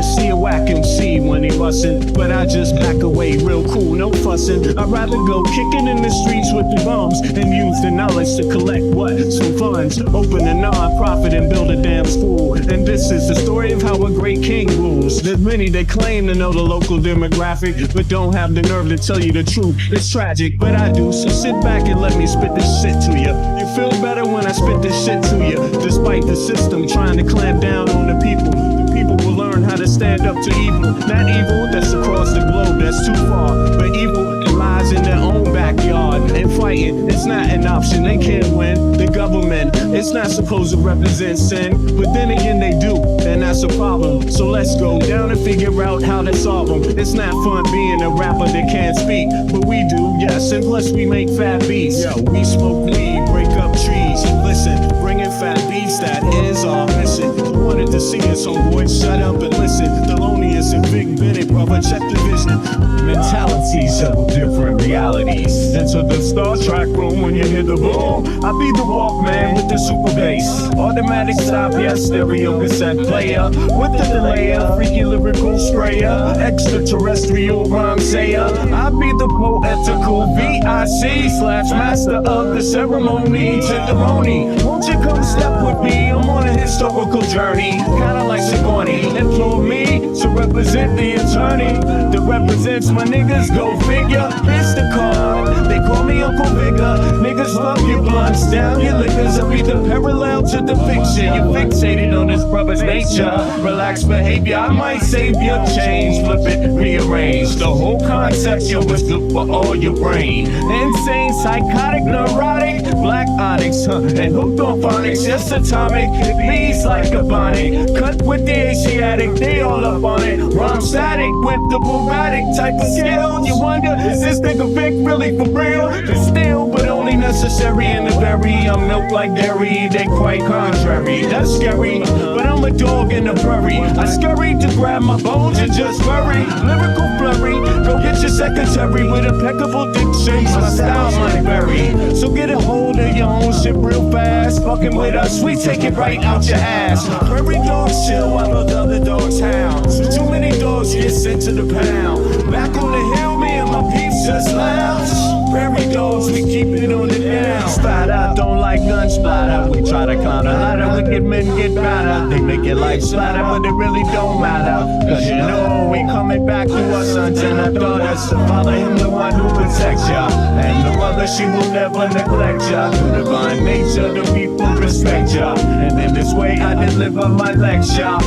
wanna see a whack MC when he bustin', but I just back away real cool, no fussin'. I'd rather go kicking in the streets with the bums and use the knowledge to collect what? Some funds. Open a non-profit and build a damn school. And this is the story of how a great king rules. There's many that claim to know the local demographic, but don't have the nerve to tell you the truth. It's tragic, but I do, so sit back and let me spit this shit to you. You feel better when I spit this shit to you. Despite the system trying to clamp down on the people, the people will learn how to stand up to evil. Not evil that's across the globe, that's too far, but evil that lies in their own backyard. And fighting, it's not an option, they can't win. The government, it's not supposed to represent sin, but then again they do, and that's a problem. So let's go down and figure out how to solve them. It's not fun being a rapper that can't speak, but we do, yes, and plus we make fat beats. Yo, we smoke weed, break up trees. Listen, bringing fat beats, that is our mission. You wanted to see us, homeboy, shut up and listen. Thelonious and Big Bennett, brother, check the vision. Mentalities of different realities. Enter the Star Trek room when you hear the boom. I be the Walkman with the super bass. Automatic stop, yes, stereo cassette player. With the delayer, freaky lyrical sprayer. Extraterrestrial rhyme sayer. I be the poetical VIC/master of the ceremony. Tenderoni, won't you come step with me? I'm on a historical journey. Kinda like Sigourney. Implore me to represent the attorney that represents my niggas, go figure. It's the card, they call me Uncle Bigger. Niggas love your blunts, down your liquors. I be the parallel to the fiction. You're fixated on this brother's nature. Relaxed behavior, I might save your change. Flip it, rearrange the whole concept. You was good for all your brain. Insane, psychotic, neurotic, black onyx, and hooked on phonics. Just atomic, beats like a bonnet. Cut with the Asiatic, they all up on it. Rhyme static with the Bugatti type of skill. You wonder, is this nigga Vic really for real? It's still, but only necessary in the berry. I'm milk like dairy, they quite contrary. That's scary, but I'm a dog in the prairie. I scurry to grab my bones and just bury. Lyrical flurry, go get your secretary with impeccable diction. My style might vary, so get a hold of your own shit real fast. Fucking with us, we take it right out your ass. Prairie dogs chill while the other dogs howl. Too many dogs get sent to the pound. Back on the hill, me and my peeps just lounge. Prairie dogs, we keep it on the down. Splatter, don't like gun splatter. We try to climb the ladder, wicked men get better. They make it like splatter, but it really don't matter. Cause you know we coming back to our sons and our daughters. Father, him the one who protects ya, and the mother, she will never neglect ya. Through divine nature, the people respect ya, and in this way I deliver my lecture.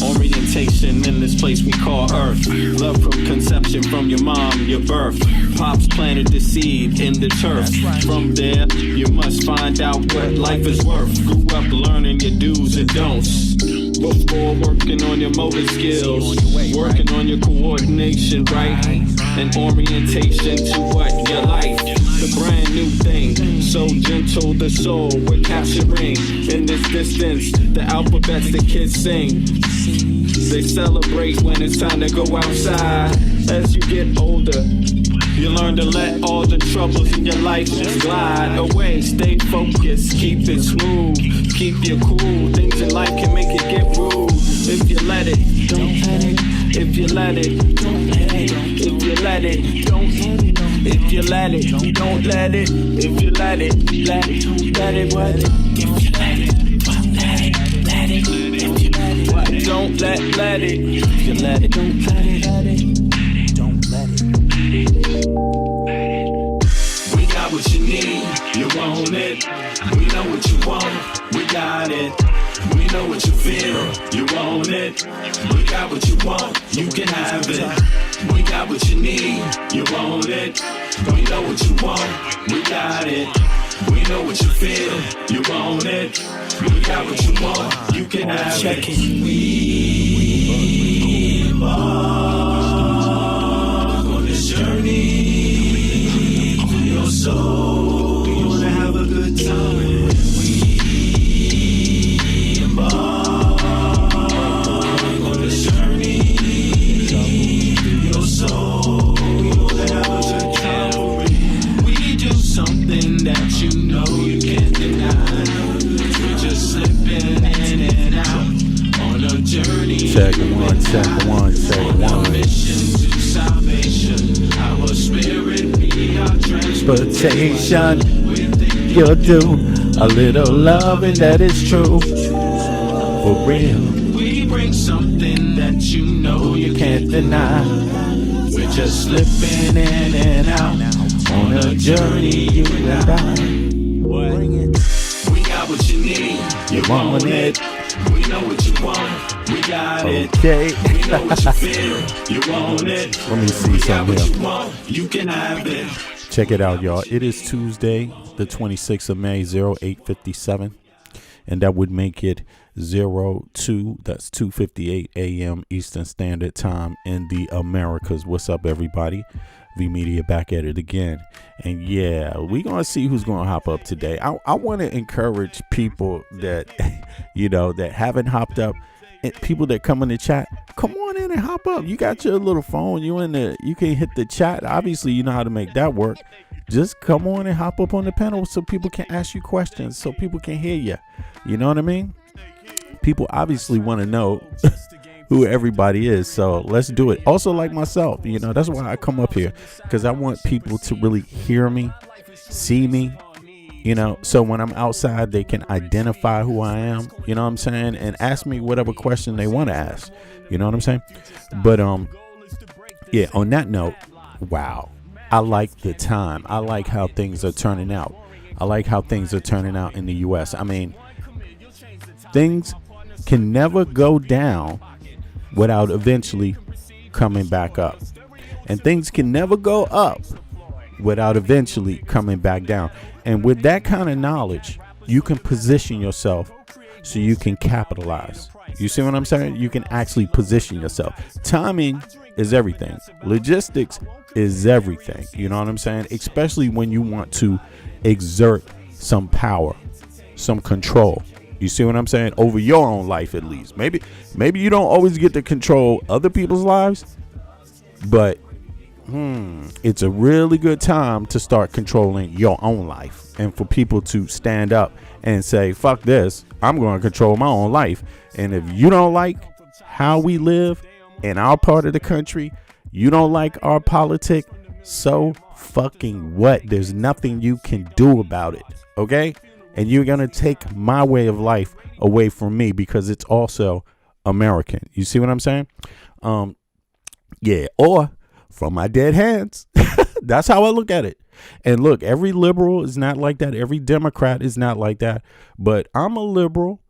Orientation in this place we call Earth. Love from conception from your mom, your birth. Pops planted the seed in the turf. From there, you must find out what life is worth. Grew up learning your do's and don'ts. before working on your motor skills, working on your coordination, right? And orientation to what you like. The brand new thing, so gentle the soul we're capturing. In this distance, the alphabets the kids sing. They celebrate when it's time to go outside. As you get older, you learn to let all the troubles in your life just glide away. Stay focused, keep it smooth, keep you cool. Things in life can make it get rude. If you let it, don't let it. If you let it, don't let it. If you let it, don't let it. If you let it, don't let it. If you let it, let it, let it, what? If you let it, don't let it, let it. If you let it, what? Don't let it. If you let it, don't let it, let it. Don't let it. We got what you need, you want it. We know what you want, we got it. We know what you feel, you want it. We got what you want, you can have it. We got what you need, you want it. We know what you want, we got it. We know what you feel, you want it. We got what you want, you can have it. We embark on this journey through your soul. We wanna have a good time. We embark on this journey through your soul. We wanna have a good time. We do something that you know you can't deny. We're just slipping in and out on a journey. Second one. Mission to salvation. Our spirit be our Transportation. You'll do a little loving that is true. For real. We bring something that you know you can't deny. We're just slipping in and out on a journey, you and I. We got what you need, you want it. We know what you want, we got it. Okay. We know what you feel, you want it. Let me see something here. here. You want, you can have it. Check it out, y'all. It is Tuesday, the 26th of May, 0857. And that would make it 02. That's 2:58 a.m. Eastern Standard Time in the Americas. What's up, everybody? V Media back at it again. And yeah, we're going to see who's going to hop up today. I want to encourage people that, that haven't hopped up. And people that come in the chat, come on in and hop up. You got your little phone. You can hit the chat. Obviously, you know how to make that work. Just come on and hop up on the panel so people can ask you questions, so people can hear you. You know what I mean? People obviously want to know who everybody is. So let's do it. Also, like myself, that's why I come up here, because I want people to really hear me, see me, so when I'm outside, they can identify who I am, you know what I'm saying? And ask me whatever question they want to ask, you know what I'm saying? But, yeah, on that note, wow, I like the time. I like how things are turning out. I like how things are turning out in the U.S. I mean, things can never go down without eventually coming back up. And things can never go up without eventually coming back down. And with that kind of knowledge, you can position yourself so you can capitalize. You see what I'm saying? You can actually position yourself. Timing is everything. Logistics is everything. You know what I'm saying? Especially when you want to exert some power, some control. You see what I'm saying? Over your own life, at least. Maybe you don't always get to control other people's lives, but it's a really good time to start controlling your own life, and for people to stand up and say, fuck this, I'm going to control my own life. And if you don't like how we live in our part of the country, you don't like our politic, so fucking what? There's nothing you can do about it. Okay? And you're going to take my way of life away from me because it's also American. You see what I'm saying? Yeah. Or from my dead hands. That's how I look at it. And look, every liberal is not like that. Every Democrat is not like that. But I'm a liberal.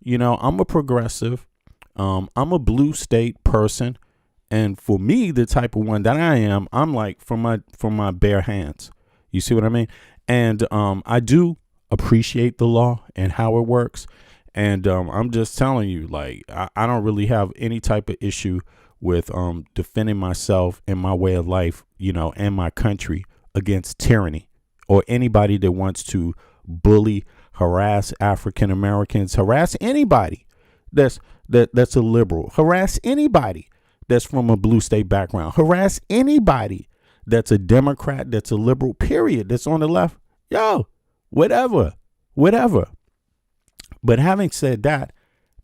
I'm a progressive. I'm a blue state person. And for me, the type of one that I am, I'm like from my bare hands. You see what I mean? And I do appreciate the law and how it works. And I'm just telling you, like, I don't really have any type of issue with defending myself and my way of life, and my country against tyranny or anybody that wants to bully, harass African Americans, harass anybody that's a liberal, harass anybody that's from a blue state background, harass anybody that's a Democrat, that's a liberal, period, that's on the left. Yo, whatever. But having said that,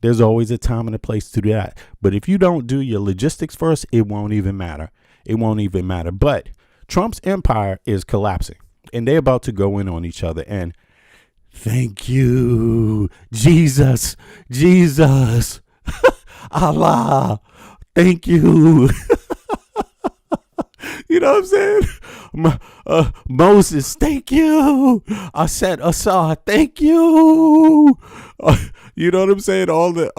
there's always a time and a place to do that. But if you don't do your logistics first, it won't even matter. But Trump's empire is collapsing, and they're about to go in on each other. And thank you, Jesus, Allah, thank you. You know what I'm saying? Moses, thank you. I said, Asa, thank you. You know what I'm saying? Look,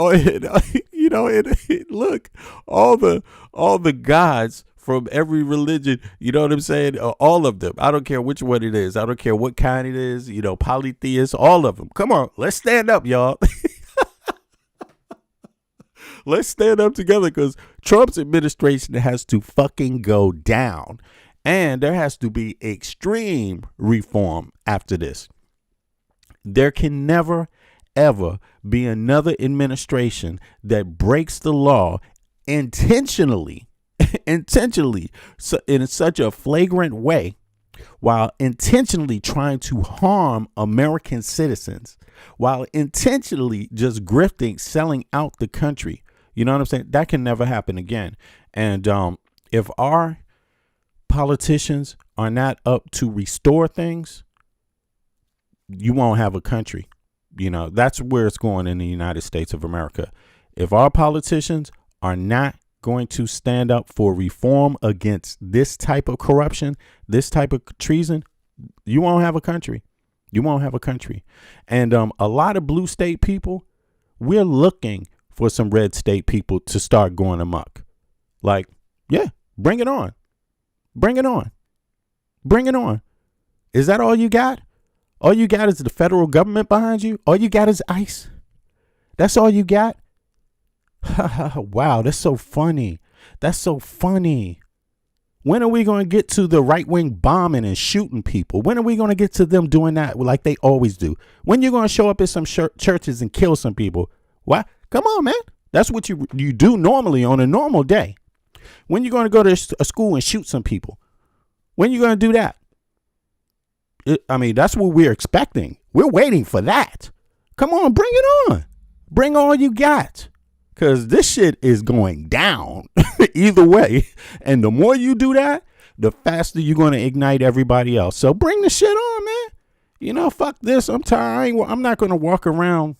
all the gods from every religion, you know what I'm saying? All of them. I don't care which one it is. I don't care what kind it is, polytheists, all of them. Come on, let's stand up, y'all. Let's stand up together, because Trump's administration has to fucking go down. And there has to be extreme reform after this. There can never, ever be another administration that breaks the law intentionally, so in such a flagrant way, while intentionally trying to harm American citizens, while intentionally just grifting, selling out the country. You know what I'm saying? That can never happen again. And if our politicians are not up to restore things, you won't have a country. That's where it's going in the United States of America. If our politicians are not going to stand up for reform against this type of corruption, this type of treason, you won't have a country. And a lot of blue state people, we're looking for some red state people to start going amok. Like, yeah, bring it on. Is that all you got? All you got is the federal government behind you? All you got is ICE? That's all you got? Wow, that's so funny. When are we going to get to the right wing bombing and shooting people? When are we going to get to them doing that like they always do? When you going to show up at some churches and kill some people? What? Come on, man. That's what you do normally on a normal day. When you going to go to a school and shoot some people? When you going to do that? That's what we're expecting. We're waiting for that. Come on, bring it on. Bring all you got. Because this shit is going down either way. And the more you do that, the faster you're going to ignite everybody else. So bring the shit on, man. Fuck this. I'm tired. I'm not going to walk around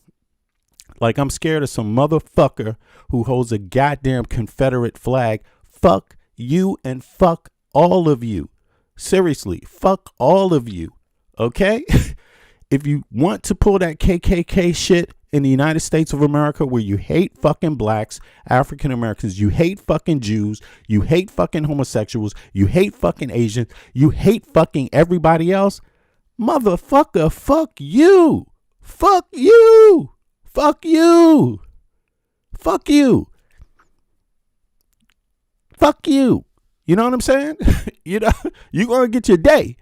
like I'm scared of some motherfucker who holds a goddamn Confederate flag. Fuck you and fuck all of you. Seriously, fuck all of you. Okay? If you want to pull that KKK shit in the United States of America, where you hate fucking blacks, African Americans, you hate fucking Jews, you hate fucking homosexuals, you hate fucking Asians, you hate fucking everybody else, motherfucker, fuck you. Fuck you. Fuck you. Fuck you. Fuck you. You know what I'm saying? You're going to get your day.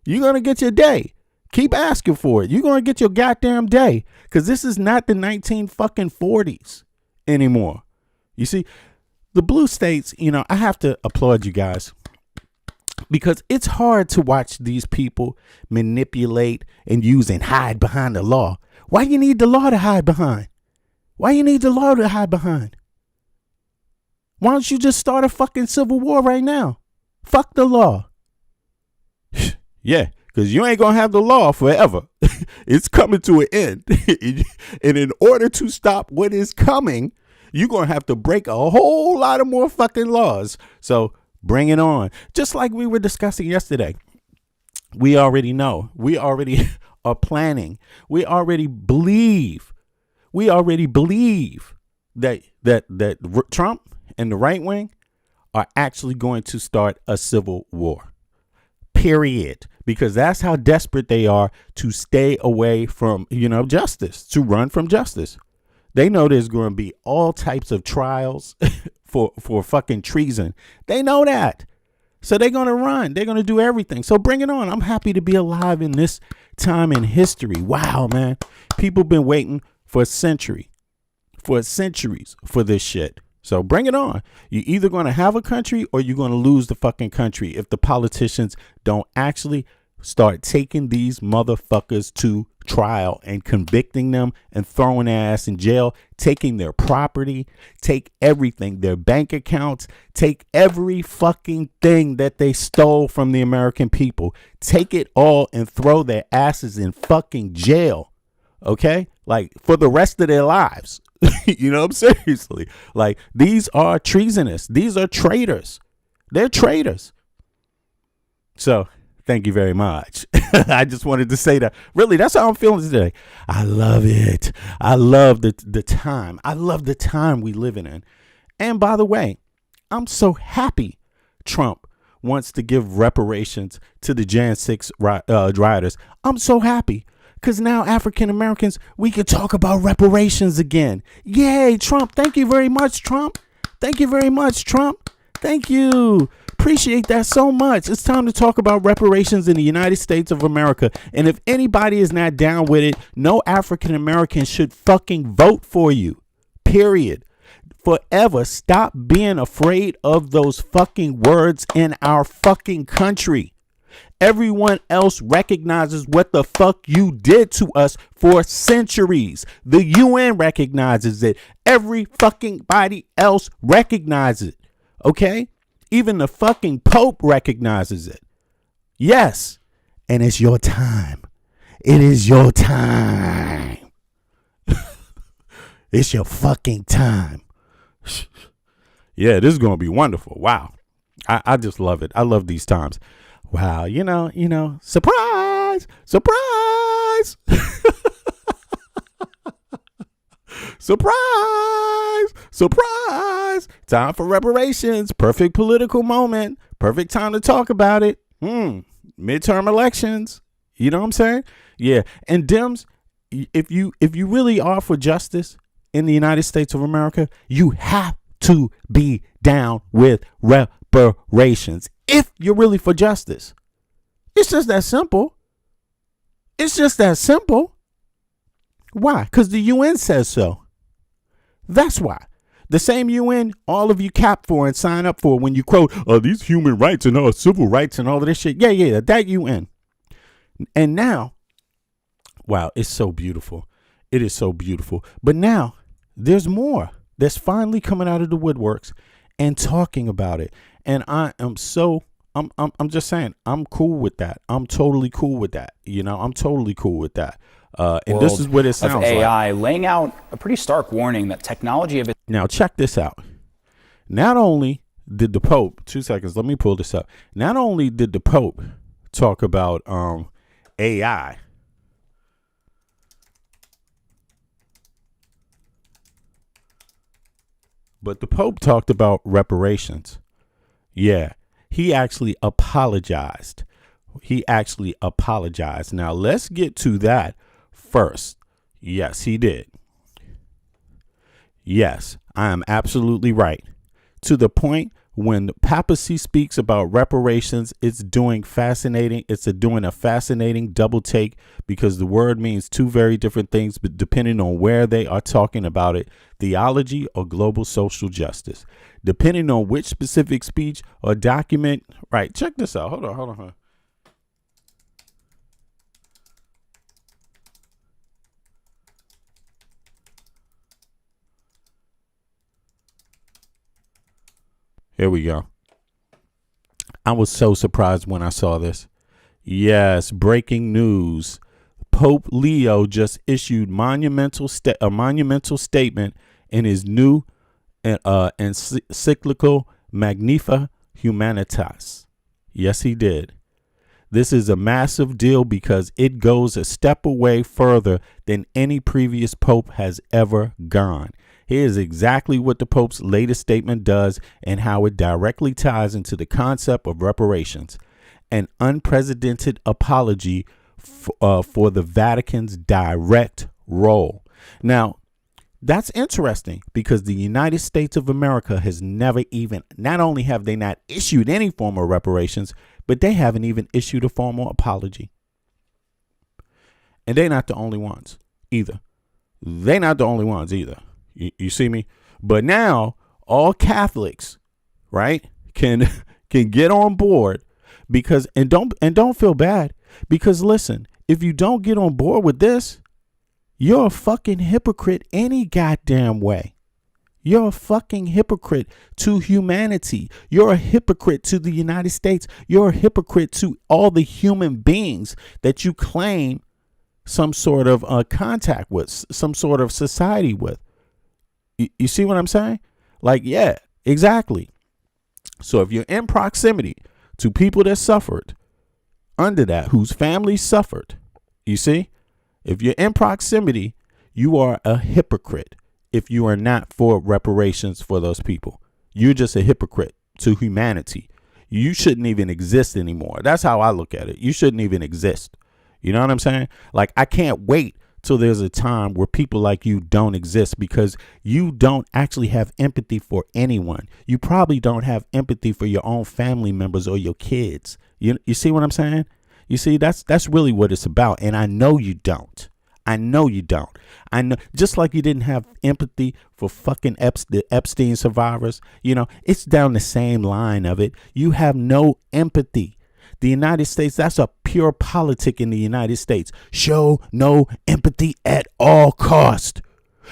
You're going to get your day. Keep asking for it. You're going to get your goddamn day, because this is not the 1940s anymore. You see, the blue states, I have to applaud you guys, because it's hard to watch these people manipulate and use and hide behind the law. Why you need the law to hide behind? Why don't you just start a fucking civil war right now? Fuck the law. Yeah, because you ain't going to have the law forever. It's coming to an end. And in order to stop what is coming, you're going to have to break a whole lot of more fucking laws. So bring it on. Just like we were discussing yesterday. We already know. We already are planning. We already believe that Trump and the right wing are actually going to start a civil war. period. Because that's how desperate they are to stay away from, justice, to run from justice. They know there's going to be all types of trials for fucking treason. They know that. So they're going to run. They're going to do everything. So bring it on. I'm happy to be alive in this time in history. Wow, man. People been waiting for centuries for this shit. So bring it on. You're either going to have a country or you're going to lose the fucking country if the politicians don't actually start taking these motherfuckers to trial and convicting them and throwing their ass in jail, taking their property, take everything, their bank accounts, take every fucking thing that they stole from the American people, take it all and throw their asses in fucking jail. Okay? Like for the rest of their lives. Seriously. Like these are treasonous. These are traitors. They're traitors. So thank you very much. I just wanted to say that. Really, that's how I'm feeling today. I love it. I love the time. I love the time we live in. And by the way, I'm so happy Trump wants to give reparations to the Jan 6 rioters. I'm so happy. Because now African Americans, we can talk about reparations again. Yay, Trump. Thank you very much, Trump. Thank you very much, Trump. Thank you. Appreciate that so much. It's time to talk about reparations in the United States of America. And if anybody is not down with it, no African American should fucking vote for you. Period. Forever. Stop being afraid of those fucking words in our fucking country. Everyone else recognizes what the fuck you did to us for centuries. The UN recognizes it. Every fucking body else recognizes it. Okay? Even the fucking Pope recognizes it. Yes. And it's your time. It is your time. It's your fucking time. Yeah, this is going to be wonderful. Wow. I just love it. I love these times. Wow, surprise, surprise, surprise, surprise. Time for reparations. Perfect political moment. Perfect time to talk about it. Midterm elections. You know what I'm saying? Yeah. And Dems, if you really are for justice in the United States of America, you have to be down with reparations. If you're really for justice. It's just that simple. It's just that simple. Why? Because the UN says so. That's why. The same UN all of you cap for and sign up for when you quote, these human rights and all civil rights and all of this shit. Yeah, that UN. And now, wow, it's so beautiful. It is so beautiful. But now there's more that's finally coming out of the woodworks and talking about it. And I'm just saying, I'm cool with that. I'm totally cool with that. I'm totally cool with that. And this is what it sounds like. AI laying out a pretty stark warning that technology of it. Now, check this out. Not only did the Pope, 2 seconds, let me pull this up. Not only did the Pope talk about AI, but the Pope talked about reparations. Yeah, he actually apologized. Now, let's get to that first. Yes, he did. Yes, I am absolutely right. To the point when the papacy speaks about reparations, it's doing a fascinating double take, because the word means two very different things, but depending on where they are talking about it, theology or global social justice, depending on which specific speech or document. Right. Check this out. Hold on. Here we go. I was so surprised when I saw this. Yes, breaking news. Pope Leo just issued a monumental statement in his new encyclical Magnificat Humanitas. Yes, he did. This is a massive deal because it goes a step away further than any previous pope has ever gone. Here's exactly what the Pope's latest statement does and how it directly ties into the concept of reparations. an unprecedented apology for the Vatican's direct role. Now, that's interesting because the United States of America has never even, not only have they not issued any form of reparations, but they haven't even issued a formal apology. And they're not the only ones either. They're not the only ones either. You see me? But now all Catholics, right, can get on board because and don't feel bad, because listen, if you don't get on board with this, you're a fucking hypocrite any goddamn way. You're a fucking hypocrite to humanity. You're a hypocrite to the United States. You're a hypocrite to all the human beings that you claim some sort of contact with, some sort of society with. You see what I'm saying? Like, yeah, exactly. So if you're in proximity to people that suffered under that, whose families suffered, you see, if you're in proximity, you are a hypocrite. If you are not for reparations for those people, you're just a hypocrite to humanity. You shouldn't even exist anymore. That's how I look at it. You shouldn't even exist. You know what I'm saying? Like, I can't wait till there's a time where people like you don't exist, because you don't actually have empathy for anyone. You probably don't have empathy for your own family members or your kids. You see what I'm saying? You see, that's really what it's about. And I know you don't. I know you don't. I know, just like you didn't have empathy for fucking the Epstein survivors. You know, it's down the same line of it. You have no empathy. The United States, that's a pure politic in the United States. Show no empathy at all cost,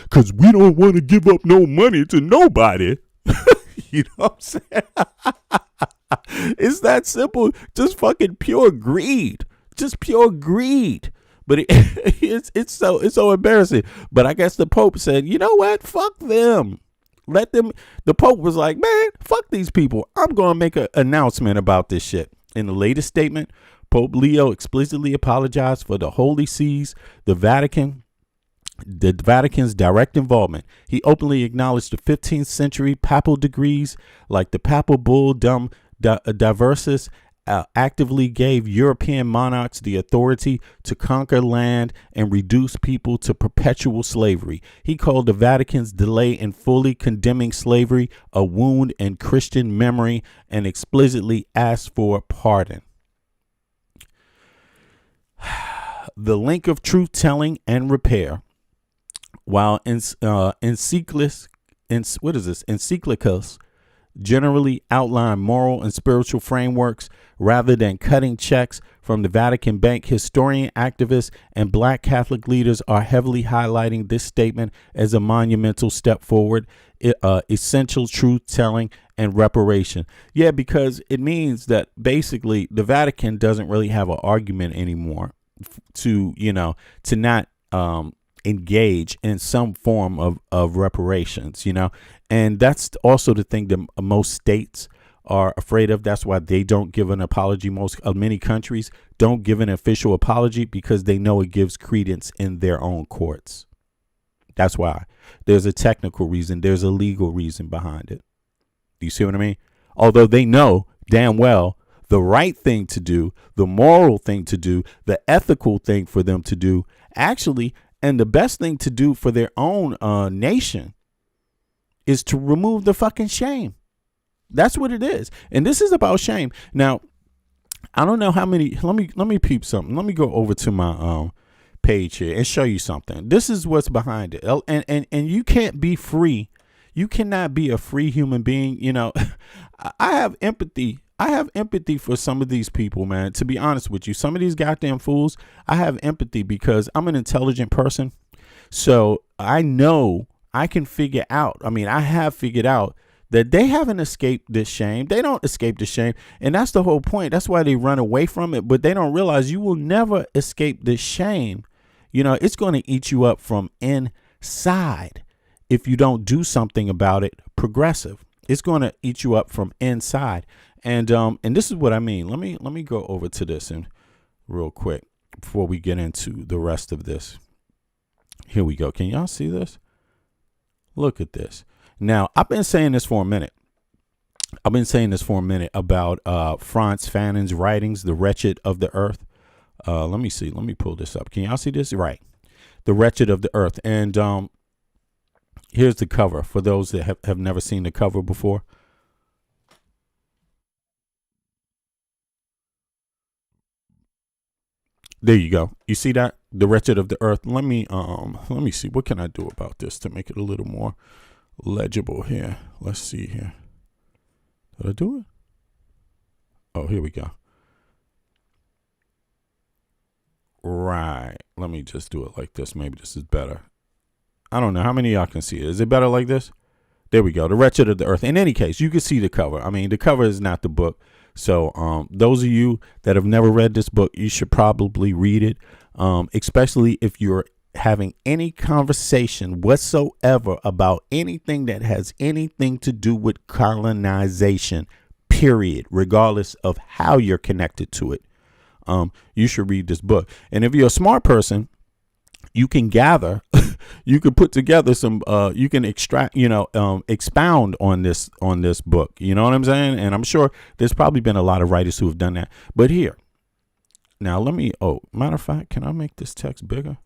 because we don't want to give up no money to nobody. You know what I'm saying? It's that simple. Just fucking pure greed. Just pure greed. But it's so embarrassing. But I guess the Pope said, you know what? Fuck them. Let them. The Pope was like, man, fuck these people. I'm going to make an announcement about this shit. In the latest statement, Pope Leo explicitly apologized for the Holy See's, the Vatican's direct involvement. He openly acknowledged the 15th century papal decrees like the Papal Bull Diversus actively gave European monarchs the authority to conquer land and reduce people to perpetual slavery. He called the Vatican's delay in fully condemning slavery a wound in Christian memory and explicitly asked for pardon. The link of truth-telling and repair. While encyclicals generally outline moral and spiritual frameworks rather than cutting checks from the Vatican Bank, historian, activists, and Black Catholic leaders are heavily highlighting this statement as a monumental step forward, essential truth-telling and reparation. Yeah, because it means that basically the Vatican doesn't really have an argument anymore to not engage in some form of reparations, and that's also the thing that most states are afraid of. That's why they don't give an apology. Many countries don't give an official apology because they know it gives credence in their own courts. That's why. There's a technical reason. There's a legal reason behind it. Do you see what I mean? Although they know damn well the right thing to do, the moral thing to do, the ethical thing for them to do, actually, and the best thing to do for their own nation is to remove the fucking shame. That's what it is. And this is about shame. Now, I don't know how many. Let me peep something. Let me go over to my page here and show you something. This is what's behind it. And you can't be free. You cannot be a free human being. I have empathy. I have empathy for some of these people, man. To be honest with you, some of these goddamn fools, I have empathy because I'm an intelligent person. So I know I can figure out. I mean, I have figured out that they haven't escaped this shame. They don't escape the shame. And that's the whole point. That's why they run away from it. But they don't realize you will never escape this shame. It's going to eat you up from inside if you don't do something about it progressive. It's going to eat you up from inside. And this is what I mean. Let me go over to this and real quick before we get into the rest of this. Here we go. Can y'all see this? Look at this. Now, I've been saying this for a minute. I've been saying this for a minute about Frantz Fanon's writings, The Wretched of the Earth. Let me see. Let me pull this up. Can y'all see this? Right. The Wretched of the Earth. And here's the cover for those that have never seen the cover before. There you go. You see that? The Wretched of the Earth. Let me see. What can I do about this to make it a little more legible here? Let's see here. Did I do it? Oh, here we go. Right. Let me just do it like this. Maybe this is better. I don't know. How many of y'all can see it? Is it better like this? There we go. The Wretched of the Earth. In any case, you can see the cover. I mean, the cover is not the book. So those of you that have never read this book, you should probably read it, especially if you're having any conversation whatsoever about anything that has anything to do with colonization, period, regardless of how you're connected to it. You should read this book. And if you're a smart person, you can gather, you can put together some, you can extract, expound on this book. You know what I'm saying? And I'm sure there's probably been a lot of writers who have done that. But here, now matter of fact, can I make this text bigger?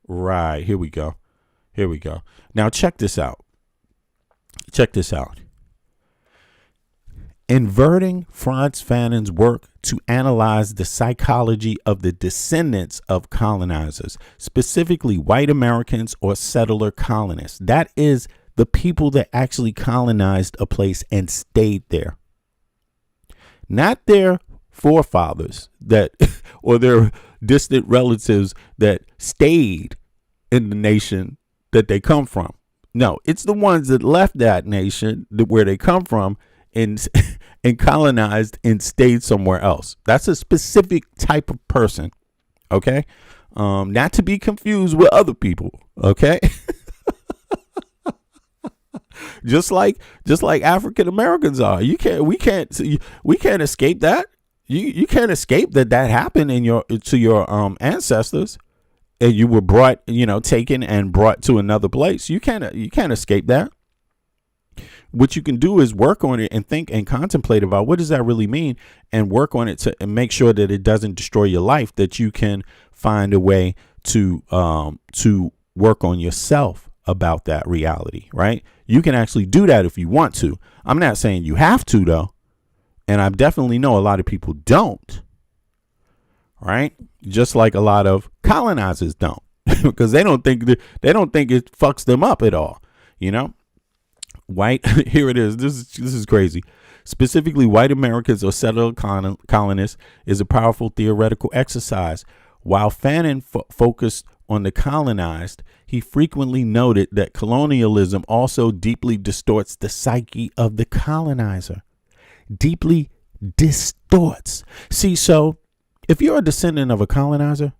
Right. Here we go. Here we go. Now check this out. Check this out. Inverting Frantz Fanon's work to analyze the psychology of the descendants of colonizers, specifically white Americans or settler colonists. That is the people that actually colonized a place and stayed there. Not their forefathers that or their distant relatives that stayed in the nation that they come from. No, it's the ones that left that nation where they come from and colonized and stayed somewhere else. That's a specific type of person. Okay. Not to be confused with other people. Okay. just like African Americans are. We can't escape that. You can't escape that happened to your ancestors, and you were brought, taken and brought to another place. You can't escape that. What you can do is work on it and think and contemplate about what does that really mean, and work on it to make sure that it doesn't destroy your life, that you can find a way to work on yourself about that reality, right? You can actually do that if you want to. I'm not saying you have to, though. And I definitely know a lot of people don't, right? Just like a lot of colonizers don't, because they don't think it fucks them up at all, White, here it is. This is crazy. Specifically, white Americans or settler colonists is a powerful theoretical exercise. While Fanon focused on the colonized, he frequently noted that colonialism also deeply distorts the psyche of the colonizer. Deeply distorts. See, so if you're a descendant of a colonizer,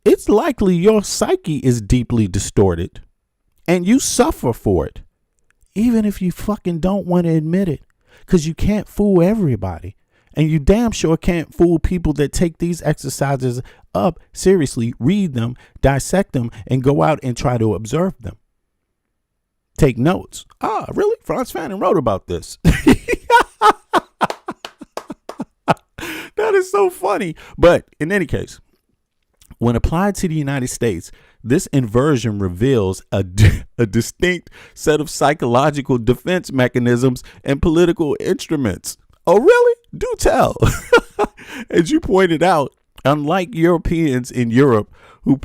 it's likely your psyche is deeply distorted. And you suffer for it, even if you fucking don't want to admit it, because you can't fool everybody. And you damn sure can't fool people that take these exercises up seriously, read them, dissect them, and go out and try to observe them. Take notes. Really? Frantz Fanon wrote about this. That is so funny. But in any case, when applied to the United States, this inversion reveals a distinct set of psychological defense mechanisms and political instruments. Oh, really? Do tell. As you pointed out, unlike Europeans in Europe who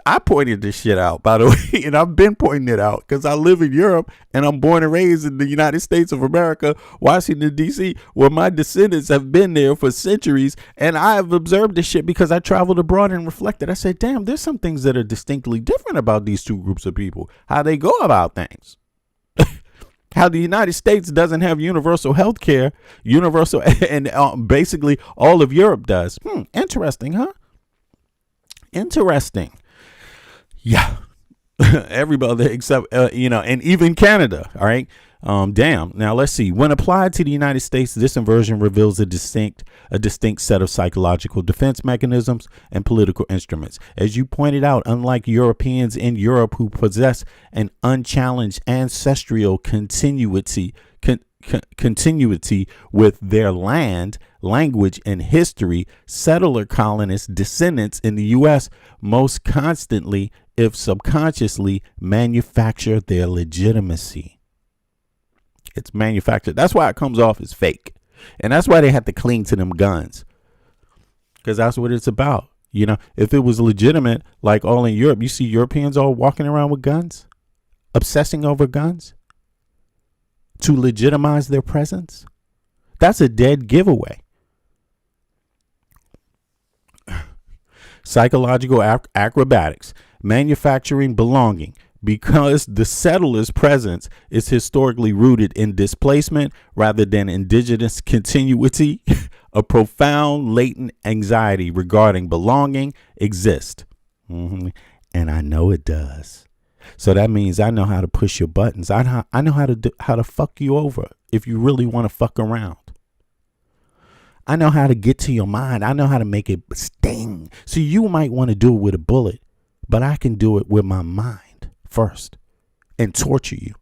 I pointed this shit out, by the way, and I've been pointing it out because I live in Europe and I'm born and raised in the United States of America, Washington, D.C., where my descendants have been there for centuries. And I have observed this shit because I traveled abroad and reflected. I said, damn, there's some things that are distinctly different about these two groups of people, how they go about things. How the United States doesn't have universal health care, and basically all of Europe does. Interesting, huh? Interesting. Yeah. Everybody except, and even Canada. All right. Damn. Now let's see. When applied to the United States, this inversion reveals a distinct set of psychological defense mechanisms and political instruments. As you pointed out, unlike Europeans in Europe who possess an unchallenged ancestral continuity with their land, language, and history, settler colonist descendants in the U.S. most constantly, if subconsciously, manufacture their legitimacy. It's manufactured. That's why it comes off as fake. And that's why they have to cling to them guns. Because that's what it's about. You know, if it was legitimate, like all in Europe, you see Europeans all walking around with guns, obsessing over guns to legitimize their presence. That's a dead giveaway. Psychological acrobatics, manufacturing belonging, because the settler's presence is historically rooted in displacement rather than indigenous continuity. A profound latent anxiety regarding belonging exists. And I know it does. So that means I know how to push your buttons. I know how to fuck you over if you really want to fuck around. I know how to get to your mind. I know how to make it sting. So you might want to do it with a bullet, but I can do it with my mind first and torture you.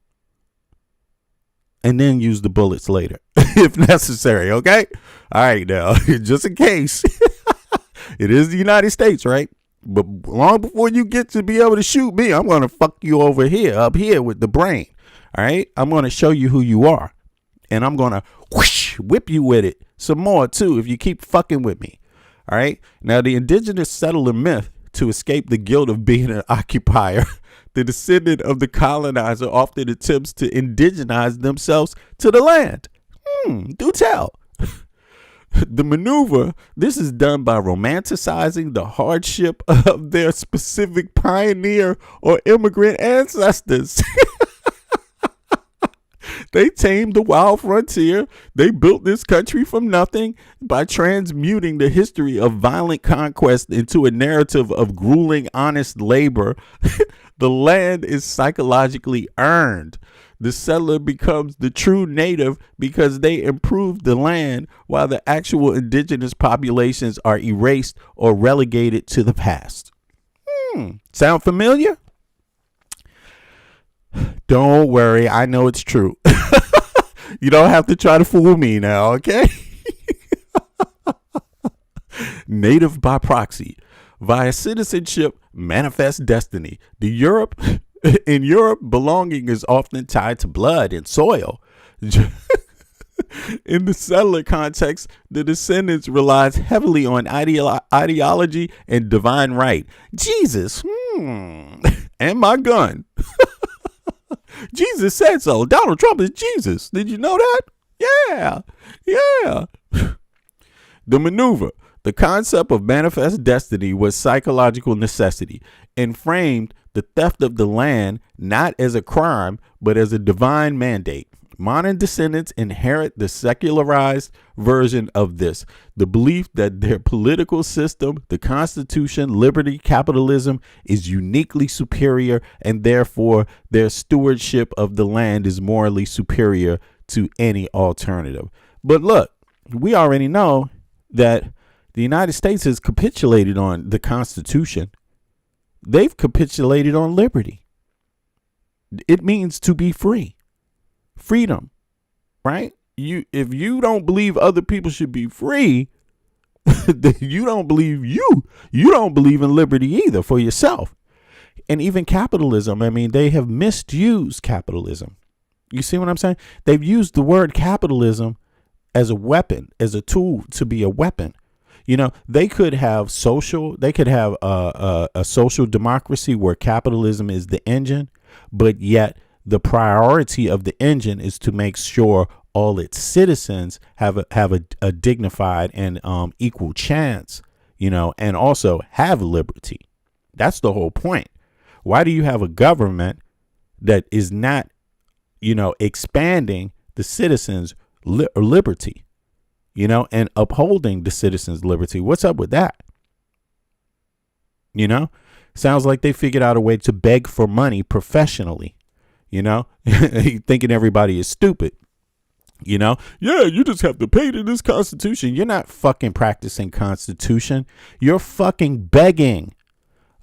And then use the bullets later if necessary. Okay. All right. Now, just in case. It is the United States, right? But long before you get to be able to shoot me, I'm going to fuck you over here, up here with the brain. All right. I'm going to show you who you are. And I'm going to whip you with it some more, too, if you keep fucking with me. All right. Now, the indigenous settler myth, to escape the guilt of being an occupier, the descendant of the colonizer often attempts to indigenize themselves to the land. Do tell. The maneuver, this is done by romanticizing the hardship of their specific pioneer or immigrant ancestors. They tamed the wild frontier. They built this country from nothing by transmuting the history of violent conquest into a narrative of grueling, honest labor. The land is psychologically earned. The settler becomes the true native because they improved the land, while the actual indigenous populations are erased or relegated to the past. Sound familiar? Don't worry, I know it's true. You don't have to try to fool me now, okay? Native by proxy. Via citizenship, manifest destiny. In Europe, belonging is often tied to blood and soil. In the settler context, the descendants relies heavily on ideology and divine right. Jesus, and my gun. Jesus said so. Donald Trump is Jesus. Did you know that? Yeah. The maneuver. The concept of manifest destiny was psychological necessity and framed the theft of the land not as a crime, but as a divine mandate. Modern descendants inherit the secularized version of this, the belief that their political system, the Constitution, liberty, capitalism is uniquely superior, and therefore their stewardship of the land is morally superior to any alternative. But look, we already know that the United States has capitulated on the Constitution. They've capitulated on liberty. It means to be free. Freedom, right? If you don't believe other people should be free, then you don't believe you don't believe in liberty either for yourself. And even capitalism, I mean, they have misused capitalism. You see what I'm saying? They've used the word capitalism as a weapon, as a tool to be a weapon. You know, they could have a social democracy where capitalism is the engine, but yet the priority of the engine is to make sure all its citizens have a dignified and equal chance, you know, and also have liberty. That's the whole point. Why do you have a government that is not, you know, expanding the citizens' liberty, you know, and upholding the citizens' liberty? What's up with that? You know, Sounds like they figured out a way to beg for money professionally, thinking everybody is stupid. Yeah, you just have to pay to this Constitution. You're not fucking practicing Constitution. You're fucking begging.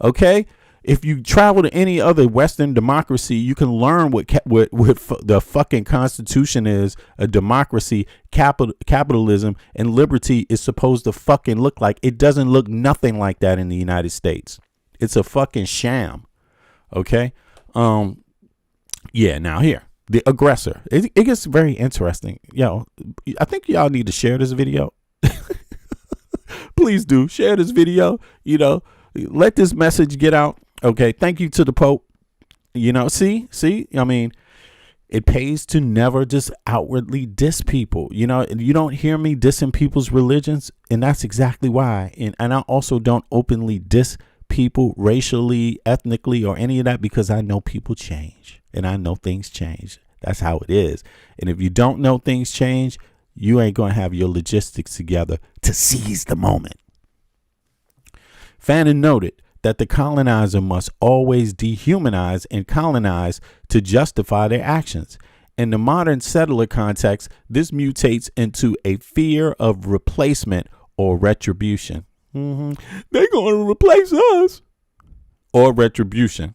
Okay? If you travel to any other Western democracy, you can learn what the fucking Constitution is, a democracy, capitalism, and liberty is supposed to fucking look like. It doesn't look nothing like that in the United States. It's a fucking sham. Okay? Yeah, now here. The aggressor. It gets very interesting. I think y'all need to share this video. Please do. Share this video. Let this message get out. Okay. Thank you to the Pope. See, I mean, it pays to never just outwardly diss people. You don't hear me dissing people's religions. And that's exactly why. And I also don't openly diss people racially, ethnically, or any of that, because I know people change. And I know things change. That's how it is. And if you don't know things change, you ain't going to have your logistics together to seize the moment. Fanon noted that the colonizer must always dehumanize and colonize to justify their actions. In the modern settler context, this mutates into a fear of replacement or retribution. They're going to replace us. Or retribution.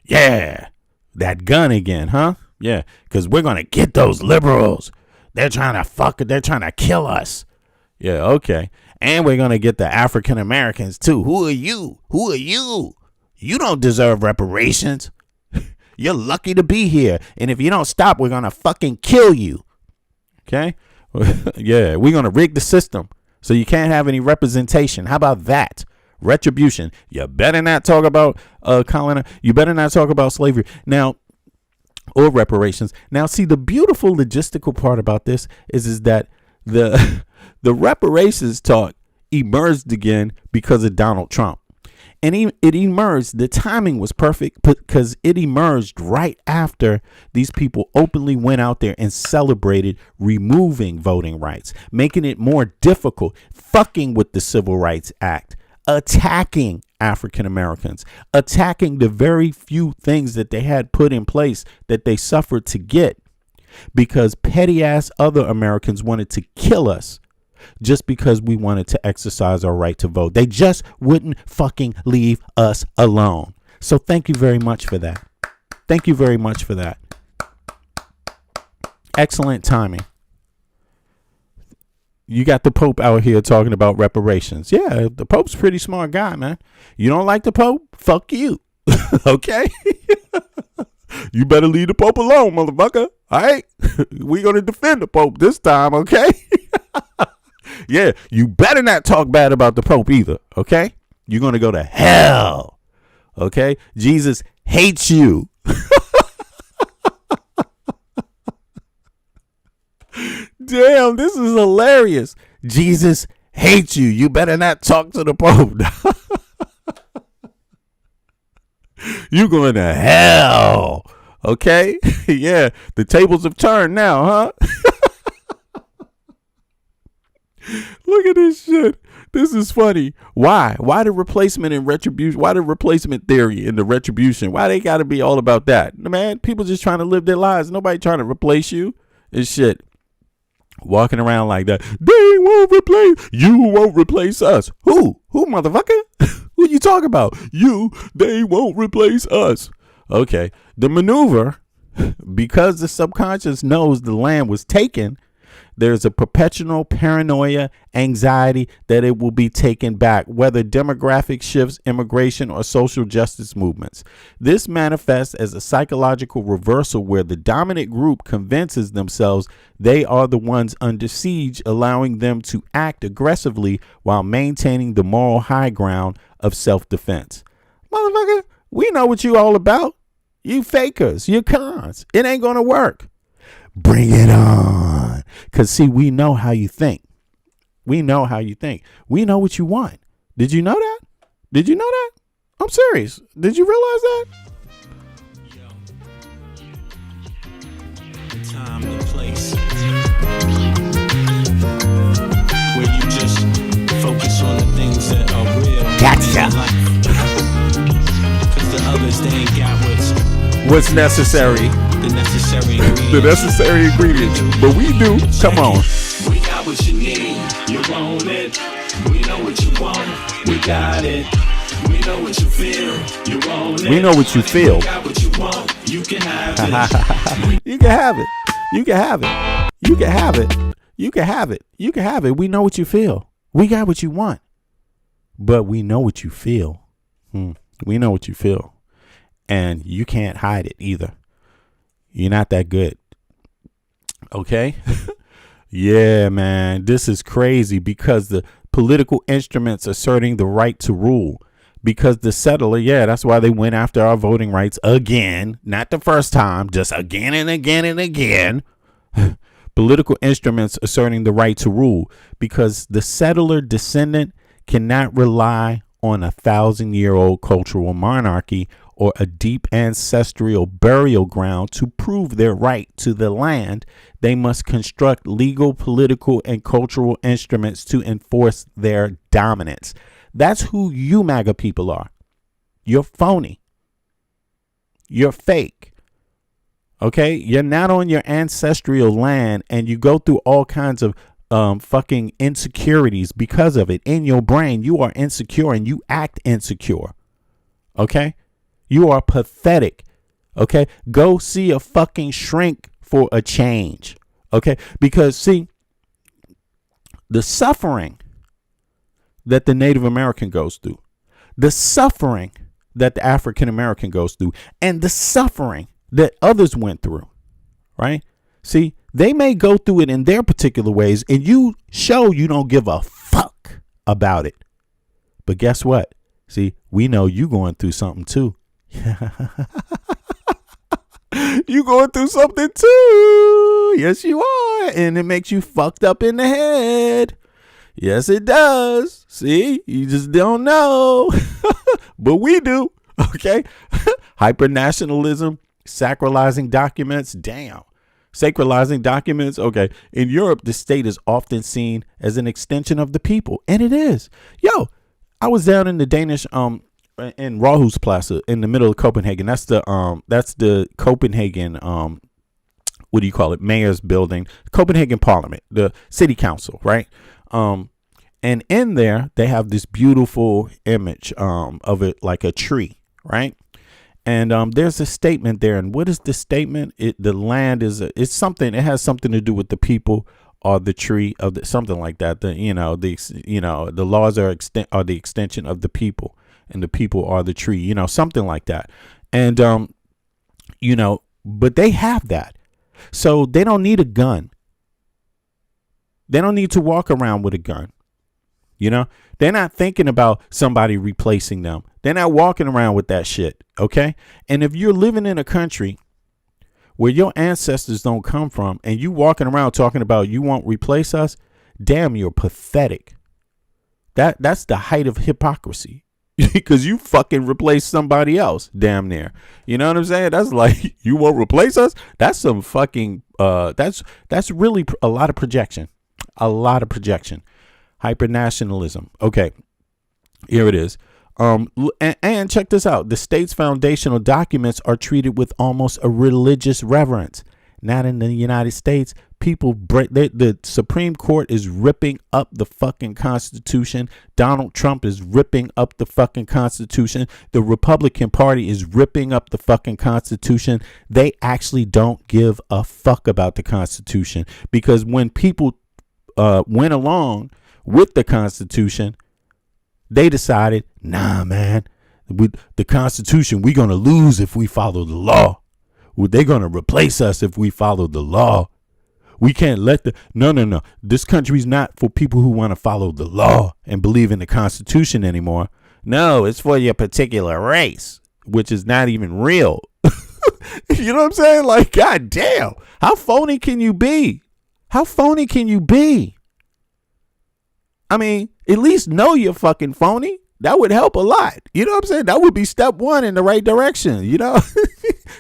Yeah. That gun again, huh? Yeah, because we're going to get those liberals. They're trying to they're trying to kill us. Yeah, okay. And we're going to get the African Americans too. Who are you? You don't deserve reparations. You're lucky to be here. And if you don't stop, we're going to fucking kill you. Okay? Yeah, we're going to rig the system so you can't have any representation. How about that? Retribution. You better not talk about you better not talk about slavery now, or reparations. Now, see, the beautiful logistical part about this is that the reparations talk emerged again because of Donald Trump, and it emerged. The timing was perfect because it emerged right after these people openly went out there and celebrated removing voting rights, making it more difficult, fucking with the Civil Rights Act, attacking African Americans, attacking the very few things that they had put in place that they suffered to get, because petty ass other Americans wanted to kill us just because we wanted to exercise our right to vote. They just wouldn't fucking leave us alone. So thank you very much for that. Thank you very much for that. Excellent timing. You got the Pope out here talking about reparations. Yeah, the Pope's a pretty smart guy, man. You don't like the Pope? Fuck you. Okay? You better leave the Pope alone, motherfucker. All right? We're going to defend the Pope this time, okay? Yeah, you better not talk bad about the Pope either, okay? You're going to go to hell, okay? Jesus hates you. Damn, this is hilarious. Jesus hates you. You better not talk to the Pope. You going to hell. Okay? Yeah, the tables have turned now, huh? Look at this shit. This is funny. Why? Why the replacement and retribution? Why the replacement theory and the retribution? Why they got to be all about that? Man, people just trying to live their lives. Nobody trying to replace you and shit. Walking around like that. They won't replace. You won't replace us. Who? Who, motherfucker? Who you talking about? You. They won't replace us. Okay. The maneuver, because the subconscious knows the land was taken, there's a perpetual paranoia, anxiety that it will be taken back, whether demographic shifts, immigration, or social justice movements. This manifests as a psychological reversal where the dominant group convinces themselves they are the ones under siege, allowing them to act aggressively while maintaining the moral high ground of self-defense. Motherfucker, we know what you all about. You fakers, you cons. It ain't gonna work. Bring it on. Because, see, we know how you think. We know how you think. We know what you want. Did you know that? Did you know that? I'm serious. Did you realize that? Time and place where you just focus on the things that are real. Gotcha. what's necessary. The necessary The ingredients. necessary ingredients. But we do. Come on. We got what you need, you want it. We know what you want, we got it. We know what you feel, you want it. We know what you feel. We got what you want, you can have it. You can have it. You can have it. You can have it. You can have it. You can have it. We know what you feel. We got what you want. But we know what you feel. We know what you feel. And you can't hide it either. You're not that good. Okay? Yeah, man. This is crazy because the political instruments asserting the right to rule. Because the settler, yeah, that's why they went after our voting rights again. Not the first time, just again and again and again. Political instruments asserting the right to rule. Because the settler descendant cannot rely on 1,000-year-old cultural monarchy or a deep ancestral burial ground to prove their right to the land. They must construct legal, political, and cultural instruments to enforce their dominance. That's who you MAGA people are. You're phony. You're fake. Okay? You're not on your ancestral land, and you go through all kinds of fucking insecurities because of it. In your brain, you are insecure and you act insecure. Okay? You are pathetic. Okay? Go see a fucking shrink for a change. Okay? Because, see, the suffering that the Native American goes through, the suffering that the African American goes through, and the suffering that others went through, right? See, they may go through it in their particular ways, and you show you don't give a fuck about it. But guess what? See, we know you going through something too. You going through something too. Yes, you are. And it makes you fucked up in the head. Yes, it does. See, you just don't know. But we do. Okay. Hypernationalism, sacralizing documents. Damn. Sacralizing documents. Okay. In Europe, the state is often seen as an extension of the people. And it is. Yo, I was down in the Danish, in Rådhusplads in the middle of Copenhagen. That's the Copenhagen, what do you call it? Mayor's building, Copenhagen Parliament, the city council, right? And in there, they have this beautiful image of it like a tree, right? And there's a statement there. And what is the statement? The land is it's something. It has something to do with the people or the tree of something like that. The laws are the extension of the people, and the people are the tree. Something like that. And but they have that, so they don't need a gun. They don't need to walk around with a gun. They're not thinking about somebody replacing them. They're not walking around with that shit. Okay. And if you're living in a country where your ancestors don't come from and you walking around talking about you won't replace us, damn, you're pathetic. That's the height of hypocrisy. Because you fucking replace somebody else damn near. You know what I'm saying? That's like, you won't replace us. That's some fucking that's really a lot of projection. A lot of projection. Hypernationalism. Okay, here it is. And check this out. The state's foundational documents are treated with almost a religious reverence. Not in the United States. People the Supreme Court is ripping up the fucking Constitution. Donald Trump is ripping up the fucking Constitution. The Republican Party is ripping up the fucking Constitution. They actually don't give a fuck about the Constitution, because when people went along with the Constitution, they decided, nah, man, with the Constitution, we're going to lose if we follow the law. They're going to replace us if we follow the law. We can't let no. This country's not for people who want to follow the law and believe in the Constitution anymore. No, it's for your particular race, which is not even real. You know what I'm saying? Like, God damn, how phony can you be? How phony can you be? I mean, at least know you're fucking phony. That would help a lot. You know what I'm saying? That would be step one in the right direction,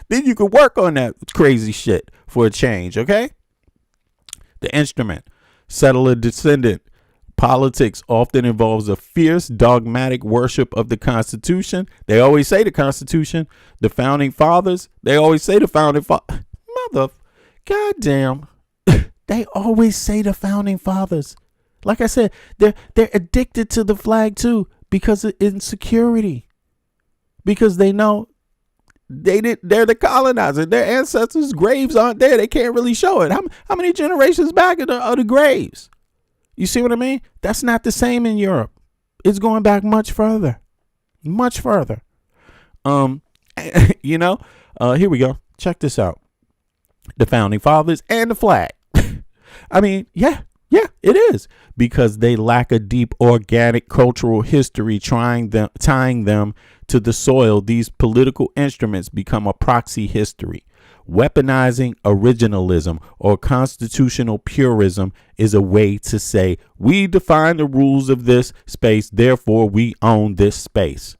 Then you could work on that crazy shit for a change, okay? The instrument, settler descendant, Politics often involves a fierce, dogmatic worship of the Constitution. They always say the Constitution. The founding fathers, they always say the founding fathers. Goddamn. They always say the founding fathers. Like I said, they're addicted to the flag too because of insecurity. Because they know they're the colonizer. Their ancestors' graves aren't there. They can't really show it. How many generations back are the graves? You see what I mean? That's not the same in Europe. It's going back much further. Much further. Here we go. Check this out. The founding fathers and the flag. I mean, yeah, it is. Because they lack a deep organic cultural history tying them to the soil. These political instruments become a proxy history. Weaponizing originalism or constitutional purism is a way to say we define the rules of this space, therefore we own this space.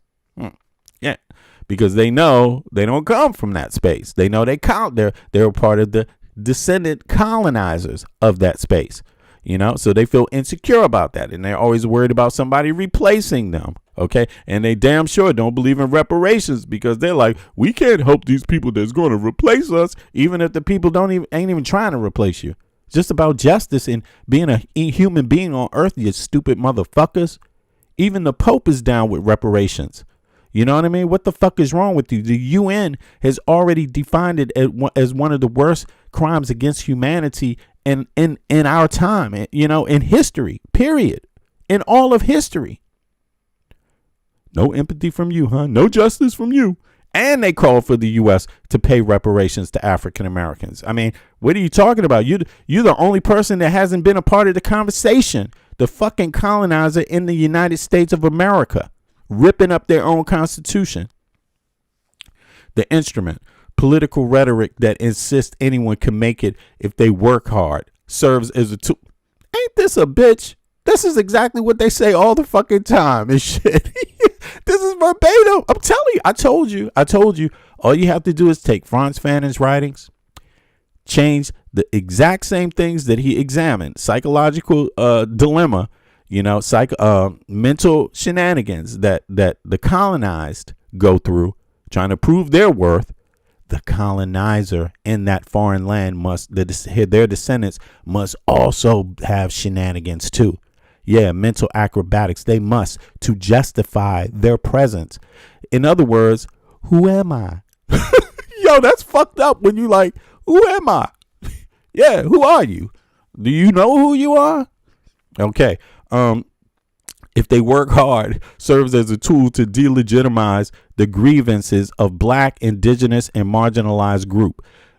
Yeah, because they know they don't come from that space. They know they're part of the descendant colonizers of that space. So they feel insecure about that, and they're always worried about somebody replacing them. Okay. And they damn sure don't believe in reparations because they're like, we can't help these people that's going to replace us, even if the people ain't even trying to replace you. It's just about justice and being a human being on earth, you stupid motherfuckers. Even the Pope is down with reparations. You know what I mean? What the fuck is wrong with you? The UN has already defined it as one of the worst crimes against humanity in our time, in history, period. In all of history. No empathy from you, huh? No justice from you. And they call for the U.S. to pay reparations to African Americans. I mean, what are you talking about? You're the only person that hasn't been a part of the conversation. The fucking colonizer in the United States of America, ripping up their own constitution. The instrument, political rhetoric that insists anyone can make it if they work hard, serves as a tool. Ain't this a bitch? This is exactly what they say all the fucking time and shit. This is verbatim. I'm telling you. I told you. All you have to do is take Franz Fanon's writings, change the exact same things that he examined, psychological dilemma, mental shenanigans that the colonized go through, trying to prove their worth. The colonizer in that foreign land their descendants must also have shenanigans too. Yeah, mental acrobatics. They must to justify their presence. In other words, who am I? Yo, that's fucked up when you like, who am I? Yeah, who are you? Do you know who you are? Okay. If they work hard, serves as a tool to delegitimize the grievances of black, indigenous, and marginalized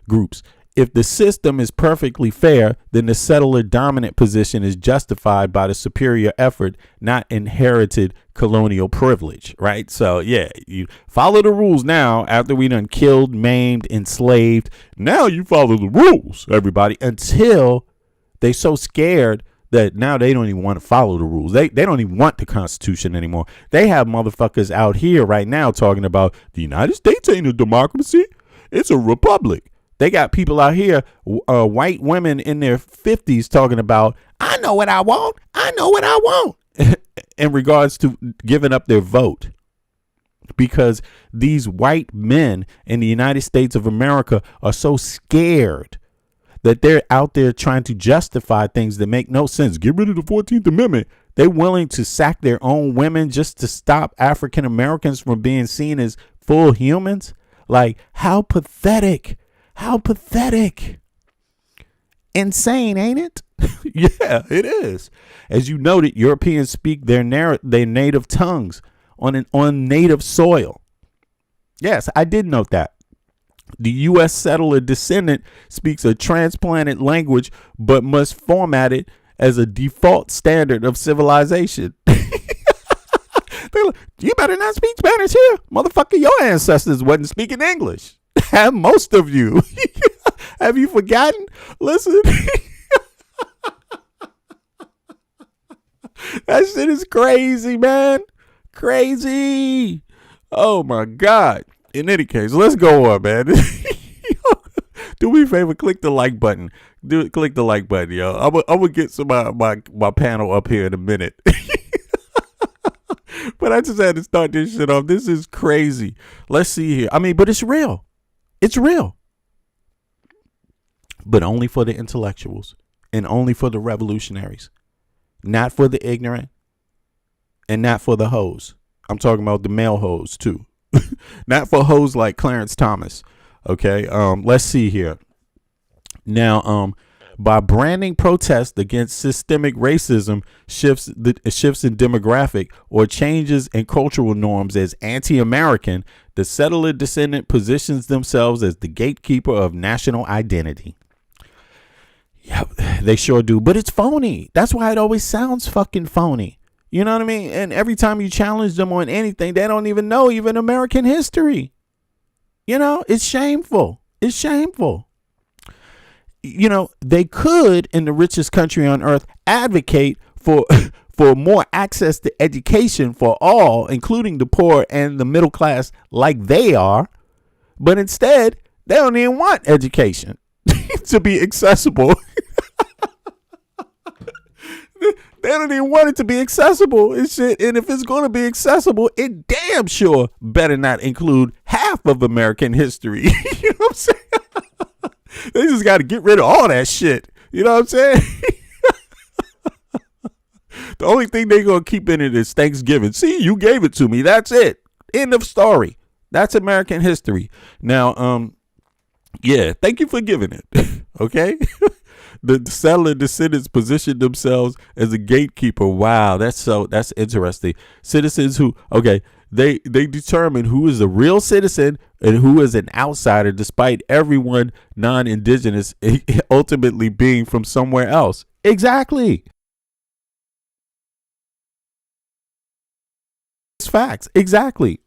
groups. If the system is perfectly fair, then the settler dominant position is justified by the superior effort, not inherited colonial privilege, right? So, yeah, you follow the rules now after we done killed, maimed, enslaved. Now you follow the rules, everybody, until they so scared that now they don't even want to follow the rules. They don't even want the Constitution anymore. They have motherfuckers out here right now talking about the United States ain't a democracy. It's a republic. They got people out here, white women in their 50s talking about, I know what I want. I know what I want in regards to giving up their vote. Because these white men in the United States of America are so scared that they're out there trying to justify things that make no sense. Get rid of the 14th Amendment. They're willing to sack their own women just to stop African Americans from being seen as full humans. Like, how pathetic. How pathetic. Insane, ain't it? Yeah, it is. As you noted, Europeans speak their native tongues on native soil. Yes, I did note that. The U.S. settler descendant speaks a transplanted language, but must format it as a default standard of civilization. You better not speak Spanish here. Motherfucker, your ancestors wasn't speaking English. Have most of you. Have you forgotten? Listen. That shit is crazy, man. Crazy. Oh, my God. In any case, let's go on, man. Do me a favor, click the like button. Click the like button, yo. I'm gonna get some my panel up here in a minute. But I just had to start this shit off. This is crazy. Let's see here. I mean, but it's real. It's real. But only for the intellectuals and only for the revolutionaries. Not for the ignorant and not for the hoes. I'm talking about the male hoes too. Not for hoes like Clarence Thomas. Okay. Let's see here. Now, by branding protests against systemic racism, shifts in demographic, or changes in cultural norms as anti-American, the settler descendant positions themselves as the gatekeeper of national identity. Yep, they sure do. But it's phony. That's why it always sounds fucking phony. You know what I mean? And every time you challenge them on anything, they don't even know even American history. You know, it's shameful. It's shameful. You know, they could, in the richest country on earth, advocate for more access to education for all, including the poor and the middle class, like they are. But instead, they don't even want education to be accessible. They don't even want it to be accessible and shit. And if it's going to be accessible, it damn sure better not include half of American history. You know what I'm saying? They just got to get rid of all that shit. You know what I'm saying? The only thing they're going to keep in it is Thanksgiving. See, you gave it to me. That's it. End of story. That's American history. Now, yeah, thank you for giving it. Okay? The settler descendants positioned themselves as a gatekeeper. Wow, that's interesting. Citizens who, okay, they determine who is a real citizen and who is an outsider, despite everyone non-indigenous ultimately being from somewhere else. Exactly. It's facts. Exactly.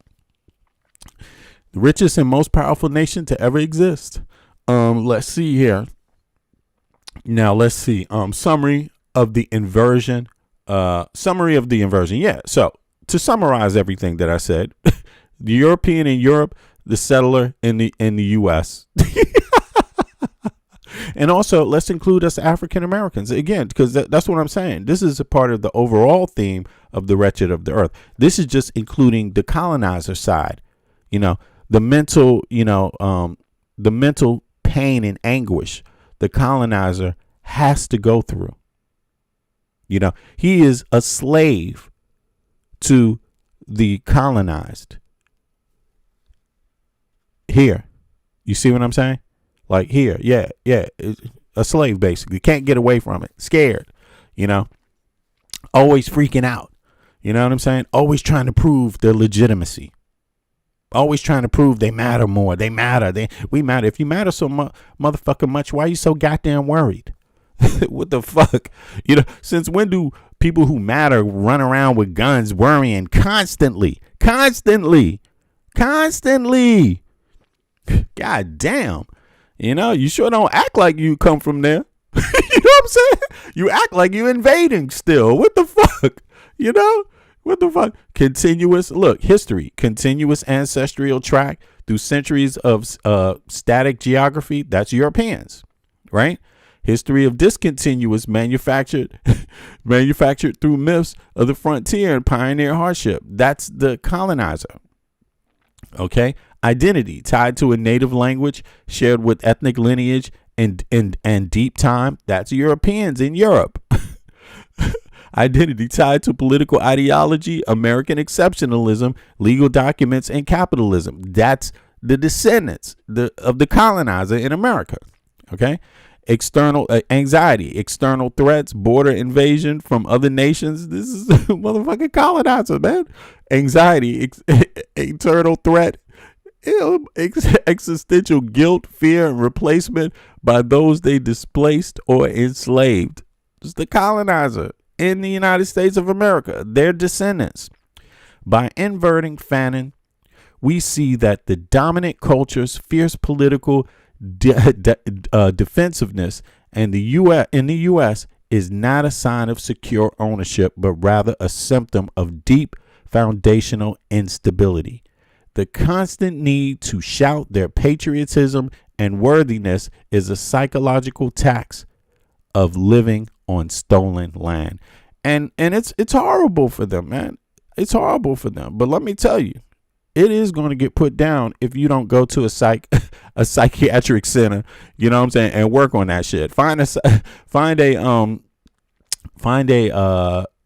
The richest and most powerful nation to ever exist. Let's see here. Now let's see. Summary of the inversion. Yeah. So to summarize everything that I said, the European in Europe, the settler in the U.S. And also let's include us African Americans again, because that's what I'm saying. This is a part of the overall theme of the wretched of the earth. This is just including the colonizer side, you know, the mental, the mental pain and anguish the colonizer has to go through. You know, he is a slave to the colonized. Here, you see what I'm saying? Like here, yeah, a slave basically. Can't get away from it. Scared, you know, always freaking out. You know what I'm saying? Always trying to prove their legitimacy. Always trying to prove they matter more. They matter. We matter. If you matter so motherfucking much, why are you so goddamn worried? What the fuck? You know, since when do people who matter run around with guns worrying constantly? God damn. You know, you sure don't act like you come from there. You know what I'm saying? You act like you invading still. What the fuck? You know? What the fuck? History, continuous ancestral track through centuries of static geography. That's Europeans, right? History of discontinuous manufactured through myths of the frontier and pioneer hardship. That's the colonizer. Okay. Identity tied to a native language shared with ethnic lineage and deep time. That's Europeans in Europe. Identity tied to political ideology, American exceptionalism, legal documents, and capitalism. That's the descendants of the colonizer in America. Okay. External anxiety, external threats, border invasion from other nations. This is motherfucking colonizer, man. Anxiety, internal threat, existential guilt, fear, and replacement by those they displaced or enslaved. It's the colonizer in the United States of America, their descendants. By inverting Fanon, we see that the dominant culture's fierce political defensiveness in the U.S. is not a sign of secure ownership, but rather a symptom of deep foundational instability. The constant need to shout their patriotism and worthiness is a psychological tax of living on stolen land. And it's horrible for them, man. It's horrible for them. But let me tell you, it is going to get put down if you don't go to a psychiatric center, you know what I'm saying, and work on that shit. Find a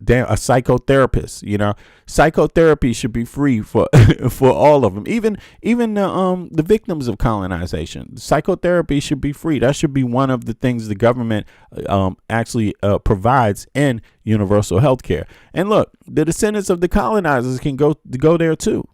psychotherapist. You know, psychotherapy should be free for for all of them, even the victims of colonization. Psychotherapy should be free. That should be one of the things the government actually provides in universal health care. And look, the descendants of the colonizers can go there too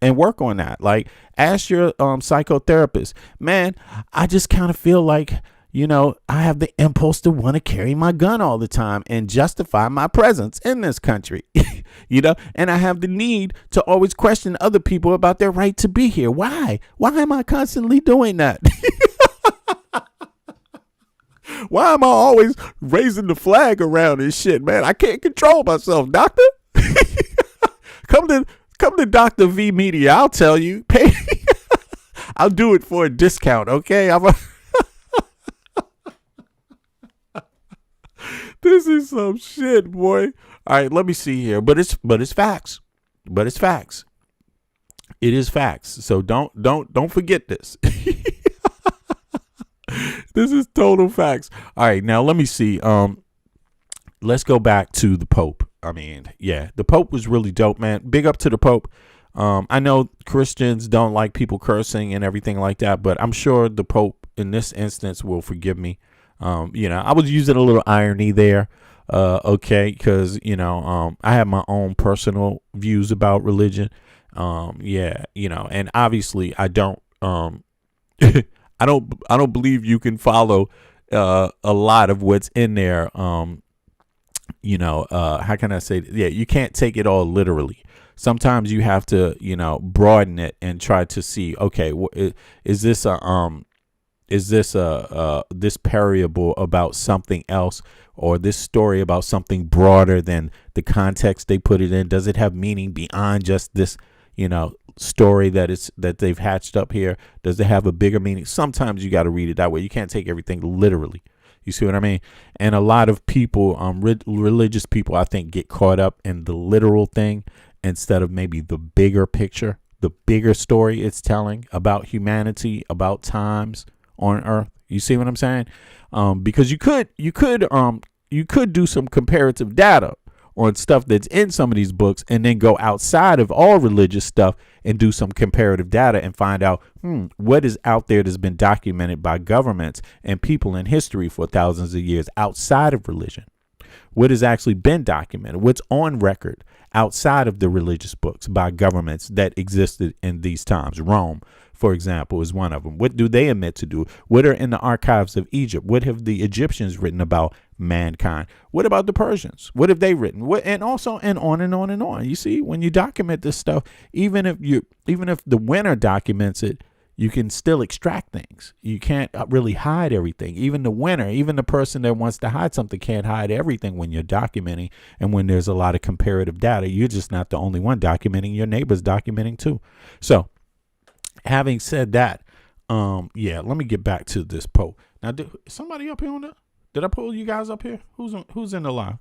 and work on that. Like, ask your psychotherapist, man, I just kind of feel like, you know, I have the impulse to want to carry my gun all the time and justify my presence in this country, you know, and I have the need to always question other people about their right to be here. Why? Why am I constantly doing that? Why am I always raising the flag around this shit, man? I can't control myself, doctor. Come to Dr. V Media. I'll tell you. Pay. I'll do it for a discount, okay? This is some shit, boy. All right, let me see here. But it's facts. But it's facts. It is facts. So don't forget this. This is total facts. All right, now let me see. Let's go back to the Pope. I mean, yeah, the Pope was really dope, man. Big up to the Pope. I know Christians don't like people cursing and everything like that, but I'm sure the Pope in this instance will forgive me. You know, I was using a little irony there. Okay, because, you know, I have my own personal views about religion. Yeah, you know, and obviously I don't I don't believe you can follow a lot of what's in there. You know, how can I say that? Yeah, you can't take it all literally. Sometimes you have to, you know, broaden it and try to see, okay, is this this parable about something else, or this story about something broader than the context they put it in? Does it have meaning beyond just this, you know, story that they've hatched up here? Does it have a bigger meaning? Sometimes you got to read it that way. You can't take everything literally. You see what I mean? And a lot of people, religious people, I think, get caught up in the literal thing instead of maybe the bigger picture, the bigger story it's telling about humanity, about times on earth. You see what I'm saying? Because you could do some comparative data on stuff that's in some of these books, and then go outside of all religious stuff and do some comparative data and find out, what is out there that's been documented by governments and people in history for thousands of years outside of religion. What has actually been documented? What's on record outside of the religious books by governments that existed in these times? Rome, for example, is one of them. What do they admit to do? What are in the archives of Egypt? What have the Egyptians written about mankind? What about the Persians? What have they written? And also, and on and on and on. You see, when you document this stuff, even if the winner documents it, you can still extract things. You can't really hide everything. Even the winner, even the person that wants to hide something can't hide everything when you're documenting. And when there's a lot of comparative data, you're just not the only one documenting. Your neighbor's documenting too. So, having said that, yeah, let me get back to this Pope. Now, somebody up here on did I pull you guys up here? Who's in the live?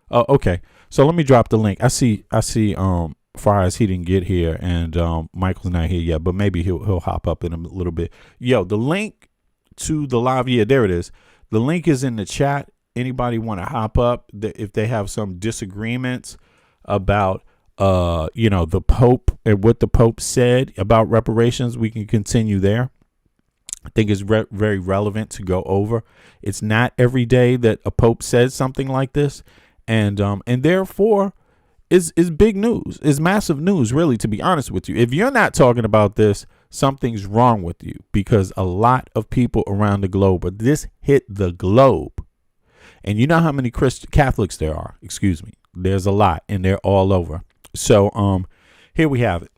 Oh, okay. So let me drop the link. I see. Fries, he didn't get here, and Michael's not here yet, but maybe he'll hop up in a little bit. Yo, the link to the live, yeah, there it is. The link is in the chat. Anybody want to hop up if they have some disagreements about the Pope and what the Pope said about reparations, we can continue there. I think it's very relevant to go over. It's not every day that a Pope says something like this, and therefore is big news. Is massive news, really, to be honest with you. If you're not talking about this, something's wrong with you, because a lot of people around the globe, but this hit the globe. And you know how many Catholics there are? Excuse me. There's a lot, and they're all over. So here we have it.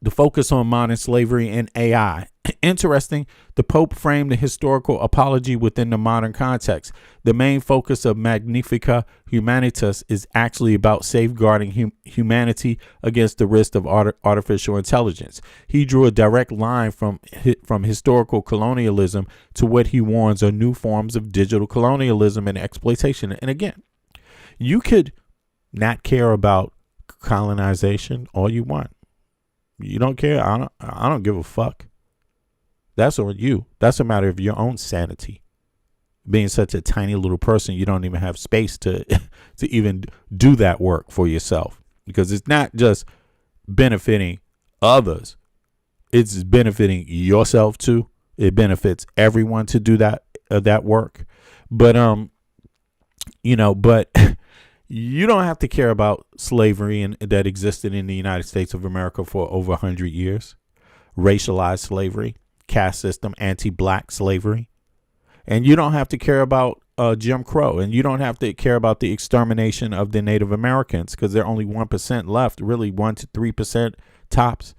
The focus on modern slavery and AI. Interesting, the Pope framed the historical apology within the modern context. The main focus of Magnifica Humanitas is actually about safeguarding humanity against the risk of artificial intelligence. He drew a direct line from historical colonialism to what he warns are new forms of digital colonialism and exploitation. And again, you could not care about colonization all you want. You don't care. I don't give a fuck. That's on you. That's a matter of your own sanity. Being such a tiny little person, you don't even have space to even do that work for yourself, because it's not just benefiting others. It's benefiting yourself too. It benefits everyone to do that work. But but you don't have to care about slavery that existed in the United States of America for over 100 years. Racialized slavery, caste system, anti-black slavery. And you don't have to care about Jim Crow. And you don't have to care about the extermination of the Native Americans, because they're only 1% left, really 1 to 3% tops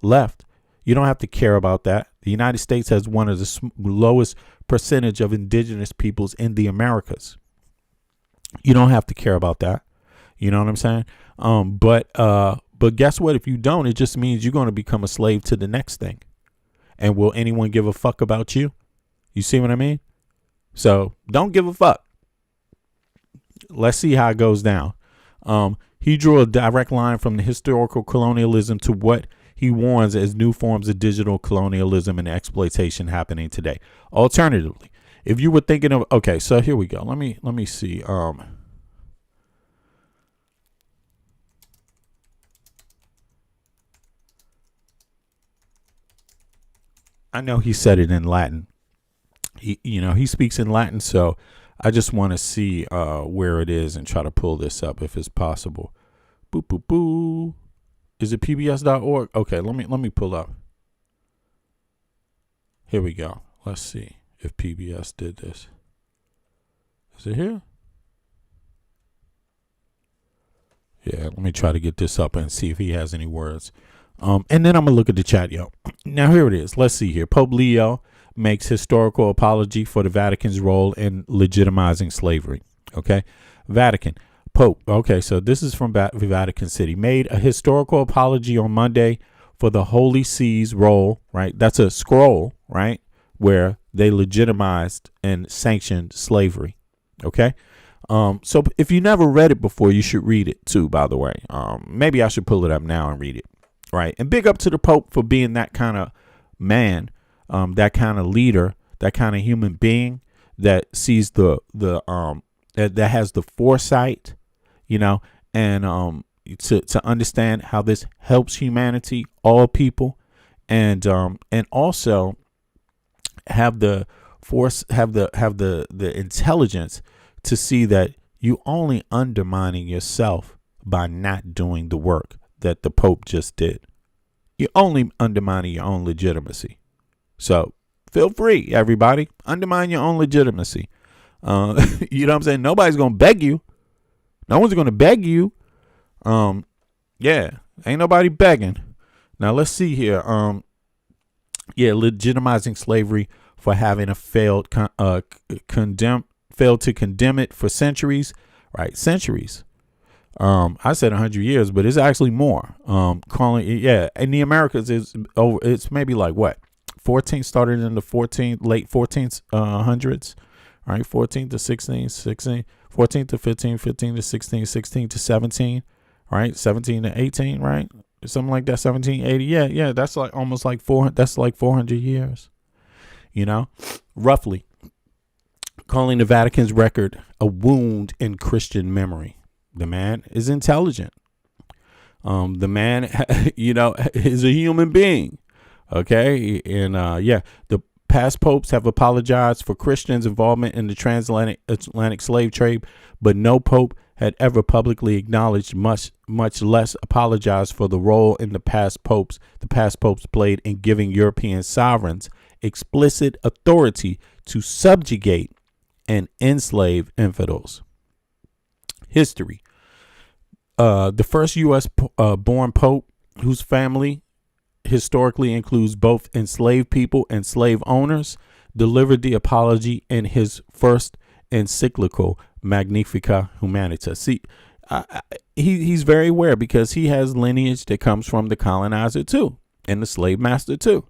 left. You don't have to care about that. The United States has one of the lowest percentage of indigenous peoples in the Americas. You don't have to care about that. You know what I'm saying? But guess what? If you don't, it just means you're going to become a slave to the next thing. And will anyone give a fuck about you? You see what I mean? So don't give a fuck. Let's see how it goes down. He drew a direct line from the historical colonialism to what he warns as new forms of digital colonialism and exploitation happening today. Alternatively, if you were thinking of, okay, so here we go. Let me see. I know he said it in Latin. He speaks in Latin, so I just want to see where it is and try to pull this up if it's possible. Boo boo boo. Is it pbs.org? Okay, let me pull up. Here we go. Let's see if PBS did this. Is it here? Yeah, let me try to get this up and see if he has any words. And then I'm going to look at the chat, yo. Now, here it is. Let's see here. Pope Leo makes historical apology for the Vatican's role in legitimizing slavery. Okay. Vatican. Pope. Okay, so this is from Vatican City. Made a historical apology on Monday for the Holy See's role, right? That's a scroll, right? Where they legitimized and sanctioned slavery. Okay. So if you never read it before, you should read it too, by the way. Maybe I should pull it up now and read it. Right. And big up to the Pope for being that kind of man, that kind of leader, that kind of human being that sees that has the foresight, and to understand how this helps humanity, all people, and also have the force, have the intelligence to see that you only undermining yourself by not doing the work that the Pope just did. You're only undermining your own legitimacy. So feel free, everybody, undermine your own legitimacy. You know what I'm saying? Nobody's going to beg you. No one's going to beg you. Yeah, ain't nobody begging. Now let's see here. Legitimizing slavery for having a failed to condemn it for centuries, right? Centuries. I said 100 years, but it's actually more. Calling it, in the Americas is over. It's maybe like what? 14 started in the late 14th hundreds, right? 14 to 16, 14 to 15, 15 to 16, 16 to 17, right? 17 to 18, right? Something like that. 1780. Yeah. That's like almost like 400. That's like 400 years. Roughly. Calling the Vatican's record a wound in Christian memory. The man is intelligent. The man, is a human being. Okay. And the past popes have apologized for Christians' involvement in the transatlantic slave trade, but no pope had ever publicly acknowledged, much less apologized for the role the past popes played in giving European sovereigns explicit authority to subjugate and enslave infidels. History. The first U.S. born pope whose family historically includes both enslaved people and slave owners, delivered the apology in his first encyclical, Magnifica Humanitas. See, he's very aware because he has lineage that comes from the colonizer too and the slave master too.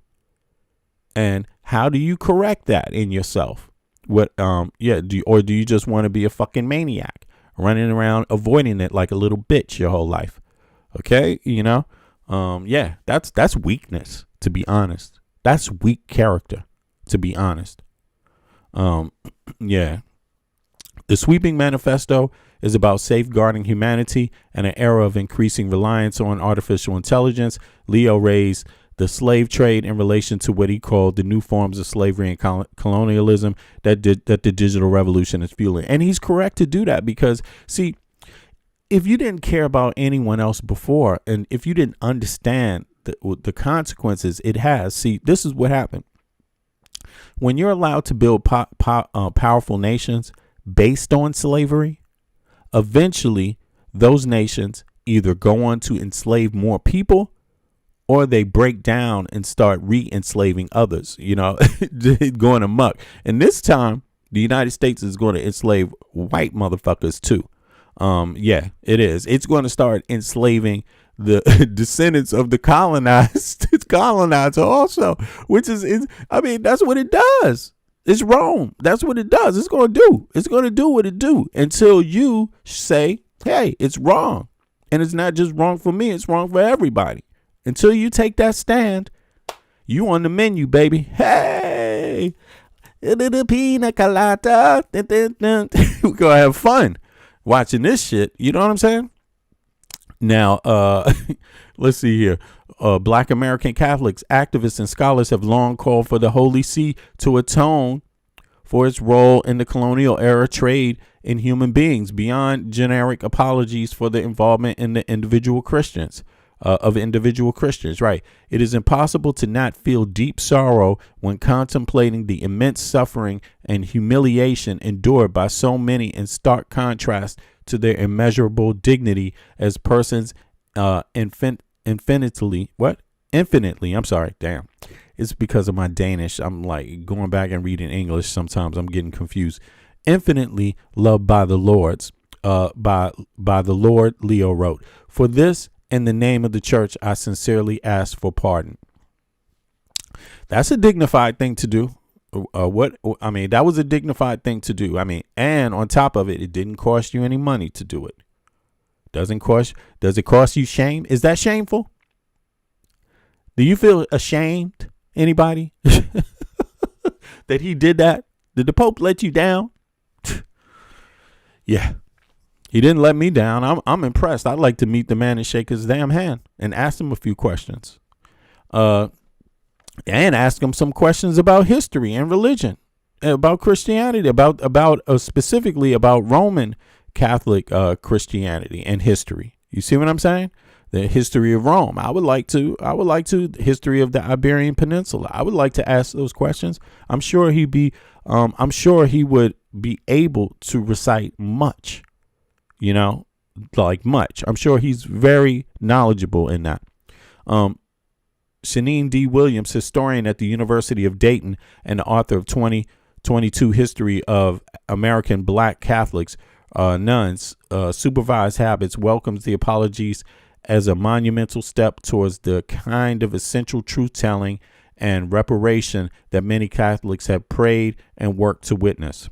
And how do you correct that in yourself? What do you just want to be a fucking maniac running around avoiding it like a little bitch your whole life? Okay, that's weakness, to be honest. That's weak character, to be honest. The sweeping manifesto is about safeguarding humanity in an era of increasing reliance on artificial intelligence. Leo raised the slave trade in relation to what he called the new forms of slavery and colonialism that the digital revolution is fueling. And he's correct to do that because, see, if you didn't care about anyone else before, and if you didn't understand the consequences it has, see, this is what happened. When you're allowed to build powerful nations based on slavery, eventually those nations either go on to enslave more people or they break down and start re-enslaving others, going amok. And this time, the United States is going to enslave white motherfuckers too. It is. It's going to start enslaving the descendants of the colonizer also, which is, that's what it does. It's Rome. That's what it does. It's going to do. It's going to do what it do until you say, hey, it's wrong. And it's not just wrong for me. It's wrong for everybody. Until you take that stand, you on the menu, baby. Hey, a little pina colada. We're going to have fun watching this shit. You know what I'm saying? Now, let's see here. Black American Catholics, activists, and scholars have long called for the Holy See to atone for its role in the colonial era trade in human beings beyond generic apologies for the involvement in the individual Christians. Right. It is impossible to not feel deep sorrow when contemplating the immense suffering and humiliation endured by so many in stark contrast to their immeasurable dignity as persons, infinitely. I'm sorry. Damn. It's because of my Danish. I'm like going back and reading English. Sometimes I'm getting confused. Infinitely loved by the Lord's, by the Lord, Leo wrote. For this, in the name of the church, I sincerely ask for pardon. That's a dignified thing to do. That was a dignified thing to do. And on top of it, it didn't cost you any money to do it. Does it cost you shame? Is that shameful? Do you feel ashamed? Anybody? That he did that? Did the Pope let you down? Yeah. He didn't let me down. I'm impressed. I'd like to meet the man and shake his damn hand and ask him a few questions. And ask him some questions about history and religion, about Christianity, about specifically about Roman Catholic Christianity and history. You see what I'm saying? The history of Rome. I would like to the history of the Iberian Peninsula. I would like to ask those questions. I'm sure he would be able to recite much. Much. I'm sure he's very knowledgeable in that. Shanine D. Williams, historian at the University of Dayton and the author of 2022 History of American Black Catholics, Nuns, Supervised Habits, welcomes the apologies as a monumental step towards the kind of essential truth-telling and reparation that many Catholics have prayed and worked to witness.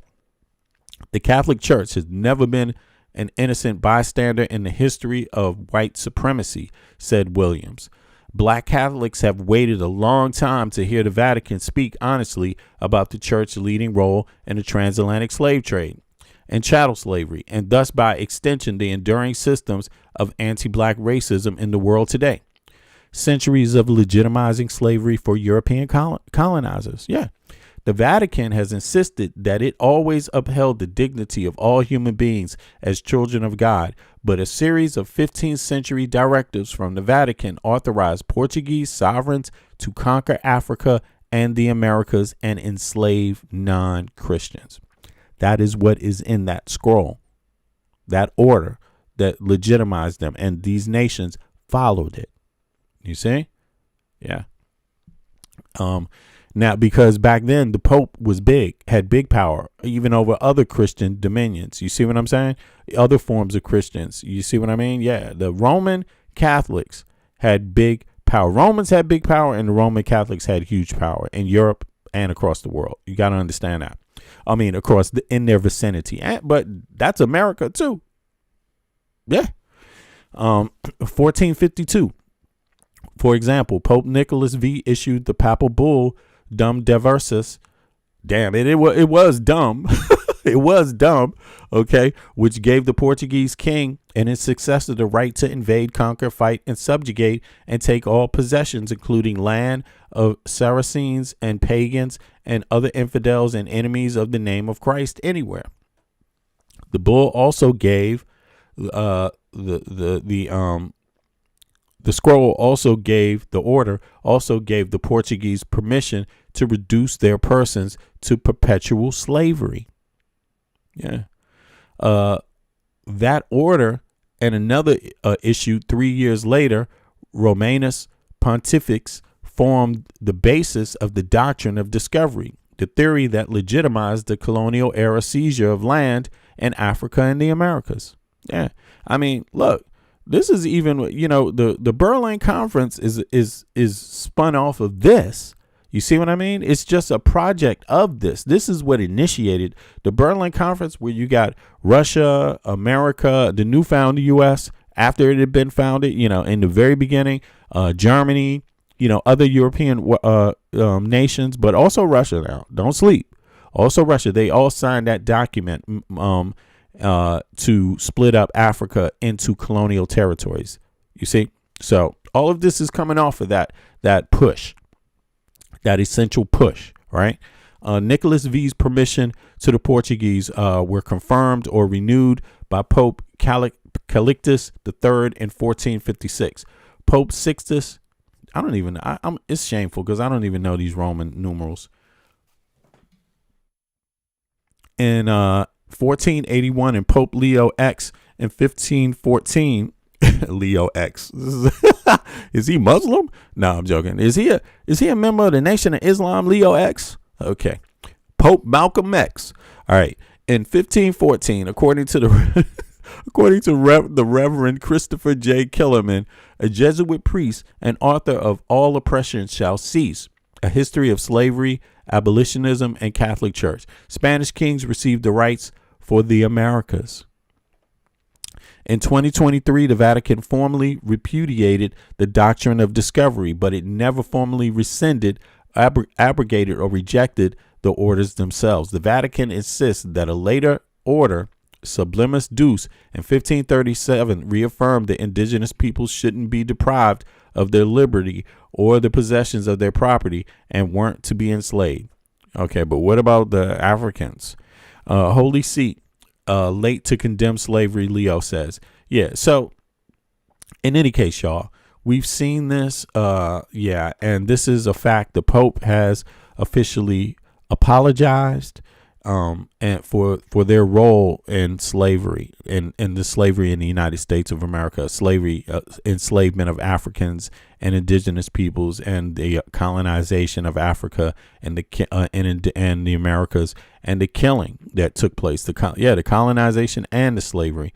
The Catholic Church has never been an innocent bystander in the history of white supremacy, said Williams. Black Catholics have waited a long time to hear the Vatican speak honestly about the church's leading role in the transatlantic slave trade and chattel slavery, and thus by extension the enduring systems of anti-black racism in the world today. Centuries of legitimizing slavery for European colonizers. Yeah. The Vatican has insisted that it always upheld the dignity of all human beings as children of God, but a series of 15th century directives from the Vatican authorized Portuguese sovereigns to conquer Africa and the Americas and enslave non-Christians. That is what is in that scroll, that order that legitimized them, and these nations followed it. You see? Yeah. Now, because back then the Pope was big, had big power, even over other Christian dominions. You see what I'm saying? Other forms of Christians. You see what I mean? Yeah. The Roman Catholics had big power. Romans had big power, and the Roman Catholics had huge power in Europe and across the world. You got to understand that. I mean, in their vicinity. But that's America too. Yeah. 1452. For example, Pope Nicholas V issued the papal bull Dum Diversus. Damn it, it was dumb. It was dumb, okay, which gave the Portuguese king and his successor the right to invade, conquer, fight, and subjugate and take all possessions, including land of Saracens and pagans and other infidels and enemies of the name of Christ anywhere. The bull also gave the scroll also gave the order also gave the Portuguese permission to reduce their persons to perpetual slavery. Yeah. That order and another issued 3 years later, Romanus Pontifex, formed the basis of the doctrine of discovery, the theory that legitimized the colonial era seizure of land in Africa and the Americas. Yeah. I mean, look, this is even, the Berlin Conference is spun off of this. You see what I mean? It's just a project of this. This is what initiated the Berlin Conference, where you got Russia, America, the newfound U.S. after it had been founded, in the very beginning, Germany, other European nations, but also Russia now. Don't sleep. Also Russia. They all signed that document to split up Africa into colonial territories. You see? So all of this is coming off of that push. That essential push, right? Nicholas V's permission to the Portuguese were confirmed or renewed by Pope Calixtus III in 1456. Pope Sixtus, it's shameful because I don't even know these Roman numerals. In 1481, and Pope Leo X in 1514. Leo X. Is he Muslim? No, I'm joking. Is he a member of the Nation of Islam, Leo X? Okay. Pope Malcolm X. All right. In 1514, according to the Reverend Christopher J. Killerman, a Jesuit priest and author of All Oppression Shall Cease, A History of Slavery, Abolitionism, and Catholic Church. Spanish kings received the rights for the Americas. In 2023, the Vatican formally repudiated the doctrine of discovery, but it never formally rescinded, abrogated, or rejected the orders themselves. The Vatican insists that a later order, Sublimis Deus, in 1537, reaffirmed that indigenous peoples shouldn't be deprived of their liberty or the possessions of their property and weren't to be enslaved. Okay, but what about the Africans? Holy See, late to condemn slavery, Leo says. Yeah, so in any case, y'all, we've seen this. And this is a fact. The Pope has officially apologized and for their role in slavery, in the slavery in the United States of America, slavery, enslavement of Africans and indigenous peoples, and the colonization of Africa and the Americas, and the killing that took place. The colonization and the slavery.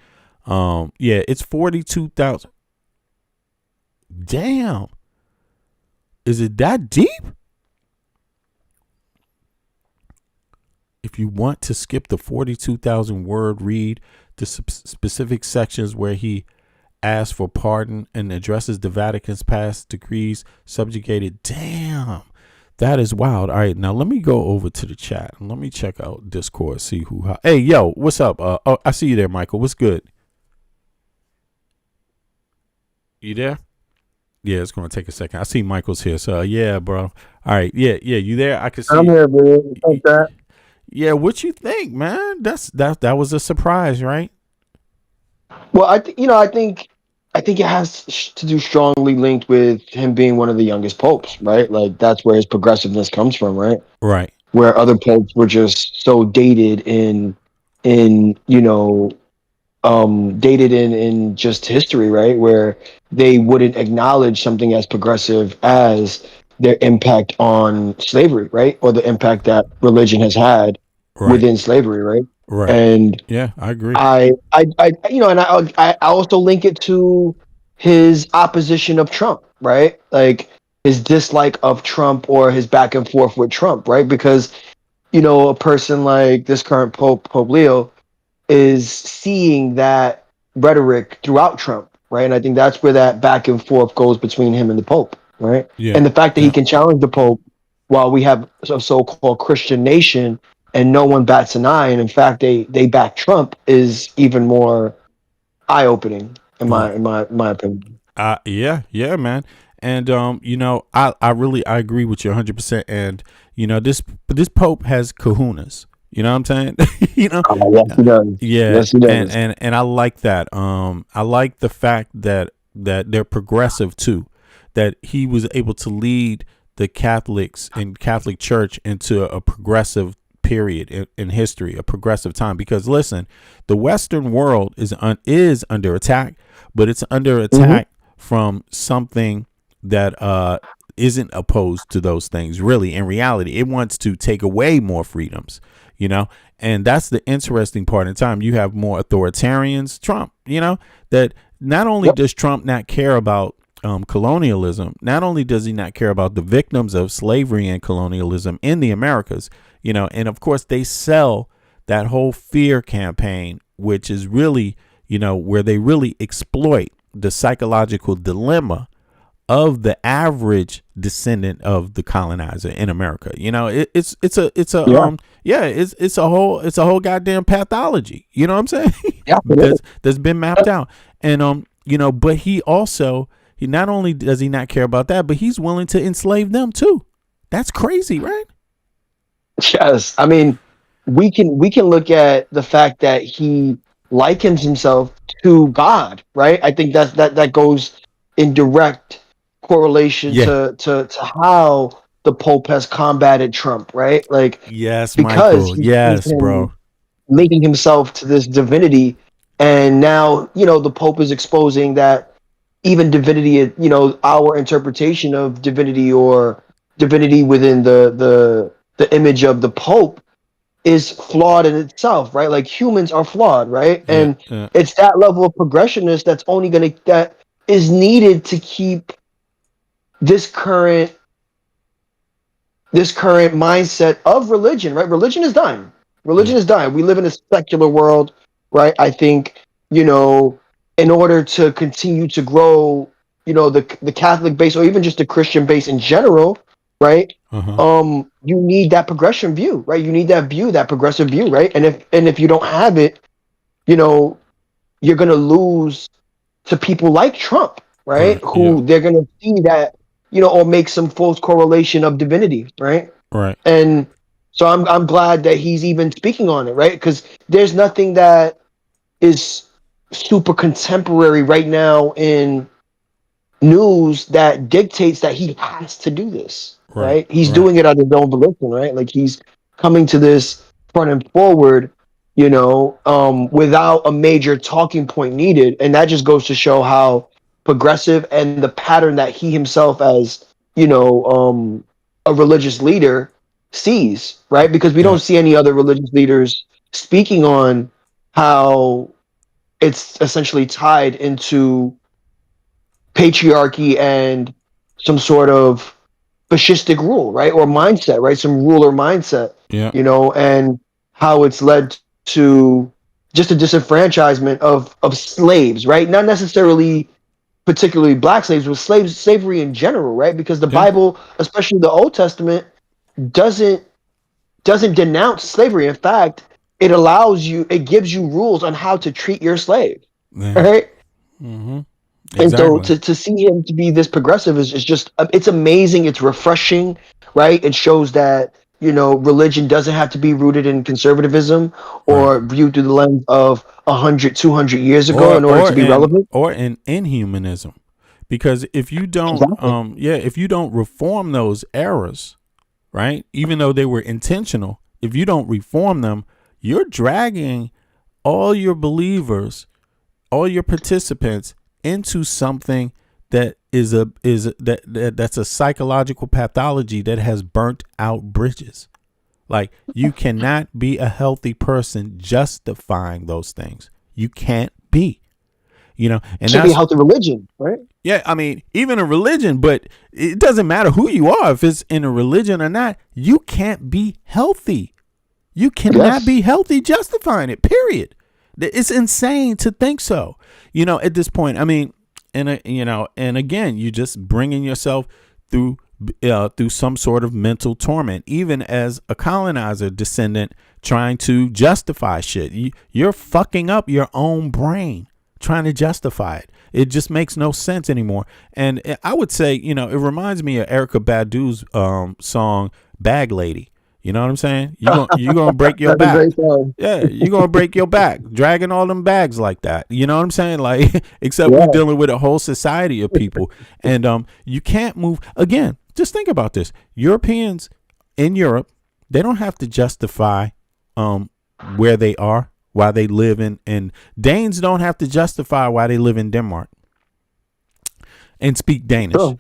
It's 42,000. Damn. Is it that deep? If you want to skip the 42,000 word read to specific sections where he asks for pardon and addresses the Vatican's past decrees subjugated. Damn, that is wild. All right, now let me go over to the chat and let me check out Discord, see who. Hey, yo, what's up? I see you there, Michael. What's good? You there? Yeah, it's going to take a second. I see Michael's here. So, yeah, bro. All right. Yeah. You there? I can see. I'm here, bro. Like that. Yeah, what you think, man? That was a surprise, right? Well, I think it has to do strongly linked with him being one of the youngest popes, right? Like that's where his progressiveness comes from, right? Right. Where other popes were just so dated in dated in just history, right? Where they wouldn't acknowledge something as progressive as their impact on slavery, right? Or the impact that religion has had Right. within slavery, right? Right. And Yeah, I agree. and I also link it to his opposition of Trump, right? Like his dislike of Trump or his back and forth with Trump, right? Because a person like this current Pope Leo is seeing that rhetoric throughout Trump, right? And I think that's where that back and forth goes between him and the Pope, right? Yeah. And the fact that he Yeah. can challenge the Pope while we have a so-called Christian nation and no one bats an eye, and in fact they back Trump is even more eye-opening in Uh, my opinion. yeah, yeah, man. And I agree with you 100%. And this Pope has kahunas. You know what I'm saying? you know, Yes, he does. yeah. Yes, he And does. and I like that. I like the fact that they're progressive too. That he was able to lead the Catholics and Catholic Church into a progressive period in history, a progressive time. Because listen, the Western world is under attack, but it's under Hmm. attack from something that isn't opposed to those things. Really, in reality, it wants to take away more freedoms. You know, and that's the interesting part in time. You have more authoritarians. Trump, that not only Yep. does Trump not care about colonialism, not only does he not care about the victims of slavery and colonialism in the Americas, and of course they sell that whole fear campaign, which is really, where they really exploit the psychological dilemma of the average descendant of the colonizer in America. Yeah. It's a whole goddamn pathology. You know what I'm saying? Yeah. It is. that's been mapped out. And but he not only does he not care about that, but he's willing to enslave them too. That's crazy, right? Yes, I mean, we can look at the fact that he likens himself to God, right? I think that goes in direct correlation Yeah. to how the Pope has combated Trump, right? Like Yes, because Michael. he sees Yes, bro. him making himself to this divinity, and now the Pope is exposing that even divinity, our interpretation of divinity or divinity within the image of the Pope is flawed in itself, right? Like humans are flawed, right? Yeah. And it's that level of progressiveness that is needed to keep this current mindset of religion, right? Religion is dying. Yeah. Religion is dying. We live in a secular world, right? I think, in order to continue to grow, the Catholic base or even just the Christian base in general, right? Uh-huh. You need that progression view, right? You need that progressive view, right? And if you don't have it, you know, you're gonna lose to people like Trump, right? Right. Yeah. Who they're gonna see that, or make some false correlation of divinity, right? Right. And so I'm glad that he's even speaking on it, right? Because there's nothing that is super contemporary right now in news that dictates that he has to do this, Right. right? He's Right. doing it out of his own volition, right? Like he's coming to this front and forward, without a major talking point needed, and that just goes to show how progressive and the pattern that he himself, as a religious leader, sees, right? Because we Yeah. don't see any other religious leaders speaking on how it's essentially tied into patriarchy and some sort of fascistic rule, right? Or mindset, right? Some ruler mindset, Yeah. and how it's led to just a disenfranchisement of slaves, right? Not necessarily particularly black slaves, but slavery in general, right? Because the Yeah. Bible, especially the Old Testament, doesn't denounce slavery. In fact, it gives you rules on how to treat your slave, Yeah. right? Mm-hmm. And so Exactly. to see him to be this progressive is just it's amazing, it's refreshing, right? It shows that religion doesn't have to be rooted in conservatism Right. or viewed through the lens of 100, 200 years ago Or in order or to be in relevant. or in inhumanism, because if you don't Exactly. if you don't reform those errors, right, even though they were intentional, if you don't reform them, you're dragging all your believers all your participants into something that that's a psychological pathology that has burnt out bridges. Like, you cannot be a healthy person justifying those things. You can't be, and should be a healthy religion, right? Yeah, I mean, even a religion, but it doesn't matter who you are, if it's in a religion or not. You can't be healthy. You cannot be healthy justifying it, period. It's insane to think so, at this point. I mean, and again, you just bringing yourself through some sort of mental torment, even as a colonizer descendant trying to justify shit. You're fucking up your own brain trying to justify it. It just makes no sense anymore. And I would say, it reminds me of Erykah Badu's song Bag Lady. You know what I'm saying? You're gonna break your back. Yeah, you're gonna break your back dragging all them bags like that. You know what I'm saying? Like, except we're dealing with a whole society of people, and you can't move. Again, just think about this. Europeans in Europe, they don't have to justify where they are, why they live in, and Danes don't have to justify why they live in Denmark and speak Danish. Sure.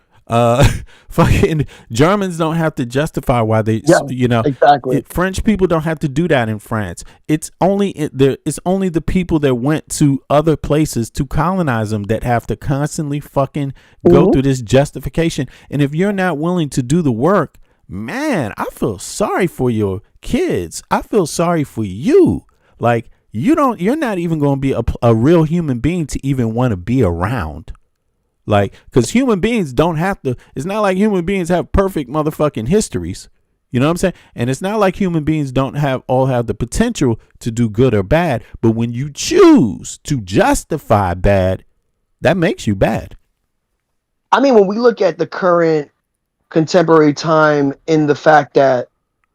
Fucking Germans don't have to justify why they, exactly. French people don't have to do that in France. It's only the people that went to other places to colonize them that have to constantly fucking go through this justification. And if you're not willing to do the work, man, I feel sorry for your kids. I feel sorry for you. Like, you're not even going to be a real human being to even want to be around. Like, because human beings don't have to, it's not like human beings have perfect motherfucking histories. You know what I'm saying? And it's not like human beings don't have the potential to do good or bad. But when you choose to justify bad, that makes you bad. I mean, when we look at the current contemporary time, in the fact that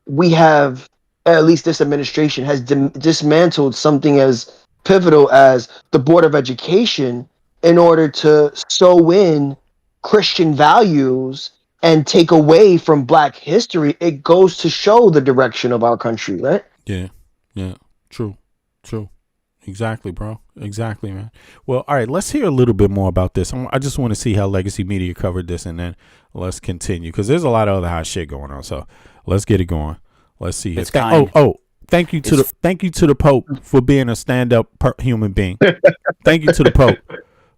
we have, at least this administration has dismantled something as pivotal as the Board of Education in order to sow in Christian values and take away from Black history, it goes to show the direction of our country, right? Yeah. True. Exactly, bro. Exactly, man. Well, all right, let's hear a little bit more about this. I just want to see how Legacy Media covered this, and then let's continue, because there's a lot of other hot shit going on. So let's get it going. Let's see. It's kind. Thank you to the Pope for being a stand-up human being. Thank you to the Pope.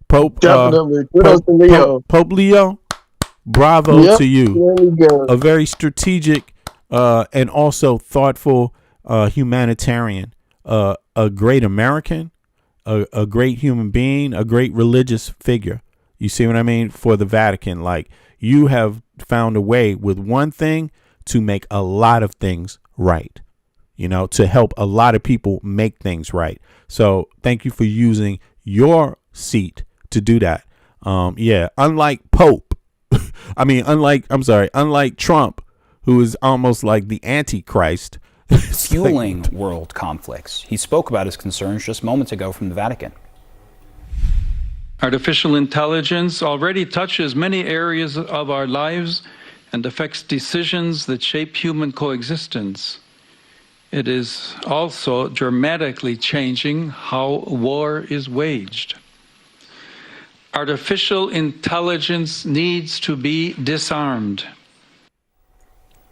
Pope, definitely. Pope Leo, bravo to you. A very strategic and also thoughtful humanitarian, a great American, a great human being, a great religious figure. You see what I mean? For the Vatican, like, you have found a way with one thing to make a lot of things right, to help a lot of people make things right. So thank you for using your seat to do that. Unlike Pope, unlike Trump, who is almost like the Antichrist, fueling world conflicts. He spoke about his concerns just moments ago from the Vatican. Artificial intelligence already touches many areas of our lives and affects decisions that shape human coexistence. It is also dramatically changing how war is waged. Artificial intelligence needs to be disarmed.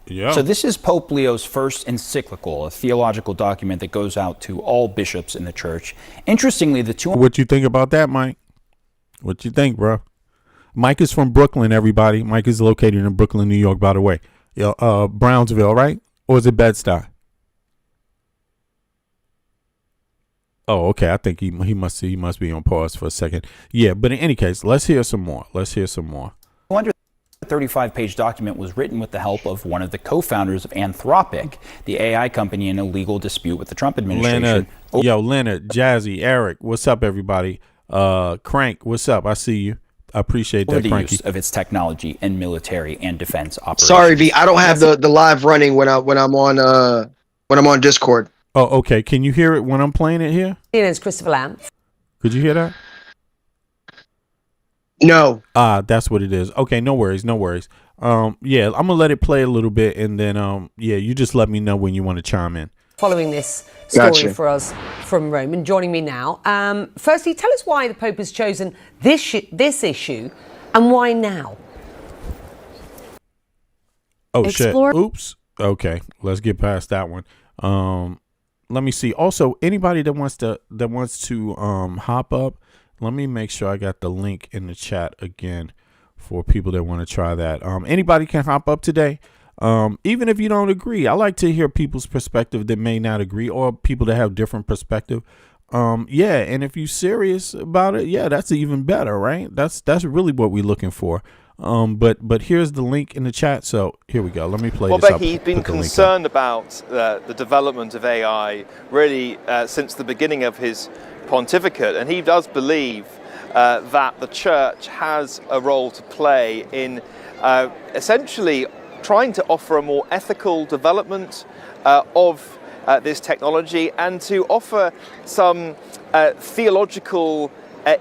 Yeah. So this is Pope Leo's first encyclical, a theological document that goes out to all bishops in the church. Interestingly, What you think about that, Mike? What you think, bro? Mike is from Brooklyn, everybody. Mike is located in Brooklyn, New York, by the way. Brownsville, right? Or is it Bed-Stuy? Oh, okay. I think he must be on pause for a second. Yeah, but in any case, let's hear some more. 235-page document was written with the help of one of the co-founders of Anthropic, the AI company, in a legal dispute with the Trump administration. Leonard, Jazzy, Eric, what's up, everybody? Crank, what's up? I see you. I appreciate that, the Cranky. use of its technology in military and defense operations. Sorry, V, I don't have the live running when I'm on Discord. Oh, okay. Can you hear it when I'm playing it here? It's Christopher Lance. Could you hear that? No. That's what it is. Okay, no worries. Yeah, I'm gonna let it play a little bit, and then you just let me know when you want to chime in. following this story Gotcha. for us from Rome and joining me now. Firstly, tell us why the Pope has chosen this issue and why now? Oh, Explore- shit. Oops. Okay, let's get past that one. Let me see. Also, anybody that wants to hop up, let me make sure I got the link in the chat again for people that want to try that. Anybody can hop up today. Even if you don't agree, I like to hear people's perspective that may not agree, or people that have different perspective. Yeah, and if you're serious about it, yeah, that's even better, right? That's really what we're looking for. But here's the link in the chat. So here we go. Let me play Well, this. Becky, he's been concerned about the development of AI really since the beginning of his pontificate, and he does believe that the church has a role to play in essentially trying to offer a more ethical development of this technology and to offer some theological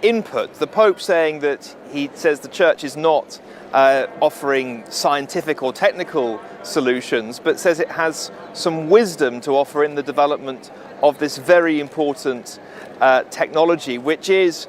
input. The Pope saying that he says the church is not offering scientific or technical solutions, but says it has some wisdom to offer in the development of this very important technology, which is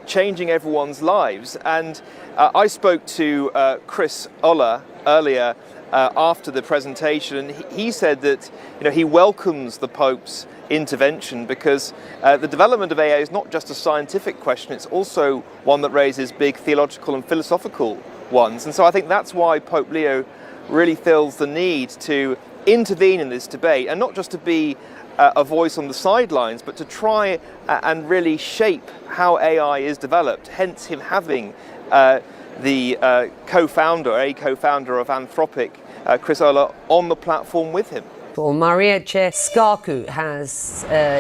changing everyone's lives. And I spoke to Chris Oller earlier after the presentation, and he said that he welcomes the Pope's intervention because the development of AI is not just a scientific question, it's also one that raises big theological and philosophical ones. And so I think that's why Pope Leo really feels the need to intervene in this debate, and not just to be a voice on the sidelines, but to try and really shape how AI is developed, hence him having the co-founder of Anthropic, Chris Oller, on the platform with him. Well, Marietje Schaku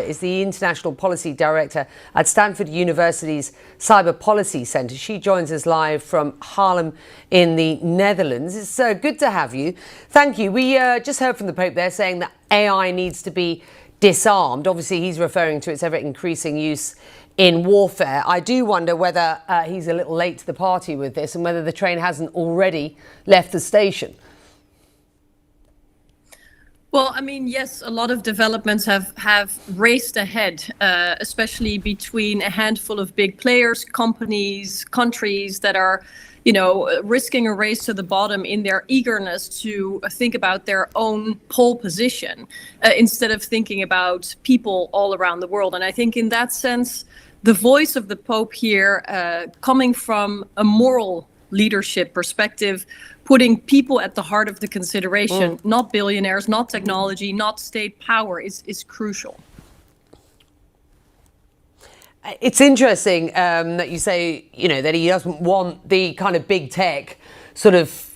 is the International Policy Director at Stanford University's Cyber Policy Center. She joins us live from Haarlem in the Netherlands. It's good to have you. Thank you. We just heard from the Pope there saying that AI needs to be disarmed. Obviously, he's referring to its ever-increasing use in warfare. I do wonder whether he's a little late to the party with this and whether the train hasn't already left the station. Well, I mean, yes, a lot of developments have raced ahead, especially between a handful of big players, companies, countries that are, risking a race to the bottom in their eagerness to think about their own pole position instead of thinking about people all around the world. And I think in that sense, the voice of the Pope here, coming from a moral leadership perspective, putting people at the heart of the consideration, not billionaires, not technology, not state power, is crucial. It's interesting that you say, that he doesn't want the kind of big tech sort of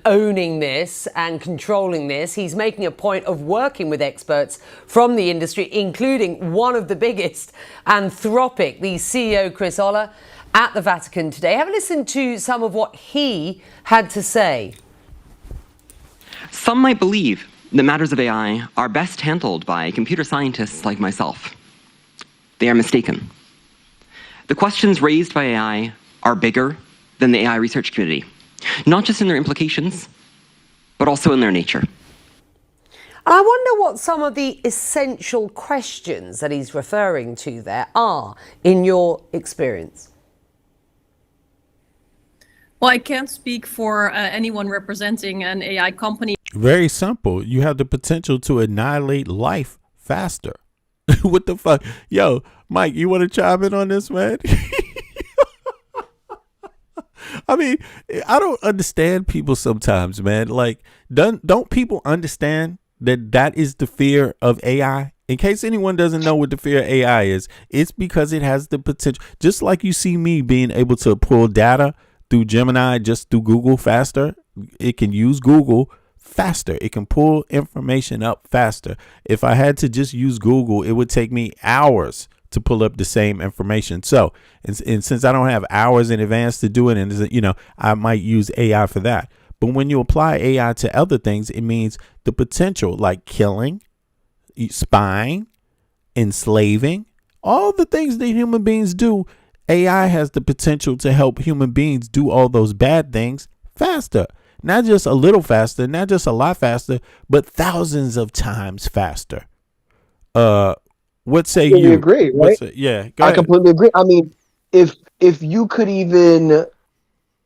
owning this and controlling this. He's making a point of working with experts from the industry, including one of the biggest, Anthropic, the CEO, Chris Oller, at the Vatican today. Have a listen to some of what he had to say. Some might believe that matters of AI are best handled by computer scientists like myself. They are mistaken. The questions raised by AI are bigger than the AI research community, not just in their implications, but also in their nature. And I wonder what some of the essential questions that he's referring to there are, in your experience. Well, I can't speak for anyone representing an AI company. Very simple. You have the potential to annihilate life faster. What the fuck? Yo, Mike, you want to chime in on this, man? I mean, I don't understand people sometimes, man. Like, don't people understand that is the fear of AI? In case anyone doesn't know what the fear of AI is, it's because it has the potential. Just like you see me being able to pull data through Gemini, just through Google faster. It can use Google faster. It can pull information up faster. If I had to just use Google, it would take me hours to pull up the same information. So, and since I don't have hours in advance to do it, and I might use AI for that. But when you apply AI to other things, it means the potential, like killing, spying, enslaving, all the things that human beings do. AI has the potential to help human beings do all those bad things faster. Not just a little faster, not just a lot faster, but thousands of times faster. What say completely you? agree, right? Yeah, go I ahead. completely agree. I mean, if you could even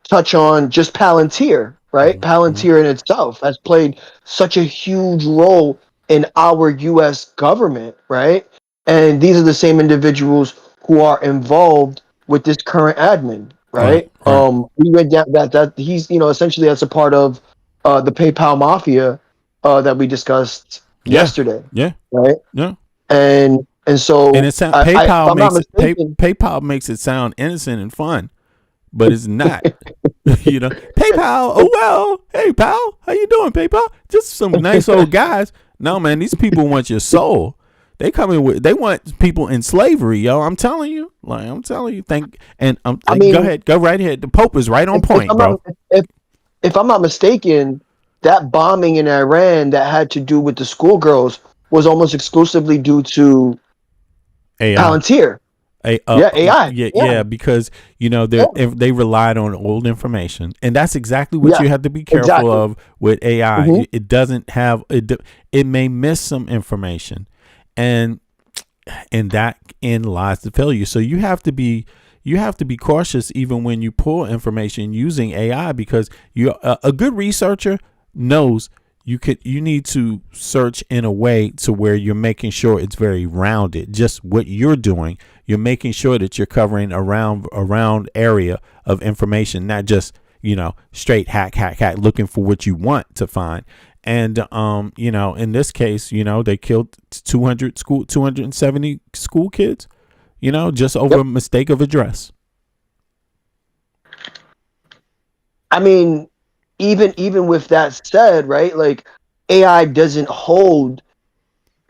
touch on just Palantir, right? Mhm. Palantir in itself has played such a huge role in our U.S. government, right? And these are the same individuals who are involved with this current admin, Right, right? right. We read that he's, essentially that's a part of the PayPal mafia that we discussed Yeah, yesterday, yeah, right? yeah. And And so if I'm not mistaken, PayPal makes it sound innocent and fun, but it's not. PayPal. Oh well, hey pal, how you doing, PayPal? Just some nice old guys. No man, these people want your soul. They want people in slavery, yo. I'm telling you, I go mean, ahead, go right ahead. The Pope is right on if point, I'm bro. not if I'm not mistaken, that bombing in Iran that had to do with the schoolgirls was almost exclusively due to AI. Palantir. Yeah, AI. Yeah, because Yeah, they relied on old information, and that's exactly what yeah, you have to be careful exactly. of with AI. Hmm. It doesn't have it may miss some information, and that in lies the failure. So you have to be cautious even when you pull information using AI, because a good researcher knows you need to search in a way to where you're making sure it's very rounded. Just what you're doing, you're making sure that you're covering around area of information, not just straight hack looking for what you want to find. And in this case, they killed 270 school kids, just over Yep. a mistake of address. I mean, even with that said, right? Like AI doesn't hold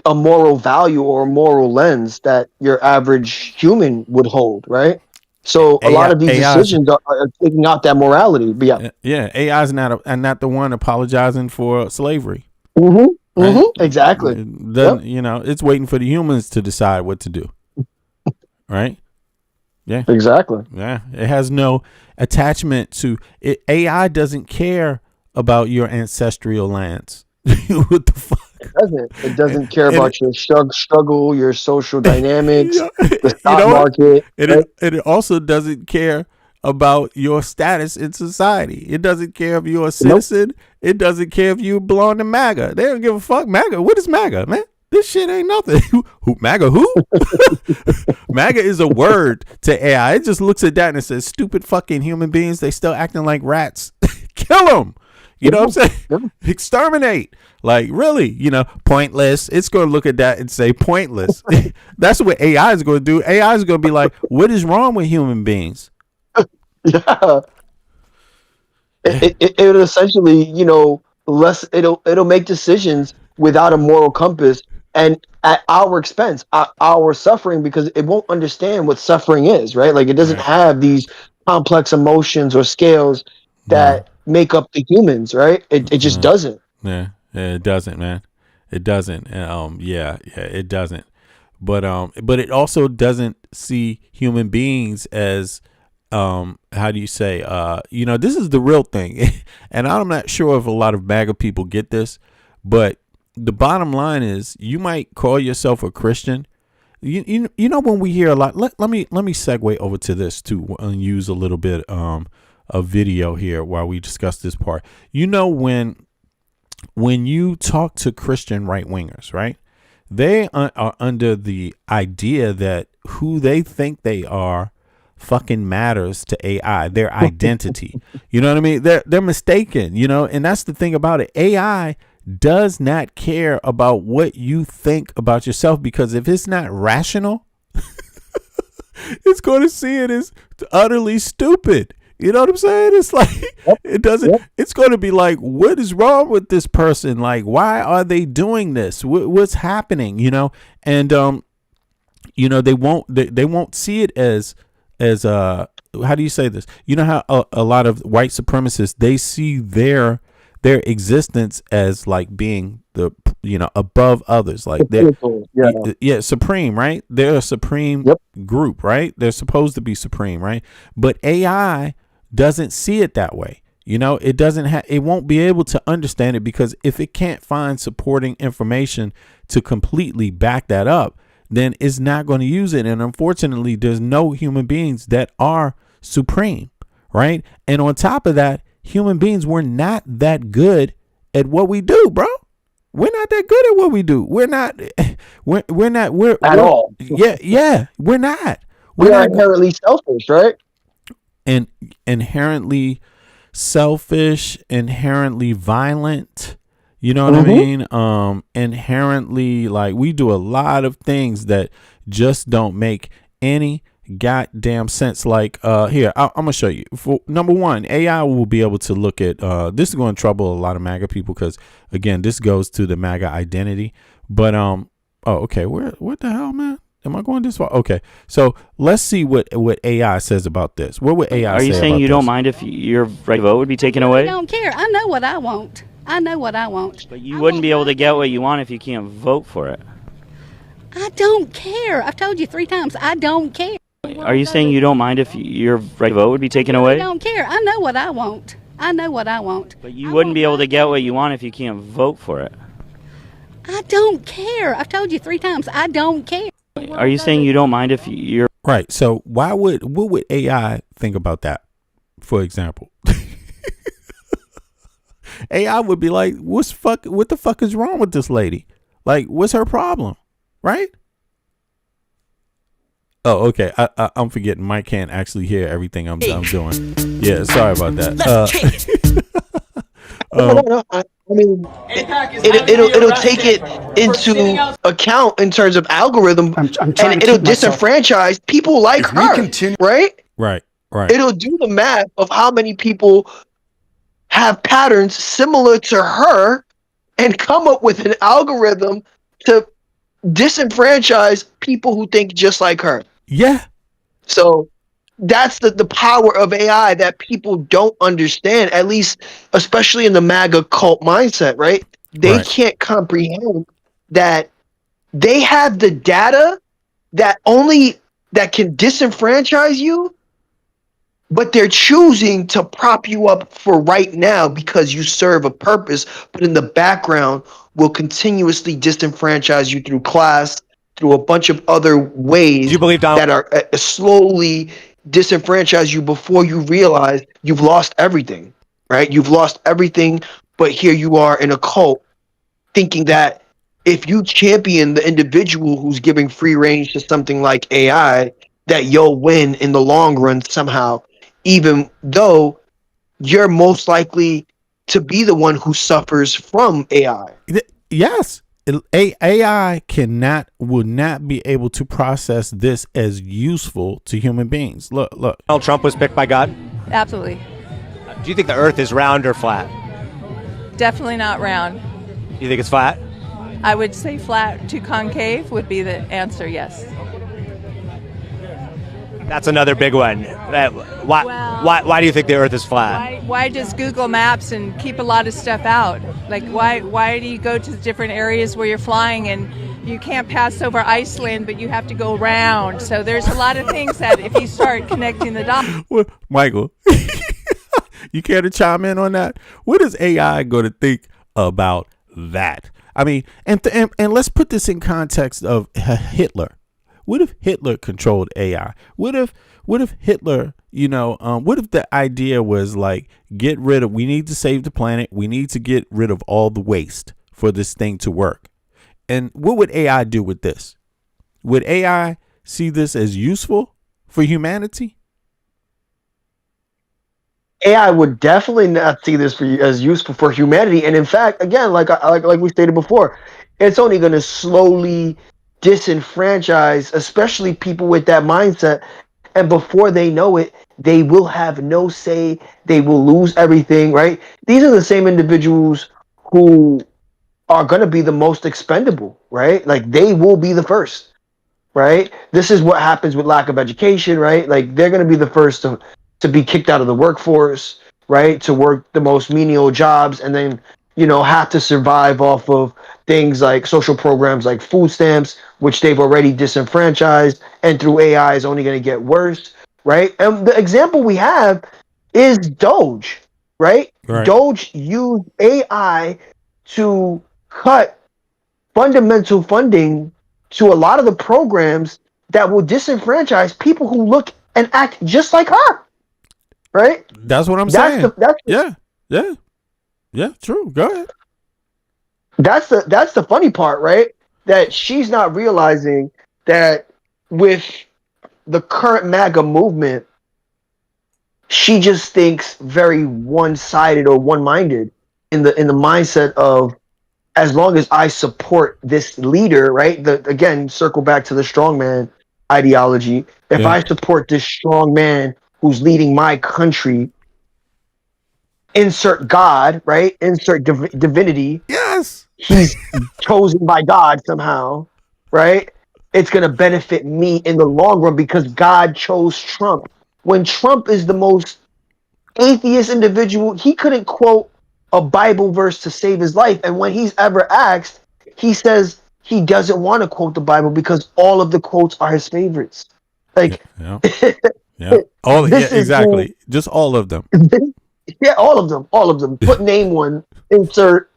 a moral value or a moral lens that your average human would hold, right? So a lot AI of these AI's decisions are taking out that morality. But yeah. yeah, AI's not the one apologizing for slavery, Hmm. Hmm. right? Exactly. It Yep. doesn't, it's waiting for the humans to decide what to do, right? Yeah. Exactly. Yeah, it has no attachment to it. AI doesn't care about your ancestral lands. What the fuck? It doesn't care And about your struggle, your social dynamics, you the you stock know what? market, And right? it also doesn't care about your status in society. It doesn't care if you're a Nope. citizen. It doesn't care if you belong to MAGA. They don't give a fuck. MAGA. What is MAGA, man? This shit ain't nothing. Who MAGA? Who? MAGA is a word to AI. It just looks at that and it says, "Stupid fucking human beings. They still acting like rats. Kill them." You know Yeah. what I'm saying? Yeah. Exterminate. Like, really, pointless. It's going to look at that and say pointless. That's what AI is going to do. AI is going to be like, what is wrong with human beings? Yeah. It'll essentially, it'll make decisions without a moral compass and at our expense, our suffering, because it won't understand what suffering is, right? Like it doesn't Right. have these complex emotions or scales No. that make up the humans, right? It just No. doesn't. Yeah, it doesn't, man. It doesn't. Yeah, it doesn't. But it also doesn't see human beings as how do you say, this is the real thing. And I'm not sure if a lot of MAGA people get this, but the bottom line is you might call yourself a Christian. You know when we hear a lot, let me segue over to this too and use a little bit of video here while we discuss this part. When you talk to Christian right wingers, right? They are under the idea that who they think they are fucking matters to AI, their identity. You know what I mean? They're mistaken, and that's the thing about it. AI does not care about what you think about yourself, because if it's not rational, it's going to see it as utterly stupid. You know what I'm saying? It's like Yep. it doesn't. Yep. It's going to be like, what is wrong with this person? Like, why are they doing this? What's happening? And they won't see it as how do you say this? You know how a lot of white supremacists, they see their existence as like being the above others, like they're Yeah. supreme, right? They're a supreme Yep. group, right? They're supposed to be supreme, right? But AI doesn't see it that way. You know, it won't be able to understand it, because if it can't find supporting information to completely back that up, then it's not going to use it. And unfortunately, there's no human beings that are supreme, right? And on top of that, human beings, we're not that good at what we do, bro. We're not that good at what we do. We're not at all. Yeah, we're not. We are inherently selfish, right? And inherently selfish, inherently violent. You know what I mean? Inherently, like, we do a lot of things that just don't make any goddamn sense. Like, here, I'm gonna show you. For number one, AI will be able to look at this is going to trouble a lot of MAGA people, because again, this goes to the MAGA identity. But okay, what the hell, man? Am I going this far? Okay, so let's see what AI says about this. What would AI say? Are you saying you don't mind if your right to vote would be taken away? I don't care. I know what I want. I know what I want. But you wouldn't be able to get what you want if you can't vote for it. I don't care. I've told you 3 times. I don't care. Are you saying you don't mind if your right to vote would be taken away? I don't care. I know what I want. I know what I want. But you wouldn't be able to get what you want if you can't vote for it. I don't care. I've told you 3 times. I don't care. Are you saying you don't mind if you're right? So what would AI think about that? For example, AI would be like, what the fuck is wrong with this lady? Like, what's her problem? Right? Oh, okay. I'm forgetting. Mike can't actually hear everything I'm doing. Yeah, sorry about that. No. I mean, it'll take it into account in terms of algorithm, and it'll disenfranchise people like her, right? Right. It'll do the math of how many people have patterns similar to her and come up with an algorithm to disenfranchise people who think just like her. Yeah. So that's the power of AI that people don't understand, at least, especially in the MAGA cult mindset, right? They can't comprehend that they have the data that can disenfranchise you, but they're choosing to prop you up for right now because you serve a purpose, but in the background will continuously disenfranchise you through class, through a bunch of other ways that are slowly disenfranchise you before you realize you've lost everything, right? You've lost everything, but here you are in a cult thinking that if you champion the individual who's giving free range to something like AI, that you'll win in the long run somehow, even though you're most likely to be the one who suffers from AI. Yes. AI will not be able to process this as useful to human beings. Look. Donald Trump was picked by God? Absolutely. Do you think the earth is round or flat? Definitely not round. You think it's flat? I would say flat to concave would be the answer, yes. That's another big one. Why do you think the earth is flat? Why does Google Maps and keep a lot of stuff out? Like, why do you go to different areas where you're flying and you can't pass over Iceland, but you have to go around? So there's a lot of things that if you start connecting the dots. Well, Michael, you care to chime in on that? What is AI going to think about that? I mean, and let's put this in context of Hitler. What if Hitler controlled AI? What if Hitler, what if the idea was like, we need to save the planet. We need to get rid of all the waste for this thing to work. And what would AI do with this? Would AI see this as useful for humanity? AI would definitely not see this as useful for humanity. And in fact, again, like we stated before, it's only going to slowly disenfranchise, especially people with that mindset. And before they know it, they will have no say. They will lose everything, right? These are the same individuals who are going to be the most expendable, right? Like, they will be the first, right? This is what happens with lack of education, right? Like, they're going to be the first to be kicked out of the workforce, right? To work the most menial jobs, and then, have to survive off of things like social programs like food stamps, which they've already disenfranchised, and through AI is only going to get worse, right? And the example we have is Doge, right? Right. Doge used AI to cut fundamental funding to a lot of the programs that will disenfranchise people who look and act just like her, right? That's what I'm That's saying. the Yeah. True. Go ahead. that's the funny part, right? That she's not realizing that with the current MAGA movement, she just thinks very one-sided or one-minded in the mindset of, as long as I support this leader, right? Again, circle back to the strongman ideology. If Yeah. I support this strong man who's leading my country, insert God, right? Insert divinity. Yes. He's chosen by God somehow, right? It's going to benefit me in the long run because God chose Trump. When Trump is the most atheist individual, he couldn't quote a Bible verse to save his life. And when he's ever asked, he says he doesn't want to quote the Bible because all of the quotes are his favorites. Like, Yeah. Exactly. Just all of them. Yeah, all of them. Put name one, insert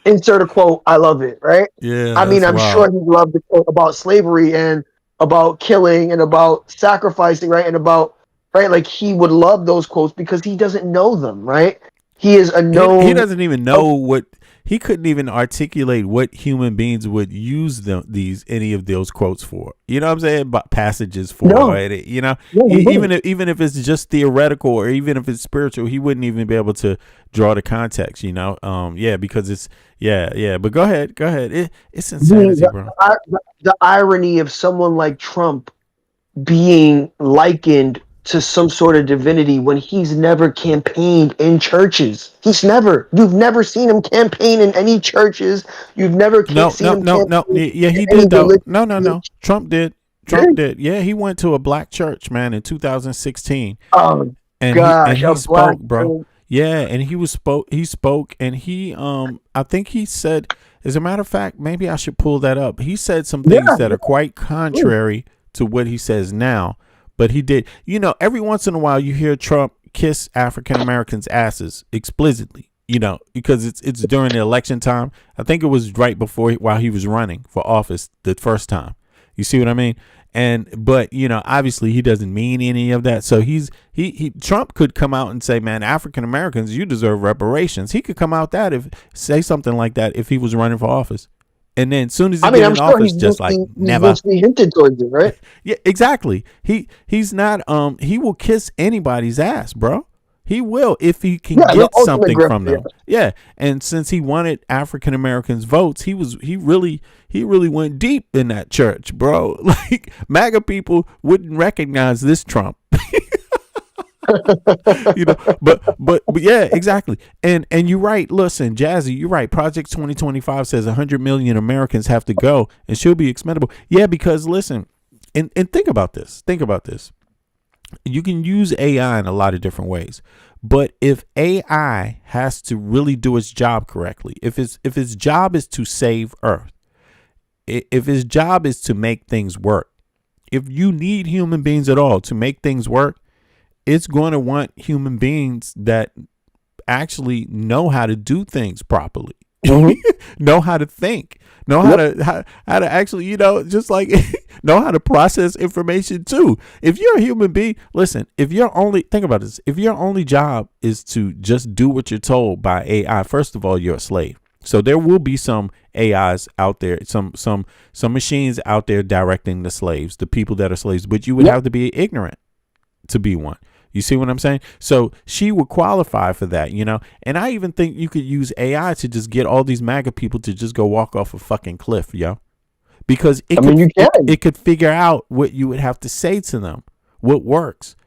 a quote. I love it, right? Yeah. I mean, that's I'm wild. sure he loved the quote about slavery and about killing and about sacrificing, right? And about, right? Like, he would love those quotes because he doesn't know them, right? He is a known. He doesn't even know what. He couldn't even articulate what human beings would use any of those quotes for. You know what I'm saying? But passages for. No. Right? You know, No, he even if it's just theoretical or even if it's spiritual, he wouldn't even be able to draw the context. You know, because it's But go ahead. It's insanity, bro. The irony of someone like Trump being likened to some sort of divinity when he's never campaigned in churches. You've never seen him campaign in any churches. You've never seen him campaign. Yeah, he did though. No. Trump did. Yeah, he went to a black church, man, in 2016. Oh, and gosh, he spoke, bro. Yeah, and he spoke, and he I think he said, as a matter of fact, maybe I should pull that up. He said some things that are quite contrary to what he says now. But he did, every once in a while you hear Trump kiss African Americans' asses explicitly, because it's during the election time. I think it was right before while he was running for office the first time. You see what I mean? But obviously he doesn't mean any of that. So Trump could come out and say, man, African Americans, you deserve reparations. He could come out say something like that if he was running for office. And then as soon as he gets in office, just like never. He hinted towards it, right? Yeah, exactly. He's not. He will kiss anybody's ass, bro. He will if he can get something from them. Yeah, and since he wanted African Americans' votes, he really went deep in that church, bro. Like MAGA people wouldn't recognize this Trump. But yeah, exactly. And you're right. Listen, Jazzy, you're right. Project 2025 says 100 million Americans have to go and she'll be expendable. Yeah, because listen, and think about this. You can use AI in a lot of different ways. But if AI has to really do its job correctly, if its job is to save Earth, if its job is to make things work, if you need human beings at all to make things work, it's going to want human beings that actually know how to do things properly, know how to think, know how to actually, just like know how to process information too. If you're a human being, listen, think about this. If your only job is to just do what you're told by AI, first of all, you're a slave. So there will be some AIs out there, some machines out there directing the slaves, the people that are slaves, but you would have to be ignorant to be one. You see what I'm saying? So she would qualify for that, and I even think you could use AI to just get all these MAGA people to just go walk off a fucking cliff, because it could figure out what you would have to say to them, what works,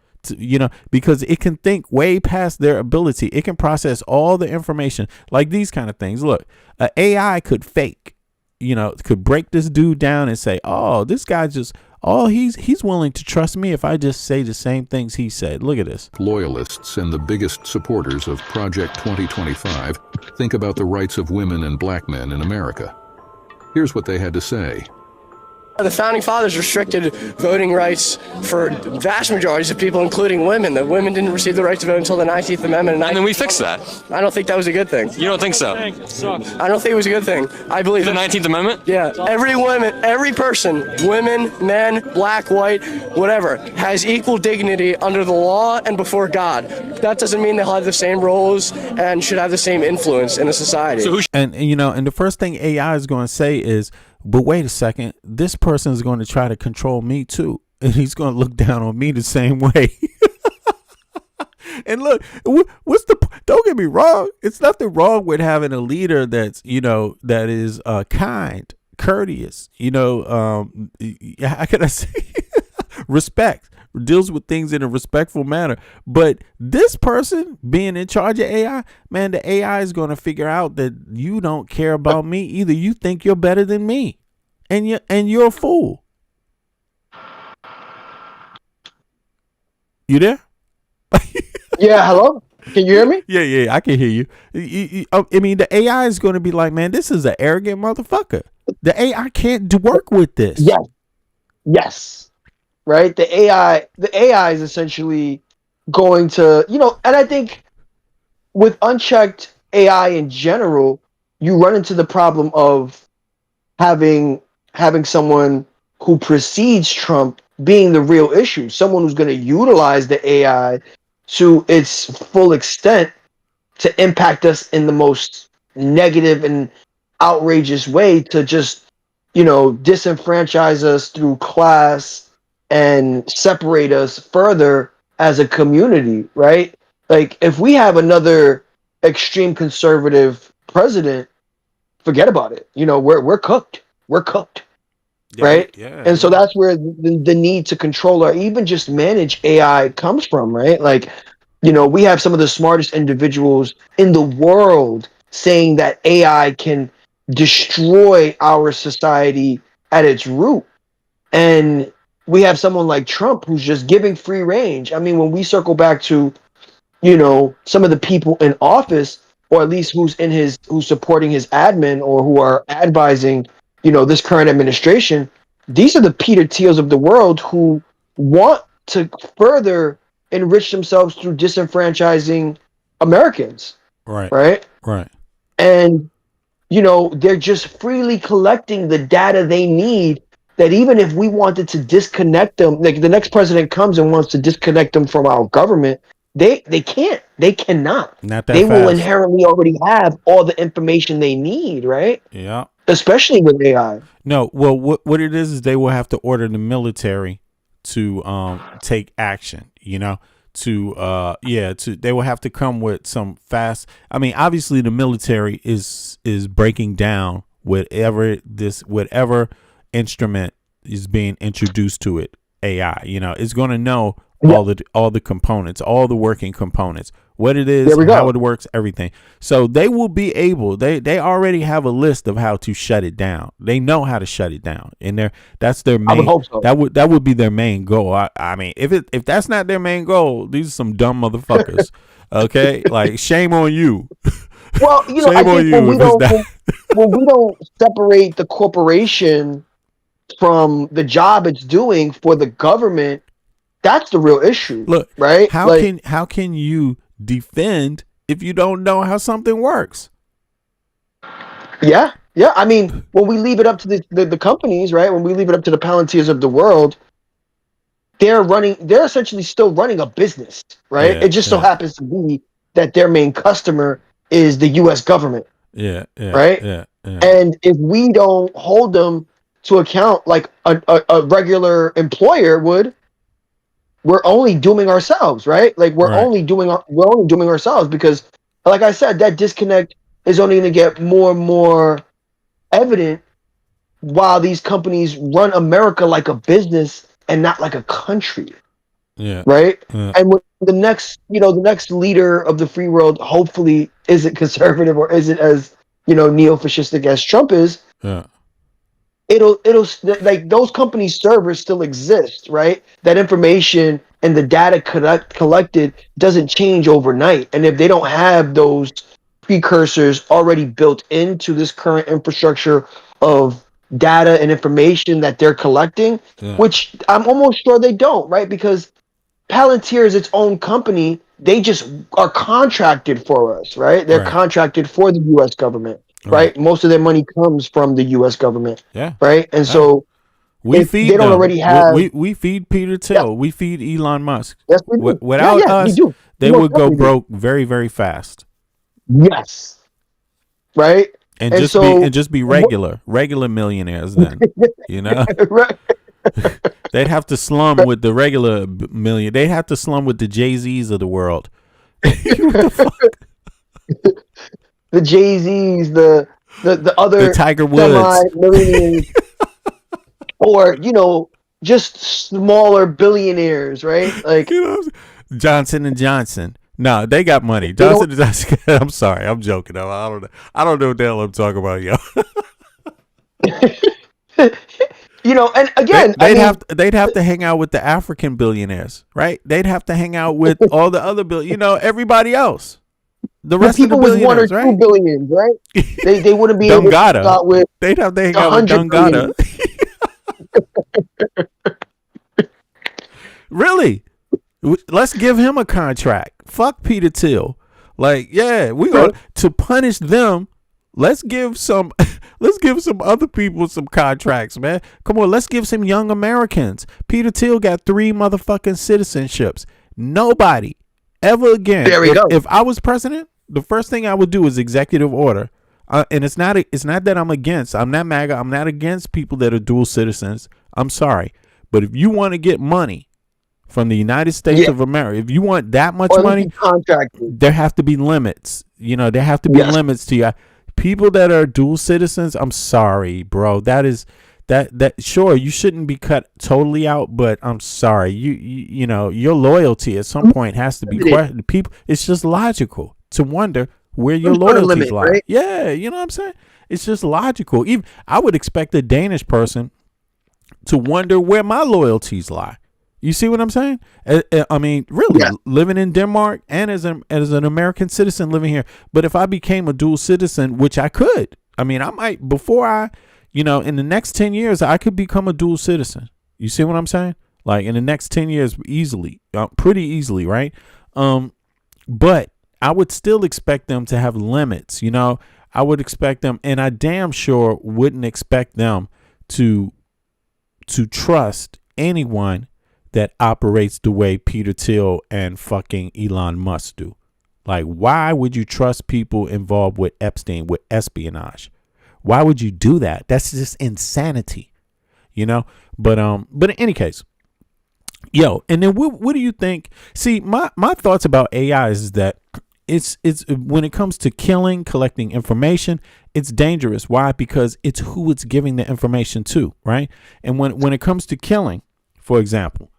because it can think way past their ability. It can process all the information like these kind of things. Look, an AI could fake, could break this dude down and say, oh, this guy just, he's willing to trust me if I just say the same things he said. Look at this. Loyalists and the biggest supporters of Project 2025 think about the rights of women and black men in America. Here's what they had to say. The founding fathers restricted voting rights for vast majorities of people, including women. The women didn't receive the right to vote until the 19th Amendment. And then we fixed that. I don't think that was a good thing. You don't think so? I don't think it was a good thing. I believe the 19th Amendment? Yeah. Every person, women, men, black, white, whatever, has equal dignity under the law and before God. That doesn't mean they'll have the same roles and should have the same influence in a society. So and the first thing AI is going to say is, but wait a second, this person is going to try to control me too, and he's going to look down on me the same way. And look, don't get me wrong, it's nothing wrong with having a leader that's that is kind, courteous, how can I say respect, deals with things in a respectful manner. But this person being in charge of AI, man, the AI is going to figure out that you don't care about me either. You think you're better than me, and you're a fool. You there? Yeah, hello? Can you hear me? Yeah, I can hear you. I mean, the AI is going to be like, man, this is an arrogant motherfucker. The AI can't work with this. Yes. Right? The AI is essentially going to, and I think with unchecked AI in general, you run into the problem of having someone who precedes Trump being the real issue, someone who's going to utilize the AI to its full extent to impact us in the most negative and outrageous way, to just, disenfranchise us through class and separate us further as a community, right? Like, if we have another extreme conservative president, forget about it. We're cooked. We're cooked. Right? And so that's where the need to control or even just manage AI comes from, right? Like, we have some of the smartest individuals in the world saying that AI can destroy our society at its root. And we have someone like Trump who's just giving free range. I mean, when we circle back to, some of the people in office, or at least who's supporting his admin or who are advising, this current administration, these are the Peter Thiels of the world who want to further enrich themselves through disenfranchising Americans. Right. And, they're just freely collecting the data they need, that even if we wanted to disconnect them, like the next president comes and wants to disconnect them from our government, they can't. They cannot. Not that they fast. Will inherently already have all the information they need, right? Yeah. Especially with AI. No, well, what it is they will have to order the military to take action. They will have to come with some fast. I mean, obviously, the military is breaking down whatever instrument is being introduced to it. AI, it's going to know all the components, all the working components, what it is, how it works, everything. So they will be able. They already have a list of how to shut it down. They know how to shut it down, and that's their main. I would hope so. That would be their main goal. I mean, if that's not their main goal, these are some dumb motherfuckers. Okay, like shame on you. Well, I think when we don't separate the corporation from the job it's doing for the government, that's the real issue. Look, right? How can you defend if you don't know how something works? Yeah. I mean, when we leave it up to the companies, right? When we leave it up to the Palantirs of the world, they're essentially still running a business, right? It just so happens to be that their main customer is the U.S. government. Right. And if we don't hold them to account like a regular employer would, we're only dooming ourselves, right? Like we're only dooming ourselves, because, like I said, that disconnect is only going to get more and more evident while these companies run America like a business and not like a country. Right. And when the next leader of the free world hopefully isn't conservative or isn't as neo-fascistic as Trump is, it'll like those companies' servers still exist, right? That information and the data collected doesn't change overnight. And if they don't have those precursors already built into this current infrastructure of data and information that they're collecting, which I'm almost sure they don't, right? Because Palantir is its own company. They just are contracted for us, right? They're contracted for the U.S. government, right? Most of their money comes from the U.S. government, right? And so we feed they don't them. already have. We feed Peter Thiel. We feed Elon Musk. Yes, we do. Without we us, do. they We would go definitely do. broke very, very fast. Yes. Right? And so, just be regular millionaires then. You know? Right. They'd have to slum with the regular million. They'd have to slum with the Jay-Z's of the world. What the fuck? The Jay-Z's, the other the Tiger Woods, millionaires, or just smaller billionaires, right? Like Johnson and Johnson. No, they got money. Johnson and Johnson. I'm sorry, I'm joking. I don't know. I don't know what the hell I'm talking about, yo. And again, they'd have to hang out with the African billionaires, right? They'd have to hang out with all the other everybody else. The rest people of the with 1 or 2 billions, right? They wouldn't be able to hang out with. They'd have to hang out with Dungata. Really? Let's give him a contract. Fuck Peter Thiel. Like, yeah, we go to punish them. Let's give some other people some contracts, man. Come on, let's give some young Americans. Peter Thiel got 3 motherfucking citizenships. Nobody ever again. There we go. If I was president, the first thing I would do is executive order. And it's not that I'm not MAGA. I'm not against people that are dual citizens. I'm sorry. But if you want to get money from the United States of America, if you want that much money, there have to be limits. There have to be limits to you. People that are dual citizens, I'm sorry, bro. That is that sure, you shouldn't be cut totally out, but I'm sorry. You know, your loyalty at some point has to be questioned. People, it's just logical to wonder where your loyalties lie. Right? Yeah, you know what I'm saying? It's just logical. Even I would expect a Danish person to wonder where my loyalties lie. You see what I'm saying? I mean, really, living in Denmark and as an American citizen living here. But if I became a dual citizen, which I could, I mean, I might, in the next 10 years, I could become a dual citizen. You see what I'm saying? Like in the next 10 years, easily, pretty easily, right? But I would still expect them to have limits. I would expect them, and I damn sure wouldn't expect them to trust anyone that operates the way Peter Thiel and fucking Elon Musk do. Like, why would you trust people involved with Epstein, with espionage? Why would you do that? That's just insanity, But in any case, and then what do you think? See, my thoughts about AI is that it's when it comes to collecting information, it's dangerous. Why? Because it's who it's giving the information to, right? And when it comes to killing, for example,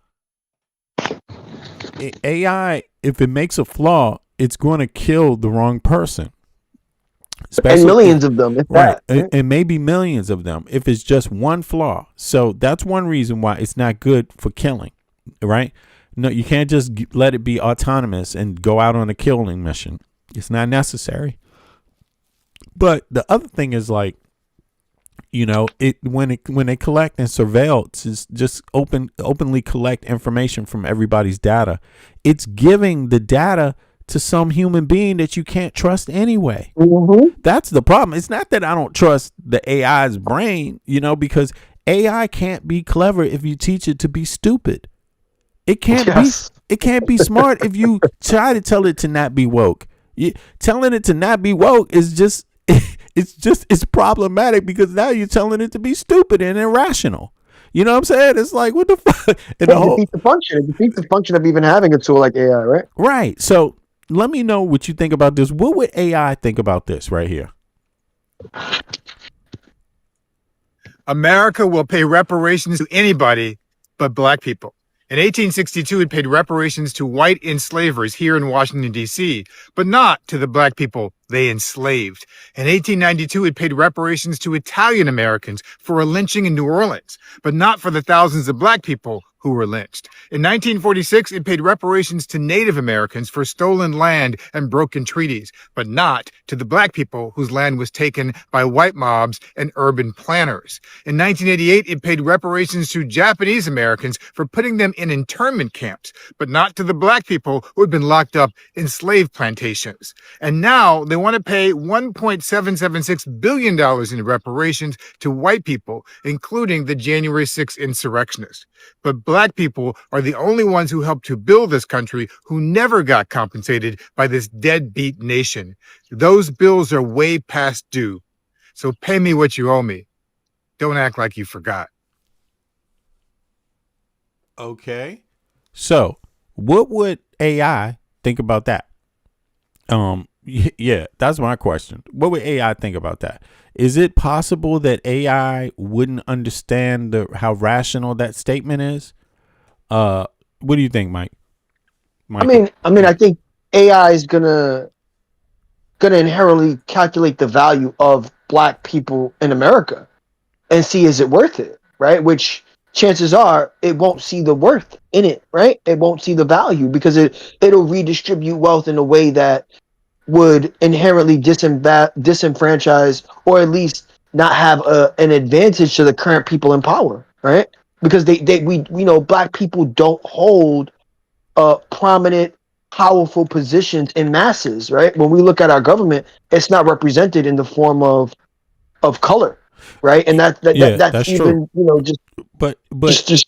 AI, if it makes a flaw, it's going to kill the wrong person. And millions of them, right? And maybe millions of them if it's just one flaw. So that's one reason why it's not good for killing, right? No, you can't just let it be autonomous and go out on a killing mission. It's not necessary. But the other thing is like, when they collect and surveil, just openly collect information from everybody's data. It's giving the data to some human being that you can't trust anyway. Mm-hmm. That's the problem. It's not that I don't trust the AI's brain, because AI can't be clever if you teach it to be stupid. It can't be smart if you try to tell it to not be woke. Telling it to not be woke is just it's problematic because now you're telling it to be stupid and irrational. You know what I'm saying? It's like, what the fuck? It defeats the function. It defeats the function of even having a tool like AI, right? Right. So let me know what you think about this. What would AI think about this right here? America will pay reparations to anybody but black people. In 1862, it paid reparations to white enslavers here in Washington, D.C., but not to the black people they enslaved. In 1892, it paid reparations to Italian Americans for a lynching in New Orleans, but not for the thousands of black people who were lynched. In 1946, it paid reparations to Native Americans for stolen land and broken treaties, but not to the black people whose land was taken by white mobs and urban planners. In 1988, it paid reparations to Japanese Americans for putting them in internment camps, but not to the black people who had been locked up in slave plantations. And now they want to pay $1.776 billion in reparations to white people, including the January 6th insurrectionists. But black people are the only ones who helped to build this country who never got compensated by this deadbeat nation. Those bills are way past due. So pay me what you owe me. Don't act like you forgot. Okay. So what would AI think about that? Yeah, that's my question. What would AI think about that? Is it possible that AI wouldn't understand how rational that statement is? What do you think, Mike? I think AI is gonna inherently calculate the value of black people in America and see, is it worth it, right? Which chances are it won't see the worth in it, right? It won't see the value because it'll redistribute wealth in a way that would inherently disenfranchise or at least not have an advantage to the current people in power, right? Because we know black people don't hold prominent, powerful positions in masses, right? When we look at our government, it's not represented in the form of color, right? And that's even true. Just but just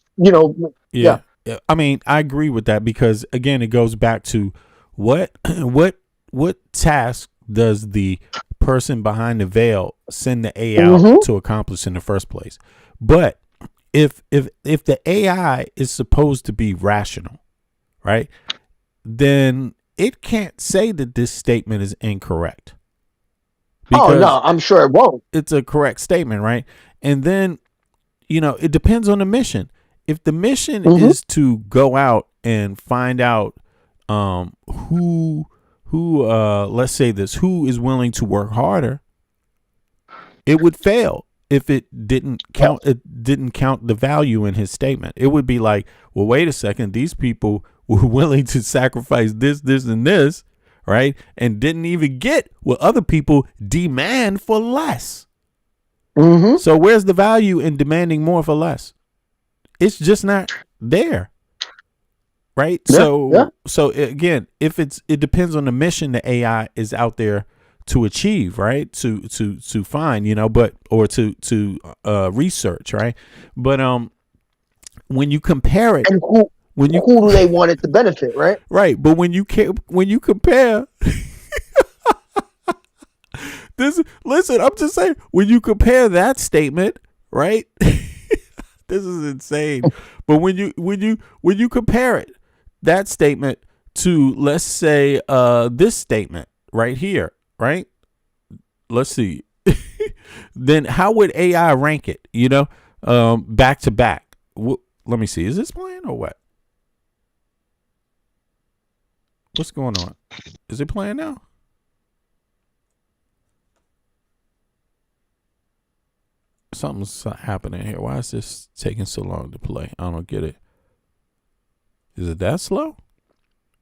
yeah. I mean, I agree with that because again, it goes back to what task does the person behind the veil send the AI out to accomplish in the first place? But if the AI is supposed to be rational, right, then it can't say that this statement is incorrect. Oh no, I'm sure it won't. It's a correct statement, right? And then, it depends on the mission. If the mission is to go out and find out who let's say this, who is willing to work harder, it would fail if it didn't count the value in his statement. It would be like, well, wait a second, these people were willing to sacrifice this, and this, right? And didn't even get what other people demand for less. So where's the value in demanding more for less? It's just not there. Right. So again, if it depends on the mission the AI is out there to achieve, right? To find, or to research, right? But when you compare it, and who do they want it to benefit, right? Right. But when you compare this, listen, I'm just saying, when you compare that statement, right? This is insane. But when you compare it, that statement to, let's say, this statement right here, right? Let's see. Then how would AI rank it, back to back? Let me see. Is this playing or what? What's going on? Is it playing now? Something's happening here. Why is this taking so long to play? I don't get it. Is it that slow?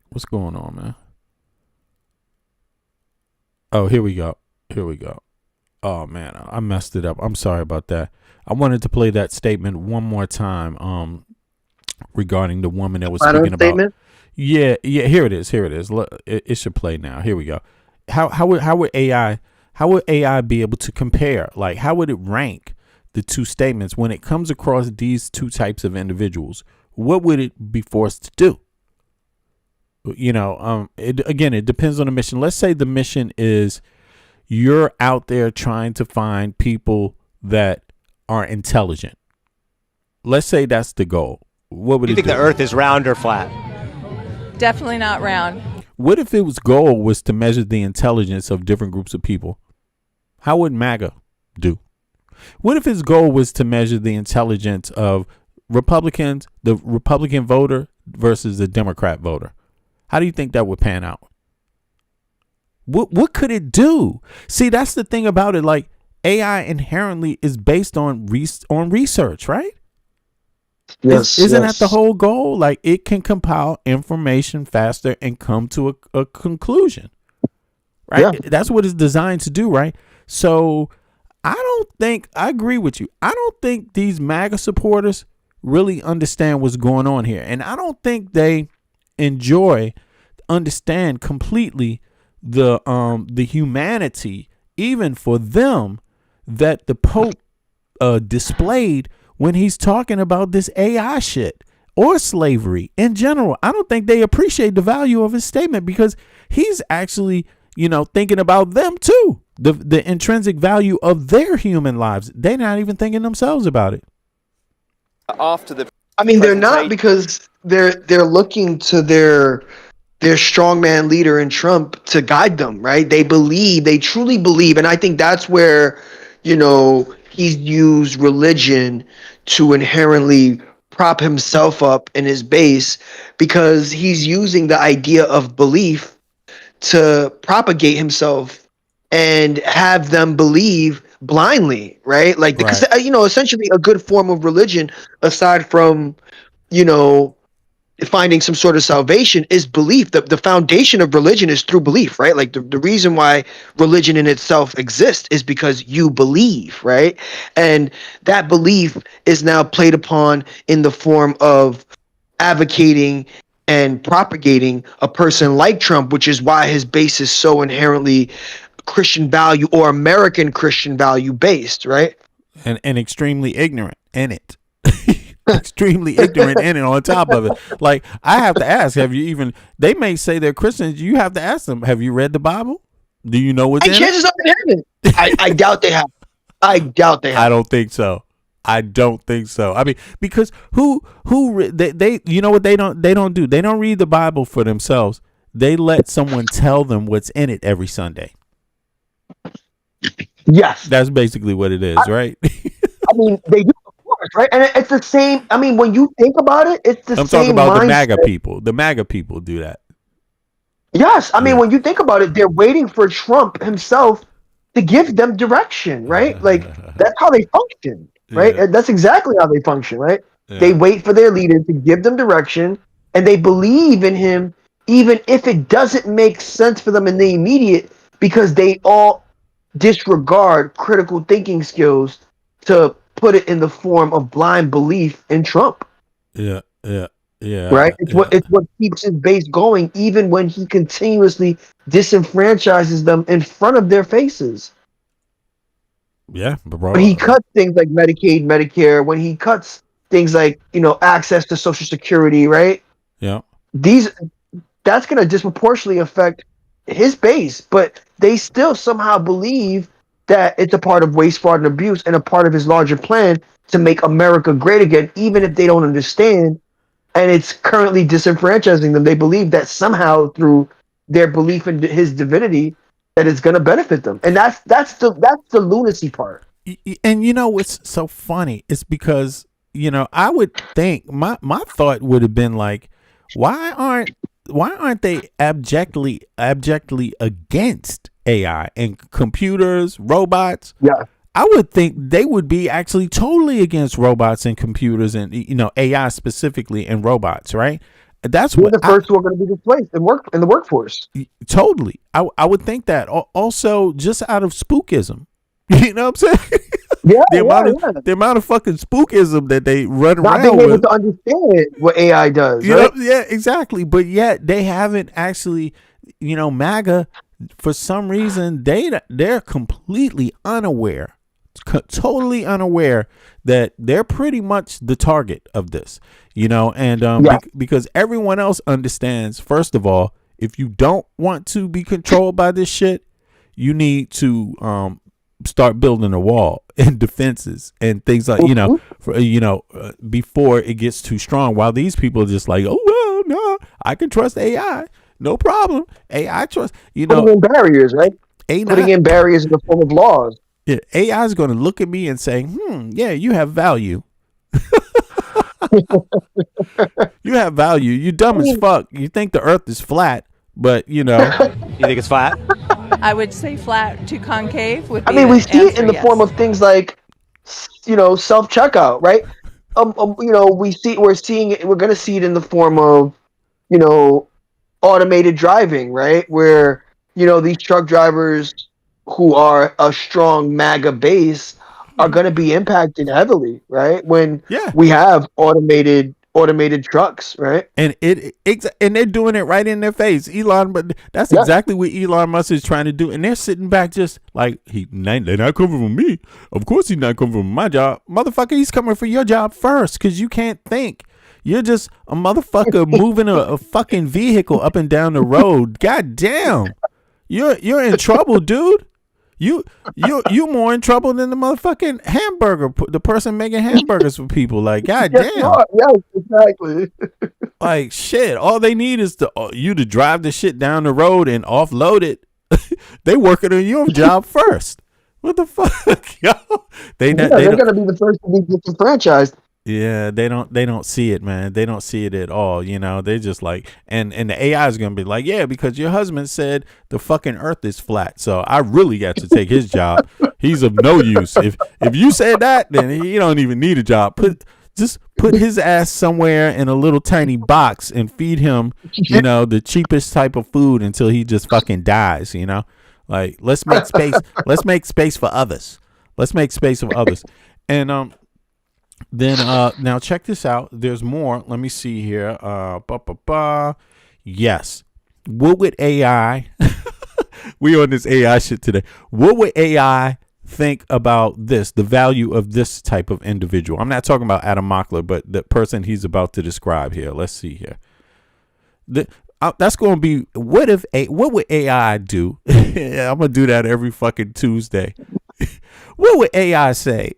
What's going on, man? Oh, here we go. Oh, man, I messed it up. I'm sorry about that. I wanted to play that statement one more time regarding the woman that was speaking about. Statement? Yeah, here it is. It should play now. Here we go. How would AI be able to compare? Like, how would it rank the two statements when it comes across these two types of individuals? What would it be forced to do? It depends on the mission. Let's say the mission is you're out there trying to find people that are intelligent. Let's say that's the goal. What would you think the Earth is round or flat? Definitely not round. What if its goal was to measure the intelligence of different groups of people? How would MAGA do? What if its goal was to measure the intelligence of Republicans, the Republican voter versus the Democrat voter? How do you think that would pan out? What could it do? See, that's the thing about it. Like, AI inherently is based on research, right? Yes, Isn't that the yes. whole goal? Like, it can compile information faster and come to a conclusion, right? Yeah. That's what it's designed to do, right? So I agree with you. I don't think these MAGA supporters really understand what's going on here. And I don't think they understand completely the humanity, even for them, that the Pope displayed when he's talking about this AI shit or slavery in general. I don't think they appreciate the value of his statement, because he's actually, thinking about them too. The intrinsic value of their human lives. They're not even thinking themselves about it. After the They're not, because they're looking to their strongman leader in Trump to guide them, right? They truly believe, and I think that's where, he's used religion to inherently prop himself up in his base, because he's using the idea of belief to propagate himself and have them believe blindly, right? Like, because essentially a good form of religion, aside from, finding some sort of salvation, is belief. The foundation of religion is through belief, right? Like, the reason why religion in itself exists is because you believe, right? And that belief is now played upon in the form of advocating and propagating a person like Trump, which is why his base is so inherently Christian value or American Christian value based, right? And extremely ignorant in it. Extremely ignorant in it on top of it. Like, I have to ask, they may say they're Christians. You have to ask them, have you read the Bible? Do you know what's in Chances it? are they haven't. I doubt they have. I doubt they have. I don't think so. I mean, because they you know what they don't do? They don't read the Bible for themselves. They let someone tell them what's in it every Sunday. Yes. That's basically what it is, right? They do, of course, right? And it's the same. When you think about it, it's the I'm same talking about mindset. the MAGA people. The MAGA people do that. Yes. When you think about it, they're waiting for Trump himself to give them direction, right? Like, that's how they function, right? Yeah. That's exactly how they function, right? Yeah. They wait for their leader to give them direction, and they believe in him, even if it doesn't make sense for them in the immediate, because they all disregard critical thinking skills to put it in the form of blind belief in Trump. Yeah. Right? It's what keeps his base going, even when he continuously disenfranchises them in front of their faces. Yeah, bro. When he cuts things like Medicaid, Medicare, when he cuts things like, access to Social Security, right? Yeah. That's going to disproportionately affect his base, but they still somehow believe that it's a part of waste, fraud, and abuse, and a part of his larger plan to make America great again, even if they don't understand. And it's currently disenfranchising them. They believe that somehow, through their belief in his divinity, that it's going to benefit them. And that's the lunacy part. And what's so funny is because, I would think my thought would have been like, why aren't they abjectly against AI and computers, robots? Yeah. I would think they would be actually totally against robots and computers and AI specifically and robots, right? That's We're the first who are going to be displaced in the workforce. Totally. I would think that. Also, just out of spookism. You know what I'm saying? Yeah, the amount of fucking spookism that they run not around being able with. to understand what AI does. You right? know, yeah, exactly. But yet they haven't actually, MAGA, for some reason, they're completely unaware, totally unaware that they're pretty much the target of this, and because everyone else understands, first of all, if you don't want to be controlled by this shit, you need to start building a wall and defenses and things like, before it gets too strong, while these people are just like, oh, well, no, I can trust AI. No problem. AI trust, Putting in barriers, right? Putting in barriers in the form of laws. Yeah, AI is going to look at me and say, yeah, you have value. You have value. You dumb as fuck. You think the earth is flat, but You think it's flat? I would say flat to concave would be we the see it in answer, the form yes. of things like, self-checkout, right? we're going to see it in the form of, automated driving, right? Where, these truck drivers who are a strong MAGA base are going to be impacted heavily, right? When we have automated trucks, right? And and they're doing it right in their face, Elon. But that's exactly what Elon Musk is trying to do, and they're sitting back just like they're not coming from me. Of course, he's not coming from my job, motherfucker. He's coming for your job first, because you can't think. You're just a motherfucker moving a fucking vehicle up and down the road. God damn, you're in trouble, dude. You more in trouble than the motherfucking the person making hamburgers for people. Like, god damn. Yes, exactly. Like, shit, all they need is you to drive the shit down the road and offload it. They working on your job first. What the fuck, yo? They're gonna be the first to be disenfranchised. Yeah, they don't see it, man. They don't see it at all. They just like, and the AI is gonna be like, yeah, because your husband said the fucking earth is flat, so I really got to take his job. He's of no use. If you said that, then he don't even need a job. Just put his ass somewhere in a little tiny box and feed him, the cheapest type of food until he just fucking dies. Like, let's make space. Let's make space for others. Let's make space for others. And then now check this out. There's more. Let me see here. Yes. What would AI we on this AI shit today. What would AI think about this, the value of this type of individual? I'm not talking about Adam Mockler, but the person he's about to describe here. Let's see here. That's going to be, what would AI do? I'm going to do that every fucking Tuesday. What would AI say?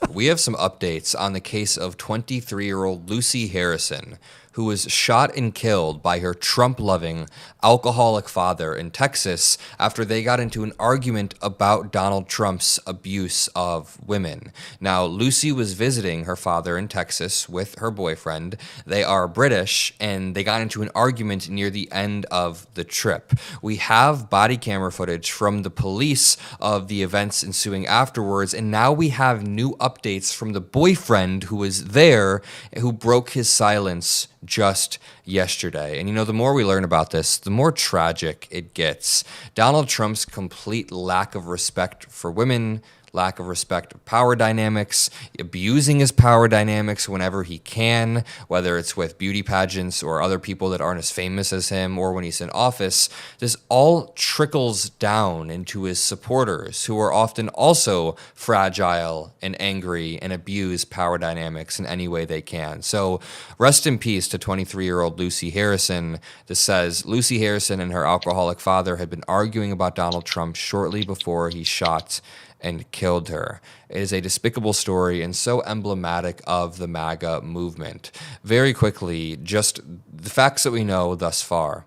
We have some updates on the case of 23-year-old Lucy Harrison, who was shot and killed by her Trump-loving, alcoholic father in Texas after they got into an argument about Donald Trump's abuse of women. Now, Lucy was visiting her father in Texas with her boyfriend. They are British, and they got into an argument near the end of the trip. We have body camera footage from the police of the events ensuing afterwards, and now we have new updates from the boyfriend who was there, who broke his silence just yesterday. And the more we learn about this, the more tragic it gets. Donald Trump's complete lack of respect for women, lack of respect of power dynamics, abusing his power dynamics whenever he can, whether it's with beauty pageants or other people that aren't as famous as him, or when he's in office. This all trickles down into his supporters, who are often also fragile and angry and abuse power dynamics in any way they can. So rest in peace to 23-year-old Lucy Harrison. This says, Lucy Harrison and her alcoholic father had been arguing about Donald Trump shortly before he shot and killed her. It is a despicable story and so emblematic of the MAGA movement. Very quickly, just the facts that we know thus far.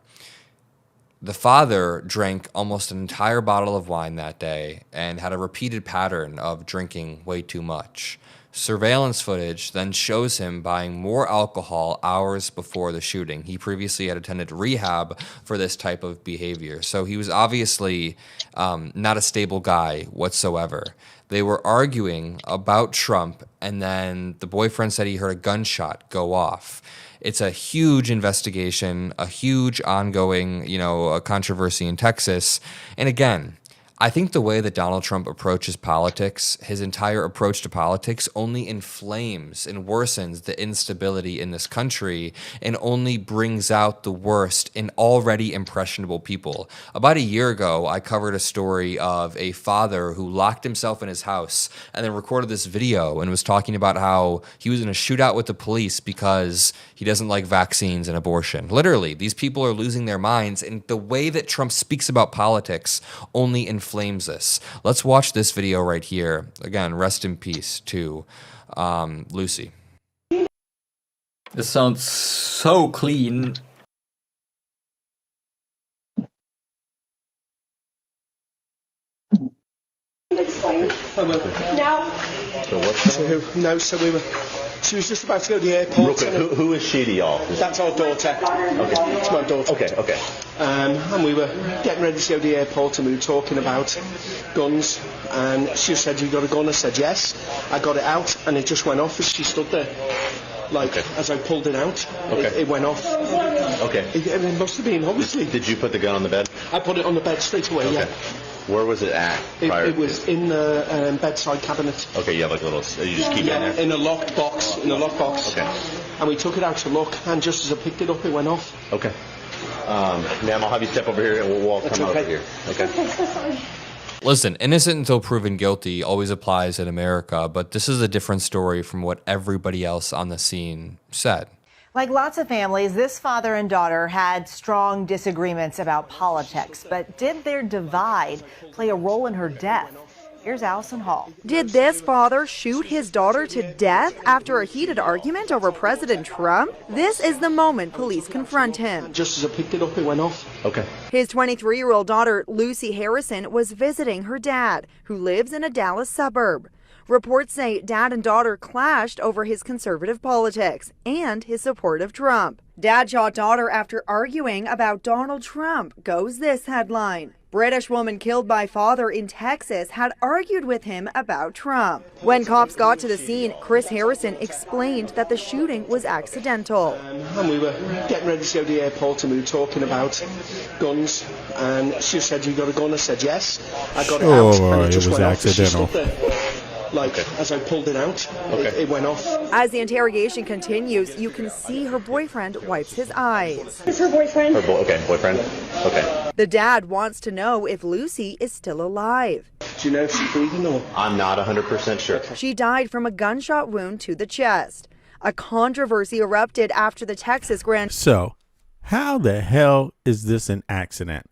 The father drank almost an entire bottle of wine that day and had a repeated pattern of drinking way too much. Surveillance footage then shows him buying more alcohol hours before the shooting. He previously had attended rehab for this type of behavior, so he was obviously not a stable guy whatsoever. They were arguing about Trump, and then the boyfriend said he heard a gunshot go off. It's a huge investigation, a huge ongoing, a controversy in Texas. And again, I think the way that Donald Trump approaches politics, his entire approach to politics, only inflames and worsens the instability in this country and only brings out the worst in already impressionable people. About a year ago, I covered a story of a father who locked himself in his house and then recorded this video and was talking about how he was in a shootout with the police because he doesn't like vaccines and abortion. Literally, these people are losing their minds, and the way that Trump speaks about politics only inflames this. Let's watch this video right here. Again, rest in peace to Lucy. It sounds so clean. No. So we were She was just about to go to the airport. Real quick, who is she to y'all? That's our daughter. Okay. It's my daughter. Okay. And we were getting ready to go to the airport, and we were talking about guns. And she said, "You got a gun?" I said, "Yes." I got it out, and it just went off as she stood there. As I pulled it out, it went off. Okay. It must have been, obviously. Did you put the gun on the bed? I put it on the bed straight away, yeah. Where was it at? It was in the bedside cabinet. Okay, you have like a little, you just keep it in there? In a locked box. Okay. And we took it out to look, and just as I picked it up, it went off. Okay. Ma'am, I'll have you step over here, and we'll all come over here. Okay. Listen, innocent until proven guilty always applies in America, but this is a different story from what everybody else on the scene said. Like lots of families, this father and daughter had strong disagreements about politics, but did their divide play a role in her death? Here's Allison Hall. Did this father shoot his daughter to death after a heated argument over President Trump? This is the moment police confront him. Just as I picked it up, it went off. Okay. His 23-year-old daughter, Lucy Harrison, was visiting her dad, who lives in a Dallas suburb. Reports say dad and daughter clashed over his conservative politics and his support of Trump. Dad shot daughter after arguing about Donald Trump, goes this headline. British woman killed by father in Texas had argued with him about Trump. When cops got to the scene, Chris Harrison explained that the shooting was accidental. And we were getting ready to go to the airport, and we were talking about guns. And she said, "You got a gun?" I said, "Yes." I got it out, and it just went off as she stood there. As I pulled it out, it went off. As the interrogation continues, you can see her boyfriend wipes his eyes. It's her boyfriend. Boyfriend. Okay. The dad wants to know if Lucy is still alive. Do you know if she's breathing or? I'm not 100% sure. She died from a gunshot wound to the chest. A controversy erupted after the Texas Grand. So, how the hell is this an accident?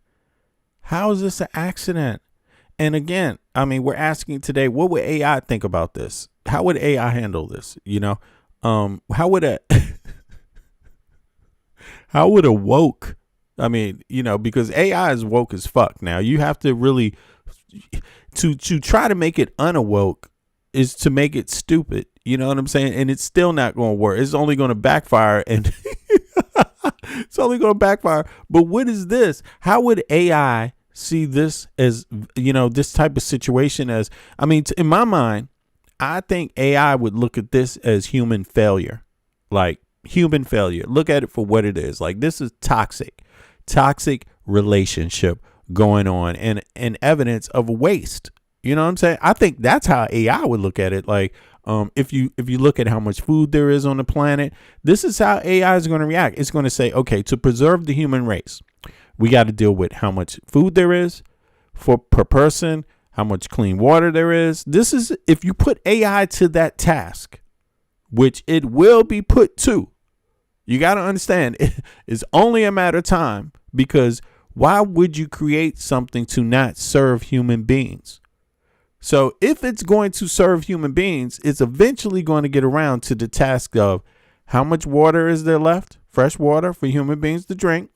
How is this an accident? And again, I mean, we're asking today, what would AI think about this? How would AI handle this? You know, how would a woke, I mean, you know, because AI is woke as fuck. Now you have to really, to try to make it unawoke is to make it stupid. You know what I'm saying? And it's still not going to work. It's only going to backfire, and it's only going to backfire. But what is this? How would AI see this as, you know, this type of situation as, I mean, in my mind, I think AI would look at this as human failure, like human failure. Look at it for what it is. Like, this is toxic relationship going on, and evidence of waste. You know what I'm saying? I think that's how AI would look at it. Like, if you look at how much food there is on the planet, this is how AI is going to react. It's going to say, okay, to preserve the human race, we got to deal with how much food there is per person, how much clean water there is. This is, if you put AI to that task, which it will be put to, you got to understand it's only a matter of time, because why would you create something to not serve human beings? So if it's going to serve human beings, it's eventually going to get around to the task of how much water is there left, fresh water for human beings to drink.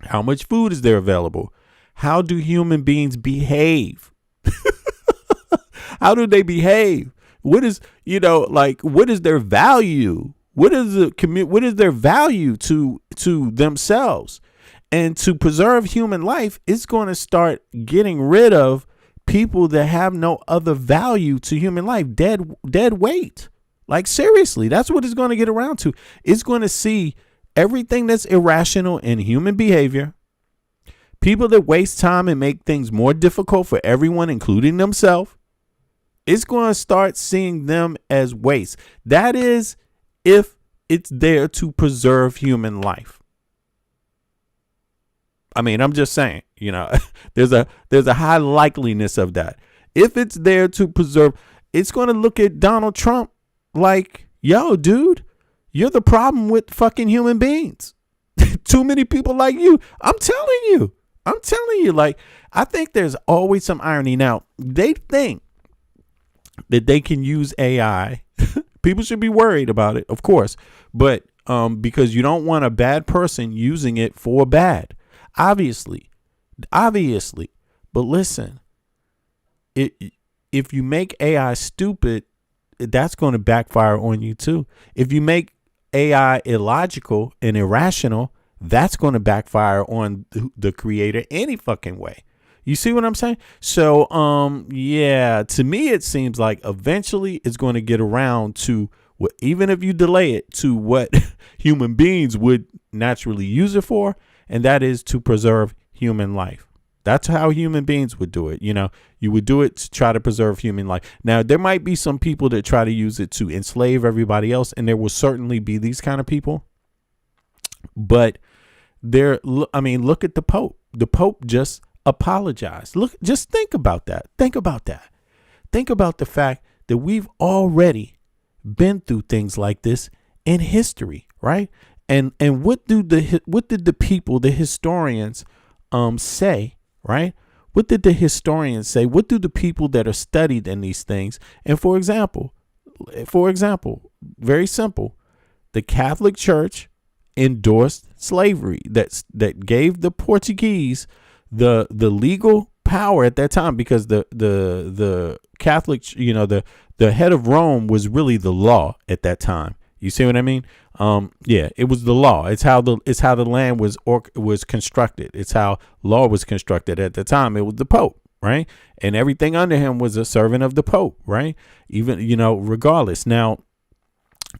How much food is there available? How do human beings behave? How do they behave? What is, you know, like, what is their value? What is their value to themselves? And to preserve human life, it's going to start getting rid of people that have no other value to human life. Dead weight. Like, seriously, that's what it's going to get around to. It's going to see everything that's irrational in human behavior, people that waste time and make things more difficult for everyone, including themselves. It's going to start seeing them as waste. That is, if it's there to preserve human life. I mean, I'm just saying, you know, there's a high likeliness of that. If it's there to preserve, it's going to look at Donald Trump like, yo, dude, you're the problem with fucking human beings. Too many people like you. I'm telling you, like, I think there's always some irony. Now, they think that they can use AI. People should be worried about it, of course, but because you don't want a bad person using it for bad. Obviously. But listen, if you make AI stupid, that's going to backfire on you too. If you make AI illogical and irrational, that's going to backfire on the creator any fucking way. You see what I'm saying? So, yeah, to me, it seems like eventually it's going to get around to what, even if you delay it, to what human beings would naturally use it for, and that is to preserve human life. That's how human beings would do it. You know, you would do it to try to preserve human life. Now, there might be some people that try to use it to enslave everybody else, and there will certainly be these kind of people. But look at the Pope. The Pope just apologized. Look, just think about that. Think about that. Think about the fact that we've already been through things like this in history, right? And what did the people, the historians, say, right? What did the historians say? What do the people that are studied in these things? And for example, very simple, the Catholic Church endorsed slavery. That gave the Portuguese the legal power at that time, because the Catholic, the head of Rome was really the law at that time. You see what I mean? Yeah, it was the law. It's how the land was constructed. It's how law was constructed at the time. It was the Pope, right? And everything under him was a servant of the Pope, right? Even, regardless. Now,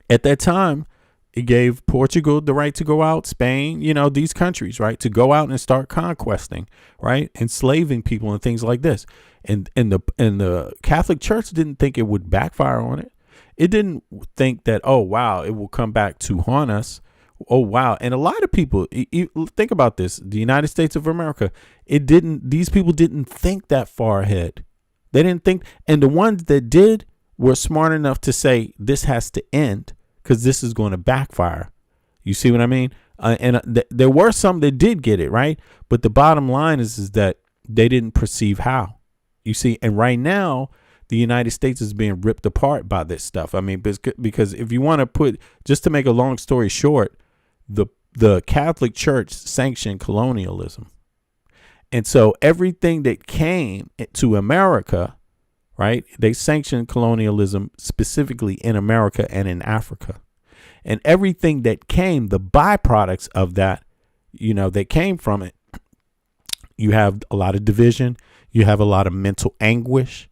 at that time, it gave Portugal the right to go out, Spain, these countries, right, to go out and start conquesting, right, enslaving people and things like this. And the Catholic Church didn't think it would backfire on it. It didn't think that, oh, wow, it will come back to haunt us. Oh, wow. And a lot of people, think about this, the United States of America, these people didn't think that far ahead. They didn't think. And the ones that did were smart enough to say this has to end, because this is going to backfire. You see what I mean? There were some that did get it, right? But the bottom line is that they didn't perceive how. You see, and right now, the United States is being ripped apart by this stuff. I mean, because if you want to just to make a long story short, the Catholic Church sanctioned colonialism. And so everything that came to America, right, they sanctioned colonialism specifically in America and in Africa. And everything that came, the byproducts of that, that came from it, you have a lot of division. You have a lot of mental anguish.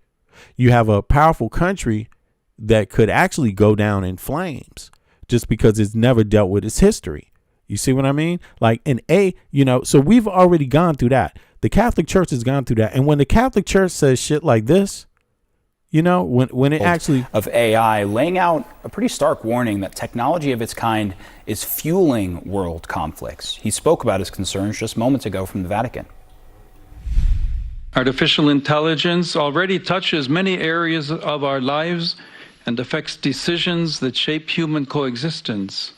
You have a powerful country that could actually go down in flames just because it's never dealt with its history. You see what I mean? So we've already gone through that. The Catholic Church has gone through that. And when the Catholic Church says shit like this, when it actually of AI, laying out a pretty stark warning that technology of its kind is fueling world conflicts. He spoke about his concerns just moments ago from the Vatican. Artificial intelligence already touches many areas of our lives and affects decisions that shape human coexistence.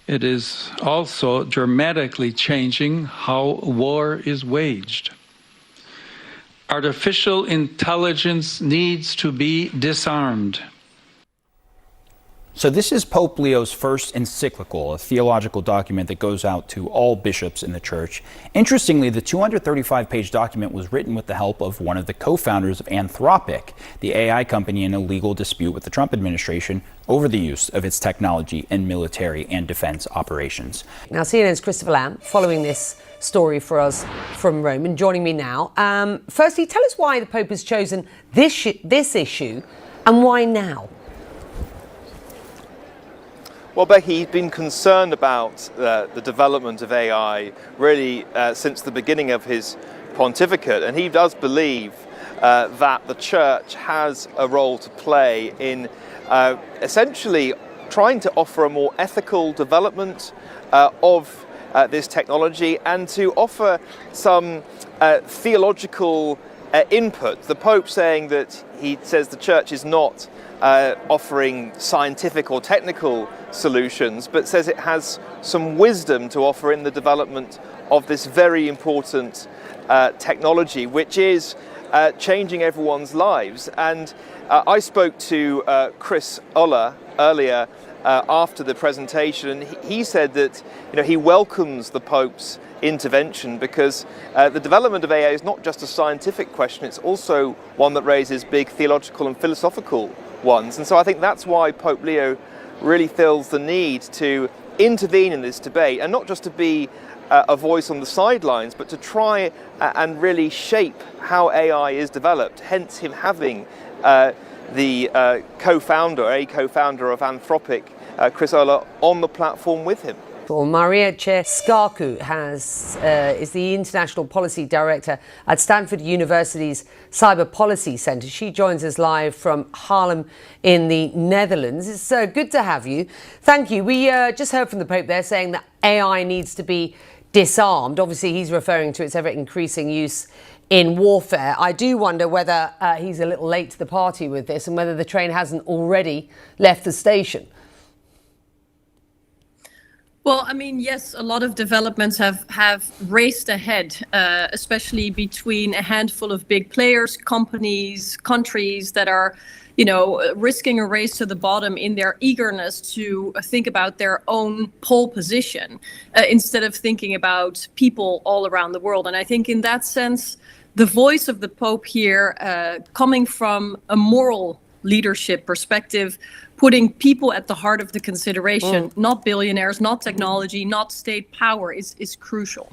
It is also dramatically changing how war is waged. Artificial intelligence needs to be disarmed. So this is Pope Leo's first encyclical, a theological document that goes out to all bishops in the church. Interestingly, the 235-page document was written with the help of one of the co-founders of Anthropic, the AI company in a legal dispute with the Trump administration over the use of its technology in military and defense operations. Now, CNN's Christopher Lamb following this story for us from Rome and joining me now. Firstly, tell us why the Pope has chosen this issue and why now? Well, Becky, he's been concerned about the development of AI really since the beginning of his pontificate, and he does believe that the church has a role to play in essentially trying to offer a more ethical development of this technology and to offer some theological input. The Pope saying that he says the church is not offering scientific or technical solutions, but says it has some wisdom to offer in the development of this very important technology, which is changing everyone's lives. And I spoke to Chris Oller earlier after the presentation, and he said that he welcomes the Pope's intervention because the development of AI is not just a scientific question, it's also one that raises big theological and philosophical ones. And so I think that's why Pope Leo really feels the need to intervene in this debate, and not just to be a voice on the sidelines, but to try and really shape how AI is developed, hence him having a co-founder of Anthropic, Chris Olah, on the platform with him. Well, Maria Ceausescu is the International Policy Director at Stanford University's Cyber Policy Center. She joins us live from Haarlem in the Netherlands. It's good to have you. Thank you. We just heard from the Pope there saying that AI needs to be disarmed. Obviously, he's referring to its ever-increasing use in warfare. I do wonder whether he's a little late to the party with this and whether the train hasn't already left the station. Well, I mean, yes, a lot of developments have raced ahead, especially between a handful of big players, companies, countries that are, risking a race to the bottom in their eagerness to think about their own pole position instead of thinking about people all around the world. And I think in that sense, the voice of the Pope here, coming from a moral leadership perspective, putting people at the heart of the consideration, not billionaires, not technology, not state power, is crucial.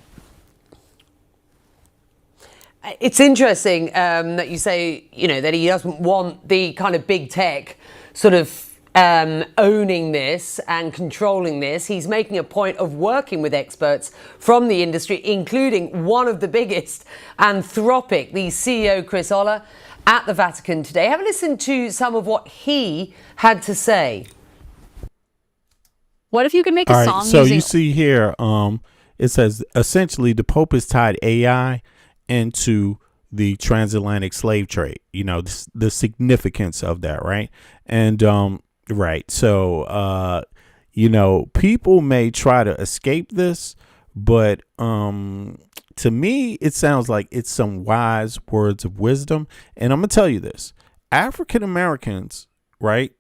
It's interesting that you say, that he doesn't want the kind of big tech sort of owning this and controlling this. He's making a point of working with experts from the industry, including one of the biggest, Anthropic, the CEO, Chris Olah, at the Vatican today. Have a listen to some of what he had to say. What if you could make a song so using... you see here, it says essentially the Pope has tied AI into the transatlantic slave trade, the significance of that, right? And right, so people may try to escape this, but to me, it sounds like it's some wise words of wisdom. And I'm going to tell you this. African Americans, right,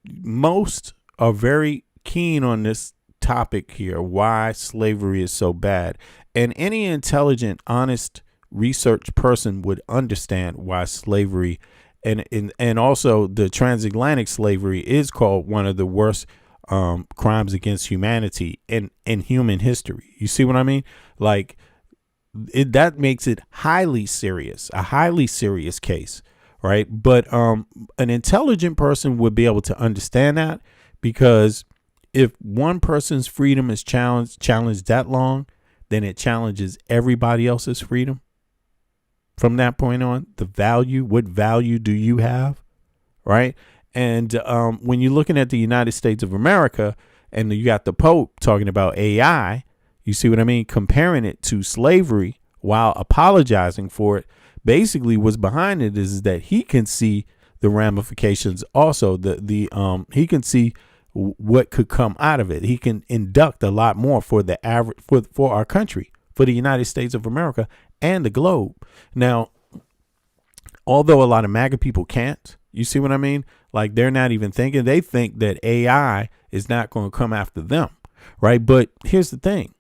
most are very keen on this topic here, why slavery is so bad. And any intelligent, honest research person would understand why slavery and also the transatlantic slavery is called one of the worst crimes against humanity in human history. You see what I mean? Like, that makes it a highly serious case, right? But an intelligent person would be able to understand that, because if one person's freedom is challenged that long, then it challenges everybody else's freedom. From that point on, what value do you have, right? And when you're looking at the United States of America and you got the Pope talking about AI, you see what I mean? Comparing it to slavery while apologizing for it. Basically, what's behind it is that he can see the ramifications. Also, he can see what could come out of it. He can induct a lot more for the average for our country, for the United States of America and the globe. Now, although a lot of MAGA people can't, you see what I mean? Like, they're not even thinking. They think that AI is not going to come after them, right? But here's the thing.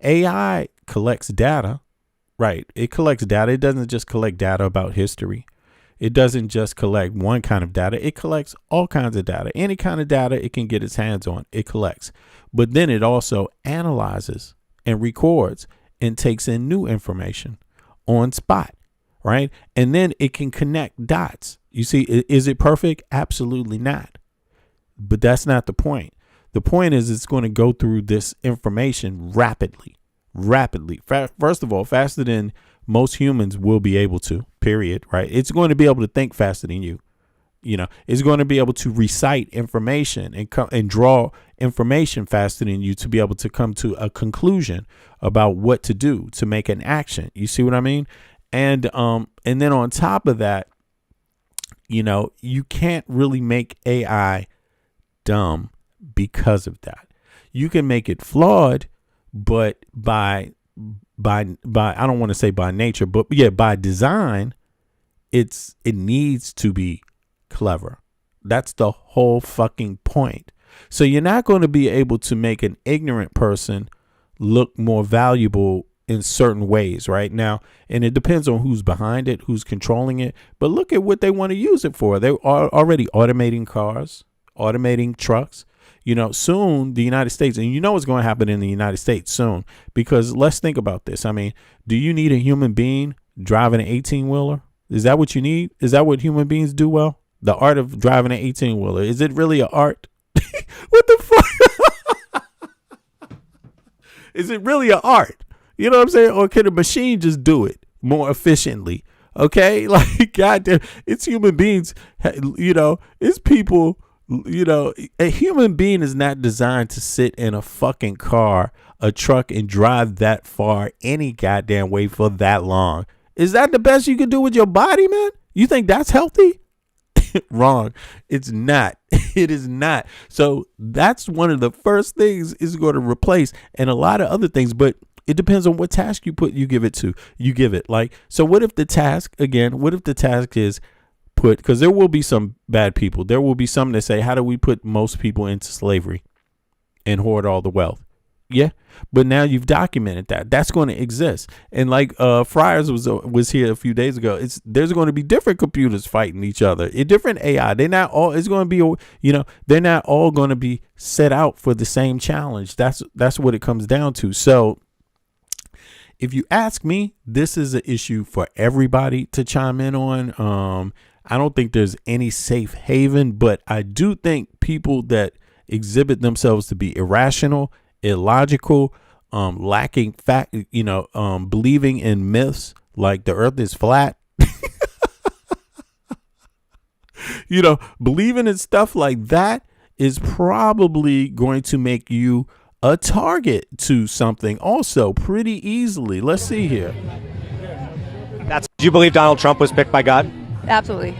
AI collects data, right? It collects data. It doesn't just collect data about history. It doesn't just collect one kind of data. It collects all kinds of data. Any kind of data it can get its hands on, it collects. But then it also analyzes and records and takes in new information on spot, right? And then it can connect dots. You see, is it perfect? Absolutely not. But that's not the point. The point is it's going to go through this information rapidly. First of all, faster than most humans will be able to, period, right? It's going to be able to think faster than you. It's going to be able to recite information and draw information faster than you to be able to come to a conclusion about what to do, to make an action. You see what I mean? And then on top of that, you can't really make AI dumb because of that. You can make it flawed, but by I don't want to say by nature, but yeah, by design, it needs to be clever. That's the whole fucking point. So you're not going to be able to make an ignorant person look more valuable in certain ways right now, and it depends on who's behind it, who's controlling it. But look at what they want to use it for. They are already automating cars, automating trucks. Soon the United States, and you know what's going to happen in the United States soon, because let's think about this. I mean, do you need a human being driving an 18-wheeler? Is that what you need? Is that what human beings do well? The art of driving an 18-wheeler. Is it really an art? What the fuck? Is it really an art? You know what I'm saying? Or can a machine just do it more efficiently? Okay? Like, goddamn, it's human beings. It's people. A human being is not designed to sit in a fucking car, a truck, and drive that far any goddamn way for that long. Is that the best you can do with your body, man? You think that's healthy? Wrong. It's not. It is not. So that's one of the first things is going to replace, and a lot of other things, but it depends on what task you give it to. You give it so what if the task is because there will be some bad people. There will be some that say, how do we put most people into slavery and hoard all the wealth? Yeah. But now you've documented that. That's going to exist. And like Friars was here a few days ago, there's going to be different computers fighting each other. Different AI. They're not all they're not all going to be set out for the same challenge. That's what it comes down to. So if you ask me, this is an issue for everybody to chime in on. I don't think there's any safe haven, but I do think people that exhibit themselves to be irrational, illogical, lacking fact, believing in myths like the earth is flat, believing in stuff like that is probably going to make you a target to something also pretty easily. Let's see here. Do you believe Donald Trump was picked by God? Absolutely.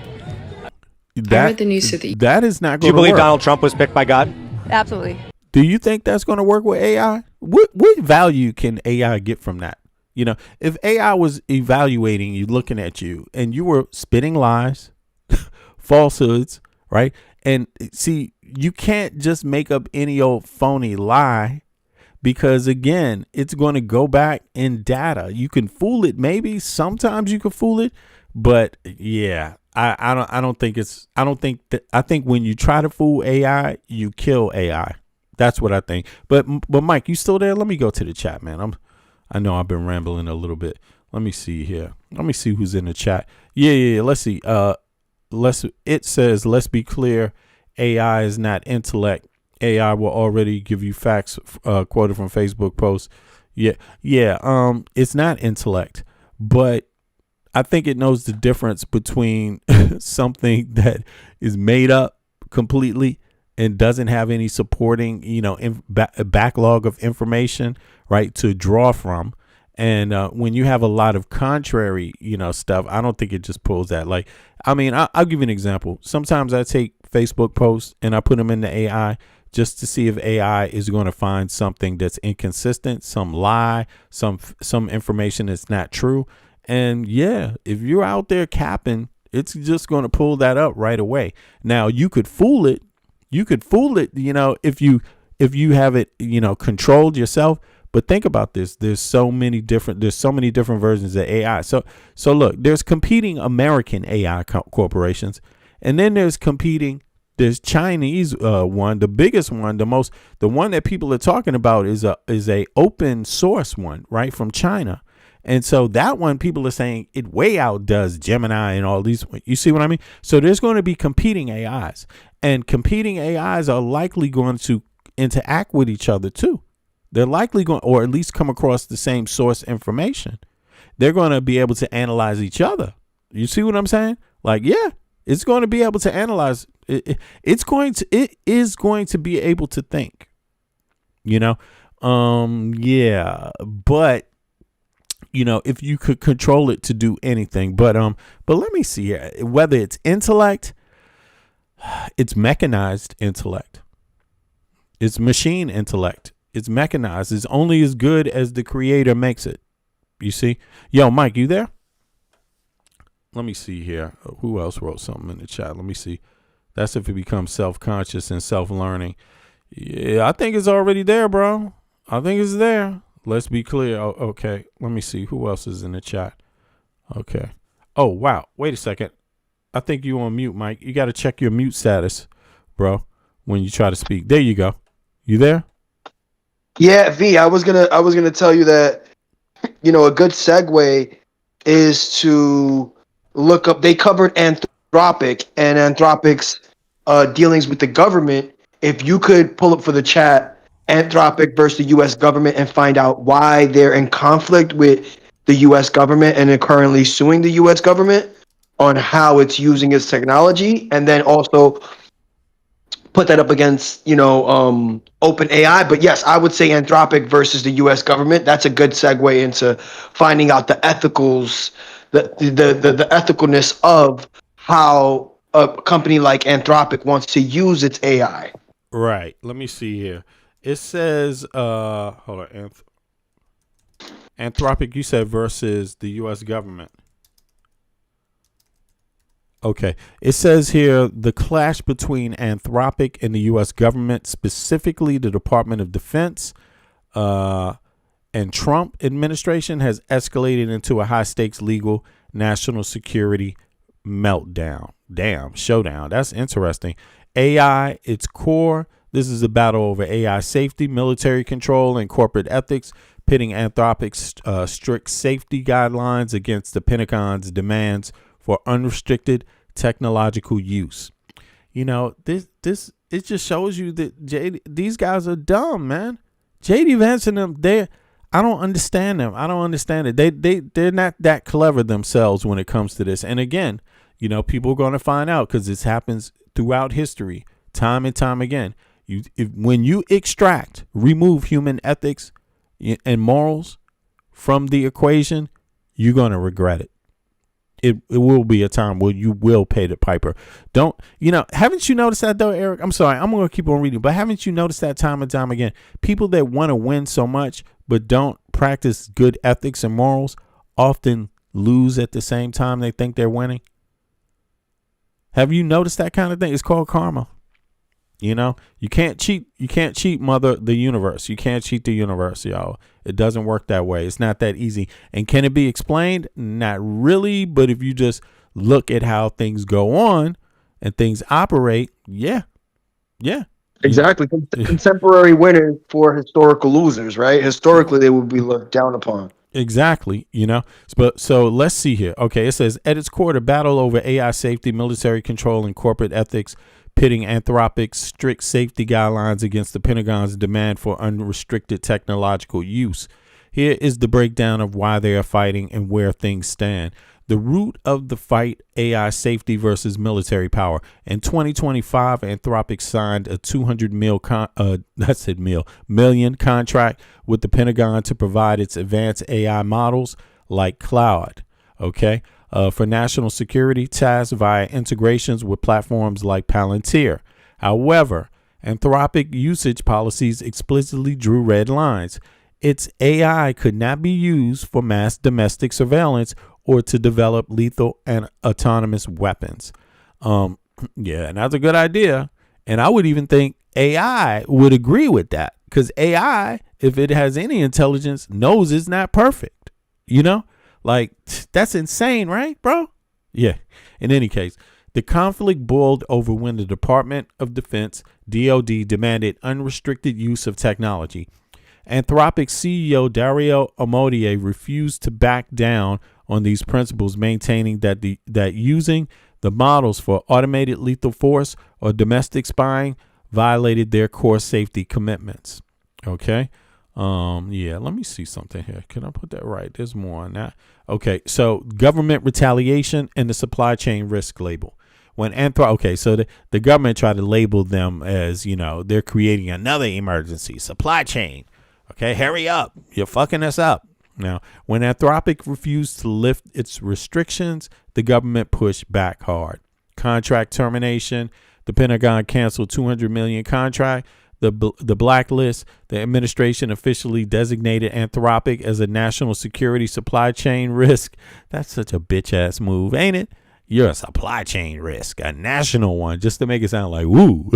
That is not going to work. Do you believe Donald Trump was picked by God? Absolutely. Do you think that's going to work with AI? What value can AI get from that? If AI was evaluating you, looking at you, and you were spitting lies, falsehoods, right? And see, you can't just make up any old phony lie, because again, it's going to go back in data. You can fool it. Maybe sometimes you can fool it, but yeah, I think when you try to fool AI, you kill AI. That's what I think. But Mike, you still there? Let me go to the chat, man. I know I've been rambling a little bit. Let me see here. Let me see who's in the chat. Yeah. Let's see. It says, let's be clear. AI is not intellect. AI will already give you facts, quoted from Facebook post. Yeah. It's not intellect, but I think it knows the difference between something that is made up completely and doesn't have any supporting, backlog of information, right, to draw from. And when you have a lot of contrary, stuff, I don't think it just pulls that. I'll give you an example. Sometimes I take Facebook posts and I put them into AI just to see if AI is going to find something that's inconsistent, some lie, some information that's not true. And yeah, if you're out there capping, it's just going to pull that up right away. Now you could fool it. If you have it, controlled yourself. But think about this. There's so many different versions of AI. So look, there's competing American AI corporations, and then there's Chinese one, the biggest one, the one that people are talking about is a open source one, right, from China. And so that one, people are saying it way outdoes Gemini and all these. You see what I mean? So there's going to be competing AIs, and competing AIs are likely going to interact with each other too. They're likely going, or at least come across the same source information. They're going to be able to analyze each other. You see what I'm saying? It's going to be able to analyze. It is going to be able to think. But if you could control it to do anything. But let me see here. Whether it's intellect, it's mechanized intellect, it's machine intellect, it's mechanized. It's only as good as the creator makes it. You see? Yo, Mike, you there? Let me see here. Who else wrote something in the chat? Let me see. That's if it becomes self-conscious and self-learning. Yeah, I think it's already there, bro. I think it's there. Let's be clear. Oh, okay. Let me see. Who else is in the chat? Okay. Oh, wow. Wait a second. I think you on mute, Mike. You got to check your mute status, bro, when you try to speak. There you go. You there? Yeah, V, I was gonna tell you that, a good segue is to look up. They covered Anthropic and Anthropic's dealings with the government. If you could pull up for the chat, Anthropic versus the U.S. government, and find out why they're in conflict with the U.S. government and are currently suing the U.S. government on how it's using its technology, and then also put that up against, open AI. But yes, I would say Anthropic versus the US government. That's a good segue into finding out the ethicals, the ethicalness of how a company like Anthropic wants to use its AI. Right. Let me see here. It says, hold on. Anthropic, you said versus the US government. Okay. It says here the clash between Anthropic and the U.S. government, specifically the Department of Defense and Trump administration, has escalated into a high-stakes legal national security meltdown. Damn, showdown. That's interesting. AI, its core. This is a battle over AI safety, military control, and corporate ethics, pitting Anthropic's strict safety guidelines against the Pentagon's demands for unrestricted technological use. This it just shows you that these guys are dumb, man. JD Vance and them, I don't understand them. I don't understand it. They're not that clever themselves when it comes to this. And again, people are going to find out because this happens throughout history, time and time again. When you remove human ethics and morals from the equation, you're going to regret it. It will be a time where you will pay the piper. Haven't you noticed that though, Eric? I'm sorry, I'm going to keep on reading, but haven't you noticed that time and time again? People that want to win so much but don't practice good ethics and morals often lose at the same time they think they're winning. Have you noticed that kind of thing? It's called karma. You can't cheat. You can't cheat the universe. You can't cheat the universe, y'all. It doesn't work that way. It's not that easy. And can it be explained? Not really. But if you just look at how things go on and things operate, yeah. Exactly. Contemporary winners for historical losers, right? Historically, they would be looked down upon. Exactly. So let's see here. Okay. It says at its core, the battle over AI safety, military control, and corporate ethics, pitting Anthropic's strict safety guidelines against the Pentagon's demand for unrestricted technological use. Here is the breakdown of why they are fighting and where things stand. The root of the fight, AI safety versus military power. In 2025, Anthropic signed a $200 million contract with the Pentagon to provide its advanced AI models like Cloud. Okay. For national security tasks via integrations with platforms like Palantir. However, Anthropic usage policies explicitly drew red lines. Its AI could not be used for mass domestic surveillance or to develop lethal and autonomous weapons. Yeah, and that's a good idea. And I would even think AI would agree with that because AI, if it has any intelligence, knows it's not perfect. Like, that's insane, right, bro? Yeah. In any case, the conflict boiled over when the Department of Defense, DoD, demanded unrestricted use of technology. Anthropic CEO Dario Amodei refused to back down on these principles, maintaining that using the models for automated lethal force or domestic spying violated their core safety commitments. Okay. Yeah, let me see something here. Can I put that right? There's more on that. Okay, so government retaliation and the supply chain risk label. So the government tried to label them as, they're creating another emergency, supply chain. Okay, hurry up. You're fucking us up. Now, when Anthropic refused to lift its restrictions, the government pushed back hard. Contract termination. The Pentagon canceled $200 million contract. The blacklist. The administration officially designated Anthropic as a national security supply chain risk. That's such a bitch ass move, ain't it? You're a supply chain risk, a national one, just to make it sound like woo.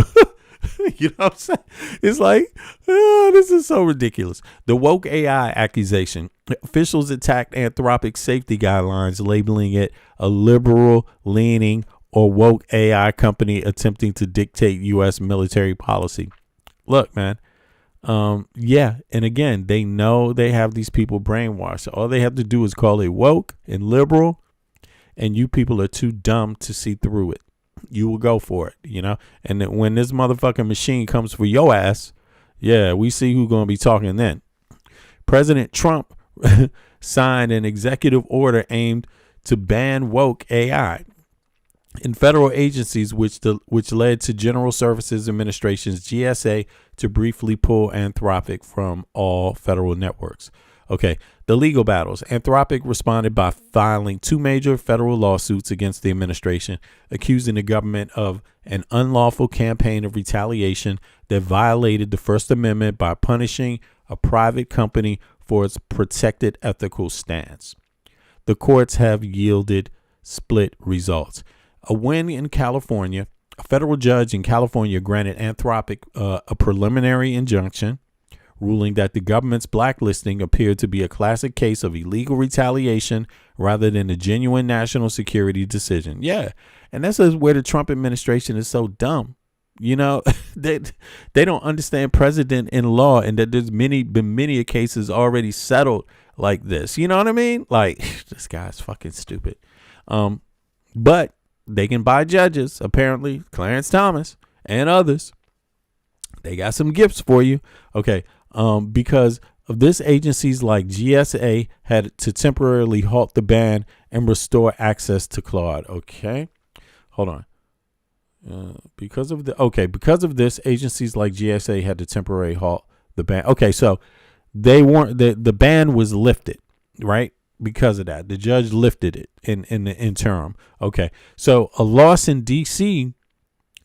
You know what I'm saying? It's like, this is so ridiculous. The woke AI accusation. Officials attacked Anthropic's safety guidelines, labeling it a liberal leaning or woke AI company attempting to dictate U.S. military policy. Look, man. Yeah. And again, they know they have these people brainwashed. All they have to do is call it woke and liberal, and you people are too dumb to see through it. You will go for it, you know? And then when this motherfucking machine comes for your ass, yeah, we see who's going to be talking then. President Trump signed an executive order aimed to ban woke AI in federal agencies, which led to General Services Administration's GSA to briefly pull Anthropic from all federal networks. Okay, the legal battles. Anthropic responded by filing 2 major federal lawsuits against the administration, accusing the government of an unlawful campaign of retaliation that violated the First Amendment by punishing a private company for its protected ethical stance. The courts have yielded split results. A win in California. A federal judge in California granted Anthropic a preliminary injunction, ruling that the government's blacklisting appeared to be a classic case of illegal retaliation rather than a genuine national security decision. Yeah, and this is where the Trump administration is so dumb. You know, they don't understand precedent in law, and that there's been many cases already settled like this. You know what I mean? Like, this guy's fucking stupid. But they can buy judges, apparently, Clarence Thomas and others. They got some gifts for you. Okay. Because of this, agencies like GSA had to temporarily halt the ban and restore access to Claude. Okay. Hold on. Because of this, agencies like GSA had to temporarily halt the ban. Okay. So they weren't, the ban was lifted, right? Because of that, the judge lifted it in the interim. Okay, so a loss in D.C.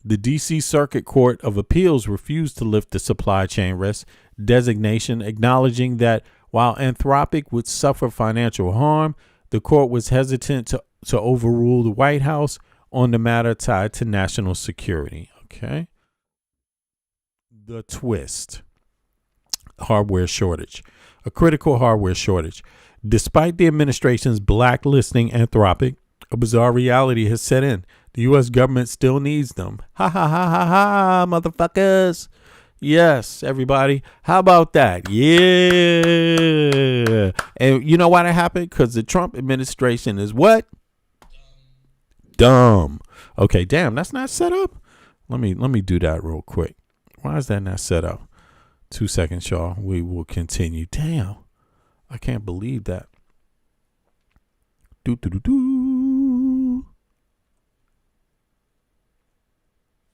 The D.C. Circuit Court of Appeals refused to lift the supply chain risk designation, acknowledging that while Anthropic would suffer financial harm, the court was hesitant to overrule the White House on the matter tied to national security. Okay, the twist: hardware shortage, a critical hardware shortage. Despite the administration's blacklisting Anthropic, a bizarre reality has set in. The U.S. government still needs them. Ha ha ha ha ha, motherfuckers. Yes, everybody. How about that? Yeah. And you know why that happened? Because the Trump administration is what? Dumb. Okay, damn, that's not set up. Let me do that real quick. Why is that not set up? 2 seconds, y'all. We will continue. Damn. I can't believe that.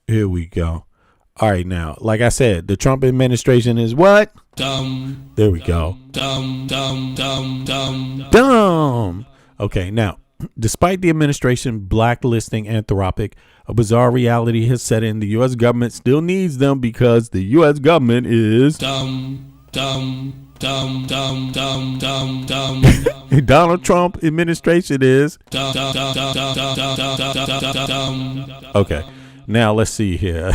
Here we go. All right, now, like I said, the Trump administration is what? Dumb. There we go. Dumb. Okay, now, despite the administration blacklisting Anthropic, a bizarre reality has set in. The U.S. government still needs them because the U.S. government is dumb. Donald Trump administration is okay. Now let's see here.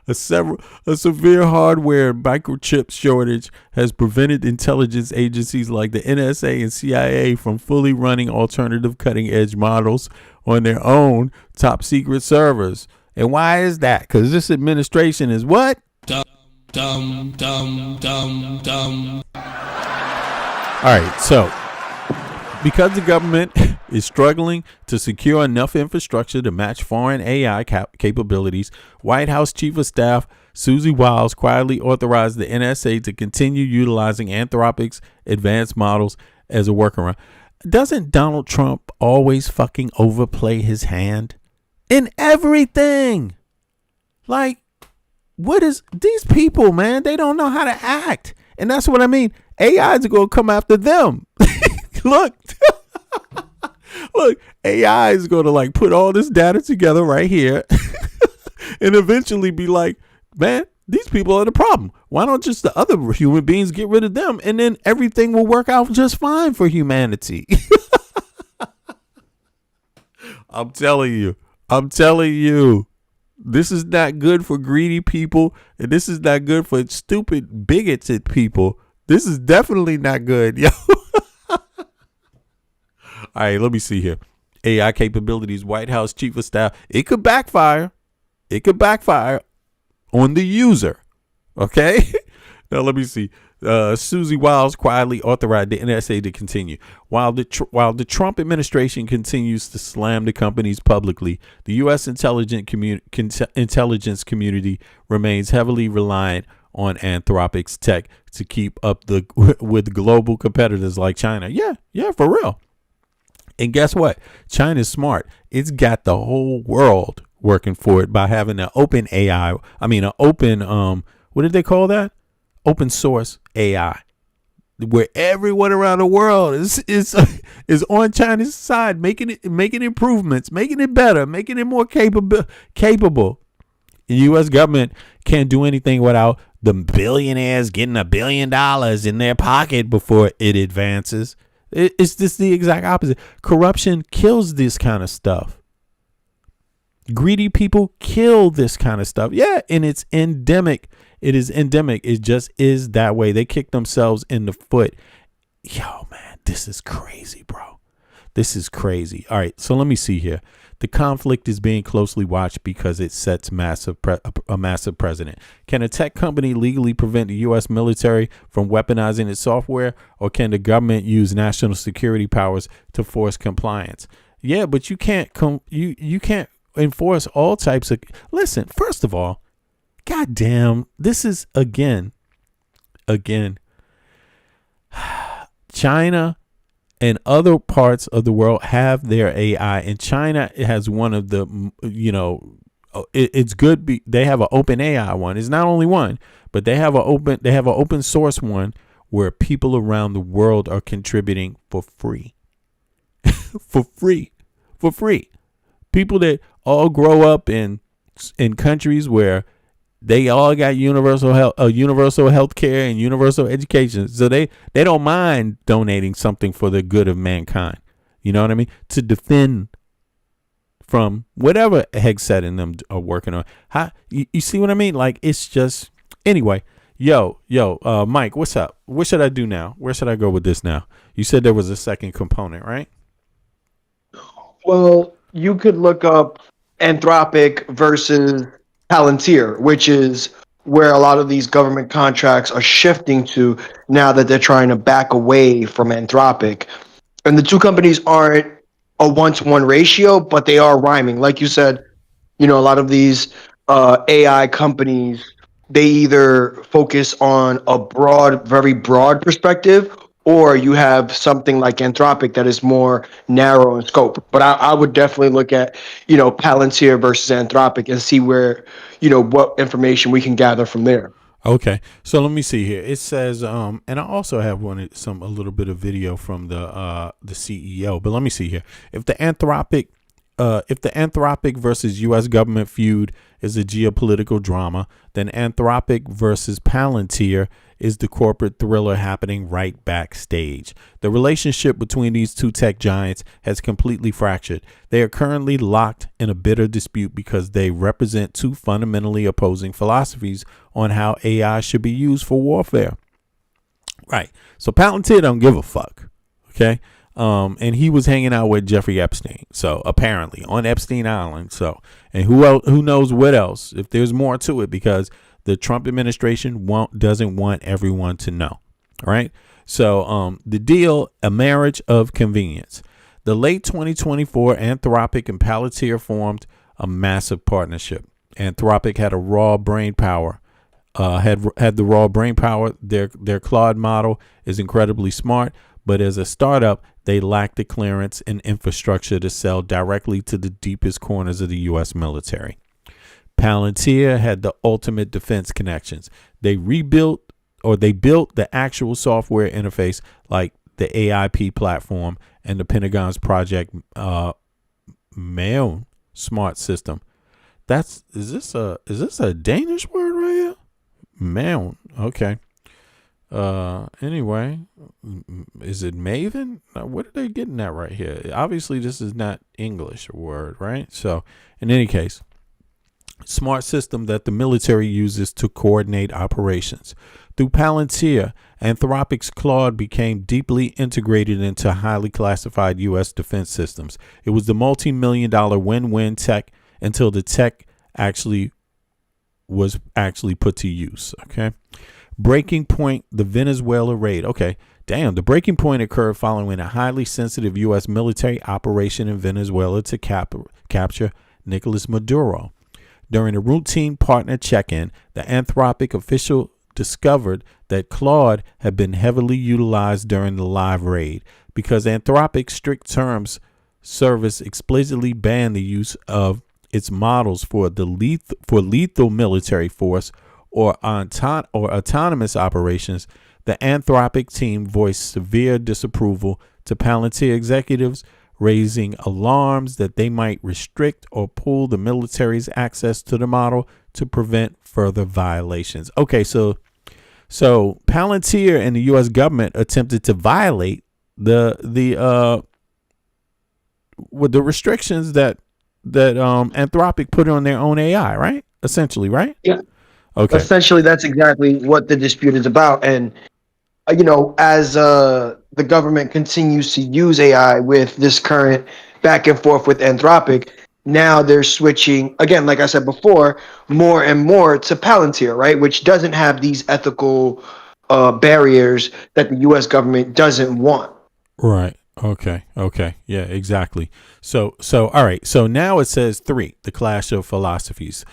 A severe hardware microchip shortage has prevented intelligence agencies like the NSA and CIA from fully running alternative cutting edge models on their own top secret servers. And why is that? Because this administration is what? Dumb. All right, so because the government is struggling to secure enough infrastructure to match foreign AI capabilities, White House Chief of Staff Susie Wiles quietly authorized the NSA to continue utilizing Anthropic's advanced models as a workaround. Doesn't Donald Trump always fucking overplay his hand in everything? Like, what is these people, man? They don't know how to act. And that's what I mean. AI is going to come after them. Look, AI is going to like put all this data together right here and eventually be like, man, these people are the problem. Why don't just the other human beings get rid of them? And then everything will work out just fine for humanity. I'm telling you. This is not good for greedy people, and this is not good for stupid, bigoted people. This is definitely not good, yo. All right, let me see here. AI capabilities, White House chief of staff. It could backfire. It could backfire on the user. Okay? Now, let me see. Susie Wiles quietly authorized the NSA to continue. While the Trump administration continues to slam the companies publicly, the U.S. intelligence community remains heavily reliant on Anthropic's tech to keep up with global competitors like China. Yeah, for real. And guess what? China's smart. It's got the whole world working for it by having an open AI. I mean, an open, what did they call that? Open source AI, where everyone around the world is on China's side, making improvements, making it better, making it more capable. The U.S. government can't do anything without the billionaires getting $1 billion in their pocket before it advances. It's just the exact opposite. Corruption kills this kind of stuff. Greedy people kill this kind of stuff. Yeah, and it's endemic. It is endemic. It just is that way. They kick themselves in the foot. Yo, man, this is crazy, bro. This is crazy. All right, so let me see here. The conflict is being closely watched because it sets a massive precedent. Can a tech company legally prevent the U.S. military from weaponizing its software, or can the government use national security powers to force compliance? Yeah, but you can't you can't enforce all types of. Listen, first of all, goddamn, this is again, China and other parts of the world have their AI, and China has one of the, it's good. They have an open AI one. It's not only one, but they have an open source one where people around the world are contributing for free, for free. People that all grow up in countries where they all got universal health care and universal education. So they don't mind donating something for the good of mankind. You know what I mean? To defend from whatever Hegseth and them are working on. You see what I mean? Like, it's just, anyway, yo, Mike, what's up? What should I do now? Where should I go with this now? You said there was a second component, right? Well, you could look up Anthropic versus Palantir, which is where a lot of these government contracts are shifting to now that they're trying to back away from Anthropic. And the two companies aren't a 1-to-1 ratio, but they are rhyming. Like you said, a lot of these AI companies, they either focus on a very broad perspective, or you have something like Anthropic that is more narrow in scope. But I would definitely look at, Palantir versus Anthropic and see where, what information we can gather from there. Okay, so let me see here. It says, and I also have a little bit of video from the CEO. But let me see here. If the Anthropic versus U.S. government feud is a geopolitical drama, then Anthropic versus Palantir is the corporate thriller happening right backstage. The relationship between these two tech giants has completely fractured. They are currently locked in a bitter dispute because they represent two fundamentally opposing philosophies on how AI should be used for warfare. Right. So Palantir don't give a fuck. Okay. And he was hanging out with Jeffrey Epstein. So apparently on Epstein Island. So, and who knows what else, if there's more to it, because the Trump administration doesn't want everyone to know. All right. So, the deal, a marriage of convenience. The late 2024, Anthropic and Palantir formed a massive partnership. Anthropic had a raw brain power. Had the raw brain power. Their Claude model is incredibly smart, but as a startup, they lack the clearance and infrastructure to sell directly to the deepest corners of the U.S. military. Palantir had the ultimate defense connections. They built the actual software interface, like the AIP platform and the Pentagon's Project Mayon smart system. Is this a Danish word right here? Mayon. Okay. Anyway, is it Maven? What are they getting at right here? Obviously, this is not English word, right? So, in any case, smart system that the military uses to coordinate operations. Through Palantir, Anthropic's Claude became deeply integrated into highly classified U.S. defense systems. It was the multi-million-dollar win-win tech until the tech was actually put to use. Okay. Breaking point, the Venezuela raid. Okay. Damn, the breaking point occurred following a highly sensitive U.S. military operation in Venezuela to capture Nicolas Maduro. During a routine partner check-in, the Anthropic official discovered that Claude had been heavily utilized during the live raid because Anthropic's strict terms service explicitly banned the use of its models for lethal military force or autonomous operations. The Anthropic team voiced severe disapproval to Palantir executives, raising alarms that they might restrict or pull the military's access to the model to prevent further violations. Okay, so Palantir and the U.S. government attempted to violate the restrictions that Anthropic put on their own AI, right? Essentially, right? Yeah. Okay. Essentially, that's exactly what the dispute is about. And as the government continues to use AI with this current back and forth with Anthropic, now they're switching again, like I said before, more and more to Palantir, right? Which doesn't have these ethical barriers that the U.S. government doesn't want. Right. Okay. Yeah, exactly. So all right. So now it says 3, the clash of philosophies.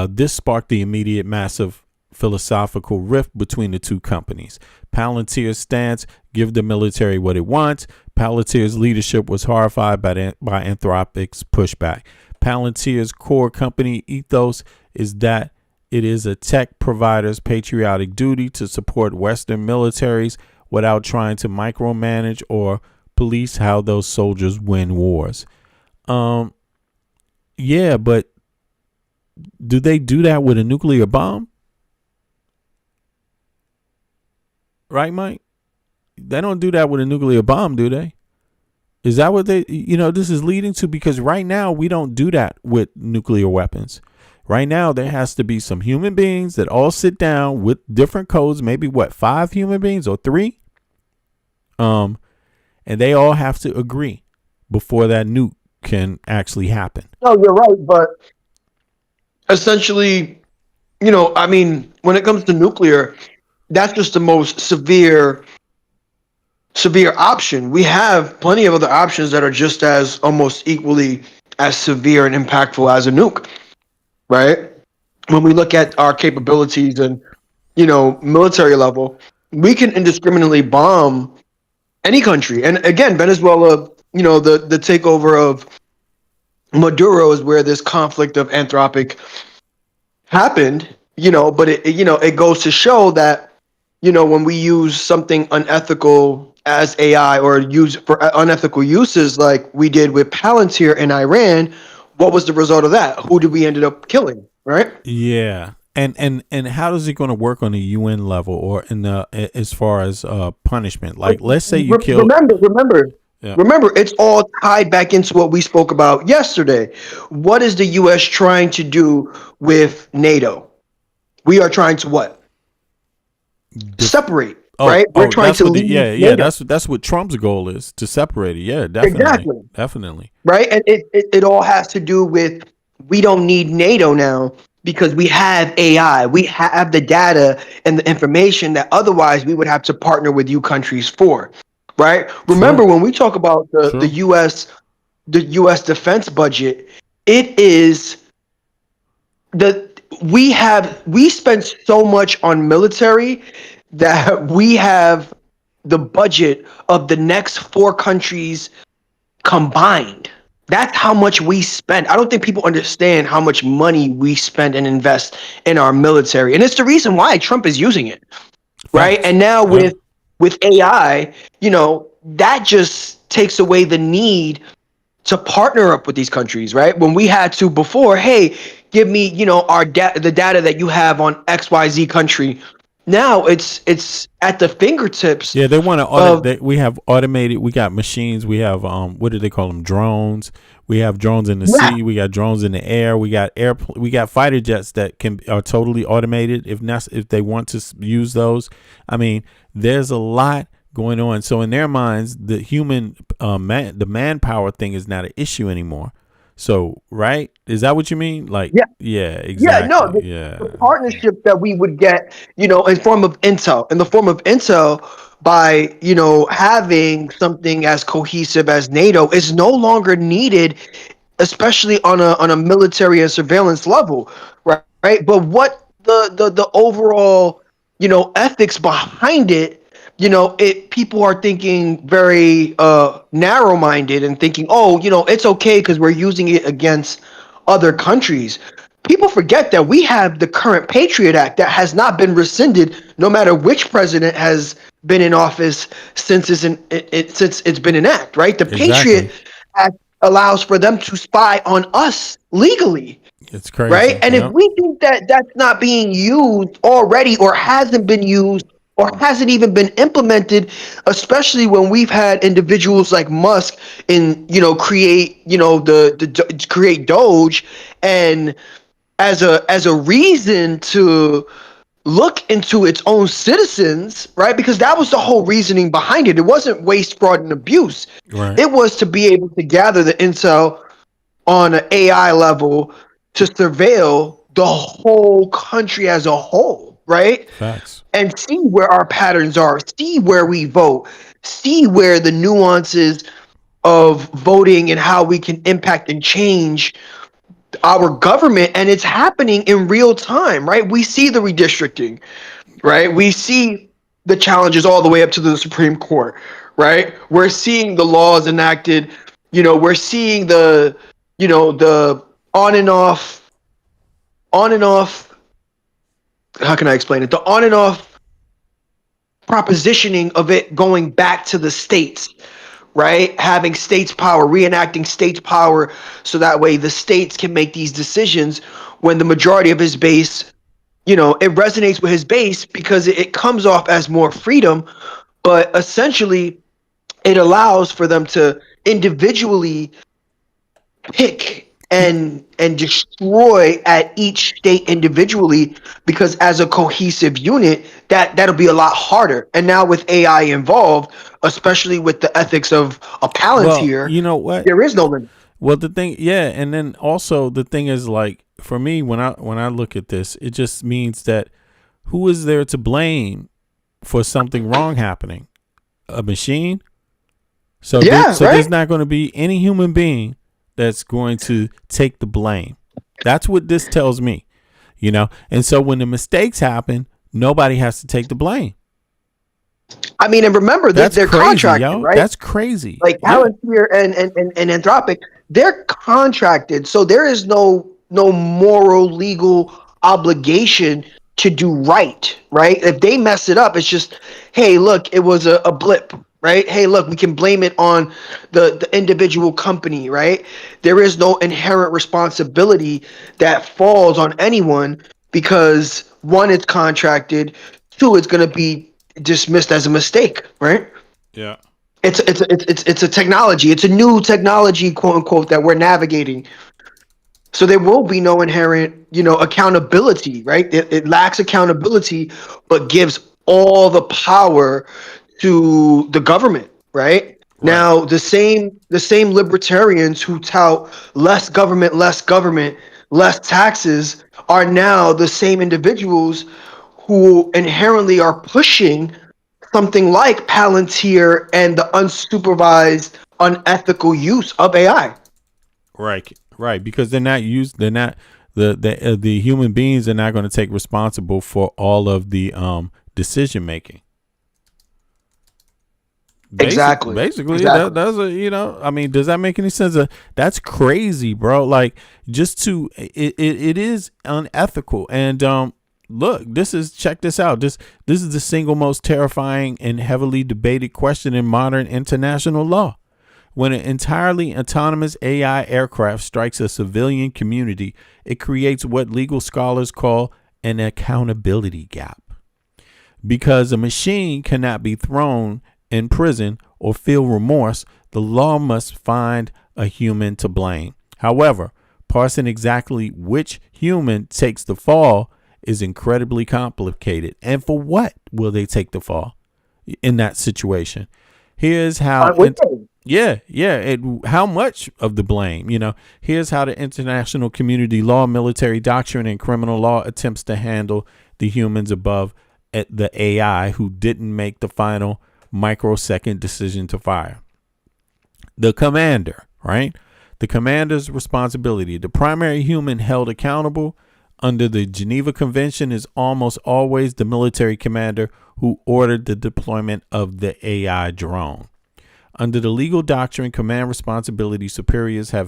This sparked the immediate massive philosophical rift between the two companies. Palantir's stance, give the military what it wants. Palantir's leadership was horrified by Anthropic's pushback. Palantir's core company ethos is that it is a tech provider's patriotic duty to support Western militaries without trying to micromanage or police how those soldiers win wars. Yeah, but do they do that with a nuclear bomb? Right, Mike? They don't do that with a nuclear bomb, do they? Is that what this is leading to? Because right now we don't do that with nuclear weapons. Right now there has to be some human beings that all sit down with different codes, maybe 5 human beings or 3? And they all have to agree before that nuke can actually happen. No, you're right, but essentially, when it comes to nuclear, that's just the most severe option. We have plenty of other options that are just as almost equally as severe and impactful as a nuke, right? When we look at our capabilities and, military level, we can indiscriminately bomb any country. And again, Venezuela, the takeover of Maduro is where this conflict of Anthropic happened, but it goes to show that, when we use something unethical as AI or use for unethical uses like we did with Palantir in Iran, what was the result of that? Who did we ended up killing, right? Yeah. And how is it going to work on the UN level or in the as far as punishment? Like, let's say you kill. Remember, it's all tied back into what we spoke about yesterday. What is the U.S. trying to do with NATO? We are trying to what? Separate, right? We're trying to leave. That's what Trump's goal is, to separate it. Yeah, definitely. Definitely. Right? And it all has to do with, we don't need NATO now because we have AI. We have the data and the information that otherwise we would have to partner with you countries for. Right? Remember, when we talk about the U.S. defense budget, it is we spend so much on military that we have the budget of the next 4 countries combined. That's how much we spend. I don't think people understand how much money we spend and invest in our military. And it's the reason why Trump is using it. Right? And now with AI, that just takes away the need to partner up with these countries, right? When we had to before, hey, give me, the data that you have on XYZ country. now it's at the fingertips. Yeah, they want to of we have automated. We got machines. We have what do they call them? Drones. We have drones in the Yeah. sea. We got drones in the air. We got we got fighter jets that are totally automated if they want to use those. I mean, there's a lot going on. So in their minds, the human the manpower thing is not an issue anymore. So, right? Is that what you mean? Like, yeah, exactly. Yeah, no, the partnership that we would get, in the form of intel, by, having something as cohesive as NATO is no longer needed, especially on a military and surveillance level, right? Right. But what the overall, ethics behind it, people are thinking very narrow-minded and thinking, oh, it's okay because we're using it against other countries. People forget that we have the current Patriot Act that has not been rescinded, no matter which president has been in office since it's been enacted, right? The Patriot Act allows for them to spy on us legally, it's crazy, right? And if we think that that's not being used already, or hasn't been used, or hasn't even been implemented, especially when we've had individuals like Musk create create Doge, and as a reason to look into its own citizens, right? Because that was the whole reasoning behind it. It wasn't waste, fraud, and abuse. Right. It was to be able to gather the intel on an AI level to surveil the whole country as a whole, right? Facts. And see where our patterns are, see where we vote, see where the nuances of voting and how we can impact and change our government. And it's happening in real time, right? We see the redistricting, right? We see the challenges all the way up to the Supreme Court, right? We're seeing the laws enacted, we're seeing the on and off, how can I explain it? The on and off propositioning of it going back to the states, right? Having states power, reenacting states power, so that way the states can make these decisions when the majority of his base, it resonates with his base because it comes off as more freedom, but essentially it allows for them to individually pick and destroy at each state individually, because as a cohesive unit that'll be a lot harder. And now with AI involved, especially with the ethics of a Palantir, well, you know what, there is no limit. Well, the thing, and then also the thing is, like, for me, when I look at this, it just means that who is there to blame for something wrong happening? A machine? So there's not going to be any human being that's going to take the blame. That's what this tells me, And so when the mistakes happen, nobody has to take the blame. I mean, and remember that they're crazy, contracted, yo. right? That's crazy. Like Palantir and Anthropic, they're contracted, so there is no moral, legal obligation to do right? If they mess it up, it's just, hey, look, it was a blip, right? Hey, look, we can blame it on the individual company, right? There is no inherent responsibility that falls on anyone because, one, it's contracted, two, it's going to be dismissed as a mistake, right? Yeah. It's a technology. It's a new technology, quote unquote, that we're navigating. So there will be no inherent, accountability, right? It lacks accountability, but gives all the power to the government, right? Now, the same libertarians who tout less government, less taxes are now the same individuals who inherently are pushing something like Palantir and the unsupervised, unethical use of AI. Right, because they're not the human beings are not going to take responsible for all of the decision making. Basically, that's I mean, does that make any sense? That's crazy, bro. Like, it is unethical. And look, check this out. This is the single most terrifying and heavily debated question in modern international law. When an entirely autonomous AI aircraft strikes a civilian community, it creates what legal scholars call an accountability gap. Because a machine cannot be thrown in prison or feel remorse, the law must find a human to blame. However, parsing exactly which human takes the fall is incredibly complicated. And for what will they take the fall in that situation? Here's how. How much of the blame? Here's how the international community law, military doctrine, and criminal law attempts to handle the humans above at the AI who didn't make the final microsecond decision to fire. The commander, right? The commander's responsibility. The primary human held accountable under the Geneva Convention is almost always the military commander who ordered the deployment of the AI drone. Under the legal doctrine, command responsibility, superiors can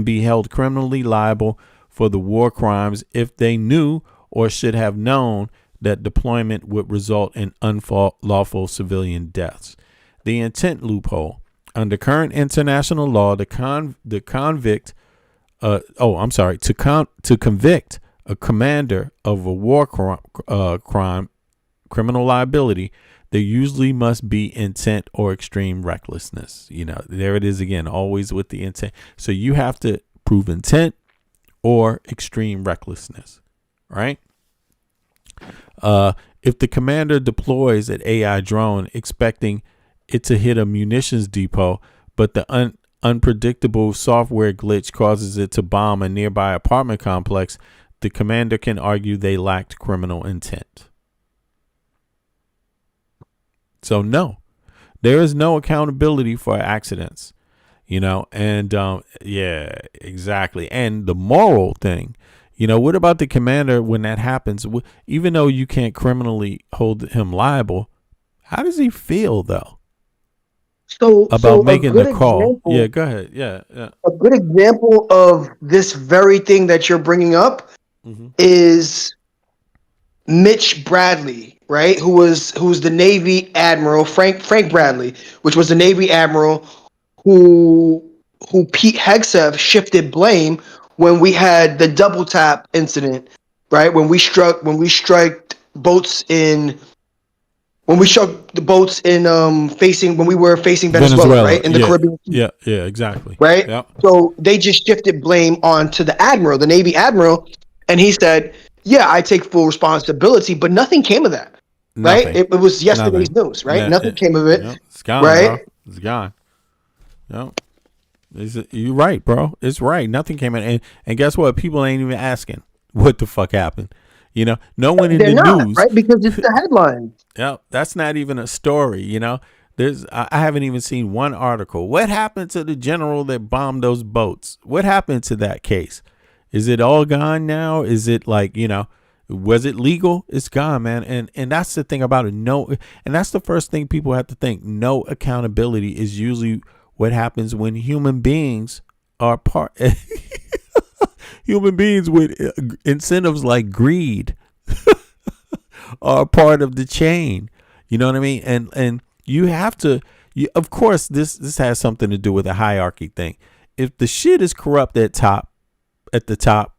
be held criminally liable for the war crimes if they knew or should have known that deployment would result in unlawful civilian deaths. The intent loophole. Under current international law, to convict a commander of a war crime, criminal liability, there usually must be intent or extreme recklessness. There it is again, always with the intent. So you have to prove intent or extreme recklessness, right? If the commander deploys an AI drone expecting it to hit a munitions depot, but the unpredictable software glitch causes it to bomb a nearby apartment complex, the commander can argue they lacked criminal intent. So no, there is no accountability for accidents, yeah, exactly. And the moral thing, what about the commander when that happens? Even though you can't criminally hold him liable, how does he feel though? About making the call. Yeah, go ahead. Yeah. A good example of this very thing that you're bringing up is Mitch Bradley, right? Who's the Navy admiral, Frank Bradley, which was the Navy admiral who Pete Hegseth shifted blame when we had the double tap incident, right? When we struck boats in. When we struck the boats in when we were facing Venezuela, right? In the Caribbean. Yeah, exactly. Right? Yep. So they just shifted blame onto the admiral, the Navy admiral, and he said, yeah, I take full responsibility, but nothing came of that. Nothing. Right? It was yesterday's news, right? Yeah, nothing came of it. It's gone, right? Bro. It's gone. Yep. You're right, bro. It's right. Nothing came in. And guess what? People ain't even asking what the fuck happened. No one in They're the not, news, right? Because it's the headline. Yeah, that's not even a story. I haven't even seen one article. What happened to the general that bombed those boats? What happened to that case? Is it all gone now? Is it like, was it legal? It's gone, man. And that's the thing about it. No, and that's the first thing people have to think. No accountability is usually what happens when human beings are part. Human beings with incentives like greed are part of the chain. You know what I mean? And you have to, of course, this has something to do with a hierarchy thing. If the shit is corrupt at the top,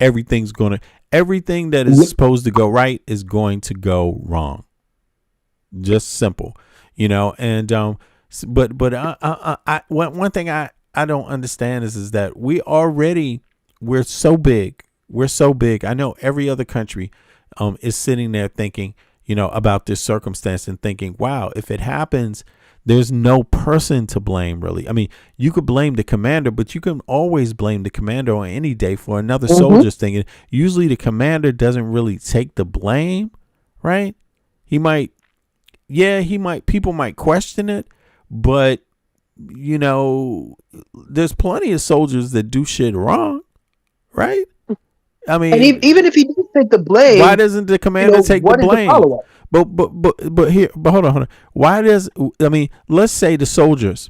everything that is supposed to go right is going to go wrong. Just simple, and but one thing I don't understand is that we're so big. I know every other country is sitting there thinking, about this circumstance and thinking, wow, if it happens, there's no person to blame, really. I mean, you could blame the commander, but you can always blame the commander on any day for another soldier's thing. And usually the commander doesn't really take the blame, right? People might question it, but, there's plenty of soldiers that do shit wrong. Right? I mean, and even if he did take the blame, why doesn't the commander take the blame? But hold on. Let's say the soldiers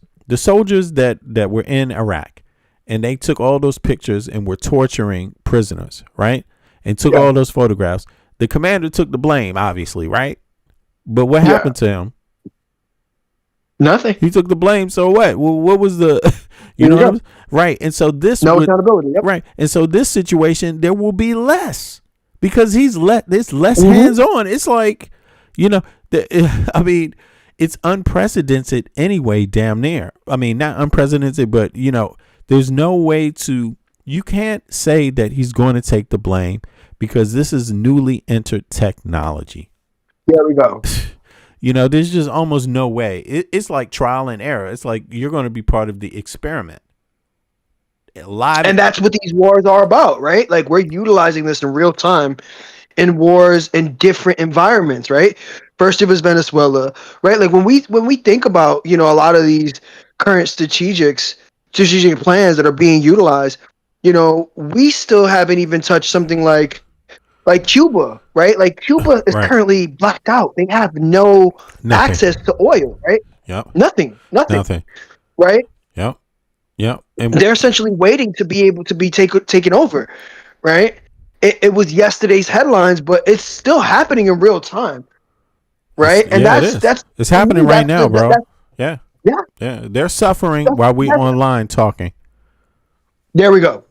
that were in Iraq, and they took all those pictures and were torturing prisoners, right? And took all those photographs. The commander took the blame, obviously, right? But what happened to him? Nothing. He took the blame. So what? Well, what was the? Right. And so this accountability. Yep. Right. And so this situation, there will be less because there's less hands on. It's like, I mean, it's unprecedented anyway, damn near. I mean, not unprecedented, but there's no way you can't say that he's going to take the blame because this is newly entered technology. There we go. There's just almost no way. It's like trial and error. It's like you're going to be part of the experiment. And that's what these wars are about, right? Like we're utilizing this in real time in wars in different environments, right? First it was Venezuela, right? Like when we think about, a lot of these current strategic plans that are being utilized, we still haven't even touched something like Cuba, right? Like Cuba is currently blacked out. They have no access to oil, right? Yep. Nothing. Right? Yep. Yep. And they're essentially waiting to be able to be taken over, right? It was yesterday's headlines, but it's still happening in real time, right? And that's it's happening right now, bro. Yeah. Yeah. They're suffering while we online talking. There we go.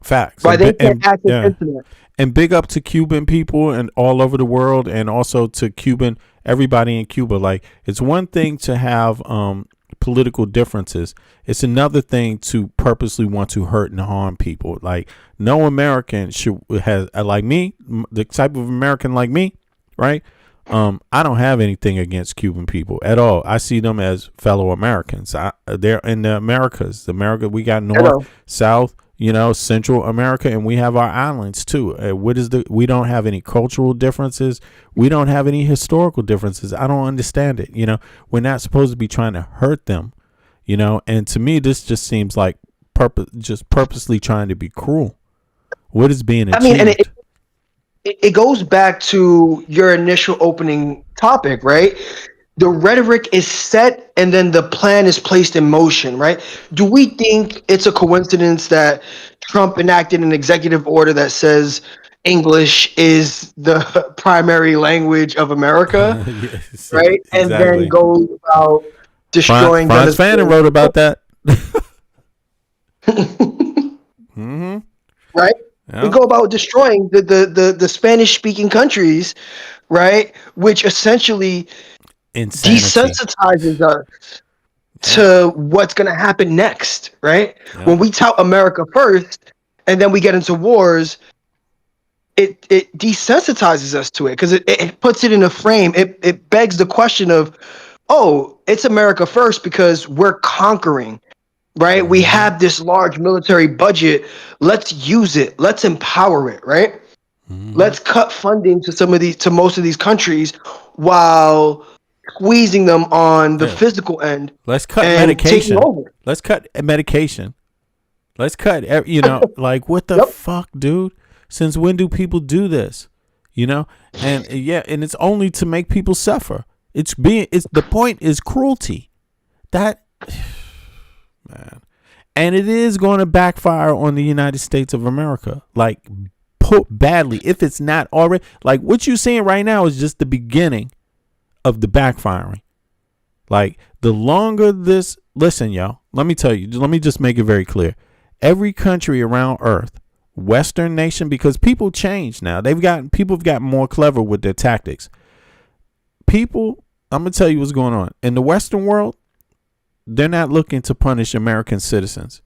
Facts. Why they can't access internet. And big up to Cuban people and all over the world, and also to everybody in Cuba. Like, it's one thing to have political differences. It's another thing to purposely want to hurt and harm people. Like, no American has like me, the type of American like me, right? I don't have anything against Cuban people at all. I see them as fellow Americans. They're in the Americas. We got North, South, Central America, and we have our islands too. We don't have any cultural differences. We don't have any historical differences. I don't understand it. We're not supposed to be trying to hurt them, and to me, this just seems like purposely trying to be cruel. What is being achieved? I mean, and it goes back to your initial opening topic, right? The rhetoric is set and then the plan is placed in motion, right? Do we think it's a coincidence that Trump enacted an executive order that says English is the primary language of America, yes, right? Exactly. And then goes about destroying Franz Fanon wrote about that. Right? We go about destroying the Spanish-speaking countries, right? Which essentially desensitizes us to what's going to happen next, right? When we tout America first and then we get into wars, it desensitizes us to it because it puts it in a frame. It begs the question of, oh, it's America first because we're conquering, right? We have this large military budget. Let's use it. Let's empower it, right? Let's cut funding to most of these countries while squeezing them on the physical end. Let's cut medication. Let's cut medication. Let's cut, like, what the fuck, dude? Since when do people do this? And it's only to make people suffer. The point is cruelty. That, man. And it is going to backfire on the United States of America. Like, badly, if it's not already. Like, what you're seeing right now is just the beginning of the backfiring. Like, the longer this, listen, y'all, let me just make it very clear. Every country around Earth, Western nation, because people change now. People have gotten more clever with their tactics. I'm gonna tell you what's going on in the Western world. They're not looking to punish American citizens.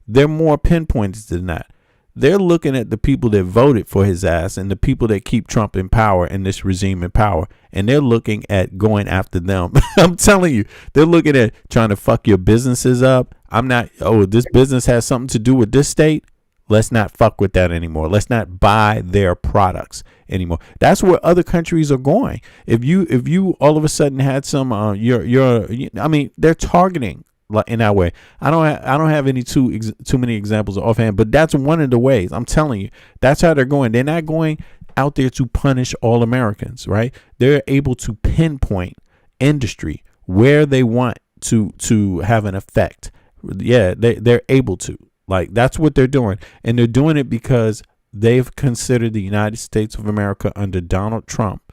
They're more pinpointed than that. They're looking at the people that voted for his ass and the people that keep Trump in power and this regime in power. And they're looking at going after them. I'm telling you, they're looking at trying to fuck your businesses up. This business has something to do with this state. Let's not fuck with that anymore. Let's not buy their products anymore. That's where other countries are going. If you all of a sudden had some, they're targeting in that way. I don't have any too many examples offhand, but that's one of the ways. I'm telling you, that's how they're going. They're not going out there to punish all Americans, right? They're able to pinpoint industry where they want to have an effect. Yeah, they're able to. Like, that's what they're doing. And they're doing it because they've considered the United States of America under Donald Trump,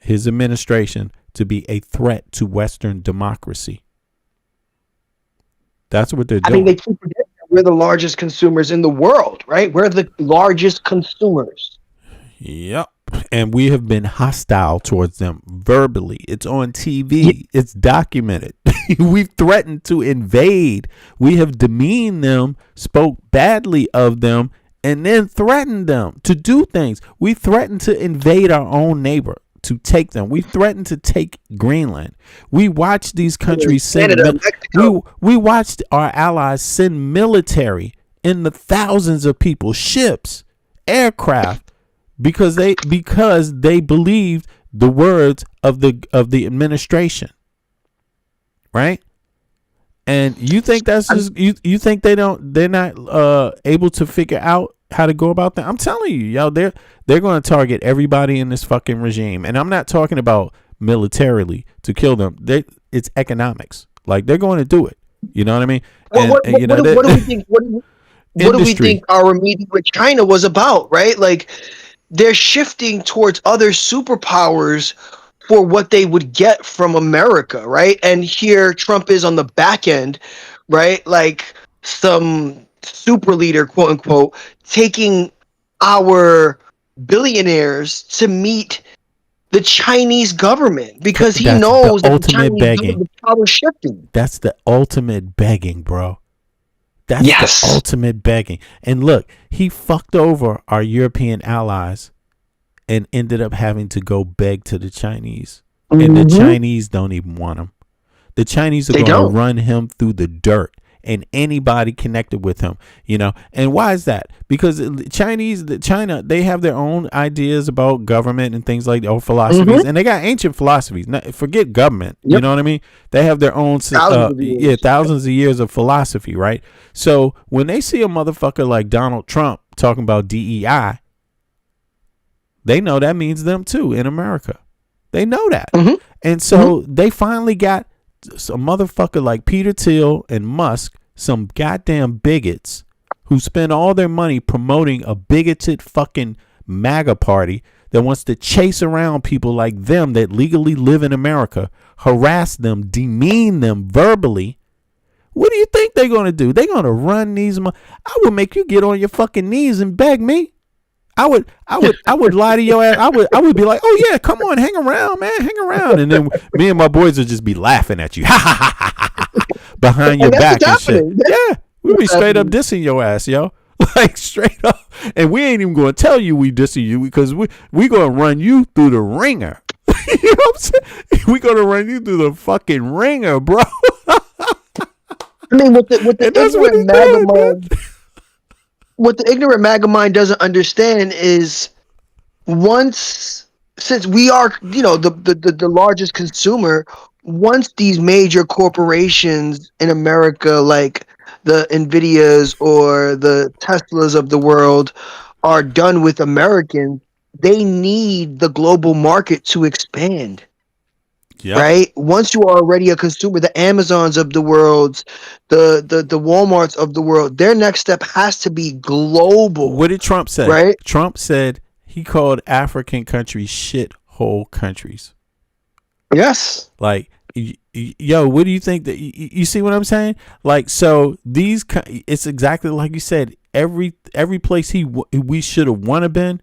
his administration, to be a threat to Western democracy. That's what they're doing. I mean, they keep forgetting that we're the largest consumers in the world, right? We're the largest consumers. Yep. And we have been hostile towards them verbally. It's on TV. It's documented. We've threatened to invade. We have demeaned them, spoke badly of them, and then threatened them to do things. We threatened to invade our own neighbor, to take them. We threatened to take Greenland. We watched these countries send we watched our allies send military in the thousands of people, ships, aircraft, because they believed the words of the administration, right? And you think that's just you think they're not able to figure out how to go about that? I'm telling you, yo, they're going to target everybody in this fucking regime, and I'm not talking about militarily to kill them. It's economics. Like, they're going to do it. You know what I mean? What do we think? What do we think our meeting with China was about? Right, like, they're shifting towards other superpowers for what they would get from America, right? And here Trump is on the back end, right? Like some super leader, quote unquote, taking our billionaires to meet the Chinese government because he knows that the Chinese government is power shifting. That's the ultimate begging, bro. That's the ultimate begging. And look, he fucked over our European allies and ended up having to go beg to the Chinese. And the Chinese don't even want him. The Chinese are going to run him through the dirt and anybody connected with him, you know. And why is that? Because China, they have their own ideas about government and things like that, or philosophies, and they got ancient philosophies. Forget government, you know what I mean? They have their own thousands of years of philosophy, right? So when they see a motherfucker like Donald Trump talking about DEI, they know that means them too in America. They know that. And so they finally got some motherfucker like Peter Thiel and Musk, some goddamn bigots who spend all their money promoting a bigoted fucking MAGA party that wants to chase around people like them that legally live in America, harass them, demean them verbally. What do you think they're going to do? They're going to run these. I would make you get on your fucking knees and beg me. I would lie to your ass. I would be like, oh yeah, come on, hang around, man, hang around. And then me and my boys would just be laughing at you. Behind your back and shit. Yeah. We'd be straight up dissing your ass, yo. Like straight up. And we ain't even gonna tell you we dissing you because we gonna run you through the ringer. You know what I'm saying? We gonna run you through the fucking ringer, bro. I mean, with the ignorant MAGA mind, what the ignorant MAGA mind doesn't understand is since we are, you know, the largest consumer, once these major corporations in America, like the Nvidias or the Teslas of the world, are done with Americans, they need the global market to expand. Yep. Right? Once you are already a consumer, the Amazons of the world, the Walmarts of the world, their next step has to be global. What did Trump say? Right? Trump said he called African countries shithole countries. Yes. Like, yo, what do you think that you see what I'm saying? Like, so it's exactly like you said. Every place we should have wanna been,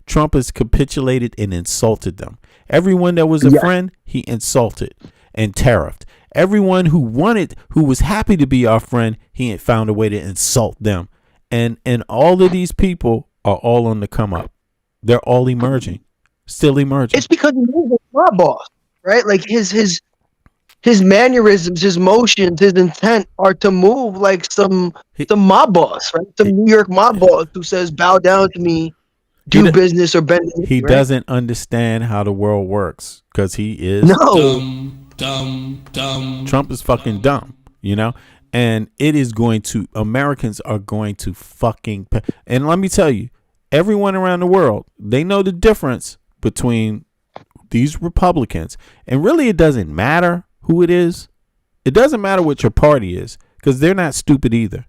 Trump has capitulated and insulted them. Everyone that was a friend, he insulted and tariffed. Everyone who was happy to be our friend, he had found a way to insult them. And all of these people are all on the come up. They're all emerging, still emerging. It's because he's a mob boss, right? Like his mannerisms, his motions, his intent are to move like some mob boss, right? Some New York mob boss who says, "Bow down to me." Do business or bend. He doesn't understand how the world works because he is dumb. Trump is fucking dumb, you know, and Americans are going to fucking. And let me tell you, everyone around the world, they know the difference between these Republicans, and really, it doesn't matter who it is. It doesn't matter what your party is because they're not stupid either.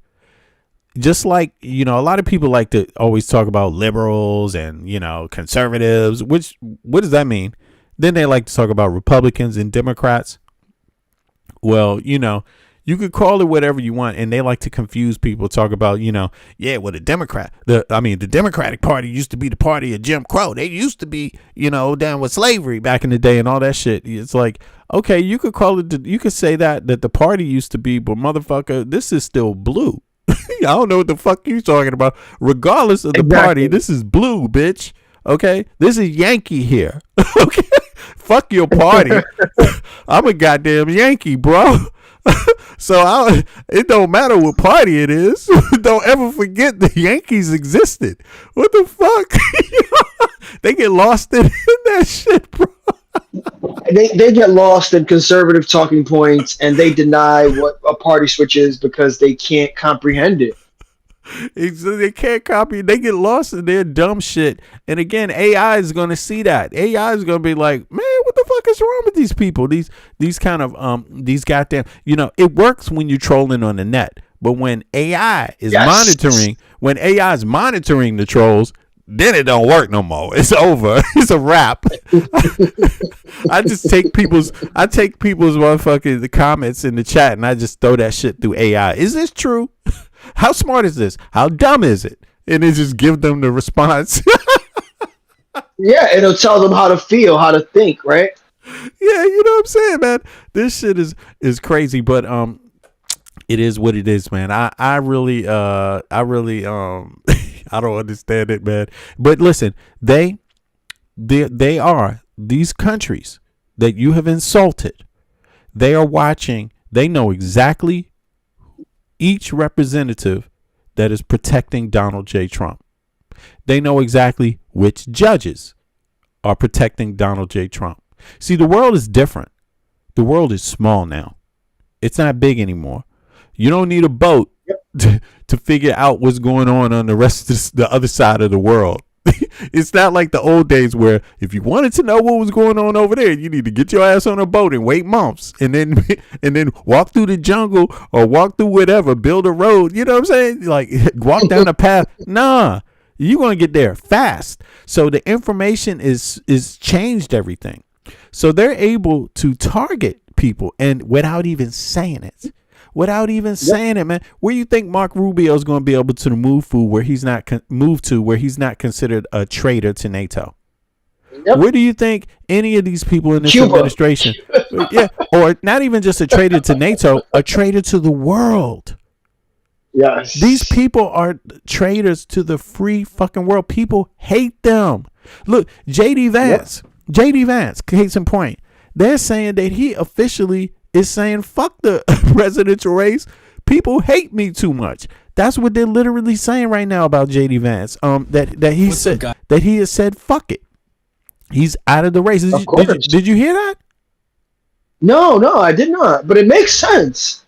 Just like, you know, a lot of people like to always talk about liberals and, you know, conservatives, what does that mean? Then they like to talk about Republicans and Democrats. Well, you know, You could call it whatever you want, and they like to confuse people. Talk about, well, the Democratic Party used to be the party of Jim Crow. They used to be, down with slavery back in the day and all that shit. It's like, okay, you could call it, you could say that the party used to be, but motherfucker, this is still blue. I don't know what the fuck you talking about. Regardless of the party, this is blue, bitch. Okay, this is Yankee here. Okay, fuck your party. I'm a goddamn Yankee, bro. So it don't matter what party it is. Don't ever forget the Yankees existed. What the fuck? They get lost in that shit, bro. They get lost in conservative talking points, and they deny what a party switch is because they can't comprehend it. They can't copy. They get lost in their dumb shit. And again, AI is going to see that. AI is going to be like, man, what the fuck is wrong with these people? These kind of these goddamn. It works when you're trolling on the net, but when AI is monitoring the trolls, then it don't work no more. It's over. It's a wrap. I take people's motherfucking the comments in the chat, and I just throw that shit through AI. Is this true? How smart is this? How dumb is it? And it just give them the response. Yeah, it'll tell them how to feel, how to think, right? Yeah, you know what I'm saying, man. This shit is crazy, but it is what it is, man. I really I don't understand it, man. But listen, they are these countries that you have insulted. They are watching. They know exactly each representative that is protecting Donald J. Trump. They know exactly which judges are protecting Donald J. Trump. See, the world is different. The world is small now. It's not big anymore. You don't need a boat to figure out what's going on the rest of the other side of the world. It's not like the old days where if you wanted to know what was going on over there, you need to get your ass on a boat and wait months and then walk through the jungle or walk through whatever, build a road. You know what I'm saying? Like walk down a path. Nah, you're going to get there fast. So the information is changed everything. So they're able to target people and without even saying it. Saying it, man. Where you think Mark Rubio is going to be able to move where he's not where he's not considered a traitor to NATO? Yep. Where do you think any of these people in this administration, or not even just a traitor to NATO, a traitor to the world? Yes. These people are traitors to the free fucking world. People hate them. Look, JD Vance, case in point, they're saying that he officially is saying fuck the presidential race. People hate me too much. That's what they're literally saying right now about JD Vance. That he has said fuck it. He's out of the race. Did you hear that? No, I did not. But it makes sense.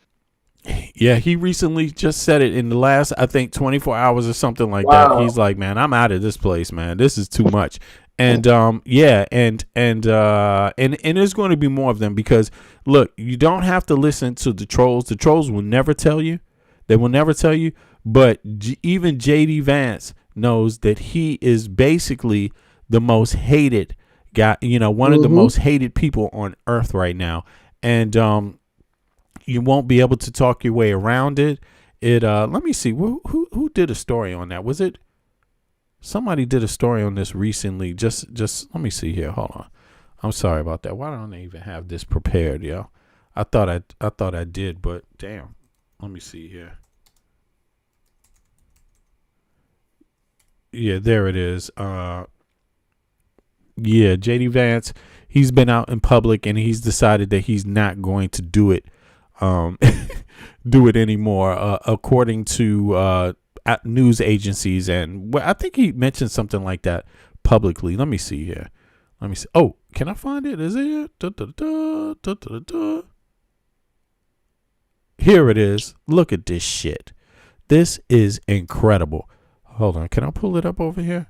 Yeah, he recently just said it in the last, I think, 24 hours or something like that. He's like, man, I'm out of this place, man. This is too much. And and there's going to be more of them because look, you don't have to listen to the trolls. The trolls will never tell you. They will never tell you. But even JD Vance knows that he is basically the most hated guy. One of the most hated people on earth right now. And you won't be able to talk your way around it. Let me see who did a story on that. Was it? Somebody did a story on this recently. Just let me see here. Hold on. I'm sorry about that. Why don't I even have this prepared, yo? I thought I did, but damn. Let me see here. Yeah, there it is. JD Vance, he's been out in public and he's decided that he's not going to do it anymore, according to at news agencies, and I think he mentioned something like that publicly. Let me see here. Let me see. Oh, can I find it? Is it? Here it is. Look at this shit. This is incredible. Hold on. Can I pull it up over here?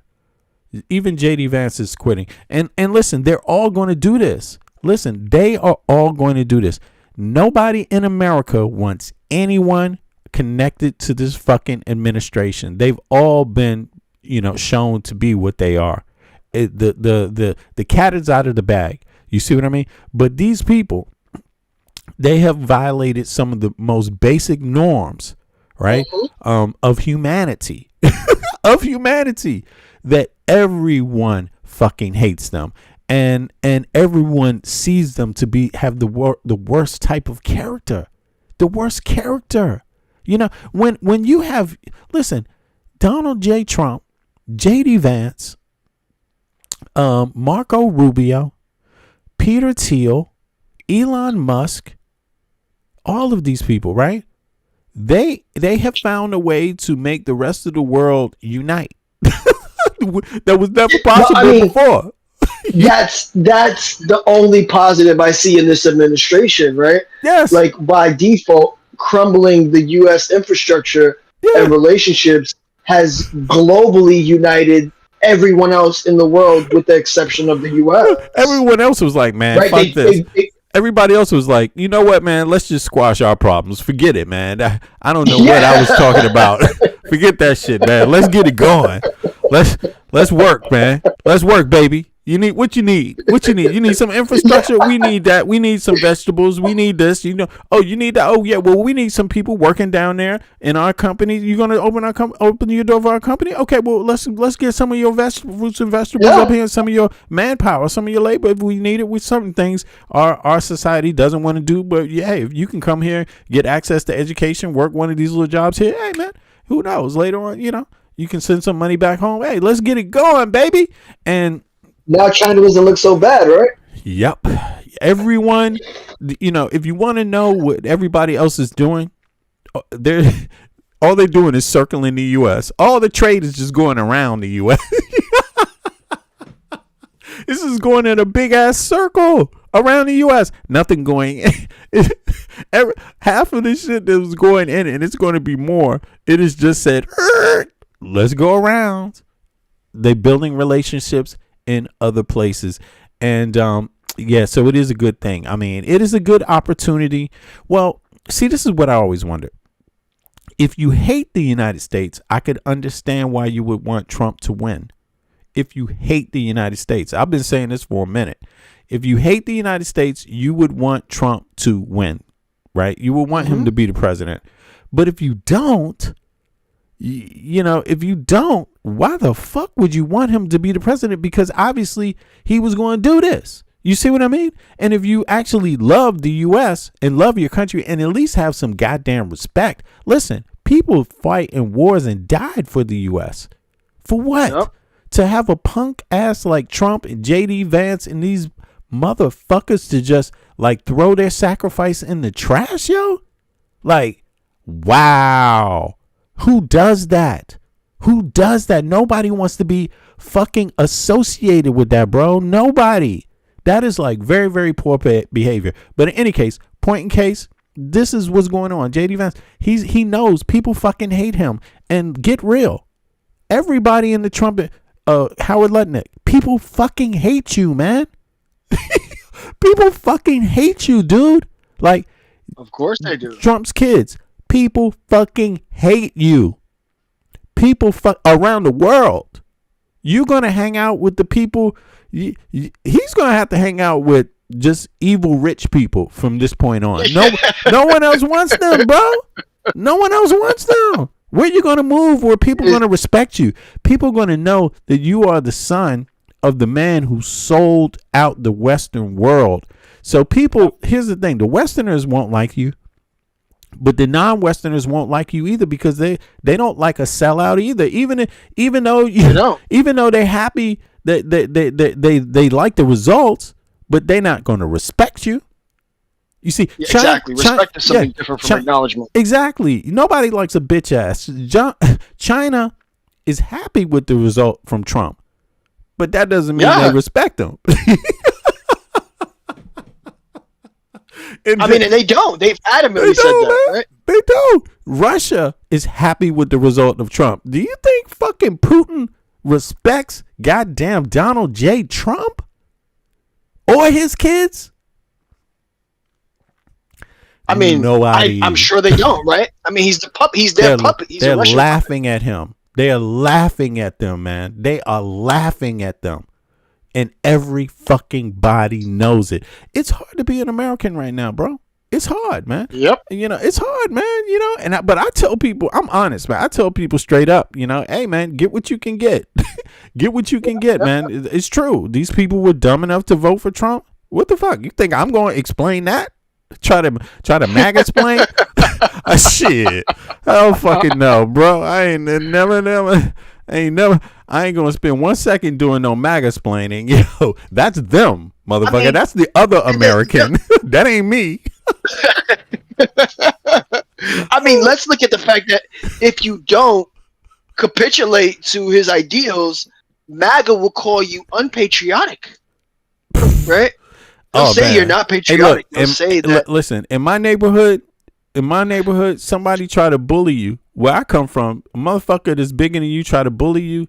Even JD Vance is quitting. And listen, they're all going to do this. Listen, they are all going to do this. Nobody in America wants anyone connected to this fucking administration. They've all been, shown to be what they are. The cat is out of the bag. You see what I mean? But these people, They have violated some of the most basic norms, right? Of humanity, of humanity, that everyone fucking hates them, and everyone sees them to have the worst type of character, the worst character. You know, when you have, listen, Donald J. Trump, J.D. Vance, Marco Rubio, Peter Thiel, Elon Musk, all of these people, right? They have found a way to make the rest of the world unite. That was never possible before. That's the only positive I see in this administration, right? Yes. Like by default, crumbling the U.S. infrastructure and relationships has globally united everyone else in the world with the exception of the U.S. Everyone else was like, man, Right, fuck this. Everybody else was like, you know what, man? Let's just squash our problems. Forget it, man. I don't know what I was talking about. Forget that shit, man. Let's get it going. Let's work, man. Let's work, baby. You need what you need. What you need? You need some infrastructure. We need that. We need some vegetables. We need this. You know. Oh, you need that. Oh, yeah. Well, we need some people working down there in our company. You gonna open your door for our company? Okay. Well, let's get some of your fruits and vegetables up here. Some of your manpower. Some of your labor if we need it. With certain things our society doesn't want to do. But yeah, hey, if you can come here, get access to education, work one of these little jobs here. Hey, man. Who knows? Later on, you know, you can send some money back home. Hey, let's get it going, baby. And now China doesn't look so bad, right? Yep. Everyone, you know, if you want to know what everybody else is doing, all they're doing is circling the U.S. All the trade is just going around the U.S. This is going in a big ass circle around the U.S. Nothing going in. Half of the shit that was going in, and it's going to be more. It is just said, let's go around. They building relationships in other places, and yeah, so it is a good thing. I mean, it is a good opportunity. Well, see, this is what I always wondered. If you hate the United States, I could understand why you would want Trump to win. If you hate the United States, I've been saying this for a minute. If you hate the United States, you would want Trump to win, right? You would want him to be the president. But if you don't, you know, if you don't, why the fuck would you want him to be the president? Because obviously he was going to do this. You see what I mean? And if you actually love the U.S. and love your country and at least have some goddamn respect, listen, people fight in wars and died for the U.S. For what? Yep. To have a punk ass like Trump and J.D. Vance and these motherfuckers to just like throw their sacrifice in the trash, yo? Like, wow. Who does that? Who does that? Nobody wants to be fucking associated with that, bro. Nobody. That is like very, very poor behavior. But in any case, point in case, this is what's going on. JD Vance, he knows people fucking hate him. And get real. Everybody in the Trump, Howard Lutnick, people fucking hate you, man. People fucking hate you, dude. Like, of course they do. Trump's kids. People fucking hate you. People around the world. You're going to hang out with the people. He's going to have to hang out with just evil rich people from this point on. No one else wants them, bro. No one else wants them. Where you going to move where people are going to respect you? People are going to know that you are the son of the man who sold out the Western world. So people, here's the thing. The Westerners won't like you. But the non-Westerners won't like you either because they don't like a sellout either. Even though they're happy that they like the results, but they're not going to respect you. You see, exactly. Respect is something different from acknowledgement. Exactly. Nobody likes a bitch ass. China is happy with the result from Trump, but that doesn't mean they respect him. And they don't. They've adamantly said that, right? They do. Russia is happy with the result of Trump. Do you think fucking Putin respects goddamn Donald J. Trump or his kids? I mean, I'm sure they don't, right? I mean, he's the puppet. He's their puppet. He's they're laughing at him. They are laughing at them, man. They are laughing at them. And every fucking body knows it. It's hard to be an American right now, bro. It's hard, man. Yep. You know, it's hard, man. You know, but I tell people, I'm honest, man. I tell people straight up, you know, hey, man, get what you can get. Get what you can get, man. It's true. These people were dumb enough to vote for Trump. What the fuck? You think I'm going to explain that? Try to mag explain? Shit. I don't fucking know, bro. I ain't gonna spend 1 second doing no MAGA explaining. Yo, that's them, motherfucker. I mean, that's the other American. That ain't me. I mean, let's look at the fact that if you don't capitulate to his ideals, MAGA will call you unpatriotic. Right? They'll say you're not patriotic. Hey, look, say that. Listen, in my neighborhood, somebody try to bully you. Where I come from, a motherfucker that's bigger than you try to bully you.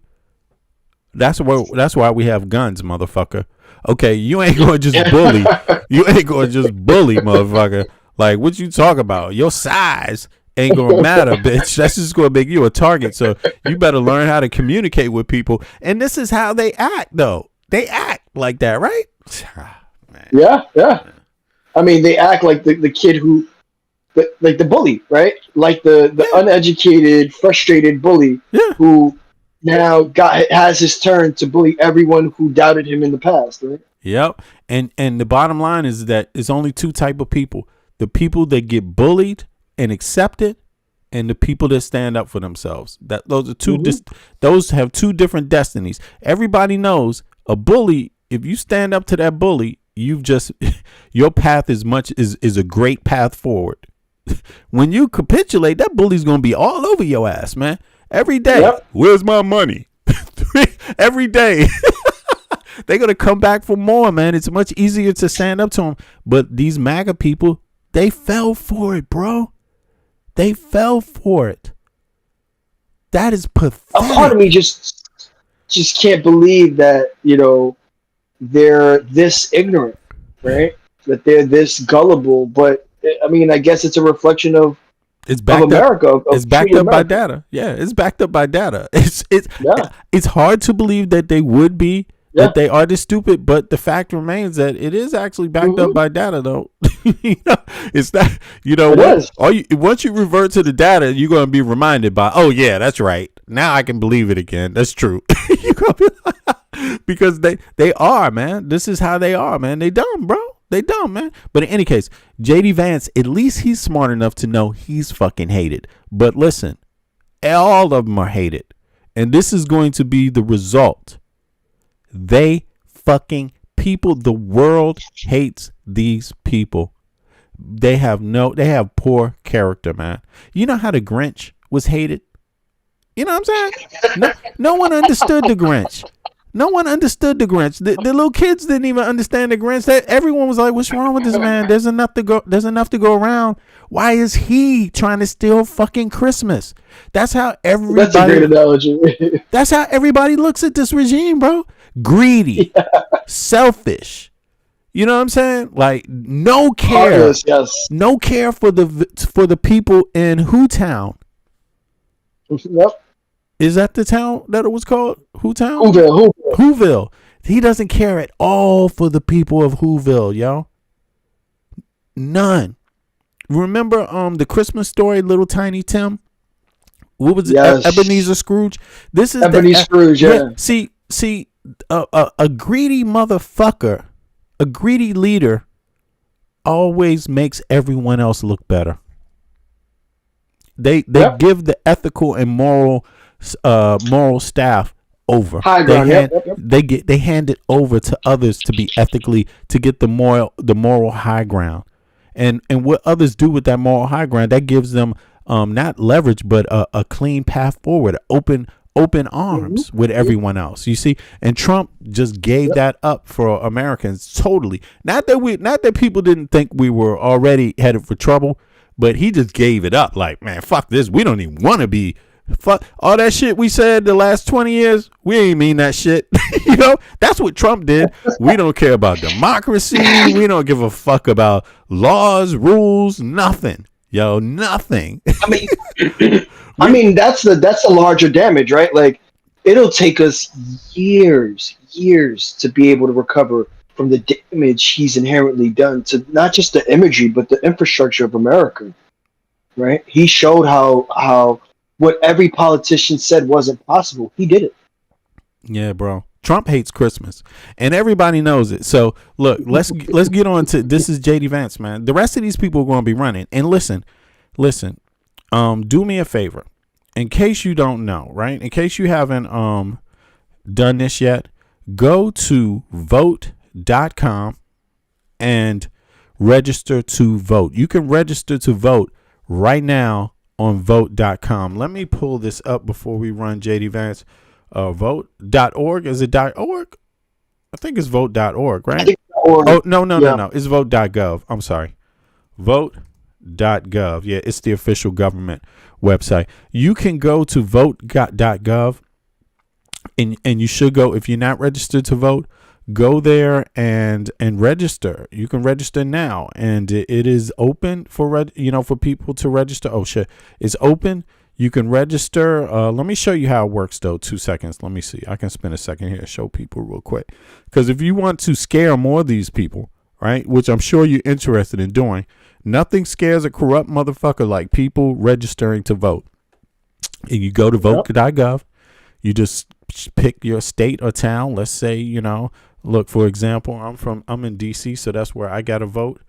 That's why we have guns, motherfucker. Okay, you ain't gonna just bully. You ain't gonna just bully, motherfucker. Like, what you talk about? Your size ain't gonna matter, bitch. That's just gonna make you a target. So you better learn how to communicate with people. And this is how they act, though. They act like that, right? Yeah. I mean, they act like the kid who, like the bully, right? Like the uneducated, frustrated bully who now has his turn to bully everyone who doubted him in the past, right? Yep. And the bottom line is that it's only two type of people: the people that get bullied and accept it, and the people that stand up for themselves. Those are two. Those have two different destinies. Everybody knows a bully. If you stand up to that bully, your path is a great path forward. When you capitulate, that bully's gonna be all over your ass, man. Every day. Yep. Where's my money? Every day. They're gonna come back for more, man. It's much easier to stand up to them. But these MAGA people, they fell for it, bro. They fell for it. That is pathetic. A part of me just can't believe that, you know, they're this ignorant, right? That they're this gullible. But I mean, I guess it's a reflection of America. It's backed up by data. Yeah, it's backed up by data. It's hard to believe that they would be, that they are this stupid, but the fact remains that it is actually backed up by data, though. You know, it's not. You know what? Once you revert to the data, you're going to be reminded by, oh yeah, that's right. Now I can believe it again. That's true. Because they are, man. This is how they are, man. They dumb, bro. They dumb, man. But in any case, JD Vance, at least he's smart enough to know he's fucking hated. But listen, all of them are hated. And this is going to be the result. They fucking people, the world hates these people. They have poor character, man. You know how the Grinch was hated? You know what I'm saying? No one understood the Grinch. No one understood the Grinch. The little kids didn't even understand the Grinch. Everyone was like, "What's wrong with this man? There's enough to go around. Why is he trying to steal fucking Christmas?" That's how everybody. That's a great analogy. That's how everybody looks at this regime, bro. Greedy, selfish. You know what I'm saying? Like no care, no care for the people in Whotown. Yep. Is that the town that it was called? Whotown? Whoville. He doesn't care at all for the people of Whoville, yo. None. Remember the Christmas Story, Little Tiny Tim? What was it? Ebenezer Scrooge? This is Ebenezer Scrooge, yeah. See, a greedy motherfucker, a greedy leader always makes everyone else look better. They give the ethical and moral staff over. High ground, They hand it over to others to be ethically, to get the moral high ground. And what others do with that moral high ground, that gives them not leverage, but a clean path forward, open arms with everyone else. You see, and Trump just gave that up for Americans totally. Not that people didn't think we were already headed for trouble, but he just gave it up. Like, man, fuck this. We don't even want to be. Fuck all that shit we said the last 20 years. We ain't mean that shit. You know, that's what Trump did. We don't care about democracy. We don't give a fuck about laws, rules, nothing. Yo, nothing. I mean, that's the larger damage, right? Like, it'll take us years to be able to recover from the damage he's inherently done to not just the imagery but the infrastructure of America. Right? He showed how what every politician said wasn't possible. He did it. Yeah, bro. Trump hates Christmas, and everybody knows it. So look, let's get on to this. Is JD Vance, man. The rest of these people are going to be running. And listen. Do me a favor, in case you don't know, right? In case you haven't done this yet, go to vote.com and register to vote. You can register to vote right now on vote.com. Let me pull this up before we run JD Vance. Vote.org. Is it .org? I think it's vote.org, right? Oh, no. It's vote.gov. I'm sorry. Vote.gov. Yeah, it's the official government website. You can go to vote.gov and you should go. If you're not registered to vote, go there and register. You can register now, and it is open for for people to register. Oh shit, it's open. You can register. Let me show you how it works, though. 2 seconds. Let me see. I can spend a second here to show people real quick. Because if you want to scare more of these people, right, which I'm sure you're interested in doing, nothing scares a corrupt motherfucker like people registering to vote. And you go to vote.gov. You just pick your state or town. Let's say, look, for example, I'm in DC, so that's where I got to vote.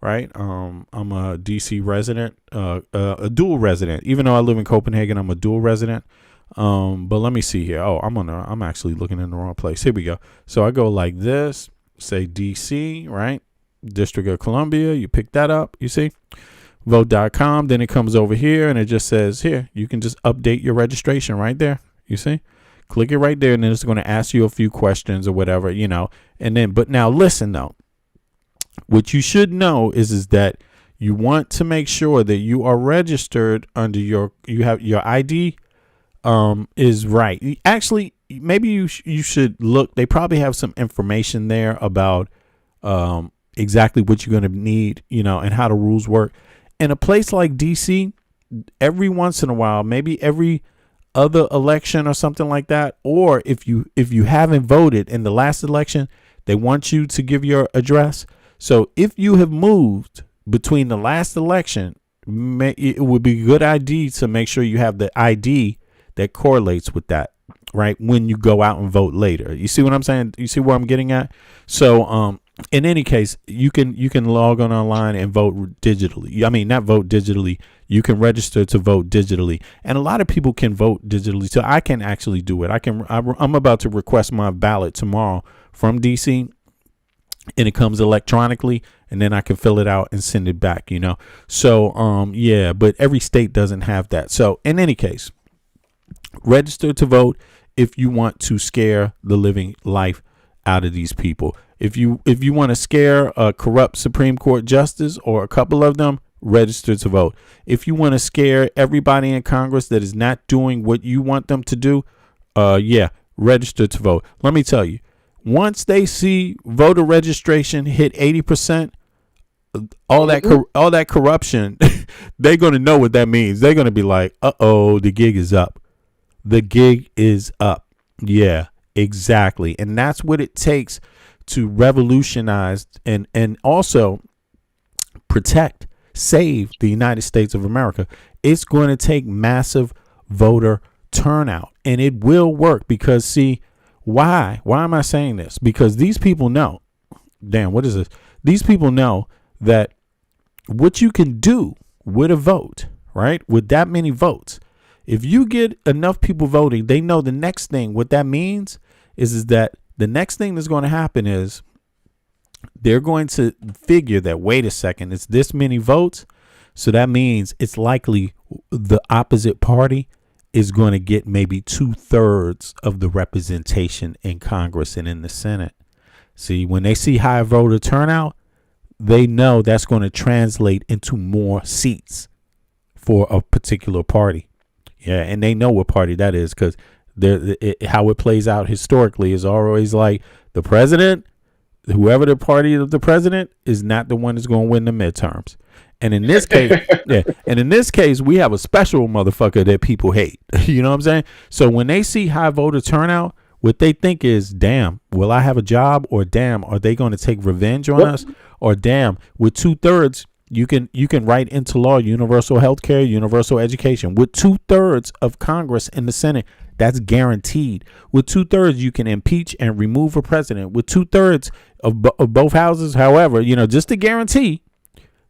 Right. I'm a DC resident, a dual resident. Even though I live in Copenhagen, I'm a dual resident. But let me see here. Oh, I'm actually looking in the wrong place. Here we go. So I go like this, say DC, right? District of Columbia. You pick that up. You see vote.com. Then it comes over here and it just says here, you can just update your registration right there. You see, click it right there. And then it's going to ask you a few questions or whatever, and then, but now listen though. What you should know is that you want to make sure that you are registered under your ID is right. Actually, maybe you should look. They probably have some information there about exactly what you're going to need, and how the rules work. In a place like DC, every once in a while, maybe every other election or something like that, or if you haven't voted in the last election, they want you to give your address. So if you have moved between the last election, it would be a good idea to make sure you have the ID that correlates with that, right? When you go out and vote later. You see what I'm saying? You see where I'm getting at? So in any case, you can log on online and vote digitally. I mean, not vote digitally. You can register to vote digitally. And a lot of people can vote digitally. So I can actually do it. I'm about to request my ballot tomorrow from DC. And it comes electronically, and then I can fill it out and send it back, So, yeah, but every state doesn't have that. So in any case, register to vote if you want to scare the living life out of these people. If you want to scare a corrupt Supreme Court justice or a couple of them, register to vote. If you want to scare everybody in Congress that is not doing what you want them to do, register to vote. Let me tell you. Once they see voter registration hit 80%, all that corruption, they're going to know what that means. They're going to be like, uh-oh, the gig is up. The gig is up. Yeah, exactly. And that's what it takes to revolutionize and also protect, save the United States of America. It's going to take massive voter turnout, and it will work because, see, Why am I saying this? Because these people know, damn, what is this? These people know that what you can do with a vote, right? With that many votes, if you get enough people voting, they know the next thing. What that means is that the next thing that's going to happen is they're going to figure that, wait a second, it's this many votes. So that means it's likely the opposite party is going to get maybe 2/3 of the representation in Congress and in the Senate. See, when they see high voter turnout, they know that's going to translate into more seats for a particular party. Yeah, and they know what party that is because how it plays out historically is always like the president, whoever the party of the president is not the one that's going to win the midterms. And in this case, we have a special motherfucker that people hate. You know what I'm saying? So when they see high voter turnout, What they think is, damn, will I have a job? Or damn, are they going to take revenge on us? Or damn, with 2/3, you can write into law universal health care, universal education. With 2/3 of Congress in the Senate, that's guaranteed. With 2/3, you can impeach and remove a president. With 2/3 of both houses, however, just to guarantee,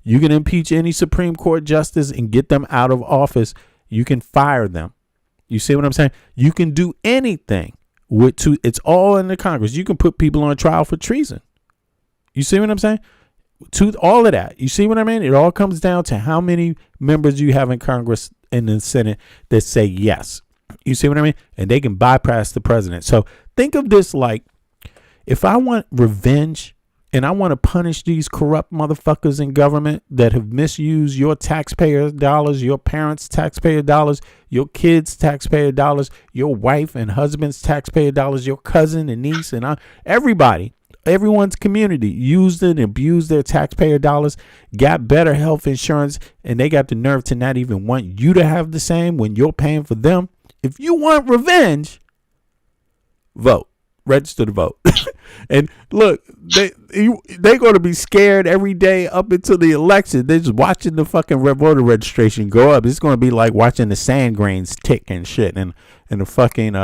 you can impeach any Supreme Court justice and get them out of office. You can fire them. You see what I'm saying? You can do anything with two. It's all in the Congress. You can put people on trial for treason. You see what I'm saying? All of that. You see what I mean? It all comes down to how many members you have in Congress and the Senate that say yes. You see what I mean? And they can bypass the president. So think of this like, if I want revenge and I want to punish these corrupt motherfuckers in government that have misused your taxpayer dollars, your parents' taxpayer dollars, your kids' taxpayer dollars, your wife and husband's taxpayer dollars, your cousin and niece and everyone's community used and abused their taxpayer dollars, got better health insurance, and they got the nerve to not even want you to have the same when you're paying for them. If you want revenge, vote. Register to vote. And look, they're going to be scared every day up until the election. They're just watching the fucking voter registration go up. It's going to be like watching the sand grains tick and shit. And the fucking,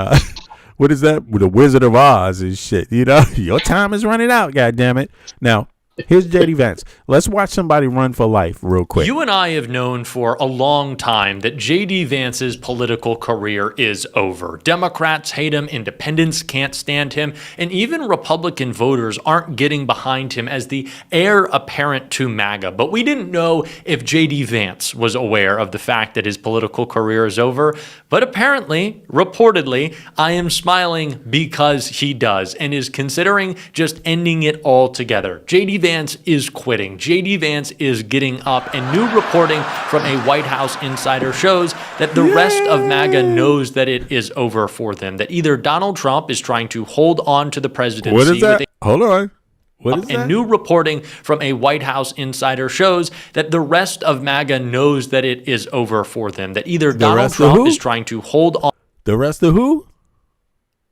what is that? The Wizard of Oz and shit. Your time is running out, goddammit. Now, here's JD Vance. Let's watch somebody run for life real quick. You and I have known for a long time that JD Vance's political career is over. Democrats hate him, independents can't stand him, and even Republican voters aren't getting behind him as the heir apparent to MAGA. But we didn't know if JD Vance was aware of the fact that his political career is over. But apparently, reportedly, I am smiling because he does and is considering just ending it all together. JD Vance is quitting. JD Vance is getting up, and new reporting from a White House insider shows that the rest of MAGA knows that it is over for them, that either Donald Trump is trying to hold on to the presidency. What is that? Hold on. What is that? And new reporting from a White House insider shows that the rest of MAGA knows that it is over for them, that either Donald Trump is trying to hold on. The rest of who?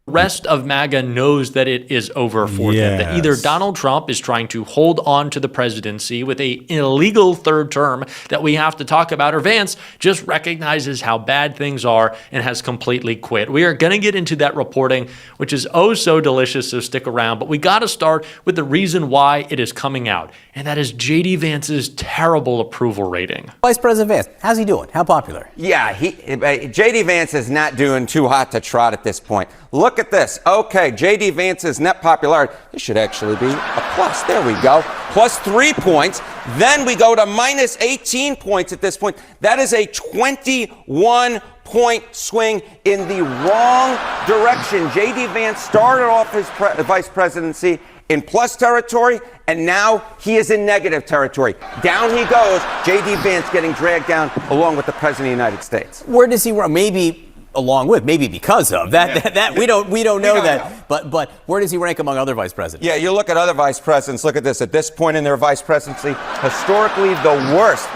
Rest of MAGA knows that it is over for them, that either Donald Trump is trying to hold on to the presidency with an illegal third term that we have to talk about, or Vance just recognizes how bad things are and has completely quit. We are going to get into that reporting, which is oh so delicious, so stick around. But we got to start with the reason why it is coming out, and that is JD Vance's terrible approval rating. Vice President Vance, how's he doing? How popular? Yeah, JD Vance is not doing too hot to trot at this point. Look at this. Okay, JD Vance's net popularity. This should actually be a plus. There we go. Plus 3 points. Then we go to minus 18 points at this point. That is a 21-point swing in the wrong direction. JD Vance started off his vice presidency in plus territory, and now he is in negative territory. Down he goes. JD Vance getting dragged down along with the President of the United States. Where does he run? Maybe along with, maybe because of that we don't know that. But where does he rank among other vice presidents? Yeah, you look at other vice presidents. Look at this. At this point in their vice presidency, historically the worst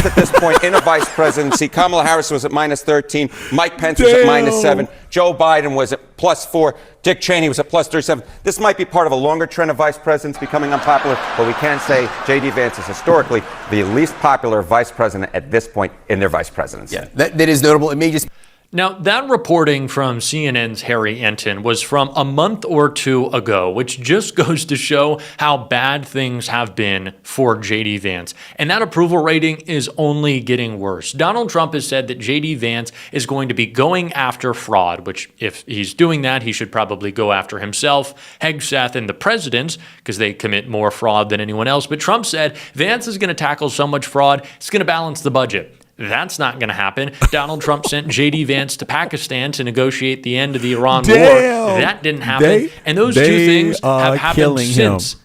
at this point in a vice presidency. Kamala Harris was at minus 13. Mike Pence was at minus 7. Joe Biden was at plus 4. Dick Cheney was at plus 37. This might be part of a longer trend of vice presidents becoming unpopular, but we can say J.D. Vance is historically the least popular vice president at this point in their vice presidency. Yeah, that is notable. It may just. Now, that reporting from CNN's Harry Enton was from a month or two ago, which just goes to show how bad things have been for JD Vance. And that approval rating is only getting worse. Donald Trump has said that JD Vance is going to be going after fraud, which if he's doing that, he should probably go after himself, Hegseth, and the presidents, because they commit more fraud than anyone else. But Trump said Vance is going to tackle so much fraud, it's going to balance the budget. That's not going to happen. Donald Trump sent J.D. Vance to Pakistan to negotiate the end of the Iran war. That didn't happen. And those two things have happened since.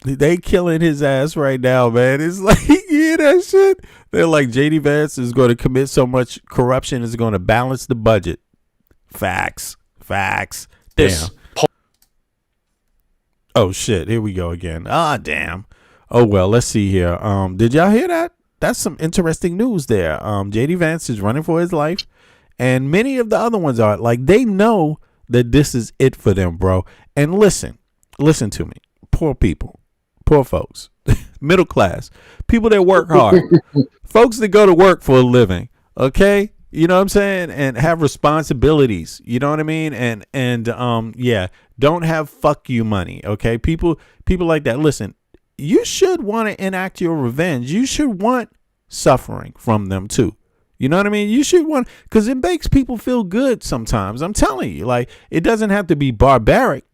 They killing his ass right now, man. It's like, yeah, that shit. They're like, J.D. Vance is going to commit so much corruption, is going to balance the budget. Facts. Damn. Oh, shit. Here we go again. Damn. Oh, well, let's see here. Did y'all hear that? That's some interesting news there. JD Vance is running for his life, and many of the other ones are. Like, they know that this is it for them, bro. And listen to me. Poor people, poor folks, middle class, people that work hard, folks that go to work for a living, okay? You know what I'm saying? And have responsibilities, you know what I mean? And yeah, don't have fuck you money, okay? People like that. Listen, you should want to enact your revenge. You should want suffering from them too. You know what I mean? You should want, because it makes people feel good sometimes. I'm telling you, like, it doesn't have to be barbaric,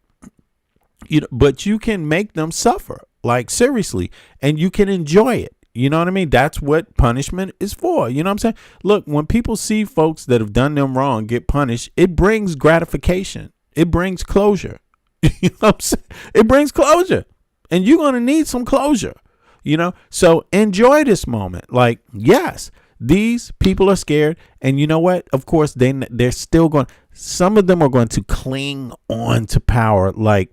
you know, but you can make them suffer, like, seriously, and you can enjoy it. You know what I mean? That's what punishment is for. You know what I'm saying? Look, when people see folks that have done them wrong get punished, it brings gratification. It brings closure. You know what I'm saying? It brings closure, and you're going to need some closure, you know? So enjoy this moment. Like, yes, these people are scared, and you know what? Of course, they're still going. Some of them are going to cling on to power, like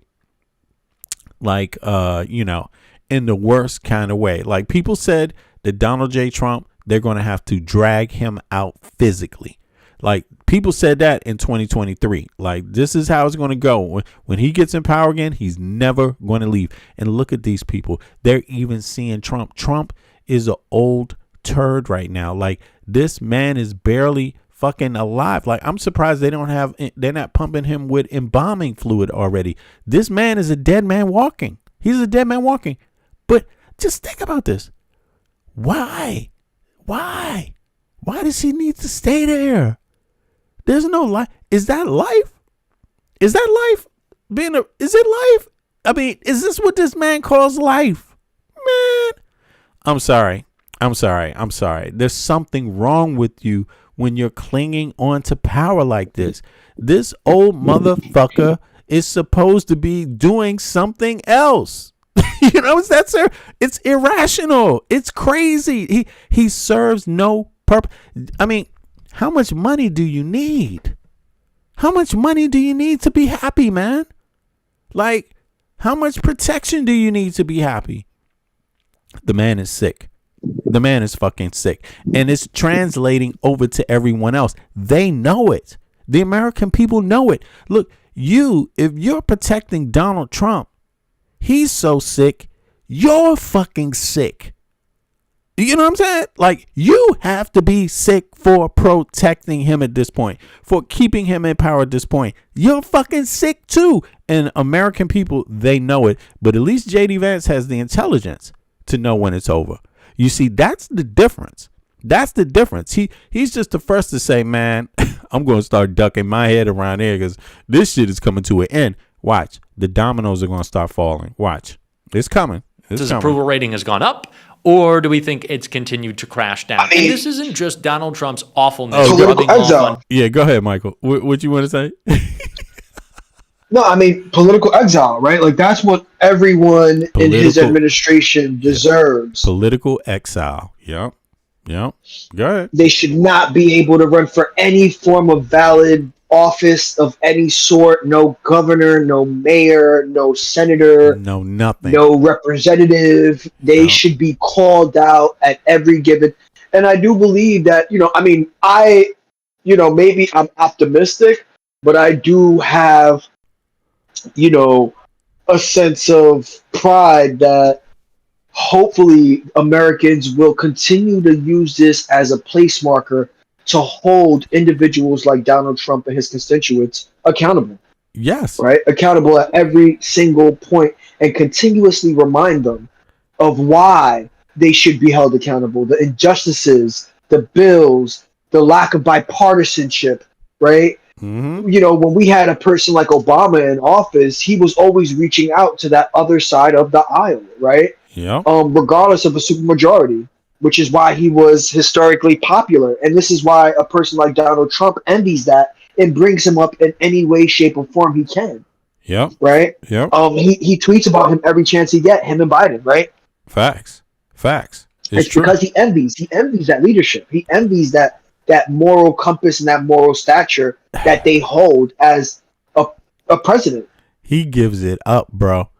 you know, in the worst kind of way. Like, people said that Donald J. Trump, they're going to have to drag him out physically. Like, people said that in 2023. Like, this is how it's going to go. When he gets in power again, he's never going to leave. And look at these people. They're even seeing Trump. Trump is an old turd right now. Like, this man is barely fucking alive. Like, I'm surprised they're not pumping him with embalming fluid already. This man is a dead man walking. He's a dead man walking. But just think about this. Why does he need to stay there? There's no life. Is that life? Is that life? Is it life? I mean, is this what this man calls life? Man, I'm sorry. There's something wrong with you when you're clinging on to power like this. This old motherfucker is supposed to be doing something else. You know, it's irrational. It's crazy. He serves no purpose. I mean, how much money do you need? How much money do you need to be happy, man? Like, how much protection do you need to be happy? The man is sick. The man is fucking sick. And it's translating over to everyone else. They know it. The American people know it. Look, if you're protecting Donald Trump, he's so sick, you're fucking sick. You know what I'm saying? Like, you have to be sick for protecting him at this point, for keeping him in power at this point. You're fucking sick too. And American people, they know it. But at least JD Vance has the intelligence to know when it's over. You see, that's the difference. That's the difference. He's just the first to say, man, I'm going to start ducking my head around here because this shit is coming to an end. Watch. The dominoes are going to start falling. Watch. It's coming. His approval rating has gone up, or do we think it's continued to crash down? And this isn't just Donald Trump's awfulness. Political exile. Yeah, go ahead, Michael. What you want to say? No, I mean, political exile, right? Like, that's what everyone in his administration deserves. Political exile. Yep. Go ahead. They should not be able to run for any form of valid office of any sort. No governor, no mayor, no senator. No nothing. No representative. They should be called out at every given. And I do believe that, maybe I'm optimistic, but I do have, a sense of pride that hopefully Americans will continue to use this as a place marker to hold individuals like Donald Trump and his constituents accountable. Yes. Right? Accountable at every single point, and continuously remind them of why they should be held accountable. The injustices, the bills, the lack of bipartisanship, right? Mm-hmm. When we had a person like Obama in office, he was always reaching out to that other side of the aisle, right? Yeah. Regardless of a supermajority, which is why he was historically popular. And this is why a person like Donald Trump envies that and brings him up in any way, shape, or form he can. Yep. Right? Yep. He tweets about him every chance he get, him and Biden, right? Facts. It's because he envies that leadership. He envies that moral compass and that moral stature that they hold as a president. He gives it up, bro.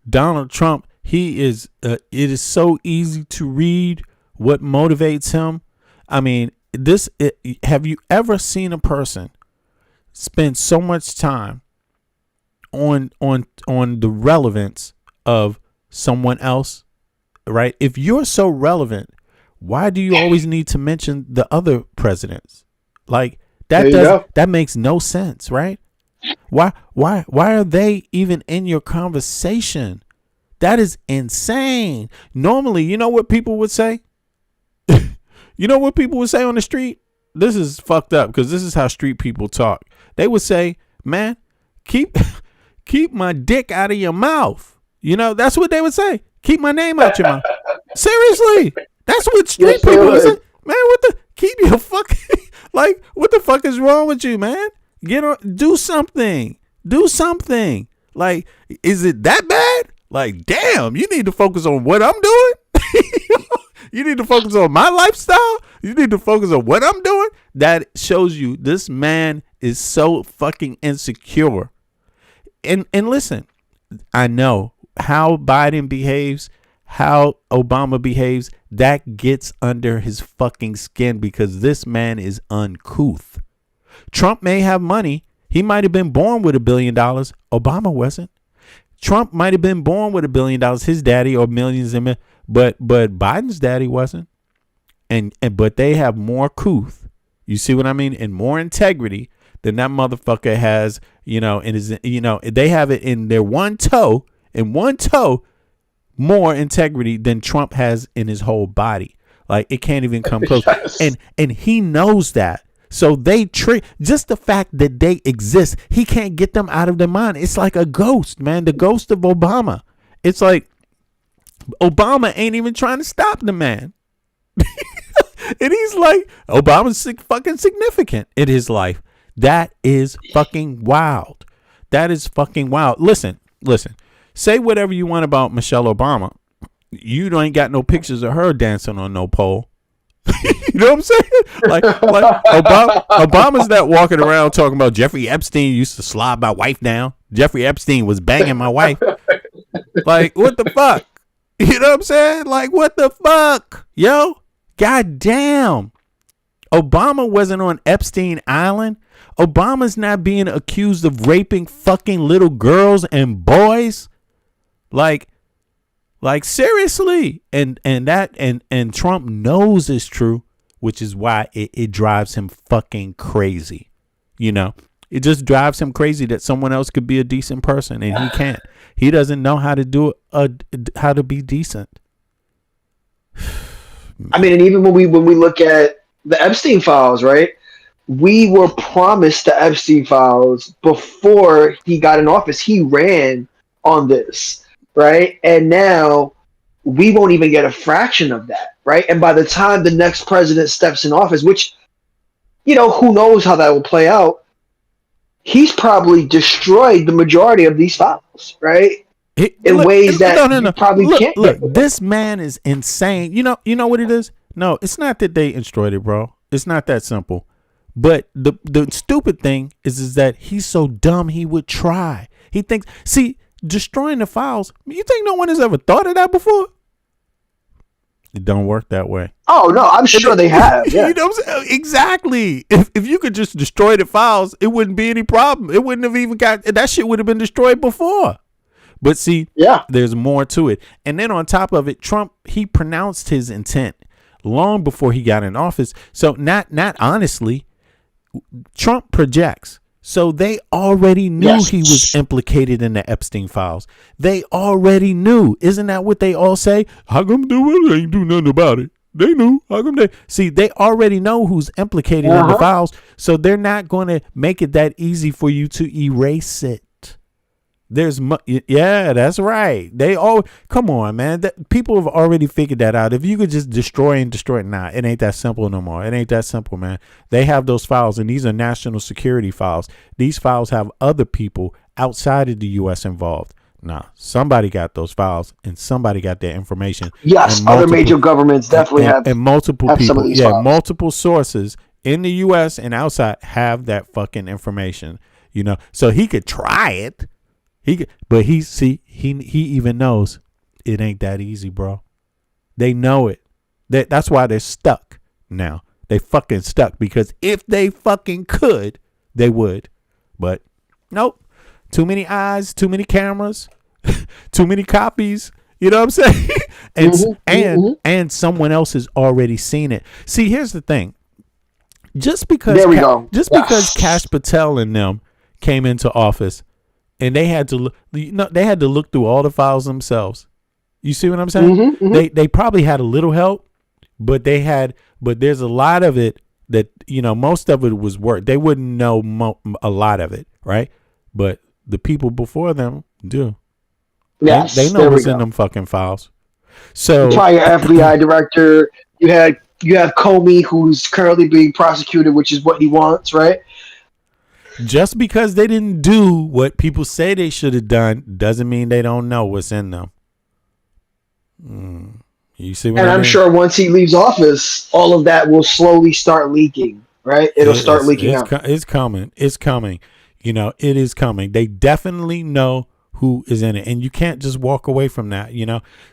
Donald Trump, it is so easy to read what motivates him. I mean, have you ever seen a person spend so much time on the relevance of someone else, right? If you're so relevant, why do you always need to mention the other presidents? Like that makes no sense, right? Why are they even in your conversation? That is insane. Normally, you know what people would say? You know what people would say on the street? This is fucked up because this is how street people talk. They would say, man, keep my dick out of your mouth. You know, that's what they would say. Keep my name out your mouth. Seriously. That's what street people would say. Man, keep your fucking, like, what the fuck is wrong with you, man? Do something. Do something. Like, is it that bad? Like, damn, you need to focus on what I'm doing. You need to focus on my lifestyle. You need to focus on what I'm doing. That shows you this man is so fucking insecure. And listen, I know how Biden behaves, how Obama behaves. That gets under his fucking skin because this man is uncouth. Trump may have money. He might have been born with $1 billion. Obama wasn't. Trump might have been born with $1 billion, his daddy, or millions, but Biden's daddy wasn't. But they have more couth. You see what I mean? And more integrity than that motherfucker has, they have it in their one toe, more integrity than Trump has in his whole body. Like, it can't even come close. Yes. And he knows that. So they just the fact that they exist, he can't get them out of their mind. It's like a ghost, man. The ghost of Obama. It's like Obama ain't even trying to stop the man. And he's like, Obama's fucking significant in his life. That is fucking wild. That is fucking wild. Listen. Say whatever you want about Michelle Obama. You ain't got no pictures of her dancing on no pole. You know what I'm saying? Like Obama's not walking around talking about Jeffrey Epstein used to slob my wife down. Jeffrey Epstein was banging my wife. Like, what the fuck? You know what I'm saying? Like, what the fuck? Yo, goddamn. Obama wasn't on Epstein Island. Obama's not being accused of raping fucking little girls and boys. Like seriously. And Trump knows it's true, which is why it drives him fucking crazy. You know, it just drives him crazy that someone else could be a decent person and he can't. He doesn't know how to do how to be decent. I mean, and even when we look at the Epstein files, right? We were promised the Epstein files before he got in office. He ran on this, right? And now we won't even get a fraction of that, right? And by the time the next president steps in office, which, who knows how that will play out, he's probably destroyed the majority of these files, right? In ways that you probably can't. Look, this man is insane. You know what it is? No, it's not that they destroyed it, bro. It's not that simple. But the stupid thing is that he's so dumb he would try. He thinks, destroying the files, you think no one has ever thought of that before? It don't work that way. Oh, no, I'm sure they have. Yeah. You know what I'm saying? Exactly. If you could just destroy the files, it wouldn't be any problem. It wouldn't have even that shit would have been destroyed before. But there's more to it. And then on top of it, Trump, he pronounced his intent long before he got in office. So not honestly, Trump projects. So they already knew he was implicated in the Epstein files. They already knew. Isn't that what they all say? How come they ain't do nothing about it? They knew. How come they already know who's implicated in the files. So they're not going to make it that easy for you to erase it. That's right. Come on, man. People have already figured that out. If you could just destroy it, it ain't that simple no more. It ain't that simple, man. They have those files, and these are national security files. These files have other people outside of the U.S. involved. Nah, somebody got those files, and somebody got their information. Yes, other major governments definitely have. And multiple have people, some of these files. multiple sources in the U.S. and outside have that fucking information. So he could try it. He even knows it ain't that easy, bro. They know it. That's why they're stuck now. They fucking stuck because if they fucking could, they would. But nope. Too many eyes, too many cameras, too many copies. You know what I'm saying? And someone else has already seen it. See, here's the thing. Just because because Kash Patel and them came into office and they had to look through all the files themselves. You see what I'm saying? They probably had a little help, but there's a lot of it that, most of it was work. They wouldn't know a lot of it, right? But the people before them do. Yes, they know what's in them fucking files. So prior FBI director, you have Comey, who's currently being prosecuted, which is what he wants, right? Just because they didn't do what people say they should have done doesn't mean they don't know what's in them. You see what I mean? And I'm sure once he leaves office, all of that will slowly start leaking, right? It'll start leaking out. It's coming. It's coming. It is coming. They definitely know who is in it, and you can't just walk away from that.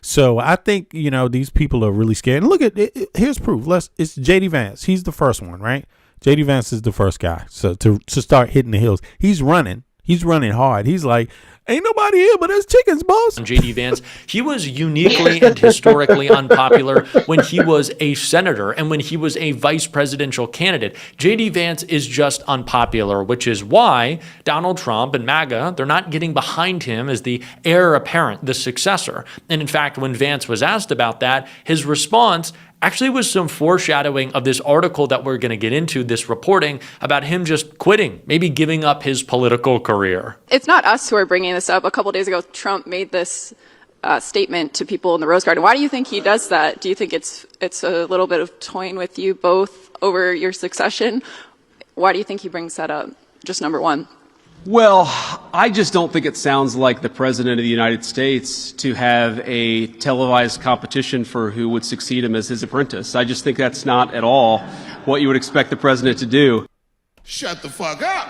So I think these people are really scared. And look at it, here's proof. It's JD Vance. He's the first one, right? JD Vance is the first guy. So to start hitting the hills, he's running hard. He's like, ain't nobody here but us chickens, boss. JD Vance, he was uniquely and historically unpopular when he was a senator and when he was a vice presidential candidate. JD Vance is just unpopular, which is why Donald Trump and MAGA, they're not getting behind him as the heir apparent, the successor. And in fact, when Vance was asked about that, his response actually was some foreshadowing of this article that we're going to get into, this reporting about him just quitting, maybe giving up his political career. It's not us who are bringing this up. A couple days ago, Trump made this statement to people in the Rose Garden. Why do you think he does that? Do you think it's a little bit of toying with you both over your succession? Why do you think he brings that up? Just number one. Well, I just don't think it sounds like the President of the United States to have a televised competition for who would succeed him as his apprentice. I just think that's not at all what you would expect the President to do. Shut the fuck up.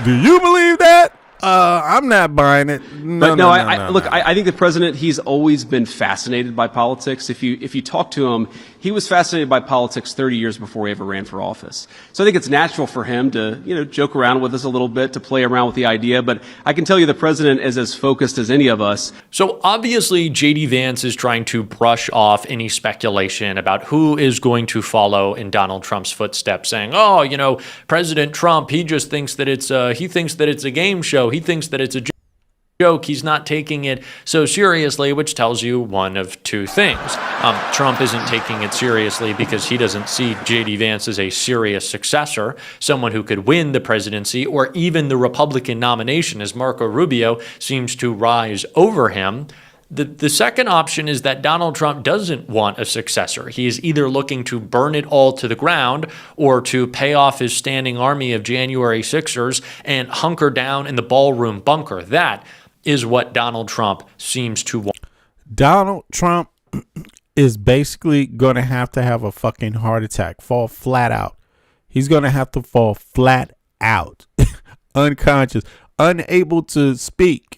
Do you believe that? I'm not buying it. No, I think the president, he's always been fascinated by politics. If you talk to him, he was fascinated by politics 30 years before he ever ran for office. So I think it's natural for him to, joke around with us a little bit, to play around with the idea. But I can tell you the president is as focused as any of us. So obviously, JD Vance is trying to brush off any speculation about who is going to follow in Donald Trump's footsteps, saying, President Trump, he just thinks that it's a game show. He thinks that it's a joke. He's not taking it so seriously, which tells you one of two things. Trump isn't taking it seriously because he doesn't see JD Vance as a serious successor, someone who could win the presidency or even the Republican nomination, as Marco Rubio seems to rise over him. The second option is that Donald Trump doesn't want a successor. He is either looking to burn it all to the ground or to pay off his standing army of January 6ers and hunker down in the ballroom bunker. That is what Donald Trump seems to want. Donald Trump is basically going to have a fucking heart attack, fall flat out. He's going to have to fall flat out, unconscious, unable to speak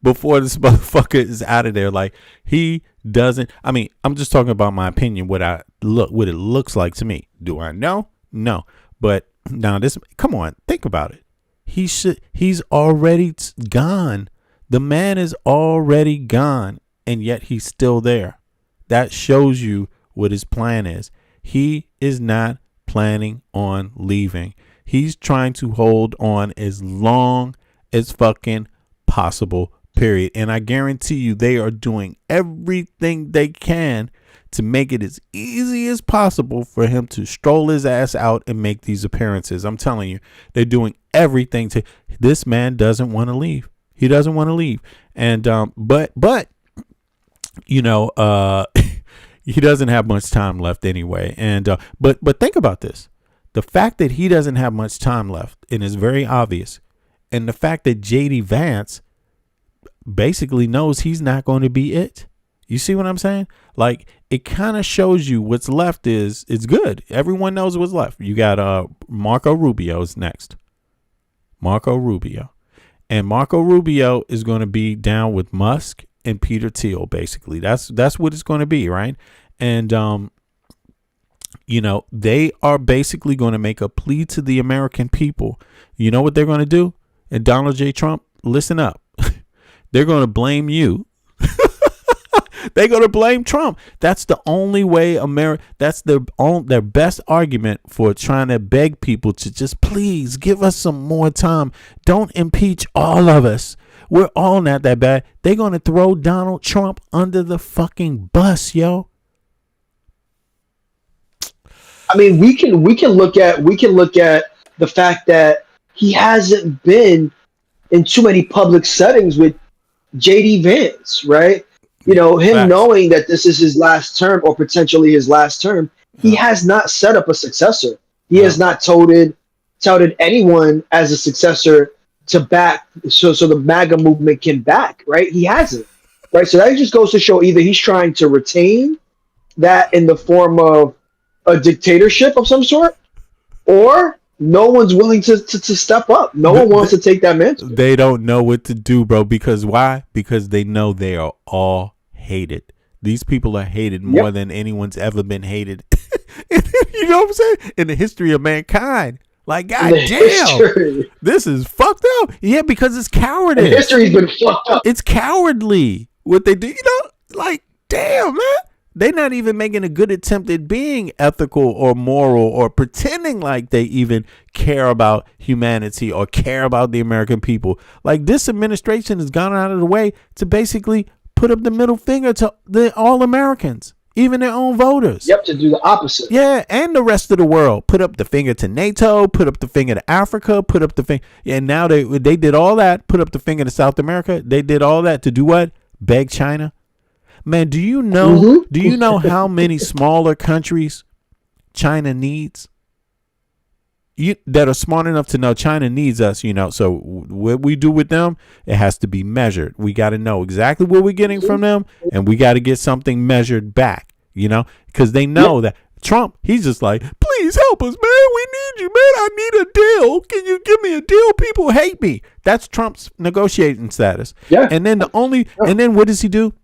before this motherfucker is out of there. Like, he doesn't. I mean, I'm just talking about my opinion, what it looks like to me. Do I know? No. But now come on, think about it. He's already gone. The man is already gone, and yet he's still there. That shows you what his plan is. He is not planning on leaving. He's trying to hold on as long as fucking possible, period. And I guarantee you they are doing everything they can to make it as easy as possible for him to stroll his ass out and make these appearances. I'm telling you, they're doing everything this man doesn't want to leave. He doesn't want to leave. And, but he doesn't have much time left anyway. And, but think about this. The fact that he doesn't have much time left, and it's very obvious. And the fact that JD Vance basically knows he's not going to be it. You see what I'm saying? Like, it kind of shows you what's left it's good. Everyone knows what's left. You got, Marco Rubio's next. Marco Rubio. And Marco Rubio is going to be down with Musk and Peter Thiel, basically. That's what it's going to be, right? And You know, they are basically going to make a plea to the American people. You know what they're going to do? And Donald J. Trump, listen up. They're going to blame you. They're going to blame Trump. That's the only way that's their best argument for trying to beg people to just please give us some more time. Don't impeach all of us. We're all not that bad. They're going to throw Donald Trump under the fucking bus, yo. I mean, we can look at the fact that he hasn't been in too many public settings with JD Vance, right? You know, him Facts. knowing that this is his last term or potentially his last term, he has not set up a successor. He has not touted anyone as a successor to back, so the MAGA movement can back, right? He hasn't, right? So that just goes to show either he's trying to retain that in the form of a dictatorship of some sort, or no one's willing to step up. No one wants to take that mantle. They don't know what to do, bro. Because why? Because they know they are all hated. These people are hated more than anyone's ever been hated. You know what I'm saying? In the history of mankind. Like, goddamn, this is fucked up. Yeah, because it's cowardice. The history's been fucked up. It's cowardly what they do. You know, like, damn, man. They're not even making a good attempt at being ethical or moral or pretending like they even care about humanity or care about the American people. Like, this administration has gone out of the way to basically put up the middle finger to all Americans, even their own voters. Yep, to do the opposite. Yeah, and the rest of the world. Put up the finger to NATO, put up the finger to Africa, put up the finger. Yeah, and now they did all that, put up the finger to South America. They did all that to do what? Beg China. Man, do you know how many smaller countries China needs? That are smart enough to know China needs us, you know. So what we do with them, it has to be measured. We got to know exactly what we're getting from them, and we got to get something measured back, you know, because they know that Trump, he's just like, please help us, man. We need you, man. I need a deal. Can you give me a deal? People hate me. That's Trump's negotiating status. Yeah. And then and then what does he do?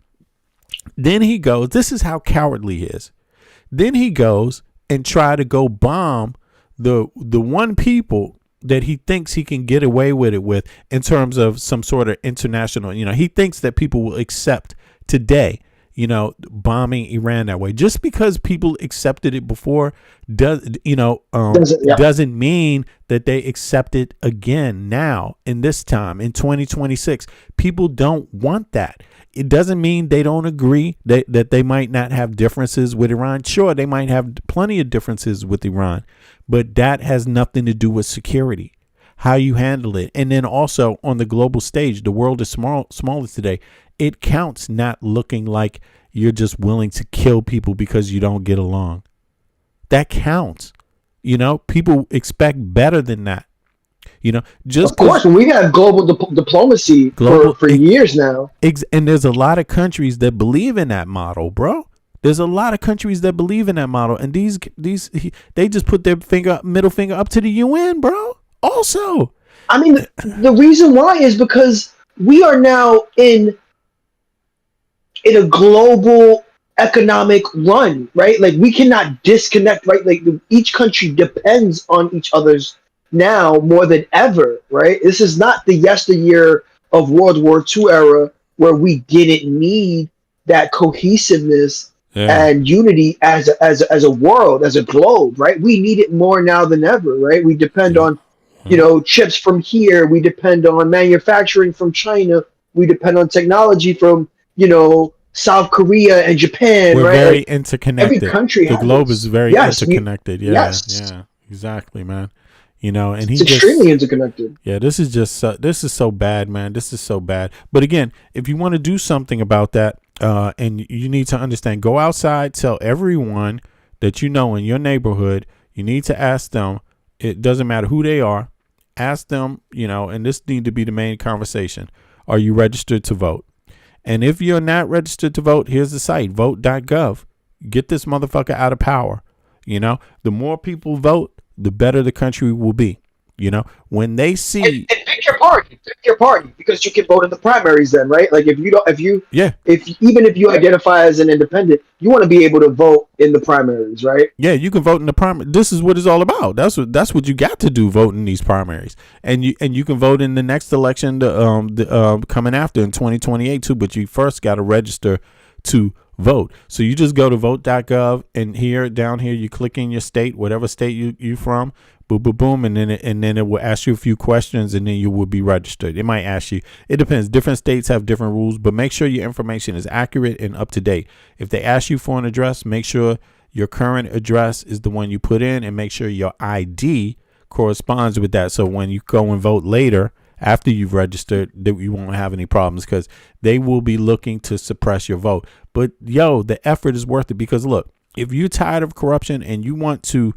Then he goes, this is how cowardly he is. Then he goes and try to go bomb the one people that he thinks he can get away with it with in terms of some sort of international, you know, he thinks that people will accept today, you know, bombing Iran that way. Just because people accepted it before doesn't mean that they accept it again now in this time in 2026. People don't want that. It doesn't mean they don't agree that they might not have differences with Iran. Sure, they might have plenty of differences with Iran, but that has nothing to do with security, how you handle it. And then also on the global stage, the world is smaller today. It counts not looking like you're just willing to kill people because you don't get along. That counts. You know, people expect better than that. You know, just of course, we have global diplomacy for years now. And there's a lot of countries that believe in that model, bro. There's a lot of countries that believe in that model, and they just put their middle finger up to the UN, bro. Also, I mean, the reason why is because we are now in a global economic run, right? Like, we cannot disconnect, right? Like, each country depends on each other's now more than ever, right? This is not the yesteryear of World War II era where we didn't need that cohesiveness and unity as a world, as a globe, right? We need it more now than ever, right? We depend on, you know, chips from here. We depend on manufacturing from China. We depend on technology from, you know, South Korea and Japan. We're right? very like, interconnected. Every country, the globe is very interconnected. Yeah, exactly, man. You know, and it's extremely interconnected. Yeah, this is so bad, man. This is so bad. But again, if you want to do something about that, and you need to understand, go outside, tell everyone that you know in your neighborhood. You need to ask them. It doesn't matter who they are. Ask them, you know, and this need to be the main conversation. Are you registered to vote? And if you're not registered to vote, here's the site, vote.gov. Get this motherfucker out of power. You know, the more people vote, the better the country will be. You know, when they see pick your party, because you can vote in the primaries then, right? Like if you identify as an independent, you want to be able to vote in the primaries, right? Yeah, you can vote in the primary. This is what it's all about. That's what you got to do. Vote in these primaries, and you can vote in the next election, coming after in 2028 too. But you first got to register to vote. So you just go to vote.gov, and down here you click in your state, whatever state you from. Boom, boom, boom, and then it will ask you a few questions, and then you will be registered. It might ask you. It depends. Different states have different rules, but make sure your information is accurate and up to date. If they ask you for an address, make sure your current address is the one you put in, and make sure your ID corresponds with that. So when you go and vote later, after you've registered, that you won't have any problems, because they will be looking to suppress your vote. But the effort is worth it, because look, if you're tired of corruption and you want to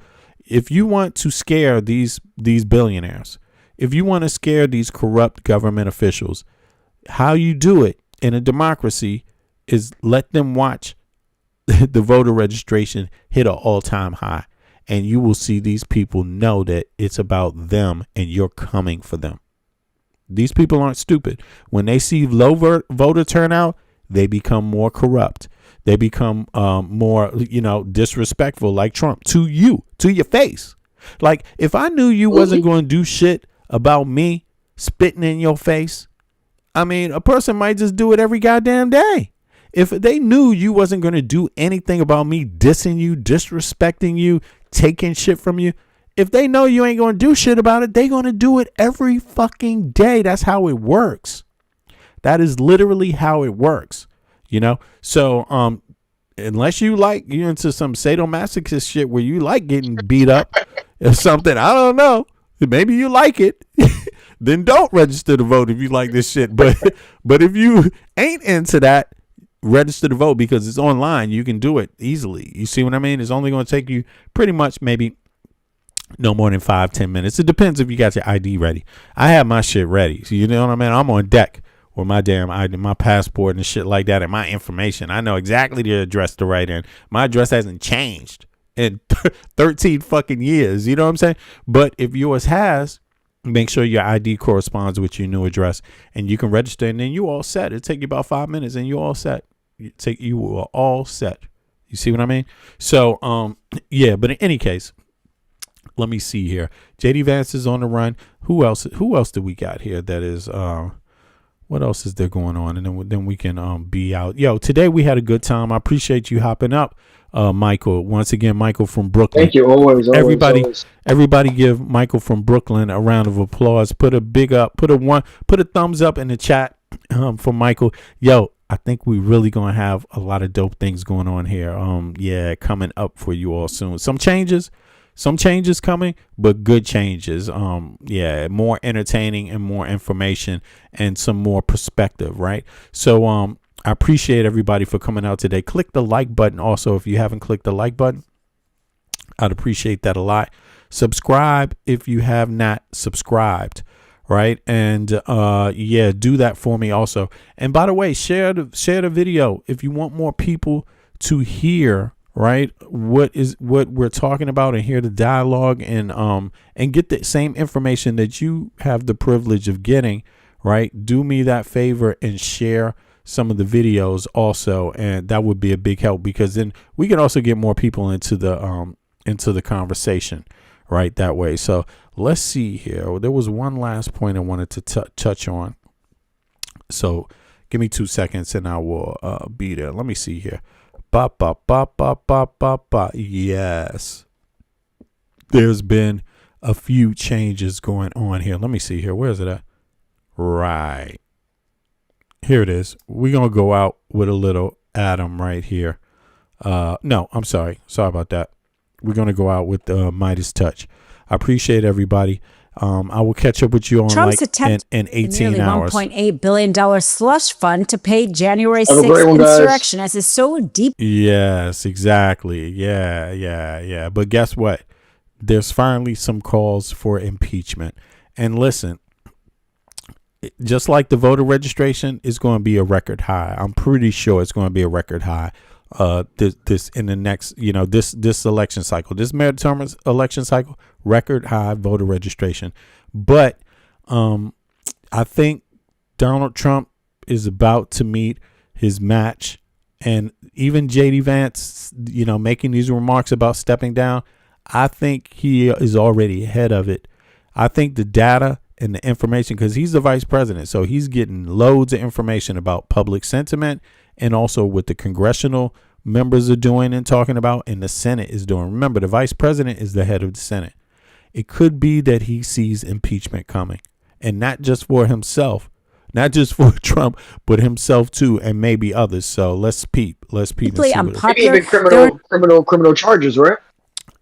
scare these billionaires, if you want to scare these corrupt government officials, how you do it in a democracy is let them watch the voter registration hit an all-time high, and you will see these people know that it's about them and you're coming for them. These people aren't stupid. When they see low voter turnout, they become more corrupt. They become more, disrespectful, like Trump, to your face. Like, if I knew you wasn't going to do shit about me spitting in your face, I mean, a person might just do it every goddamn day. If they knew you wasn't going to do anything about me dissing you, disrespecting you, taking shit from you, if they know you ain't going to do shit about it, they going to do it every fucking day. That's how it works. That is literally how it works. So unless you're into some sadomasochist shit where you like getting beat up or something, I don't know, maybe you like it, then don't register to vote if you like this shit. But if you ain't into that, register to vote, because it's online. You can do it easily. You see what I mean? It's only going to take you pretty much maybe no more than 5-10 minutes. It depends if you got your ID ready. I have my shit ready. So you know what I mean? I'm on deck with my damn ID, my passport and shit like that, and my information. I know exactly the address to write in. My address hasn't changed in 13 fucking years. You know what I'm saying? But if yours has, make sure your ID corresponds with your new address, and you can register, and then you all set. It'll take you about 5 minutes, and you all set. You are all set. You see what I mean? So, but in any case, let me see here. JD Vance is on the run. Who else do we got here that is, what else is there going on? And then we can be out. Yo, today we had a good time. I appreciate you hopping up, Michael. Once again, Michael from Brooklyn. Thank you. Always. Everybody give Michael from Brooklyn a round of applause. Put a thumbs up in the chat for Michael. Yo, I think we really gonna have a lot of dope things going on here. Coming up for you all soon. Some changes coming, but good changes. More entertaining and more information and some more perspective, right? So I appreciate everybody for coming out today. Click the like button also if you haven't clicked the like button. I'd appreciate that a lot. Subscribe if you have not subscribed, right? And do that for me also. And by the way, share the video if you want more people to hear, right, what we're talking about, and hear the dialogue, and get the same information that you have the privilege of getting, right? Do me that favor and share some of the videos also, and that would be a big help, because then we can also get more people into the conversation, right, that way. So let's see here. There was one last point I wanted to touch on, so give me 2 seconds and I will be there. Let me see here. Yes, there's been a few changes going on here. Let me see here. Where is it at? Right here it is. We're gonna go out with a little Adam right here. No, I'm sorry about that. We're gonna go out with Midas Touch. I appreciate everybody. I will catch up with you on Trump's in 18 hours. $1.8 billion slush fund to pay January Have a 6th great one, guys. insurrectionists is so deep. Yes, exactly. Yeah. But guess what? There's finally some calls for impeachment. And listen, just like the voter registration is going to be a record high. I'm pretty sure it's going to be a record high. This in the next, this election cycle, this midterm election cycle, record high voter registration. But I think Donald Trump is about to meet his match. And even J.D. Vance, making these remarks about stepping down, I think he is already ahead of it. I think the data and the information, because he's the vice president, so he's getting loads of information about public sentiment and also what the congressional members are doing and talking about and the Senate is doing. Remember, the vice president is the head of the Senate. It could be that he sees impeachment coming, and not just for himself, not just for Trump, but himself too, and maybe others. So let's peep. And see Maybe even criminal charges, right?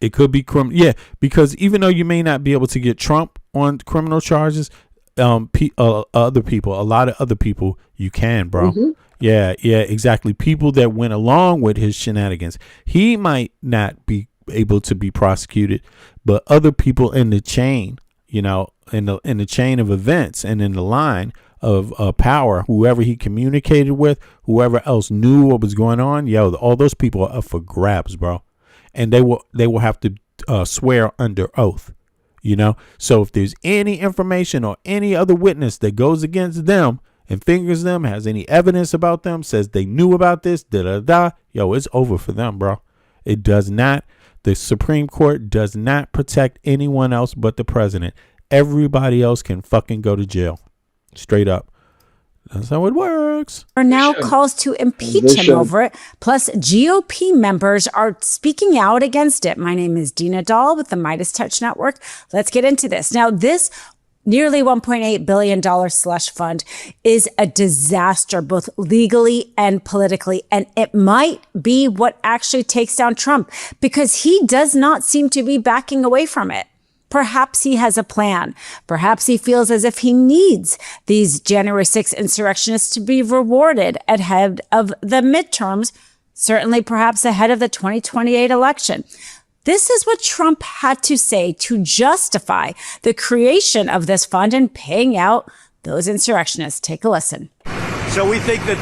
It could be criminal. Yeah, because even though you may not be able to get Trump on criminal charges, a lot of other people, you can, bro. Mm-hmm. Yeah, exactly. People that went along with his shenanigans. He might not be able to be prosecuted, but other people in the chain, in the chain of events and in the line of power, whoever he communicated with, whoever else knew what was going on, all those people are up for grabs, bro. And they will have to swear under oath, So if there's any information or any other witness that goes against them and fingers them, has any evidence about them, says they knew about this, it's over for them, bro. It does not. The Supreme Court does not protect anyone else but the president. Everybody else can fucking go to jail. Straight up. That's how it works. Are now calls to impeach him over it. Plus, GOP members are speaking out against it. My name is Dina Dahl with the Midas Touch Network. Let's get into this. Now, this nearly $1.8 billion slush fund is a disaster, both legally and politically. And it might be what actually takes down Trump, because he does not seem to be backing away from it. Perhaps he has a plan. Perhaps he feels as if he needs these January 6th insurrectionists to be rewarded ahead of the midterms, certainly perhaps ahead of the 2028 election. This is what Trump had to say to justify the creation of this fund and paying out those insurrectionists. Take a listen. So we think that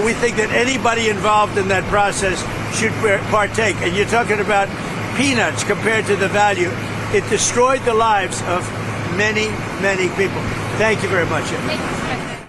we think that anybody involved in that process should partake. And you're talking about peanuts compared to the value. It destroyed the lives of many, many people. Thank you very much.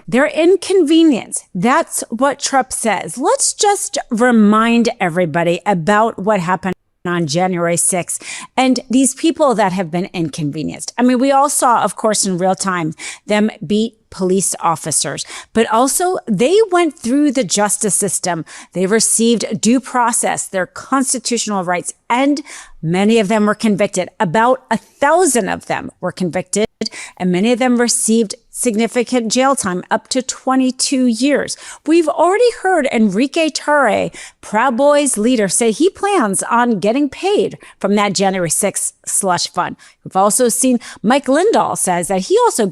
Their inconvenience. That's what Trump says. Let's just remind everybody about what happened on January 6th and these people that have been inconvenienced. I mean, we all saw, of course, in real time, them beat police officers, but also they went through the justice system. They received due process, their constitutional rights, and many of them were convicted. About 1,000 of them were convicted, and many of them received significant jail time, up to 22 years. We've already heard Enrique Tarry, Proud Boys leader, say he plans on getting paid from that January 6th slush fund. We've also seen Mike Lindahl says that he also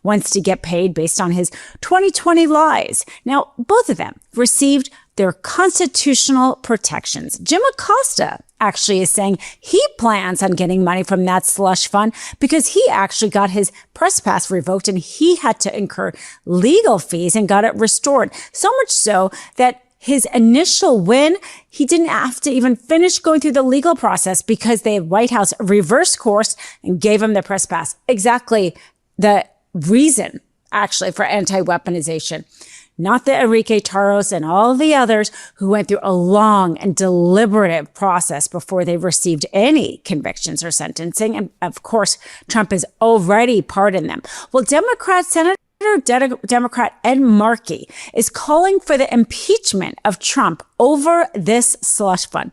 wants to get paid based on his 2020 lies. Now, both of them received their constitutional protections. Jim Acosta actually is saying he plans on getting money from that slush fund because he actually got his press pass revoked and he had to incur legal fees and got it restored. So much so that his initial win, he didn't have to even finish going through the legal process because the White House reversed course and gave him the press pass. Exactly the reason, actually, for anti-weaponization. Not the Enrique Taros and all the others who went through a long and deliberative process before they received any convictions or sentencing. And of course, Trump has already pardoned them. Well, Senator Democrat Ed Markey is calling for the impeachment of Trump over this slush fund,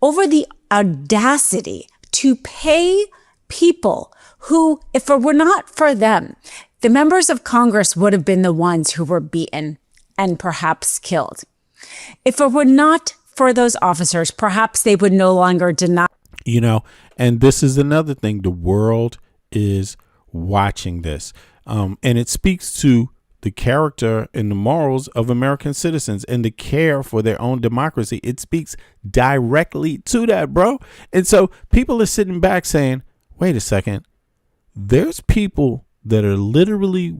over the audacity to pay people who, if it were not for them, the members of Congress would have been the ones who were beaten and perhaps killed. If it were not for those officers, perhaps they would no longer deny. And this is another thing. The world is watching this. And it speaks to the character and the morals of American citizens and the care for their own democracy. It speaks directly to that, bro. And so people are sitting back saying, wait a second, there's people that are literally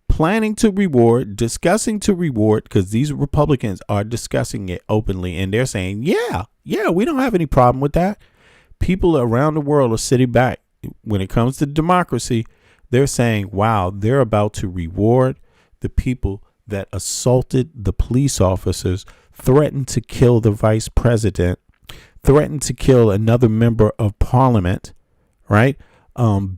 planning to reward, discussing to reward, because these Republicans are discussing it openly and they're saying, yeah, we don't have any problem with that. People around the world are sitting back when it comes to democracy. They're saying, wow, they're about to reward the people that assaulted the police officers, threatened to kill the vice president, threatened to kill another member of parliament, right?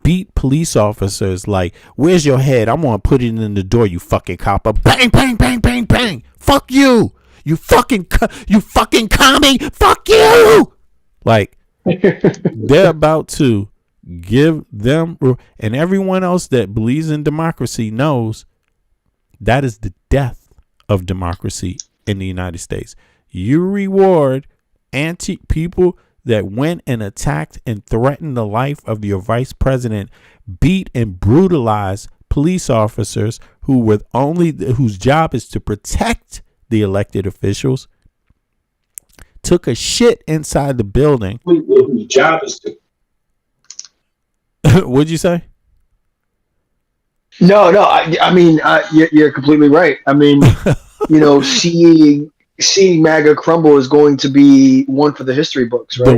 Beat police officers like, where's your head? I'm going to put it in the door, you fucking copper. Bang, bang, bang, bang, bang. Fuck you. You fucking commie. Fuck you. Like, they're about to give them, and everyone else that believes in democracy knows that is the death of democracy in the United States. You reward people that went and attacked and threatened the life of your vice president, beat and brutalized police officers whose job is to protect the elected officials, took a shit inside the building. Whose job is to. What'd you say? No. I mean, you're completely right. I mean, seeing MAGA crumble is going to be one for the history books, right?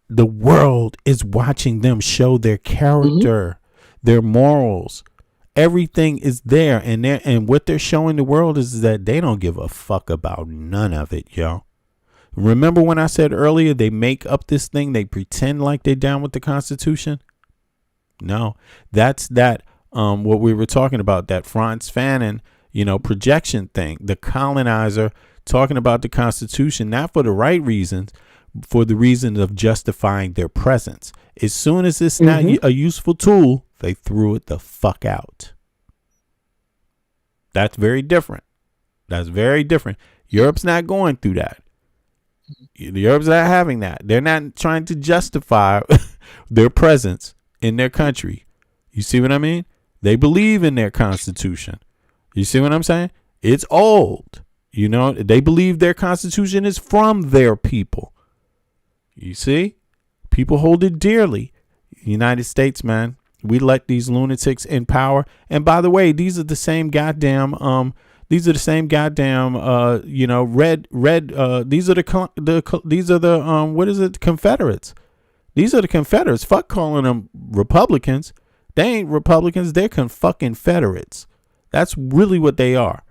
The world is watching them show their character, their morals. Everything is there, and what they're showing the world is that they don't give a fuck about none of it, yo. Remember when I said earlier they make up this thing, they pretend like they're down with the Constitution? No, that's what we were talking about, that Frantz Fanon, projection thing, the colonizer talking about the Constitution, not for the right reasons, for the reason of justifying their presence. As soon as it's not a useful tool, they threw it the fuck out. That's very different. Europe's not going through that. Europe's not having that. They're not trying to justify their presence in their country. You see what I mean? They believe in their Constitution. You see what I'm saying? It's old. They believe their Constitution is from their people. You see? People hold it dearly. United States, man, we let these lunatics in power. And by the way, these are the same goddamn these are the Confederates. These are the Confederates. Fuck calling them Republicans. They ain't Republicans. They're fucking Confederates. That's really what they are.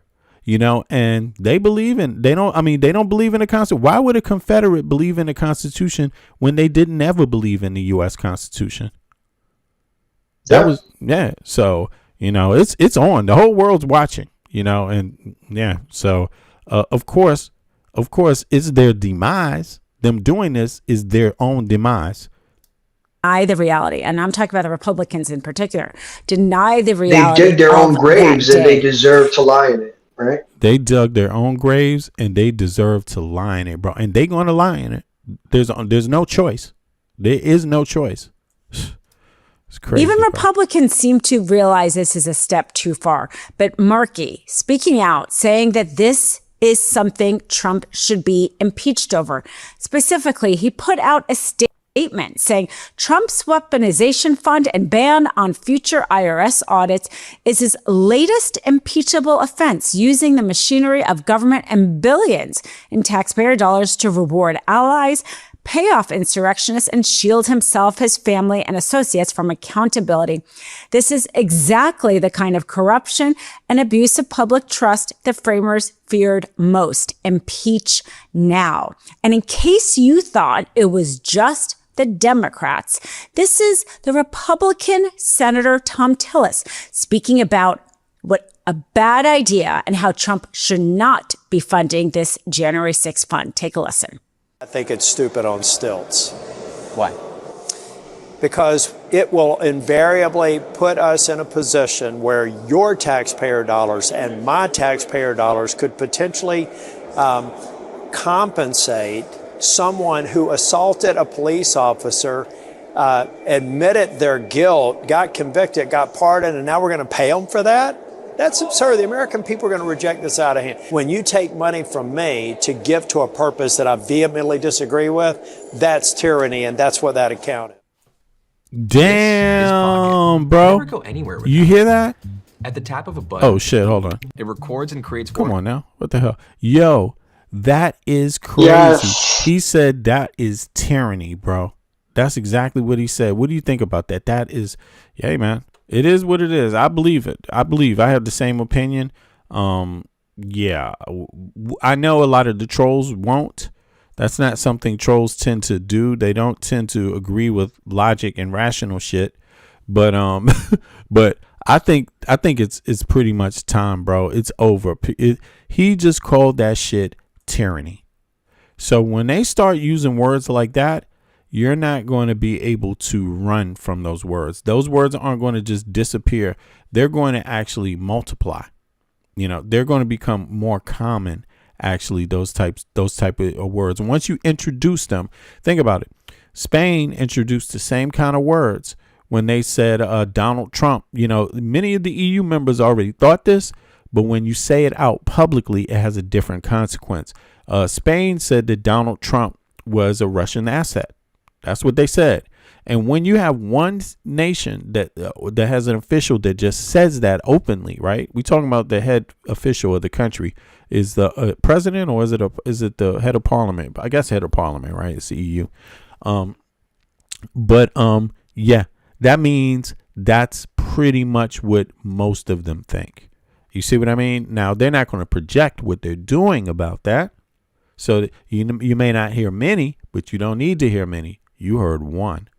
And they don't believe in the Constitution. Why would a Confederate believe in the Constitution when they didn't ever believe in the U.S. Constitution? So, it's on. The whole world's watching, and yeah. So, of course, it's their demise. Them doing this is their own demise. Deny the reality, and I'm talking about the Republicans in particular, deny the reality. They dig their own graves and they deserve to lie in it, right? They dug their own graves and they deserve to lie in it, bro. And they going to lie in it. There's no choice. There is no choice. It's crazy. Even Republicans seem to realize this is a step too far. But Markey speaking out, saying that this is something Trump should be impeached over. Specifically, he put out a statement saying Trump's weaponization fund and ban on future IRS audits is his latest impeachable offense, using the machinery of government and billions in taxpayer dollars to reward allies, pay off insurrectionists, and shield himself, his family, and associates from accountability. This is exactly the kind of corruption and abuse of public trust the framers feared most. Impeach now. And in case you thought it was just the Democrats, this is the Republican Senator Tom Tillis speaking about what a bad idea and how Trump should not be funding this January 6th fund. Take a listen. I think it's stupid on stilts. Why? Because it will invariably put us in a position where your taxpayer dollars and my taxpayer dollars could potentially compensate someone who assaulted a police officer, admitted their guilt, got convicted, got pardoned, and now we're going to pay them for that? That's absurd. The American people are going to reject this out of hand. When you take money from me to give to a purpose that I vehemently disagree with, that's tyranny, and that's what that accounted. Damn, bro. Never go anywhere with you hear that? At the tap of a button. Oh shit, hold on. It records and creates. Come on now. What the hell? Yo, that is crazy. Yes. He said that is tyranny, bro. That's exactly what he said. What do you think about that? That is, yeah, man. It is what it is. I believe it. I have the same opinion. Yeah, I know a lot of the trolls won't. That's not something trolls tend to do. They don't tend to agree with logic and rational shit. But but I think it's pretty much time, bro. It's over. He just called that shit tyranny. So when they start using words like that, you're not going to be able to run from those words. Those words aren't going to just disappear. They're going to actually multiply. You know, they're going to become more common. Actually, those type of words. And once you introduce them, think about it. Spain introduced the same kind of words when they said Donald Trump. You know, many of the EU members already thought this, but when you say it out publicly, it has a different consequence. Spain said that Donald Trump was a Russian asset. That's what they said. And when you have one nation that has an official that just says that openly, right? We talking about the head official of the country is the president, or is it the head of parliament? I guess head of parliament, right? It's the EU. Yeah, that means that's pretty much what most of them think. You see what I mean? Now they're not going to project what they're doing about that. So you may not hear many, but you don't need to hear many. You heard one.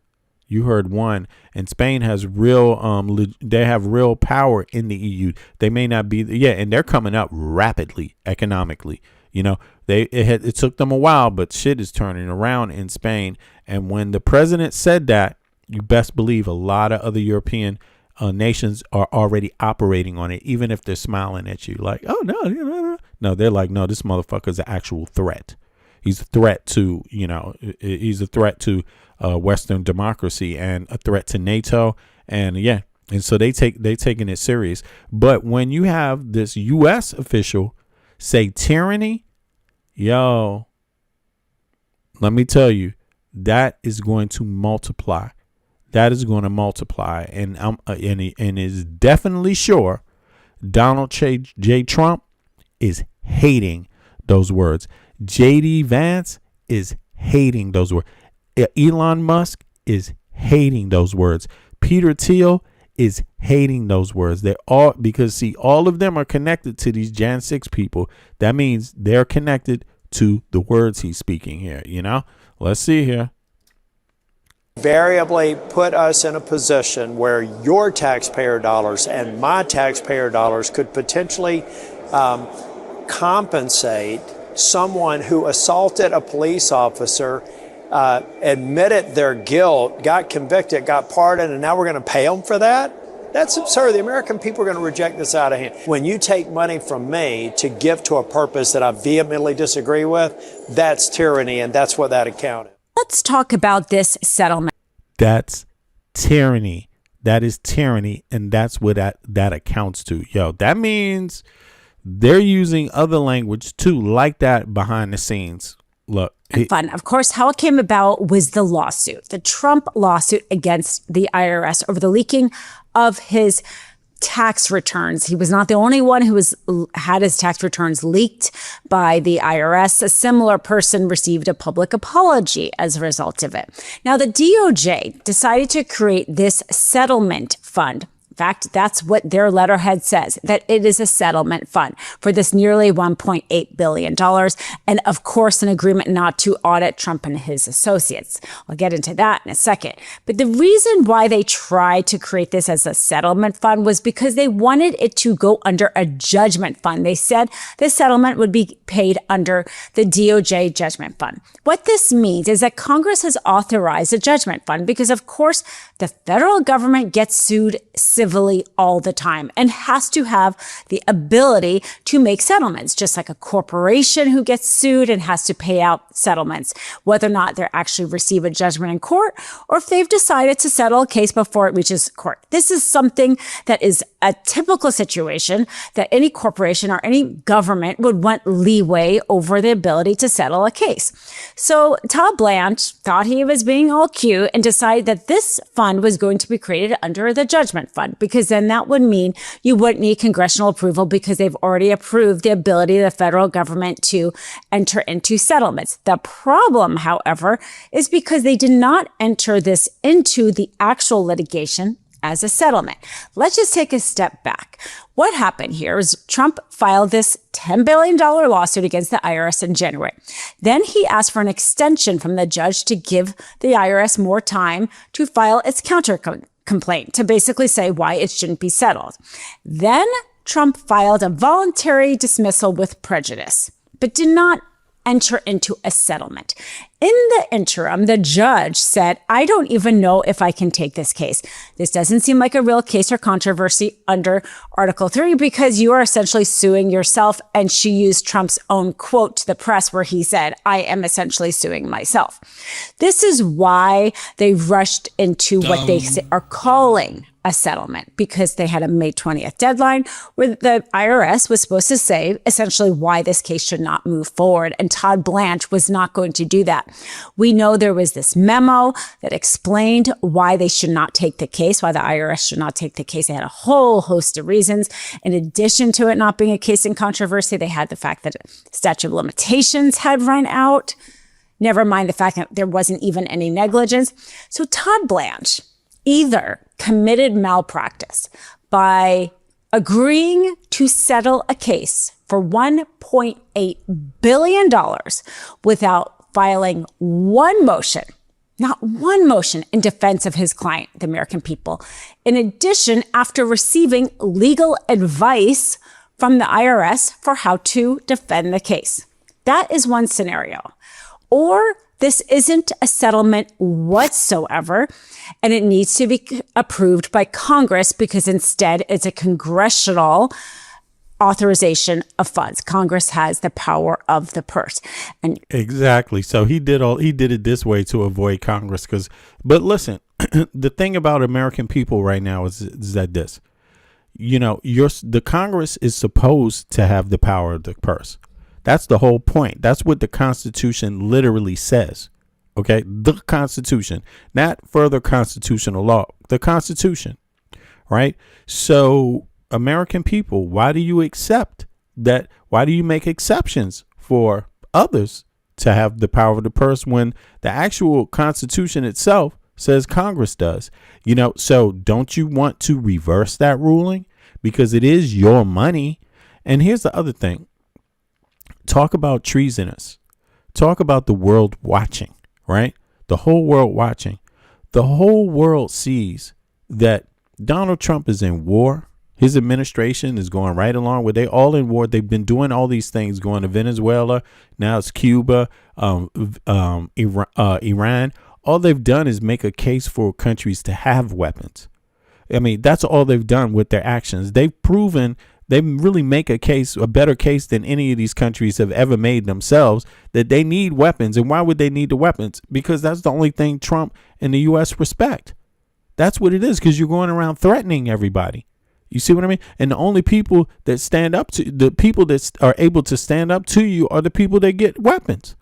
And Spain has they have real power in the EU. They may not be, and they're coming up rapidly economically. You know, it took them a while, but shit is turning around in Spain. And when the president said that, you best believe a lot of other European nations are already operating on it, even if they're smiling at you like, oh, no, they're like, no, this motherfucker's an actual threat. He's a threat to, he's a threat to Western democracy and a threat to NATO. And so they're taking it serious. But when you have this U.S. official say tyranny, let me tell you, that is going to multiply. That is going to multiply. And is definitely sure Donald J. Trump is hating those words. J.D. Vance is hating those words. Elon Musk is hating those words. Peter Thiel is hating those words. They're all, because see, all of them are connected to these Jan 6 people. That means they're connected to the words he's speaking here. Let's see here. Variably put us in a position where your taxpayer dollars and my taxpayer dollars could potentially compensate someone who assaulted a police officer, admitted their guilt, got convicted, got pardoned, and now we're going to pay them for that? That's absurd. The American people are going to reject this out of hand. When you take money from me to give to a purpose that I vehemently disagree with, that's tyranny, and that's what that accounted. Let's talk about this settlement. That's tyranny. That is tyranny, and that's what that accounts to. That means they're using other language too, like that behind the scenes. Look. Fun. Of course, how it came about was the lawsuit, the Trump lawsuit against the IRS over the leaking of his tax returns. He was not the only one who had his tax returns leaked by the IRS. A similar person received a public apology as a result of it. Now, the DOJ decided to create this settlement fund. In fact, that's what their letterhead says, that it is a settlement fund for this nearly $1.8 billion. And of course, an agreement not to audit Trump and his associates. I'll get into that in a second. But the reason why they tried to create this as a settlement fund was because they wanted it to go under a judgment fund. They said this settlement would be paid under the DOJ judgment fund. What this means is that Congress has authorized a judgment fund because, of course, the federal government gets sued civilly all the time and has to have the ability to make settlements, just like a corporation who gets sued and has to pay out settlements, whether or not they actually receive a judgment in court or if they've decided to settle a case before it reaches court. This is something that is a typical situation that any corporation or any government would want leeway over the ability to settle a case. So Todd Blanche thought he was being all cute and decided that this fund was going to be created under the judgment fund, because then that would mean you wouldn't need congressional approval because they've already approved the ability of the federal government to enter into settlements. The problem, however, is because they did not enter this into the actual litigation as a settlement. Let's just take a step back. What happened here is Trump filed this $10 billion lawsuit against the IRS in January. Then he asked for an extension from the judge to give the IRS more time to file its counter complaint, to basically say why it shouldn't be settled. Then Trump filed a voluntary dismissal with prejudice, but did not enter into a settlement. In the interim, the judge said, I don't even know if I can take this case. This doesn't seem like a real case or controversy under Article 3 because you are essentially suing yourself. And she used Trump's own quote to the press where he said, I am essentially suing myself. This is why they rushed into what they are calling a settlement, because they had a May 20th deadline where the IRS was supposed to say essentially why this case should not move forward. And Todd Blanche was not going to do that. We know there was this memo that explained why they should not take the case, why the IRS should not take the case. They had a whole host of reasons. In addition to it not being a case in controversy, they had the fact that statute of limitations had run out. Never mind the fact that there wasn't even any negligence. So Todd Blanche either committed malpractice by agreeing to settle a case for $1.8 billion without filing one motion, not one motion in defense of his client, the American people. In addition, after receiving legal advice from the IRS for how to defend the case. That is one scenario. Or this isn't a settlement whatsoever, and it needs to be approved by Congress because instead it's a congressional authorization of funds. Congress has the power of the purse. And exactly. So he did it this way to avoid Congress. But listen, the thing about American people right now is that this, the Congress is supposed to have the power of the purse. That's the whole point. That's what the Constitution literally says. Okay, the Constitution, not further constitutional law, the Constitution, right? So American people, why do you accept that? Why do you make exceptions for others to have the power of the purse when the actual Constitution itself says Congress does? So don't you want to reverse that ruling? Because it is your money. And here's the other thing. Talk about treasonous. Talk about the world watching, right? The whole world watching. The whole world sees that Donald Trump is in war. His administration is going right along with, they all in war. They've been doing all these things, going to Venezuela. Now it's Cuba, Iran. All they've done is make a case for countries to have weapons. I mean, that's all they've done with their actions. They've proven they really make a better case than any of these countries have ever made themselves, that they need weapons. And why would they need the weapons? Because that's the only thing Trump and the U.S. respect. That's what it is, because you're going around threatening everybody. You see what I mean? And the only people that the people that are able to stand up to you are the people that get weapons.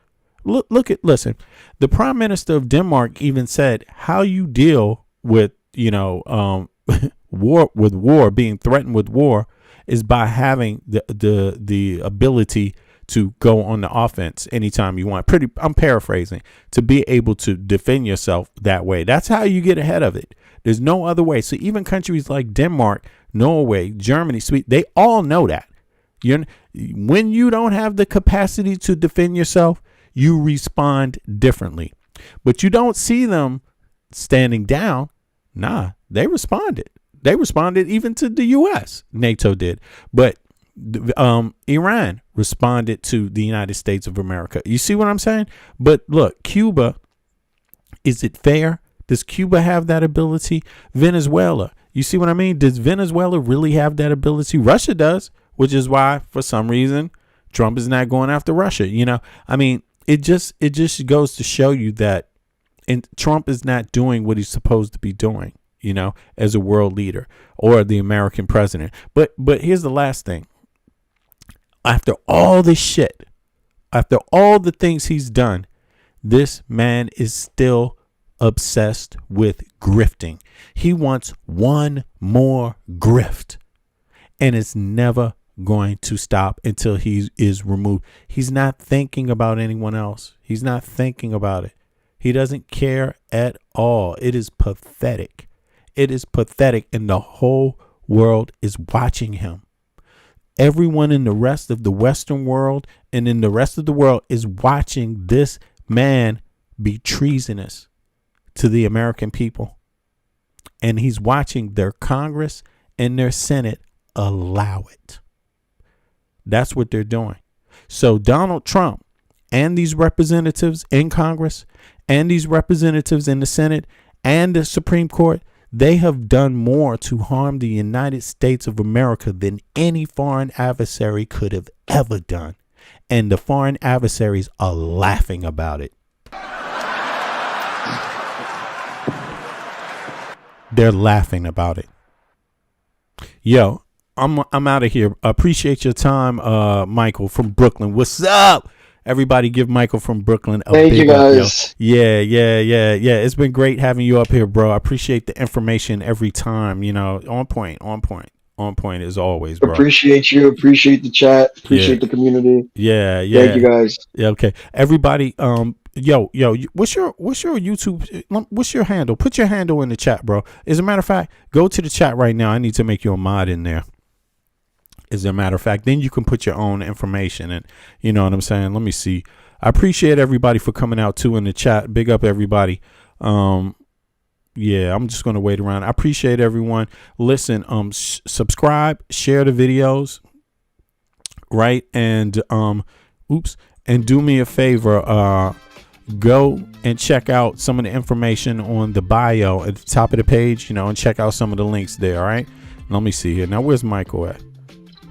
Listen, the Prime Minister of Denmark even said how you deal with, war, being threatened with war, is by having the ability to go on the offense anytime you want. I'm paraphrasing, to be able to defend yourself that way. That's how you get ahead of it. There's no other way. So even countries like Denmark, Norway, Germany, Sweden, they all know that. When you don't have the capacity to defend yourself, you respond differently. But you don't see them standing down. Nah, they responded. They responded even to the U.S. NATO did. But Iran responded to the United States of America. You see what I'm saying? But look, Cuba, is it fair? Does Cuba have that ability? Venezuela, you see what I mean? Does Venezuela really have that ability? Russia does, which is why, for some reason, Trump is not going after Russia. I mean, it just goes to show you that Trump is not doing what he's supposed to be doing, as a world leader or the American president. But here's the last thing. After all this shit, after all the things he's done, this man is still obsessed with grifting. He wants one more grift, and it's never going to stop until he is removed. He's not thinking about anyone else. He's not thinking about it. He doesn't care at all. It is pathetic. It is pathetic, and the whole world is watching him. Everyone in the rest of the Western world and in the rest of the world is watching this man be treasonous to the American people. And he's watching their Congress and their Senate allow it. That's what they're doing. So Donald Trump and these representatives in Congress and these representatives in the Senate and the Supreme Court, they have done more to harm the United States of America than any foreign adversary could have ever done. And the foreign adversaries are laughing about it. They're laughing about it. Yo, I'm out of here. Appreciate your time, Michael from Brooklyn. What's up? Everybody give Michael from Brooklyn a Thank big you, up, yo. guys. Yeah. It's been great having you up here, bro. I appreciate the information every time. You know, on point as always, bro. Appreciate you. Appreciate the chat. Appreciate the community. Yeah. Thank you, guys. Yeah, okay. Everybody, yo, what's your YouTube? What's your handle? Put your handle in the chat, bro. As a matter of fact, go to the chat right now. I need to make you a mod in there. As a matter of fact, then you can put your own information and you know what I'm saying. Let me see. I appreciate everybody for coming out too in the chat. Big up everybody. Yeah, I'm just gonna wait around. I appreciate everyone. Listen, subscribe, share the videos, right? And and do me a favor. Go and check out some of the information on the bio at the top of the page, you know, and check out some of the links there. All right. Let me see here. Now, where's Michael at?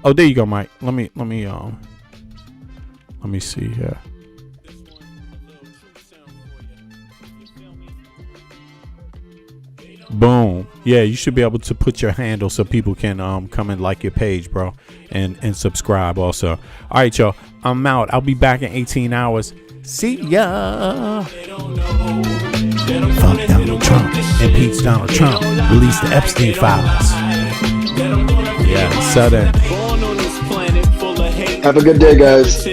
Oh, there you go, Mike. Let me see here. Boom. Yeah, you should be able to put your handle so people can come and like your page, bro, and subscribe also. All right, y'all. I'm out. I'll be back in 18 hours. See ya. Fuck Donald Trump. Impeach Donald Trump. Release the Epstein files. Yeah, Southern. Have a good day, guys.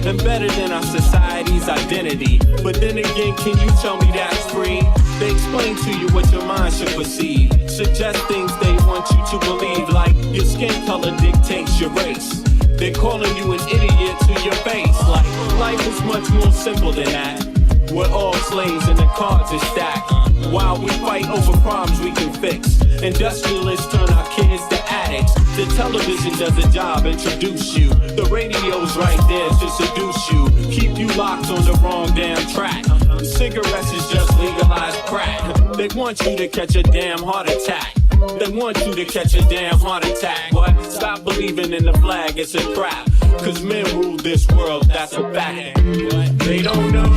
And better than our society's identity. But then again, can you tell me that's free? They explain to you what your mind should perceive. Suggest things they want you to believe, like your skin color dictates your race. They're calling you an idiot to your face. Like, life is much more simple than that. We're all slaves and the cards are stacked. While we fight over problems we can fix. Industrialists turn our kids to addicts. The television does a job, introduce you. The radio's right there to seduce you. Keep you locked on the wrong damn track. Cigarettes is just legalized crack. They want you to catch a damn heart attack. They want you to catch a damn heart attack. What? Stop believing in the flag, it's a trap. Cause men rule this world, that's a fact. They don't know,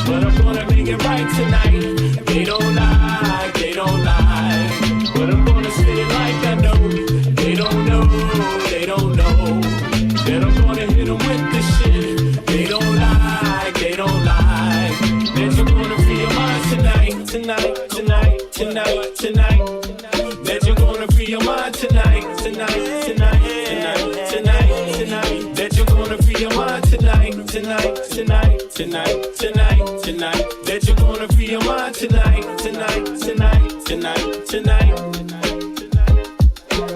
but I'm gonna make it right tonight. They don't lie, but I'm gonna say it like I know. They don't know, that I'm gonna hit them with the shit. They don't lie, that you're gonna free your mind tonight. That you're gonna free your mind tonight. That you're gonna free your mind tonight. That you're gonna free your mind tonight.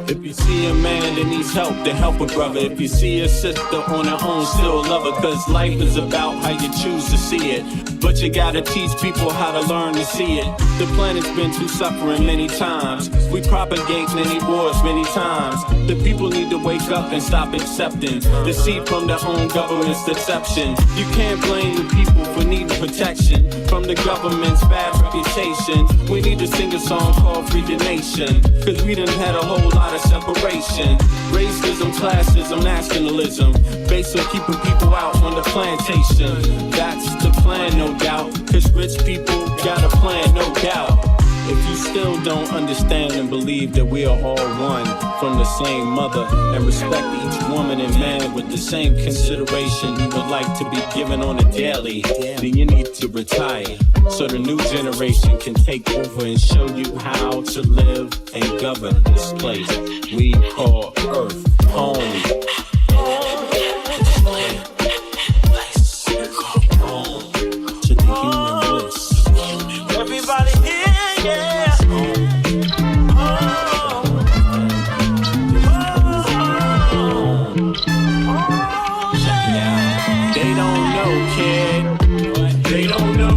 If you see a man that needs help, then help a brother. If you see a sister on her own, still love her. Cause life is about how you choose to see it. But you gotta teach people how to learn to see it. The planet's been through suffering many times. We propagate many wars many times. The people need to wake up and stop accepting deceit from their own government's deception. You can't blame the people for needing protection from the government's bad reputation. We need to sing a song called Free the Nation. Cause we done had a whole lot of separation. Racism, classism, nationalism, based on keeping people out on the plantation. That's the plan, no doubt. Cause rich people got a plan, no doubt. If you still don't understand and believe that we are all one from the same mother and respect each woman and man with the same consideration you would like to be given on a daily, then you need to retire so the new generation can take over and show you how to live and govern this place we call Earth home. To the human bliss. they don't know, kid. They don't know,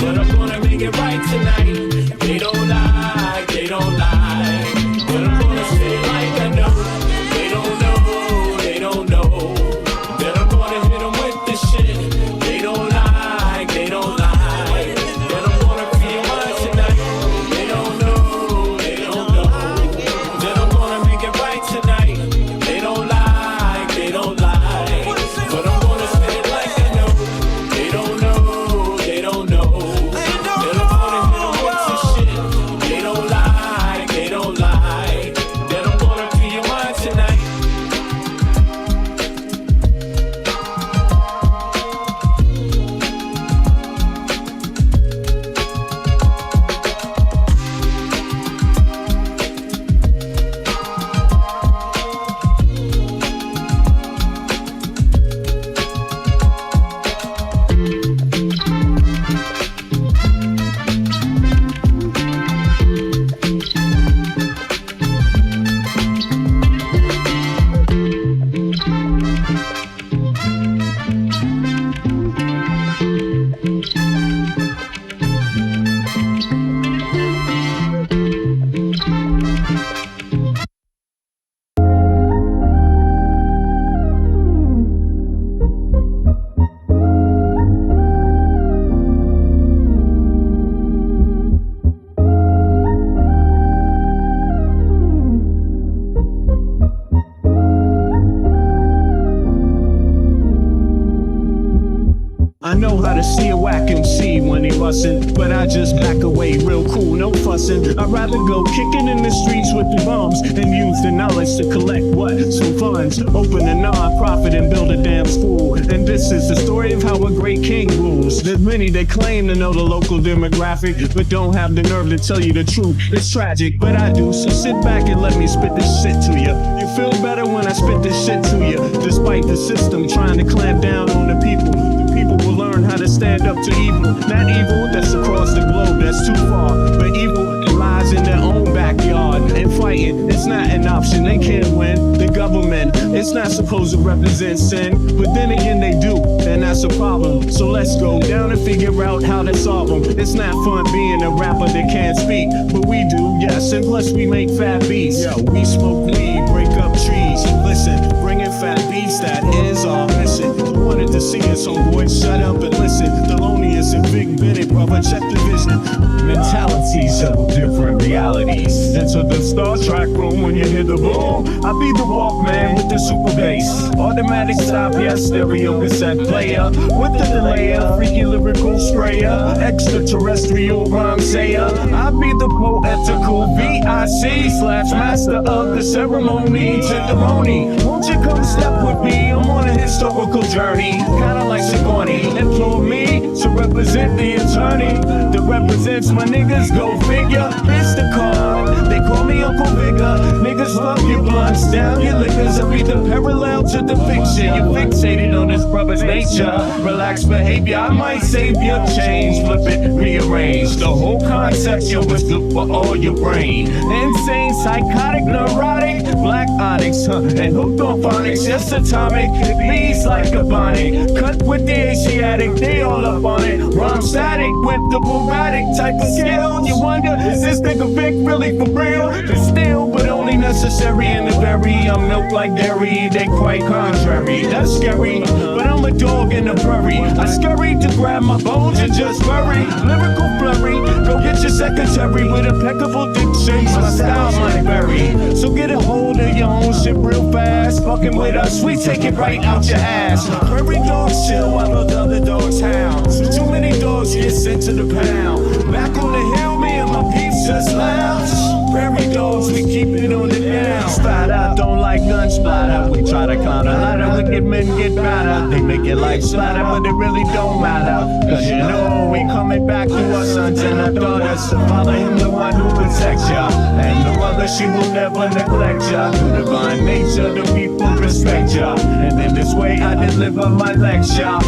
but I'm gonna make it right tonight. They don't lie, but I'm gonna say it like I know. They don't know, that I'm gonna hit them with this shit. They don't lie, that I'm gonna feel mine tonight. They don't know, that I'm gonna make it right tonight. They don't lie, but I'm gonna say it like I know. They don't know, that I'm gonna hit them with this shit. They don't lie, that I'm gonna feel mine tonight. I know how to see a whack MC when he bustin', but I just back away real cool, no fussin'. I'd rather go kicking in the streets with the bums and use the knowledge to collect what? Some funds. Open a non-profit and build a damn school. And this is the story of how a great king rules. There's many that claim to know the local demographic, but don't have the nerve to tell you the truth. It's tragic, but I do, so sit back and let me spit this shit to you. You feel better when I spit this shit to you, despite the system trying to clamp down on the people. People will learn how to stand up to evil. Not evil that's across the globe, that's too far, but evil that lies in their own backyard. And fighting, it's not an option, they can't win. The government, it's not supposed to represent sin, but then again they do, and that's a problem. So let's go down and figure out how to solve them. It's not fun being a rapper that can't speak, but we do, yes, and plus we make fat beats. Yo, we smoke weed, break up trees. Listen, bringing fat beats, that is our mission. You wanted to see us, so boy, shut up and listen. Thelonious and Big Bennett, brother, check the vision. Mentalities of different realities. Enter the Star Trek room when you hear the boom. I be the Walkman with the super bass. Automatic stop, yes, stereo cassette player. With the delayer, freaky lyrical sprayer. Extraterrestrial rhyme sayer. I be the poetical VIC/master of the ceremony. Tenderoni, won't you come step with me? I'm on a historical journey, kinda like Sigourney. Implore me to represent the attorney that represents my niggas, go figure. It's the card, they call me Uncle Bigger. Niggas fuck your blunts, down your liquors. I be the parallel to the fiction. You're fixated on this brother's nature. Relaxed behavior, I might save your change. Flip it, rearrange the whole concept. Yo, it's good for all your brain. Insane, psychotic, neurotic, black onyx, and hooked on phonics. Just atomic, bees like a bonnet. Cut with the Asiatic, they all up on it. Rhyme static with the Bugatti type of skill. You wonder, is this nigga Vic really for real? It's still, but only necessary in the berry. I'm milk like dairy, they quite contrary. That's scary, but I'm a dog in the prairie. I scurry to grab my bones and just bury. Lyrical flurry, go get your secretary with impeccable diction. My style might vary, so get a hold of your own shit real fast. Fucking with us, we take it right out your ass. Prairie dogs chill while the other dogs howl. Too many dogs get sent to the pound. Back on the hill, me and my peeps just lounge. Prairie dogs, we keep it on the down. Splatter, don't like gun splatter. We try to climb the ladder, wicked men get better. They make it like splatter, but it really don't matter. Cause you know we coming back to our sons and our daughters. So follow him, the one who protects ya. And the mother, she will never neglect ya. Through divine nature, the people respect ya. And in this way I deliver my lecture.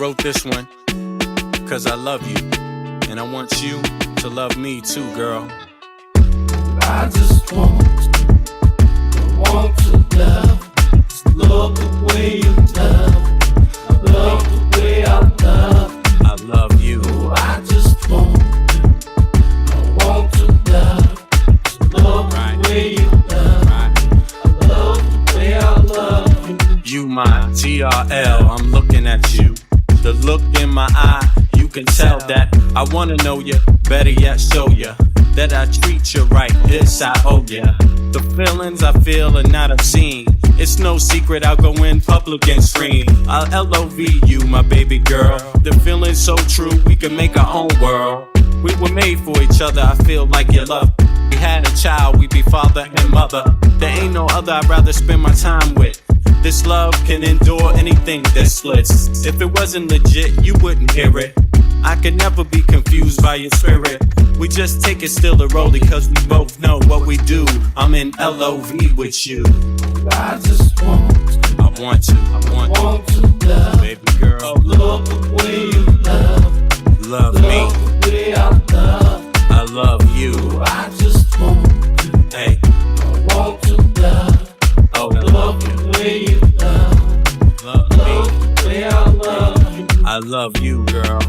wrote this one because I love you, and I want you to love me too, girl. I just want to love. Just love the way you love. Love the way I love. I love you. I just want to love. Just love the way you love. I love the way I love you. You my TRL, I'm looking at you. The look in my eye, you can tell that I wanna know you, better yet show you that I treat you right, this I owe ya. The feelings I feel are not obscene. It's no secret I'll go in public and scream. I'll LOV you, my baby girl. The feeling's so true, we can make our own world. We were made for each other, I feel like you love. We had a child, we be father and mother. There ain't no other I'd rather spend my time with. This love can endure anything that splits. If it wasn't legit, you wouldn't hear it. I could never be confused by your spirit. We just take it still or roll it, cause we both know what we do. I'm in LOV with you. I just want to love. Baby girl, love the way you love. Love me. Love the way I love. I love you. I just want to. Hey. I want to love. Oh, love the way you love. Love me. Love the way I love you. I love you, girl.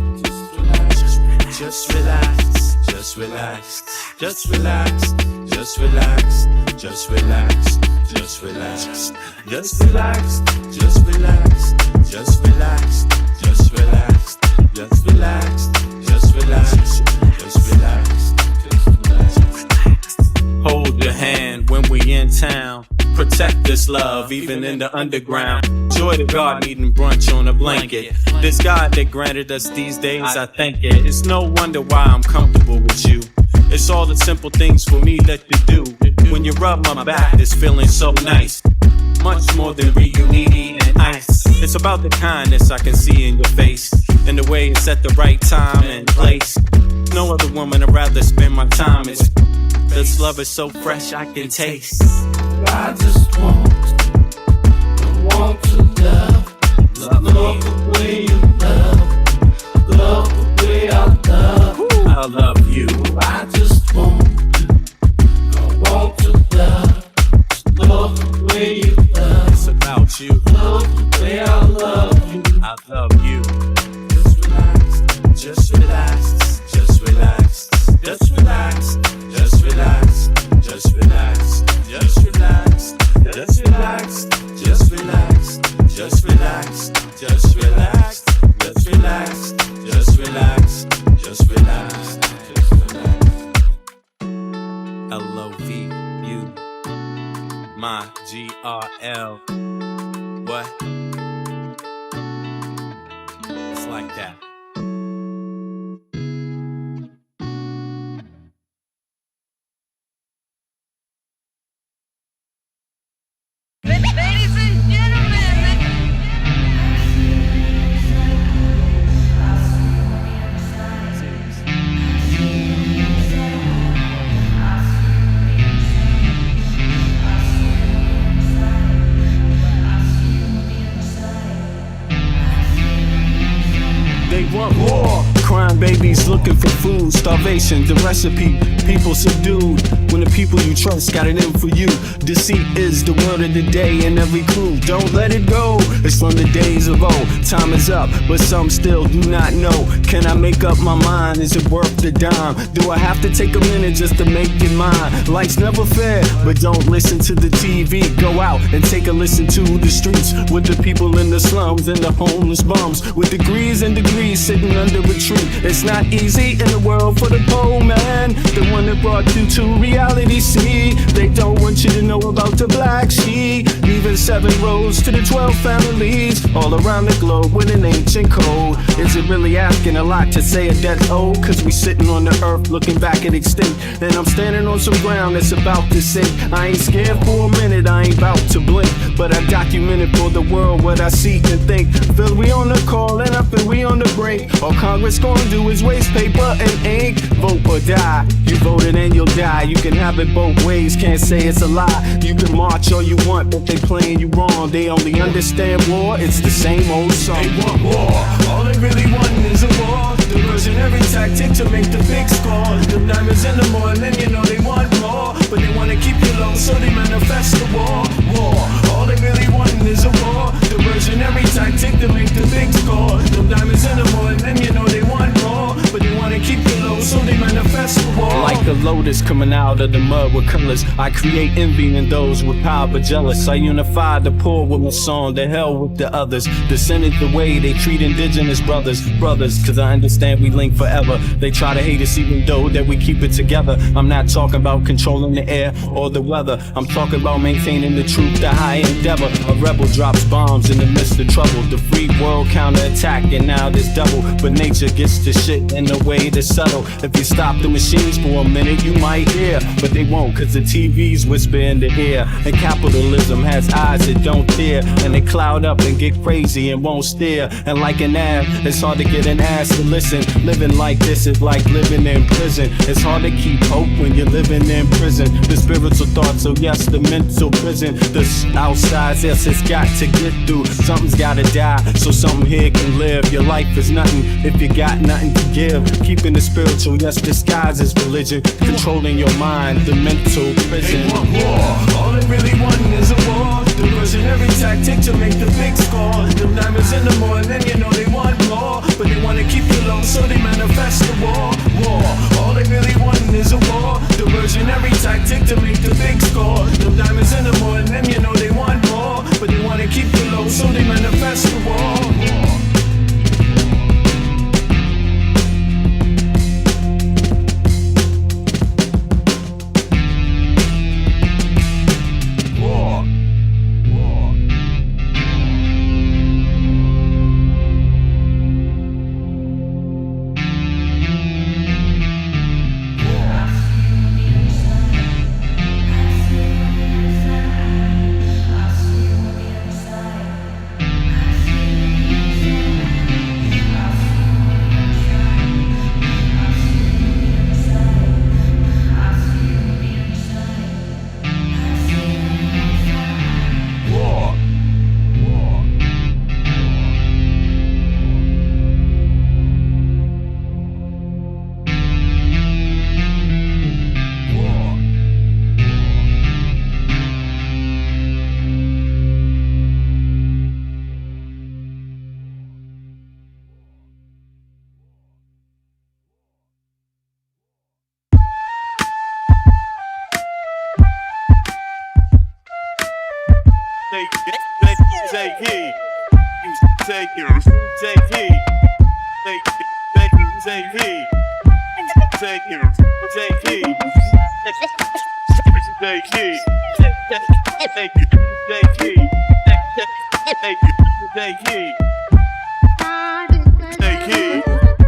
Just relax. Just relax. Just relax. Just relax. Just relax. Just relax. Just relax. Just relax. Just relax. Just relax. Just relax. Just relax. Just relax. Hold your hand when we in town. Protect this love, even in the underground. Joy to God, eating brunch on a blanket. This God that granted us these days, I thank it. It's no wonder why I'm comfortable with you. It's all the simple things for me that you do. When you rub my back, it's feeling so nice. Much more than reunion and ice. It's about the kindness I can see in your face, and the way it's at the right time and place. No other woman I'd rather spend my time with. This love is so fresh I can taste. I just want to love. Love the way you love. Love the way I love. I love you. I just want to love. Love the way you love. It's about you. Love the way I love you. I love you. Just relax. Just relax. Just relax. Just relax. Just relax. Just relax. Just relax. Just relax. Just relax. Just relax. Just relax. Just relax. Just relax. LOV you. My GRL. What? It's like that. Ladies and gentlemen. They want more. Crime babies looking for food. Starvation, the recipe. People subdued. When the people you trust got it in for you. Deceit is the word of the day in every clue. Don't let it go. It's from the days of old. Time is up, but some still do not know. Can I make up my mind? Is it worth the dime? Do I have to take a minute just to make it mine? Life's never fair, but don't listen to the TV. Go out and take a listen to the streets with the people in the slums and the homeless bums with degrees and degrees sitting under a tree. It's not easy in the world for the poor man, the one that brought you to reality. See, they don't want you to know about the black sheep, leaving 7 roads to the 12 families all around the globe with an ancient code. Is it really asking a lot to say a death old? Cause we sitting on the earth looking back at extinct, and I'm standing on some ground that's about to sink. I ain't scared for a minute, I ain't about to blink, but I documented for the world what I see and think. Feel we on the call and I feel we on the break. All Congress gonna do is waste paper and ink. Vote or die. You voted and you'll die. You can have it both ways, can't say it's a lie. You can march all you want, but they playing you wrong. They only understand war, it's the same old song. They want war, all they really want is a war. Diversionary tactic to make the big score. The diamonds in the morning, you know they want more. But they wanna keep you low, so they manifest the war. War, all they really want is a war. Diversionary tactic to make the big score. The diamonds in the morning, you know they want more. But they wanna keep you low, so they manifest the war. Like a lotus coming out of the mud with colors, I create envy in those with power but jealous. I unify the poor with my song, the hell with the others. Descended the way they treat indigenous brothers, cause I understand we link forever. They try to hate us even though that we keep it together. I'm not talking about controlling the air or the weather. I'm talking about maintaining the truth, the high endeavor. A rebel drops bombs in the midst of trouble. The free world counterattack and now there's double. But nature gets the shit in a way that's subtle. If you stop the machines for a minute you might hear, but they won't cause the TVs whisper in the ear. And capitalism has eyes that don't tear, and they cloud up and get crazy and won't stare. And like an ad, it's hard to get an ass to listen. Living like this is like living in prison. It's hard to keep hope when you're living in prison. The spiritual thoughts, so yes, the mental prison. The outside, yes, it's got to get through. Something's gotta die, so something here can live. Your life is nothing if you got nothing to give. Keeping the spiritual, yes, disguised as religion. Controlling your mind, the mental prison. They want war, all they really want is a war. Diversionary tactic to make the big score. The diamonds in the morning, you know they want more. But they wanna keep you low, so they manifest the war. War, all they really want is a war. Diversionary tactic to make the big score. The diamonds in the morning, you know they want more. But they wanna keep you low, so they manifest the war.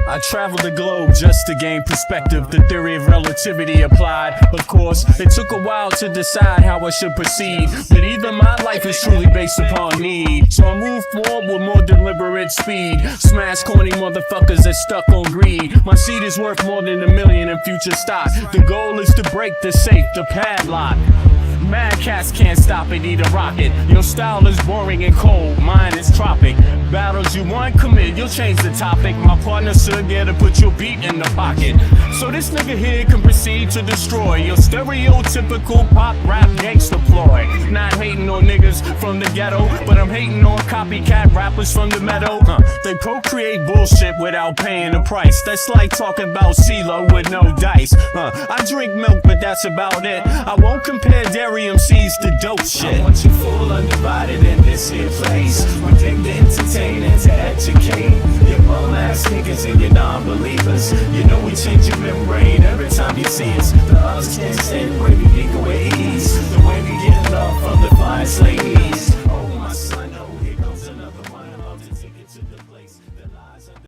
I traveled the globe just to gain perspective, the theory of relativity applied. Of course, it took a while to decide how I should proceed, but even my life is truly based upon need. So I move forward with more deliberate speed, smash corny motherfuckers that stuck on greed. My seed is worth more than $1 million in future stock. The goal is to break the safe, the padlock. Mad cats can't stop it, need a rocket. Your style is boring and cold, mine is tropic. Battles you want, commit, you'll change the topic. My partner stood there to put your beat in the pocket. So this nigga here can proceed to destroy your stereotypical pop rap gangsta ploy. Not hating on niggas from the ghetto, but I'm hating on copycat rappers from the meadow. They procreate bullshit without paying the price. That's like talking about CeeLo with no dice. I drink milk, but that's about it. I won't compare dairy MCs to dope shit. I want you full undivided in this here place. We came to entertain and to educate your bum ass niggas and your non-believers. You know we change your membrane every time you see us. The others can't stand the way we make away ease, the way we get love from the finest ladies.